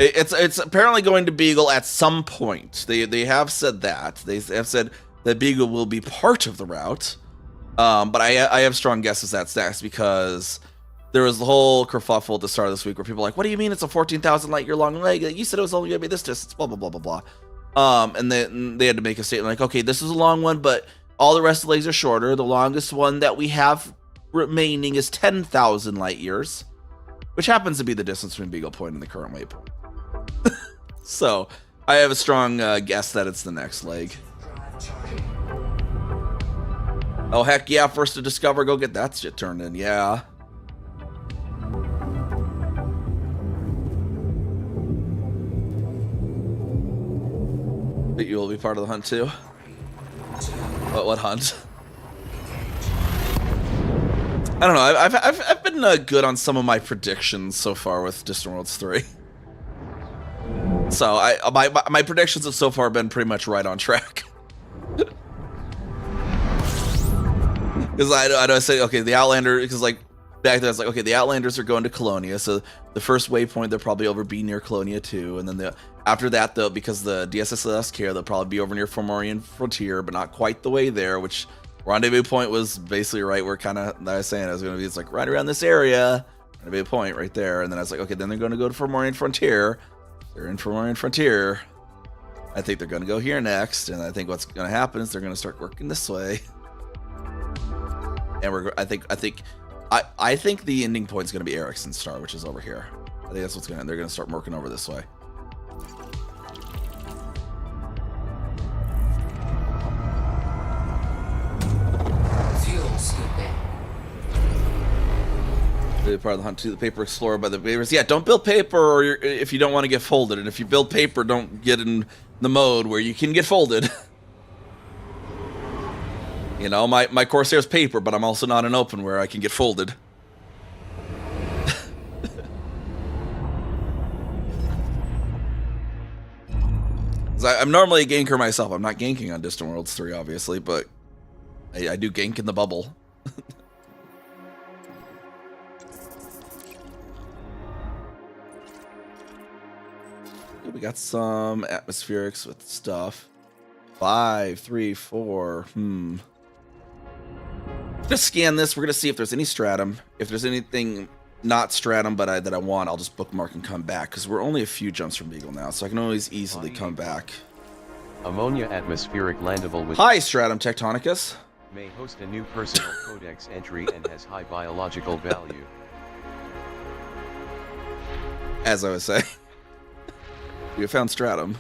S2: It's apparently going to Beagle at some point. They have said that. They have said that Beagle will be part of the route. But I have strong guesses that's next, because there was the whole kerfuffle at the start of this week where people were like, what do you mean it's a 14,000 light year long leg? You said it was only going to be this distance, blah, blah, blah, blah, blah. And then they had to make a statement like, okay, this is a long one, but all the rest of the legs are shorter. The longest one that we have remaining is 10,000 light years, which happens to be the distance between Beagle Point and the current waypoint. So I have a strong guess that it's the next leg.
S1: Drive charging.
S2: Oh, heck yeah, first to discover, go get that shit turned in, yeah. But you will be part of the hunt too? What hunt? I don't know, I've been good on some of my predictions so far with Distant Worlds 3. So, my predictions have so far been pretty much right on track. Because I say, okay, the Outlander, because like back then I was like, okay, the Outlanders are going to Colonia, so the first waypoint they'll probably over be near Colonia 2, and then after that though, because the DSSLS care, they'll probably be over near Fomorian Frontier, but not quite the way there, which rendezvous point was basically right where kind of I was saying it was going to be. It's like right around this area, rendezvous point right there, and then I was like, okay, then they're going to go to Fomorian Frontier. They're in Fomorian Frontier. I think they're going to go here next, and I think what's going to happen is they're going to start working this way. And I think the ending point is going to be Ericsson Star, which is over here. I think that's what's going to. They're going to start working over this way.
S1: Fuel sweeping.
S2: Part of the hunt too. The paper explorer by the Beavers. Yeah, don't build paper, or if you don't want to get folded. And if you build paper, don't get in the mode where you can get folded. You know, my Corsair's paper, but I'm also not an open where I can get folded. I'm normally a ganker myself. I'm not ganking on Distant Worlds 3, obviously, but I do gank in the bubble. We got some atmospherics with stuff. 5, 3, 4. Just scan this. We're gonna see if there's any stratum. If there's anything not stratum, but that I want, I'll just bookmark and come back, because we're only a few jumps from Beagle now, so I can always easily come back.
S5: Ammonia atmospheric landable with
S2: Hi, Stratum Tectonicus.
S5: may host a new personal codex entry and has high biological value.
S2: As I was saying, we have found stratum.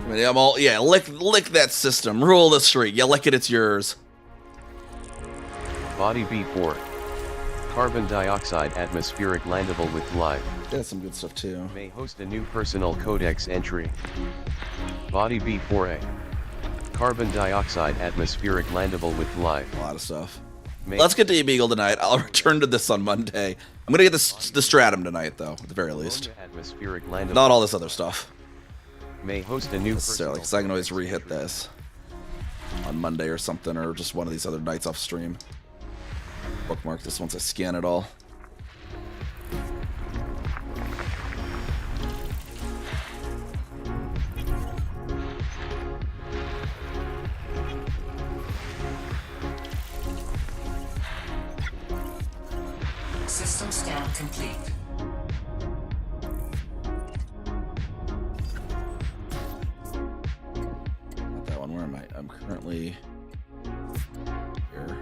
S2: I mean, I'm all, yeah, lick that system. Rule the street. You lick it, it's yours.
S5: Body B4. Carbon dioxide atmospheric landable with life.
S2: That's some good stuff too.
S5: May host a new personal codex entry. Body B4A. Carbon dioxide atmospheric landable with life.
S2: A lot of stuff.
S5: May
S2: Let's get to Beagle tonight. I'll return to this on Monday. I'm gonna get the stratum tonight, though, at the very least.
S5: Atmospheric landable.
S2: Not all this other stuff.
S5: May host a new
S2: necessarily, because I can always re-hit this on Monday or something, or just one of these other nights off stream. Bookmark this once I scan it all.
S1: System scan complete.
S2: Not that one. Where am I? I'm currently here.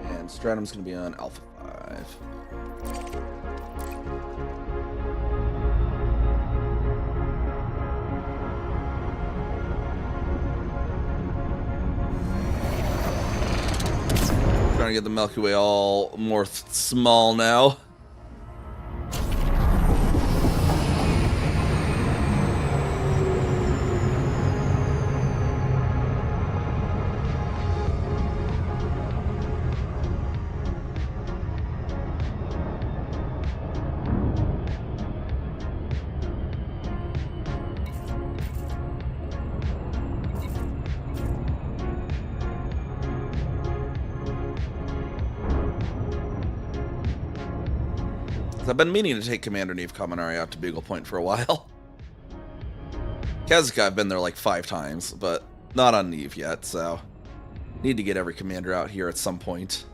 S2: And Stratum's going to be on Alpha 5. Trying to get the Milky Way all more small now. I've been meaning to take Commander NiamhKami out to Beagle Point for a while. Kazuka, I've been there like 5 times, but not on Neve yet, so need to get every commander out here at some point.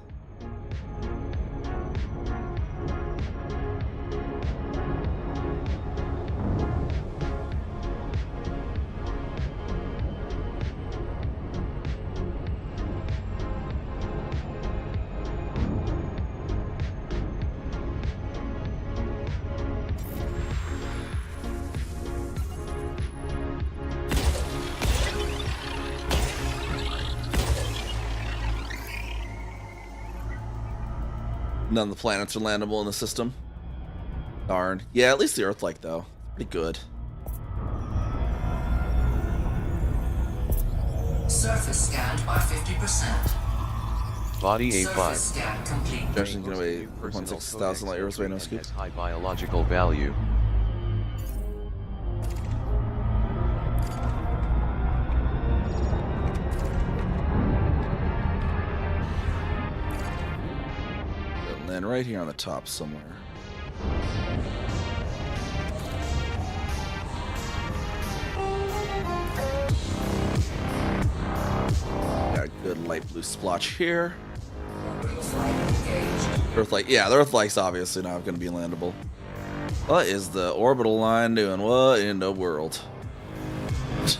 S2: None of the planets are landable in the system. Darn. Yeah, at least the Earth-like, though. Pretty good.
S1: Surface scanned by 50%.
S5: Body
S1: Surface
S5: A5.
S1: scan complete.
S2: Judging going away
S5: Personal
S2: 1,600 light years away, no
S5: codex
S2: scoop.
S5: has high biological value.
S2: And then right here on the top somewhere. Got a good light blue splotch here.
S1: Orbital flight engaged.
S2: Earth-like, yeah, the Earth-like's obviously not going to be landable. What is the orbital line doing? What in the world? What's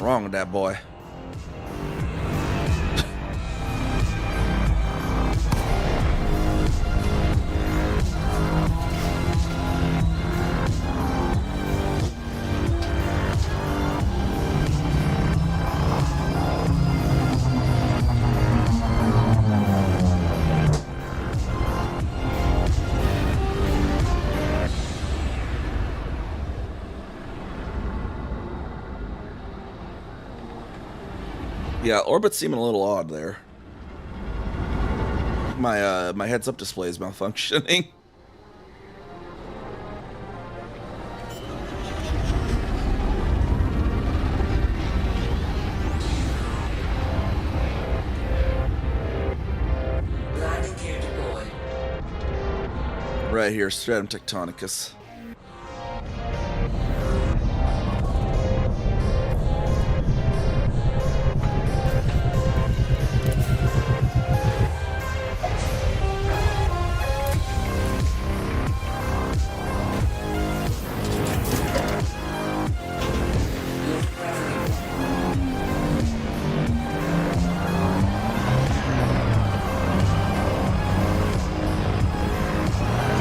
S2: wrong with that boy? Yeah, orbit's seeming a little odd there. My heads-up display is malfunctioning.
S1: Landing gear deployed.
S2: Right here, Stratum Tectonicus.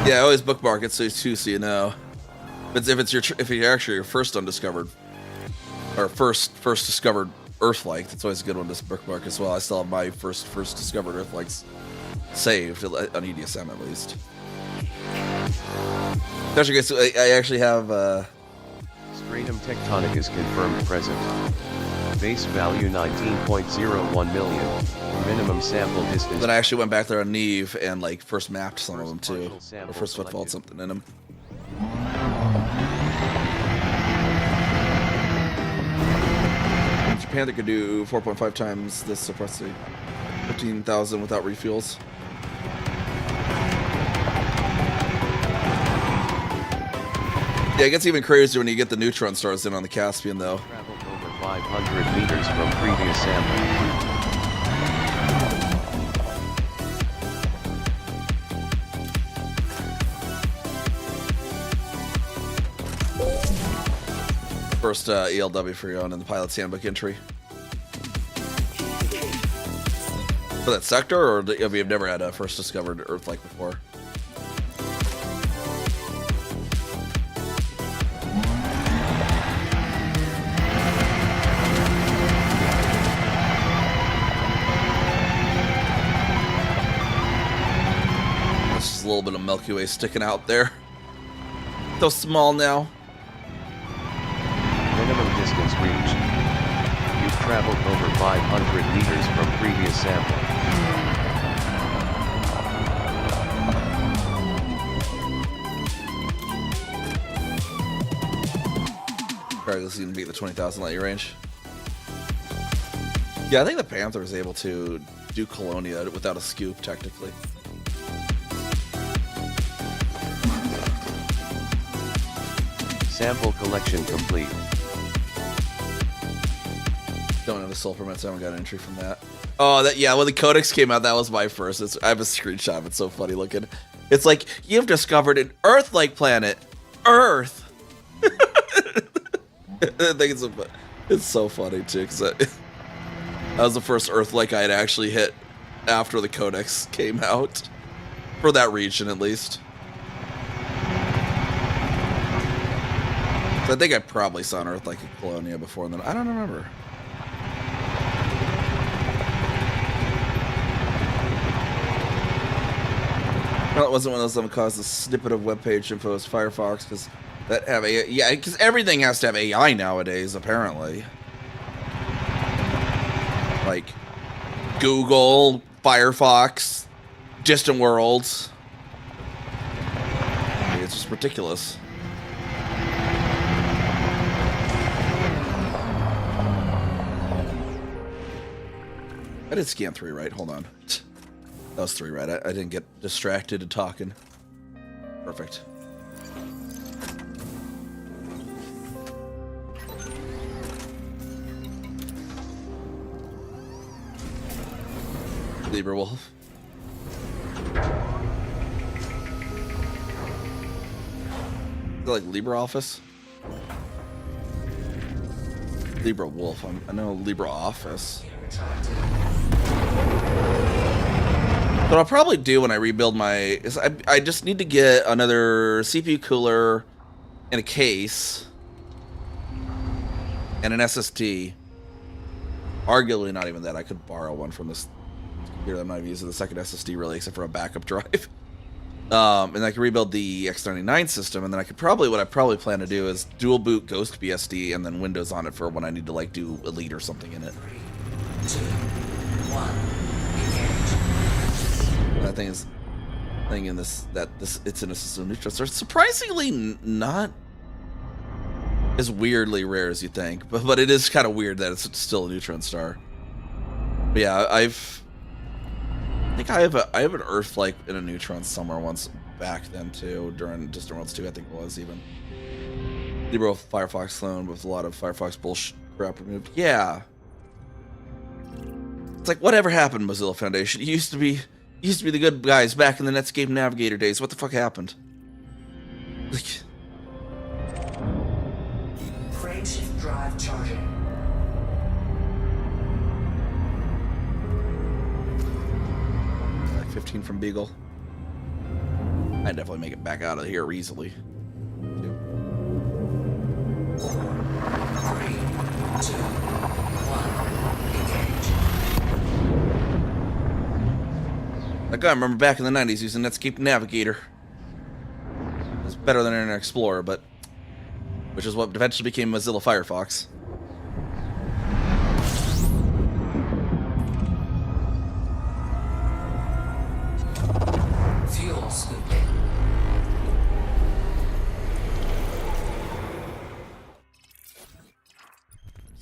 S2: Yeah, I always bookmark it so you know. But if you're actually your first undiscovered or first discovered Earth-like, that's always a good one to bookmark as well. I still have my first discovered Earth-likes saved on EDSM at least. Especially guys, I actually have
S5: Stratum tectonic is confirmed present. Base value 19.01 million. Minimum sample distance.
S2: then I actually went back there on Neve and like first mapped some of them
S5: First
S2: too.
S5: partial sample
S2: Or first footfall
S5: selected.
S2: something in them. Japan that could do 4.5 times this suppressing 15,000 without refuels. Yeah, it gets even crazier when you get the neutron stars in on the Caspian, though.
S5: Traveled over 500 meters from previous sample.
S2: First ELW for you on in the pilot's handbook entry. For that sector, or have you never had a first discovered Earth like before? There's just a little bit of Milky Way sticking out there. So small now.
S5: Minimum distance reached. You've traveled over 500 meters from previous sample.
S2: Probably this even beat the 20,000 light year range. Yeah, I think the Panther is able to do Colonia without a scoop, technically.
S5: Sample collection complete.
S2: Don't have the soul permits. I haven't got an entry from that. Oh, that yeah. When the Codex came out, that was my first. I have a screenshot of it. It's so funny looking. It's like you've discovered an Earth-like planet, Earth. I think it's so funny too, because that was the first Earth-like I had actually hit after the Codex came out for that region, at least. I think I probably saw an Earth-like in Colonia before, and then I don't remember. Well, it wasn't one of those that caused a snippet of webpage info as Firefox, because that have AI. Yeah, because everything has to have AI nowadays, apparently. Like Google, Firefox, Distant Worlds. It's just ridiculous. I did scan 3 right. Hold on. That was 3 right. I didn't get distracted and talking. Perfect. Libra Wolf. Is that like Libra Office? Libra Wolf. I know Libra Office. What I'll probably do when I rebuild is I just need to get another CPU cooler and a case and an SSD. Arguably not even that. I could borrow one from this computer that I'm not using the second SSD really, except for a backup drive. And I can rebuild the X99 system, and then what I probably plan to do is dual boot Ghost BSD and then Windows on it for when I need to like do Elite or something in it.
S1: 3, 2, 1.
S2: I think is thinking it's in a system neutron star. Surprisingly not as weirdly rare as you think, but it is kind of weird that it's still a neutron star. But yeah, I think I have an Earth like in a neutron somewhere once back then too, during Distant Worlds 2, I think it was even. Libra Firefox clone with a lot of Firefox bullshit crap removed. Yeah. It's like whatever happened, Mozilla Foundation. It used to be the good guys back in the Netscape Navigator days. What the fuck happened? Like,
S1: Frameshift drive charging.
S2: like 15 from Beagle. I'd definitely make it back out of here easily.
S1: 3, 2, 1. Engage.
S2: Like I remember back in the 90s using Netscape Navigator. It was better than Internet Explorer, but which is what eventually became Mozilla Firefox.
S1: Fuel scooping.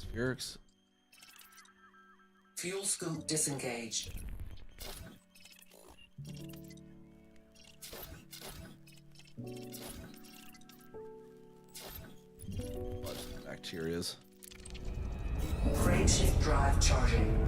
S2: Spherics.
S1: Fuel scoop disengaged.
S2: Bacterias.
S1: Frameshift drive charging.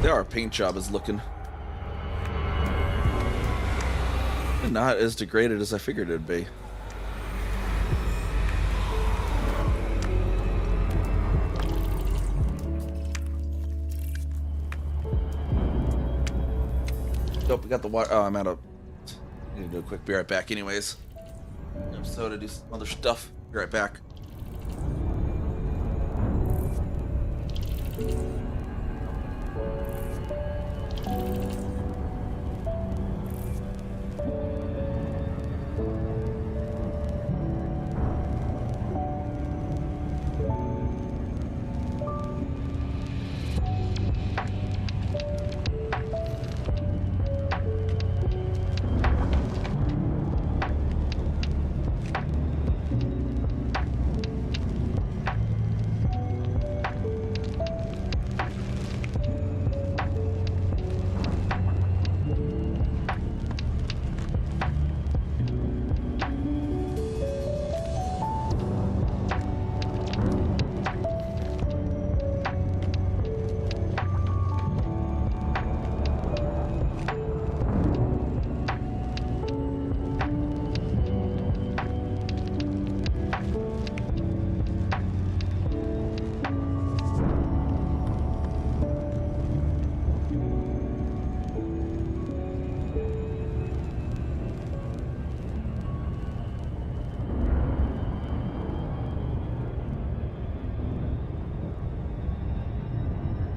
S2: Our paint job is looking not as degraded as I figured it'd be. Nope, we got the water. Oh, I'm out of. I need to do a quick. Be right back, anyways. So to do some other stuff. Be right back.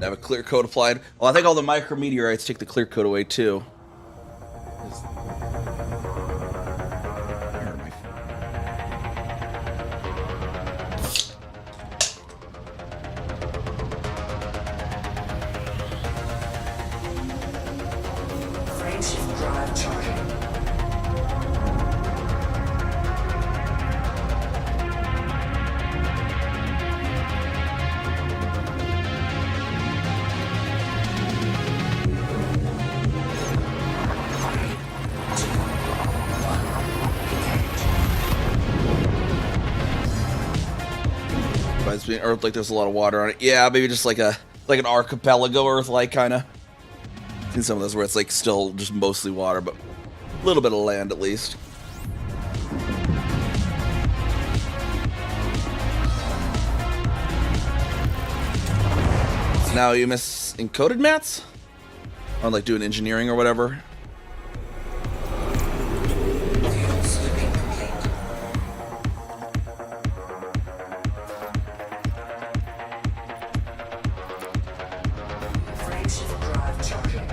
S2: Have a clear coat applied. Well, I think all the micrometeorites take the clear coat away too.
S1: Frameshift drive charging.
S2: It's being Earth like there's a lot of water on it. Yeah, maybe just like an archipelago Earth like kind of. Seen some of those where it's like still just mostly water, but a little bit of land at least. Now you miss encoded mats? On like doing engineering or whatever.
S1: Fuel scooping complete. Frameshift drive charging.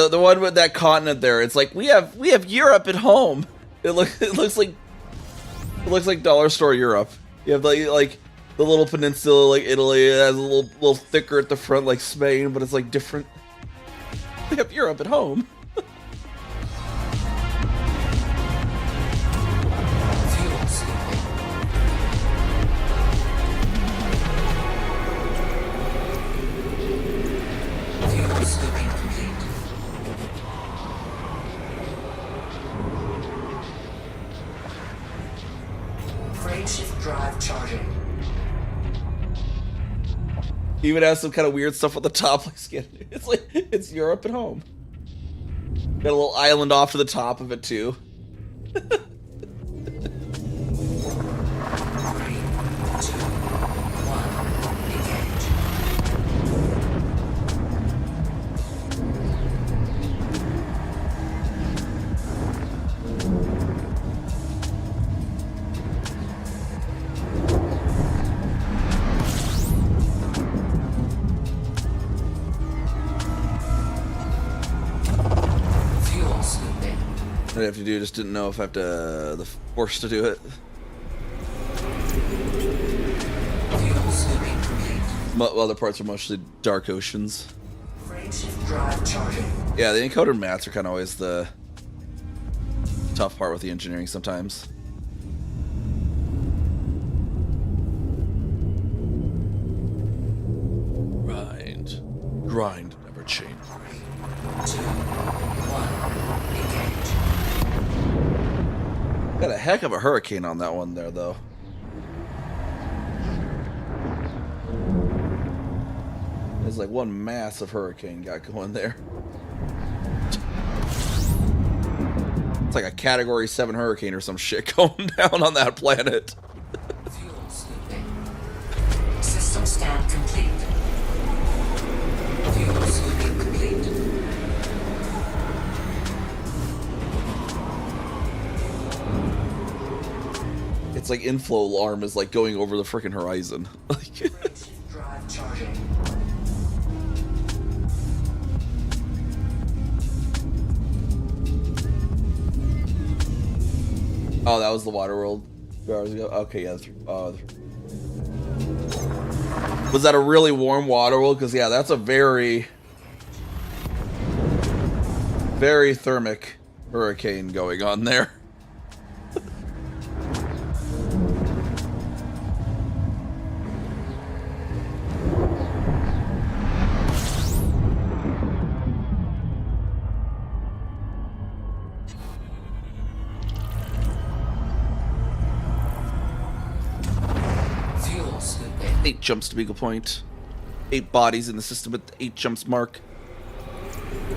S2: The one with that continent there, it's like we have Europe at home. It looks like dollar store Europe. You have like the little peninsula like Italy. It has a little thicker at the front like Spain, but it's like different. We have Europe at home.
S1: Frameshift drive charging.
S2: He even has some kind of weird stuff on the top. It's like it's Europe at home. Got a little island off to the top of it too.
S1: 3, 2, 1, engage. Fuel scooping.
S2: What I have to do, just didn't know if I have to the force to do it.
S1: Fuel scooping complete.
S2: Other parts are mostly dark oceans.
S1: Frameshift drive charging.
S2: Yeah, the encoder mats are kind of always the tough part with the engineering sometimes. Grind, never change.
S1: 3, 2, 1, engage.
S2: Got a heck of a hurricane on that one there, though. There's like one massive hurricane got going there. It's like a Category 7 hurricane or some shit going down on that planet.
S1: Fuel scooping. System scan complete. Fuel scooping complete.
S2: It's like inflow alarm is like going over the freaking horizon.
S1: Frameshift drive charging.
S2: Oh, that was the water world 2 hours ago? Okay, yeah. Was that a really warm water world? Because, yeah, that's a very, very thermic hurricane going on there.
S1: Fuel scooping.
S2: 8 jumps to Beagle Point. 8 bodies in the system with 8 jumps mark.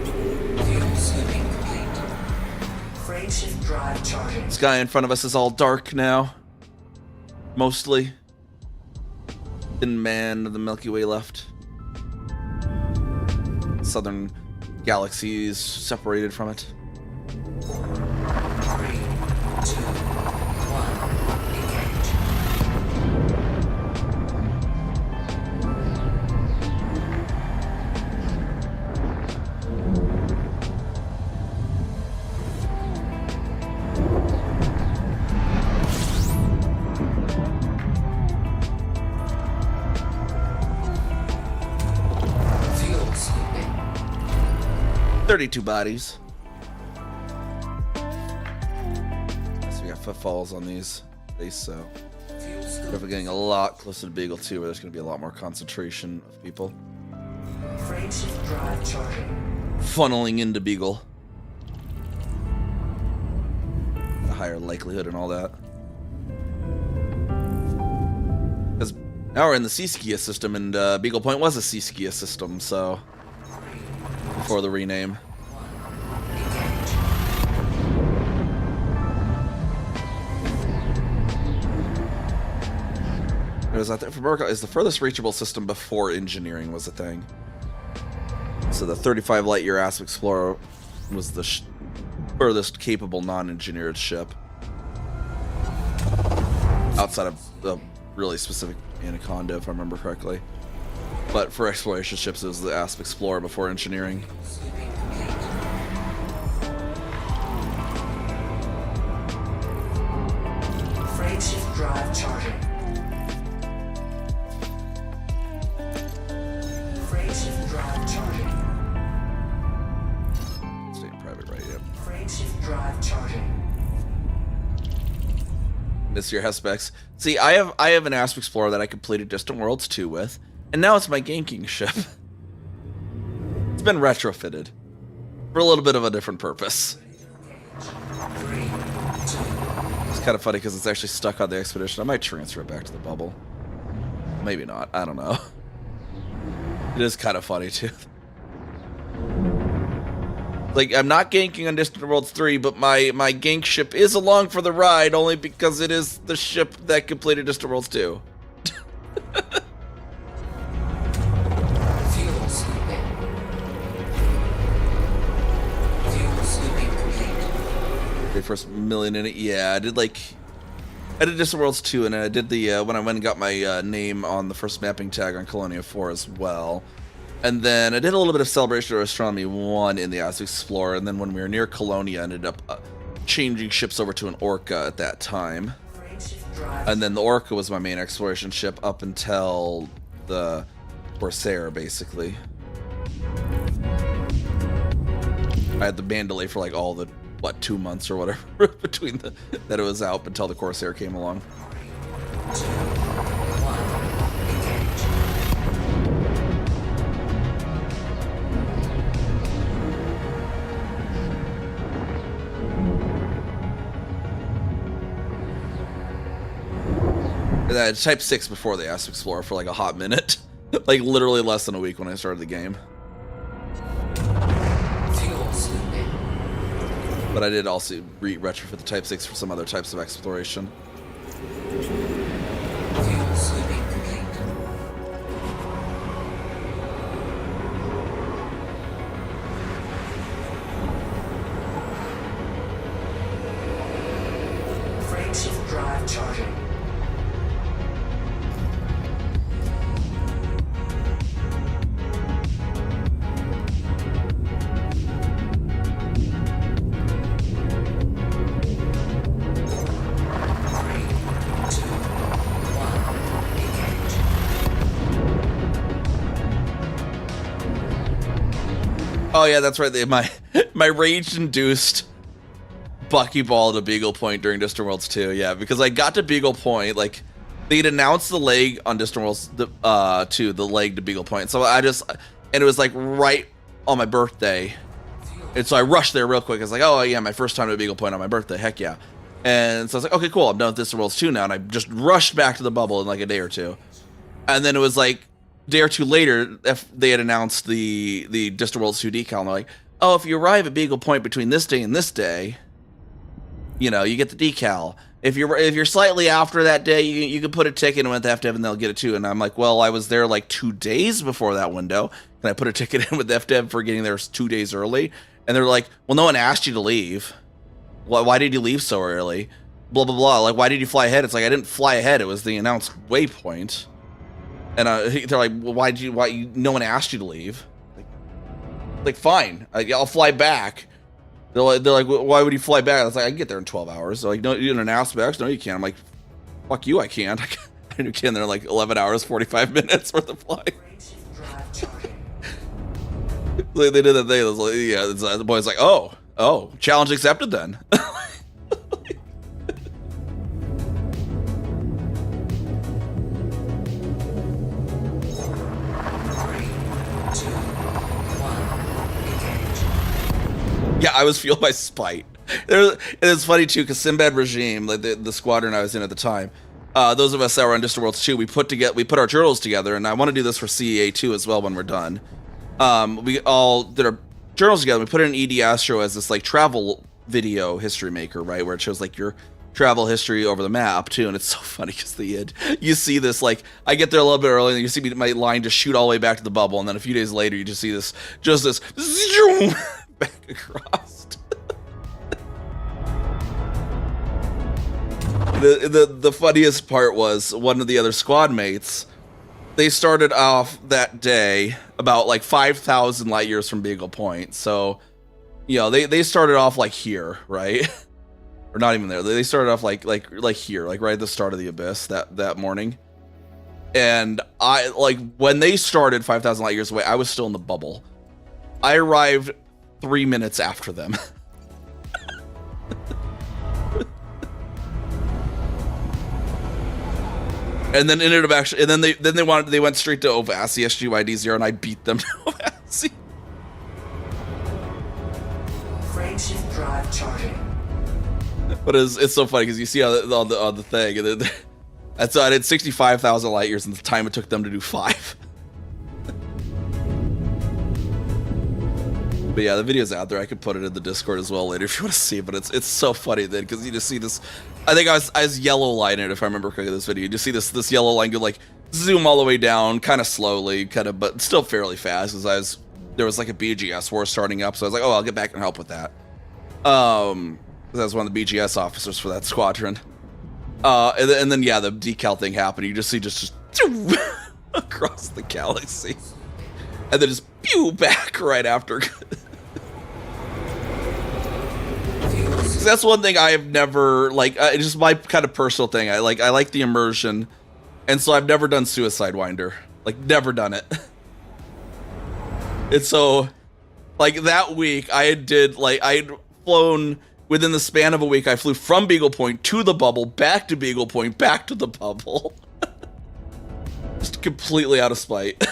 S1: Fuel scooping complete. Frameshift drive charging.
S2: Sky in front of us is all dark now. Mostly. Thin man of the Milky Way left. Southern galaxies separated from it.
S1: 3, 2, 1, engage. Fuel scooping.
S2: 32 bodies. So we got footfalls on these base, so
S1: Fuel
S2: we're
S1: scooping.
S2: getting a lot closer to Beagle 2, where there's going to be a lot more concentration of people
S1: Frameshift drive charging.
S2: funneling into Beagle. A higher likelihood and all that. Because now we're in the Seaskia system, and Beagle Point was a Seaskia system, so before the rename.
S1: Engage.
S2: It was out there for Merkel is the furthest reachable system before engineering was a thing. So the 35 light year Asp Explorer was the furthest capable non-engineered ship outside of the really specific Anaconda, if I remember correctly. But for exploration ships, it was the Asp Explorer before engineering.
S1: Scooping complete. Frameshift drive charging. Frameshift drive charging.
S2: Stay in private, right? Yep.
S1: Frameshift drive charging.
S2: Miss your Hespecs. See, I have an Asp Explorer that I completed Distant Worlds 2 with, and now it's my ganking ship. It's been retrofitted for a little bit of a different purpose.
S1: 3, 2,
S2: It's kind of funny because it's actually stuck on the expedition. I might transfer it back to the bubble. Maybe not. I don't know. It is kind of funny too. Like, I'm not ganking on Distant Worlds 3, but my gank ship is along for the ride only because it is the ship that completed Distant Worlds 2.
S1: Fuel scooping. Fuel scooping complete.
S2: The first million in it, yeah. I did Distant Worlds 2, and I did the when I went and got my name on the first mapping tag on Colonia 4 as well. And then I did a little bit of Celebration of Astronomy 1 in the Astro Explorer, and then when we were near Colonia, I ended up changing ships over to an Orca at that time. And then the Orca was my main exploration ship up until the Corsair, basically. I had the Mandalay for like all the, 2 months or whatever between that it was out until the Corsair came along.
S1: 2, 1, engage.
S2: And I had Type 6 before the Astro Explorer for like a hot minute. Like literally less than a week when I started the game.
S1: Fuel scooping.
S2: But I did also retrofit the Type 6 for some other types of exploration.
S1: Fuel scooping complete. Frameshift drive charging.
S2: Oh yeah, that's right. My rage-induced buckyball to Beagle Point during Distant Worlds 2. Yeah, because I got to Beagle Point, like they'd announced the leg on Distant Worlds 2, the leg to Beagle Point. So and it was like right on my birthday, and so I rushed there real quick. I was like, oh yeah, my first time to Beagle Point on my birthday. Heck yeah! And so I was like, okay, cool. I'm done with Distant Worlds 2 now, and I just rushed back to the bubble in like a day or two. And then it was like a day or two later, they had announced the Distant Worlds 2 decal, and they're like, oh, if you arrive at Beagle Point between this day and this day, you know, you get the decal. If you're slightly after that day, you can put a ticket in with FDev and they'll get it too. And I'm like, well, I was there like 2 days before that window, and I put a ticket in with FDev for getting there 2 days early. And they're like, well, no one asked you to leave. Why did you leave so early? Blah, blah, blah. Like, why did you fly ahead? It's like, I didn't fly ahead. It was the announced waypoint. And they're like, well, no one asked you to leave. Like fine, I'll fly back. They're like, why would you fly back? I was like, I can get there in 12 hours. They're like, no, you didn't ask back. No, you can't. I'm like, fuck you, I can't. I can get there in like 11 hours, 45 minutes worth of flying. They did that thing. Was like, yeah, the boy's like, oh, challenge accepted then. Yeah, I was fueled by spite. It's funny too, because Sinbad Regime, like the squadron I was in at the time, those of us that were on Distant Worlds 2, we put our journals together, and I want to do this for CEA 2 as well when we're done. We all did our journals together. We put it in ED Astro as this like travel video history maker, right, where it shows like your travel history over the map too. And it's so funny because you see this, like, I get there a little bit early, and you see my line just shoot all the way back to the bubble, and then a few days later you just see this zoom back across. The funniest part was one of the other squad mates. They started off that day about like 5,000 light years from Beagle Point. So, you know, they started off like here, right? Or not even there. They started off like here, like right at the start of the abyss that morning. And I, like, when they started 5,000 light years away, I was still in the bubble. I arrived 3 minutes after them. And then ended up actually, and then they went straight to Ovasi SGYD0, and I beat them to Ovasi.
S1: Frameshift drive charging.
S2: But it's so funny because you see on the thing, and then and so I did 65,000 light years, and the time it took them to do 5. But yeah, the video's out there. I could put it in the Discord as well later if you want to see it. But it's so funny then because you just see this. I think I was yellow lining it if I remember correctly. This video, you just see this yellow line go like zoom all the way down, kind of slowly, but still fairly fast. Because there was like a BGS war starting up, so I was like, oh, I'll get back and help with that. Because I was one of the BGS officers for that squadron. And then yeah, the decal thing happened. You just see just across the galaxy, and then just pew back right after. That's one thing I have never it's just my kind of personal thing. I like the immersion, and so I've never done Suicide Winder. Like never done it. And so, like that week, I had flown. Within the span of a week, I flew from Beagle Point to the bubble, back to Beagle Point, back to the bubble. Just completely out of spite.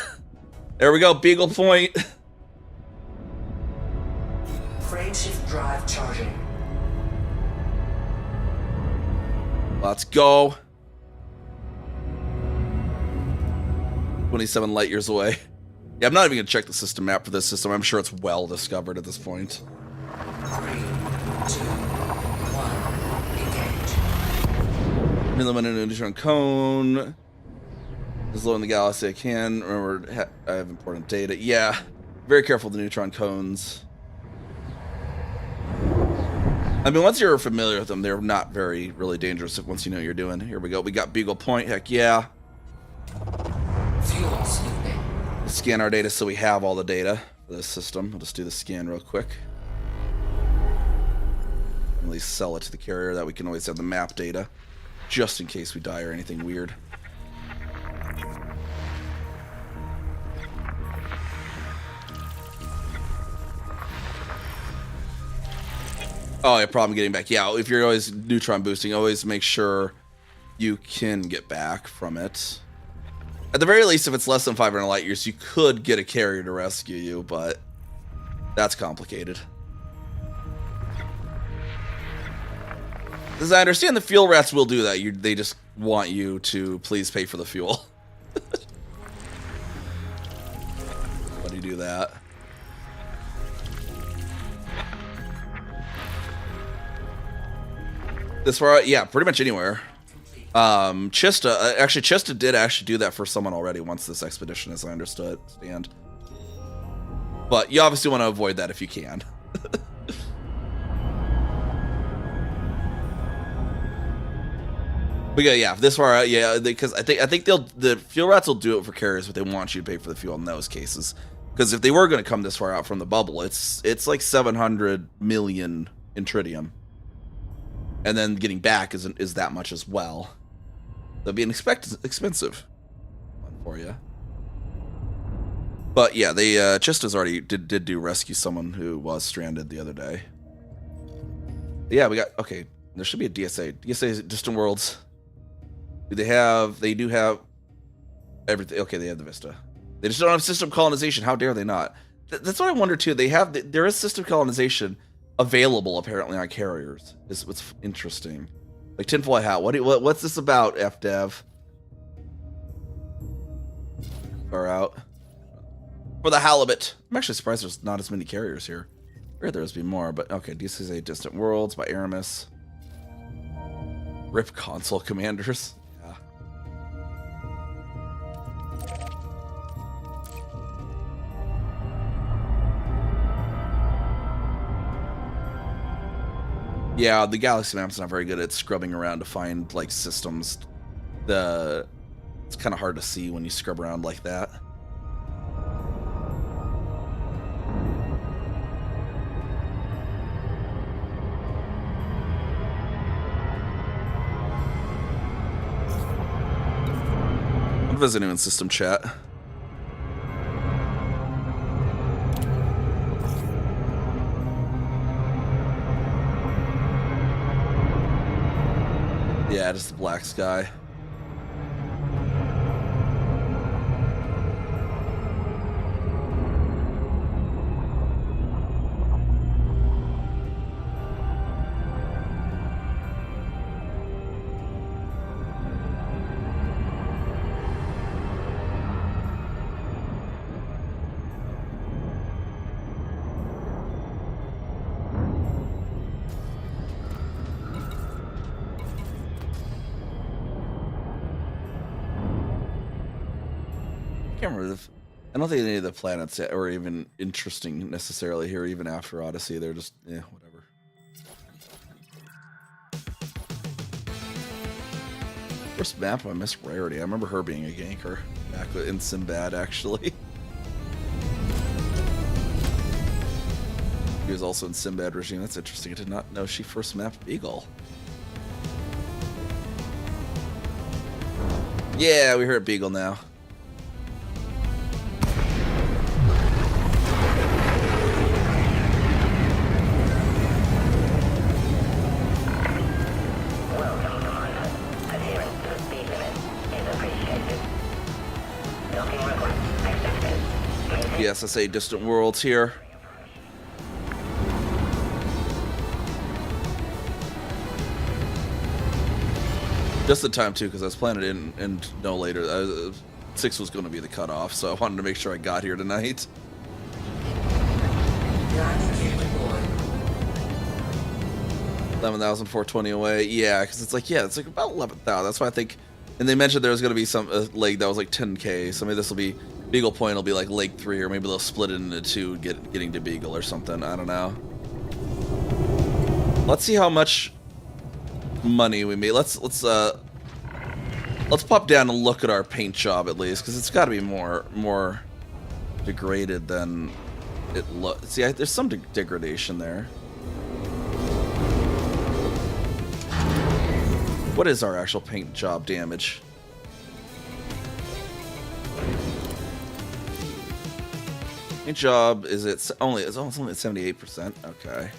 S2: There we go, Beagle Point.
S1: Frameshift drive charging.
S2: Let's go. 27 light years away. Yeah, I'm not even gonna check the system map for this system. I'm sure it's well discovered at this point.
S1: 3, 2, 1, engage.
S2: Eliminate a neutron cone. As low in the galaxy I can. Remember, I have important data. Yeah, very careful with the neutron cones. I mean, once you're familiar with them, they're not really dangerous once you know what you're doing. Here we go. We got Beagle Point. Heck yeah.
S1: Fuel snooping.
S2: Scan our data so we have all the data for this system. I'll just do the scan real quick. At least sell it to the carrier. That we can always have the map data, just in case we die or anything weird. Oh, yeah, problem getting back. Yeah, if you're always neutron boosting, always make sure you can get back from it. At the very least, if it's less than 500 light years, you could get a carrier to rescue you, but that's complicated. As I understand, the fuel rats will do that. They just want you to please pay for the fuel. Why do you do that? This far, yeah, pretty much anywhere. Chista did actually do that for someone already once this expedition, as I understand. But you obviously want to avoid that if you can. But yeah, this far, yeah, because I think the fuel rats will do it for carriers, but they want you to pay for the fuel in those cases. Because if they were going to come this far out from the bubble, it's like 700 million in tritium. And then getting back is that much as well. That'd be an expensive one for you. But yeah, they Chista's already did do rescue someone who was stranded the other day. But yeah, we got okay. There should be a DSA. DSA is Distant Worlds. They do have everything. Okay, they have the Vista. They just don't have system colonization. How dare they not? That's what I wonder too. There is system colonization available apparently on carriers. Is what's interesting. Like tinfoil hat. What's this about, FDev? Far out. For the halibut. I'm actually surprised there's not as many carriers here. I heard there's be more, but okay. DCA Distant Worlds by Aramis. RIP console commanders. Yeah. Yeah, the Galaxy map's not very good at scrubbing around to find like systems. It's kind of hard to see when you scrub around like that. I'm visiting in system chat. Yeah, just the black sky. I can't remember if I don't think any of the planets are even interesting necessarily here, even after Odyssey. They're just whatever. First map I missed Rarity. I remember her being a ganker back in Sinbad, actually. He was also in Sinbad Regime. That's interesting. I did not know she first mapped Beagle. Yeah, we heard Beagle now. SSA Distant Worlds here. Just in time too, because I was planning it in and no later. 6 was going to be the cutoff, so I wanted to make sure I got here tonight. 11,420 away. Yeah, because it's like about 11,000. That's why I think. And they mentioned there was going to be some leg that was like 10K. So maybe this will be Beagle Point will be like Lake 3, or maybe they'll split it into 2, getting to Beagle or something. I don't know. Let's see how much money we made. Let's pop down and look at our paint job at least, because it's got to be more degraded than it looks. See, there's some degradation there. What is our actual paint job damage? Paint job is it's only at 78%. Okay.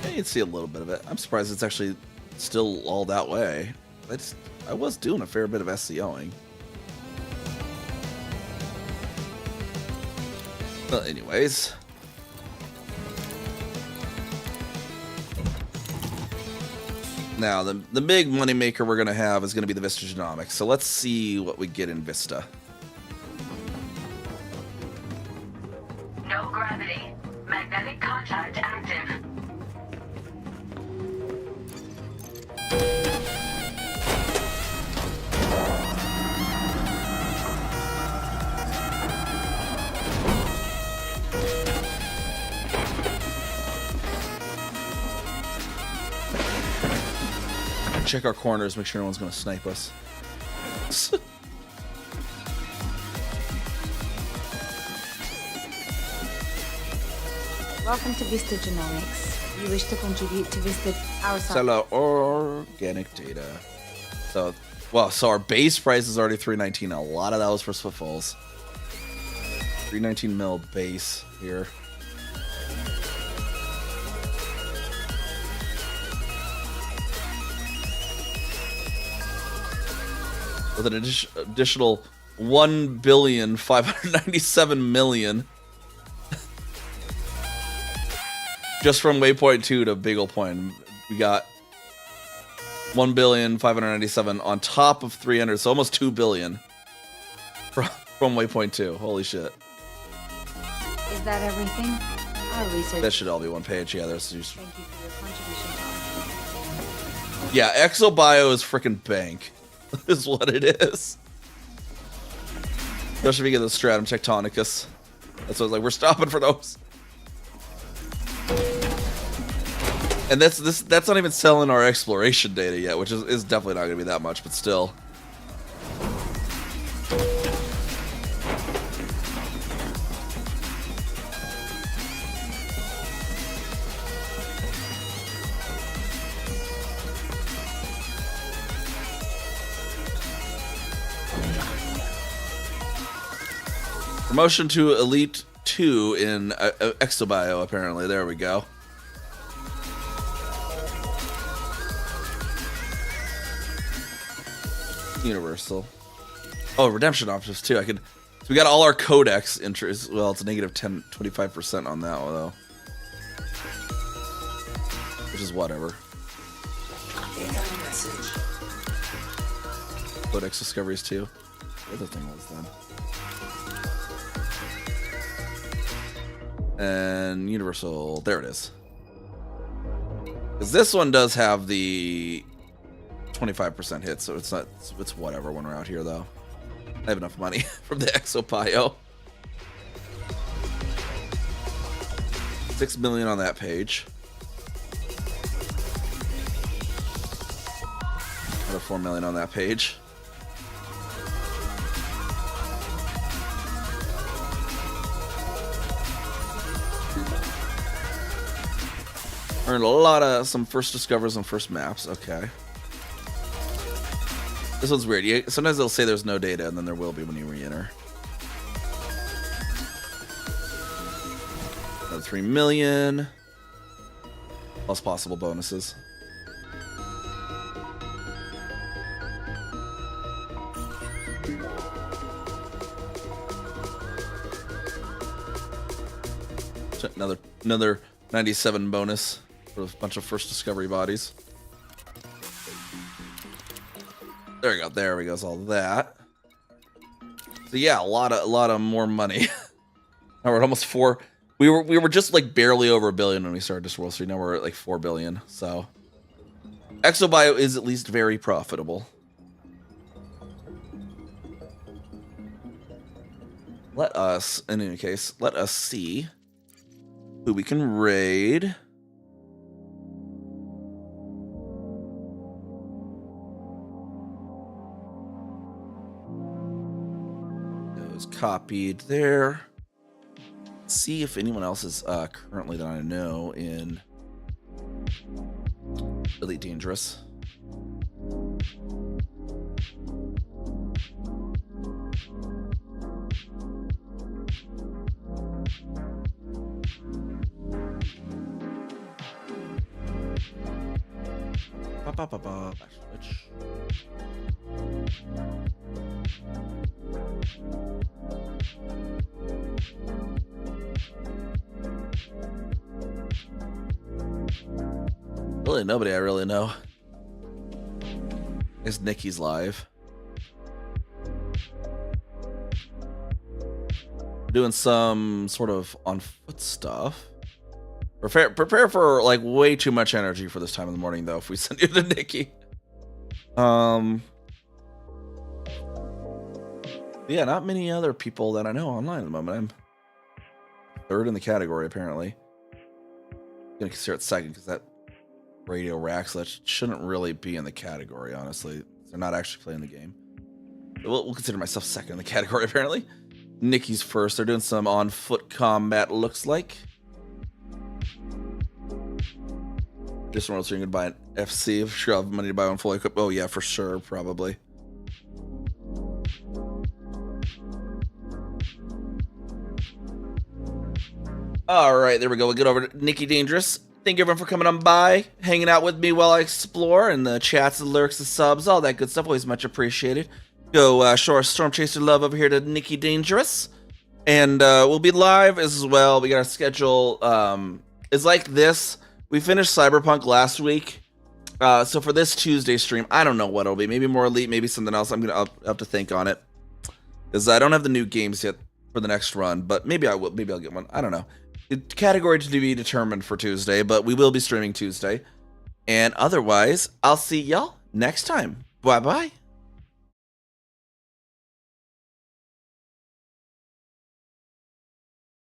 S2: Yeah, you can see a little bit of it. I'm surprised it's actually still all that way. I was doing a fair bit of SCOing. Well, anyways. Now, the big moneymaker we're going to have is going to be the Vista Genomics. So let's see what we get in Vista.
S6: No gravity. Magnetic contact active.
S2: Check our corners, make sure no one's going to snipe us.
S7: Welcome to Vista Genomics. You wish to contribute to Vista our
S2: Sell our organic data. So our base price is already $319. A lot of that was for Footfalls. 319 mil base here. With an additional 1,597,000,000 just from Waypoint 2 to Beagle Point. We got 1,597,000,000 on top of 300, so almost 2 billion from Waypoint 2. Holy shit!
S7: Is that everything? Our research.
S2: That should all be one page. Yeah, there's.
S7: Thank you for your contribution.
S2: Yeah, ExoBio is freaking bank. Is what it is. Especially if you get the Stratum Tectonicus. That's what I was like, we're stopping for those. And that's not even selling our exploration data yet, which is definitely not going to be that much, but still. Promotion to Elite 2 in ExoBio, apparently. There we go. Universal. Oh, redemption options too. So we got all our codex interest. Well, it's a negative 25% on that one though. Which is whatever. Codex discoveries too. The other thing was then. And Universal, there it is. Because this one does have the 25% hit, so it's not. It's whatever when we're out here though. I have enough money from the Exopio. 6 million on that page. Another 4 million on that page. Earned a lot of some first discoveries and first maps. Okay. This one's weird. Sometimes they'll say there's no data, and then there will be when you re-enter. Another 3 million. Plus possible bonuses. Another 97 bonus for a bunch of first discovery bodies. There we go. There we go. All that. So yeah, a lot of more money. Now we're at almost 4. We were just like barely over $1 billion when we started this World Street. Now we're at like 4 billion. So Exobio is at least very profitable. Let us, in any case, let us see who we can raid. Those copied there. See if anyone else is currently that I know in Elite Dangerous. Switch. Really, nobody I really know. Is Nikki's live? Doing some sort of on foot stuff. Prepare for like way too much energy for this time of the morning though if we send you to Nikki. Yeah, not many other people that I know online at the moment. I'm third in the category apparently. I'm gonna consider it second because that radio rack, so that shouldn't really be in the category, honestly. They're not actually playing the game. We'll consider myself second in the category apparently. Nikki's first. They're doing some on foot combat, looks like. This one, so you're gonna buy an FC. If sure, I'll have money to buy one fully equipped. Oh yeah, for sure, probably. All right, there we go. We'll get over to Nikki Dangerous. Thank you everyone for coming on by, hanging out with me while I explore, and the chats, the lurks, the subs, all that good stuff. Always much appreciated. Go show our Storm Chaser love over here to Nikki Dangerous, and we'll be live as well. We got our schedule. It's like this. We finished Cyberpunk last week, so for this Tuesday stream, I don't know what it'll be. Maybe more Elite, maybe something else. I'm gonna have to think on it, because I don't have the new games yet for the next run. But maybe I will. Maybe I'll get one. I don't know. The category to be determined for Tuesday, but we will be streaming Tuesday. And otherwise, I'll see y'all next time. Bye bye.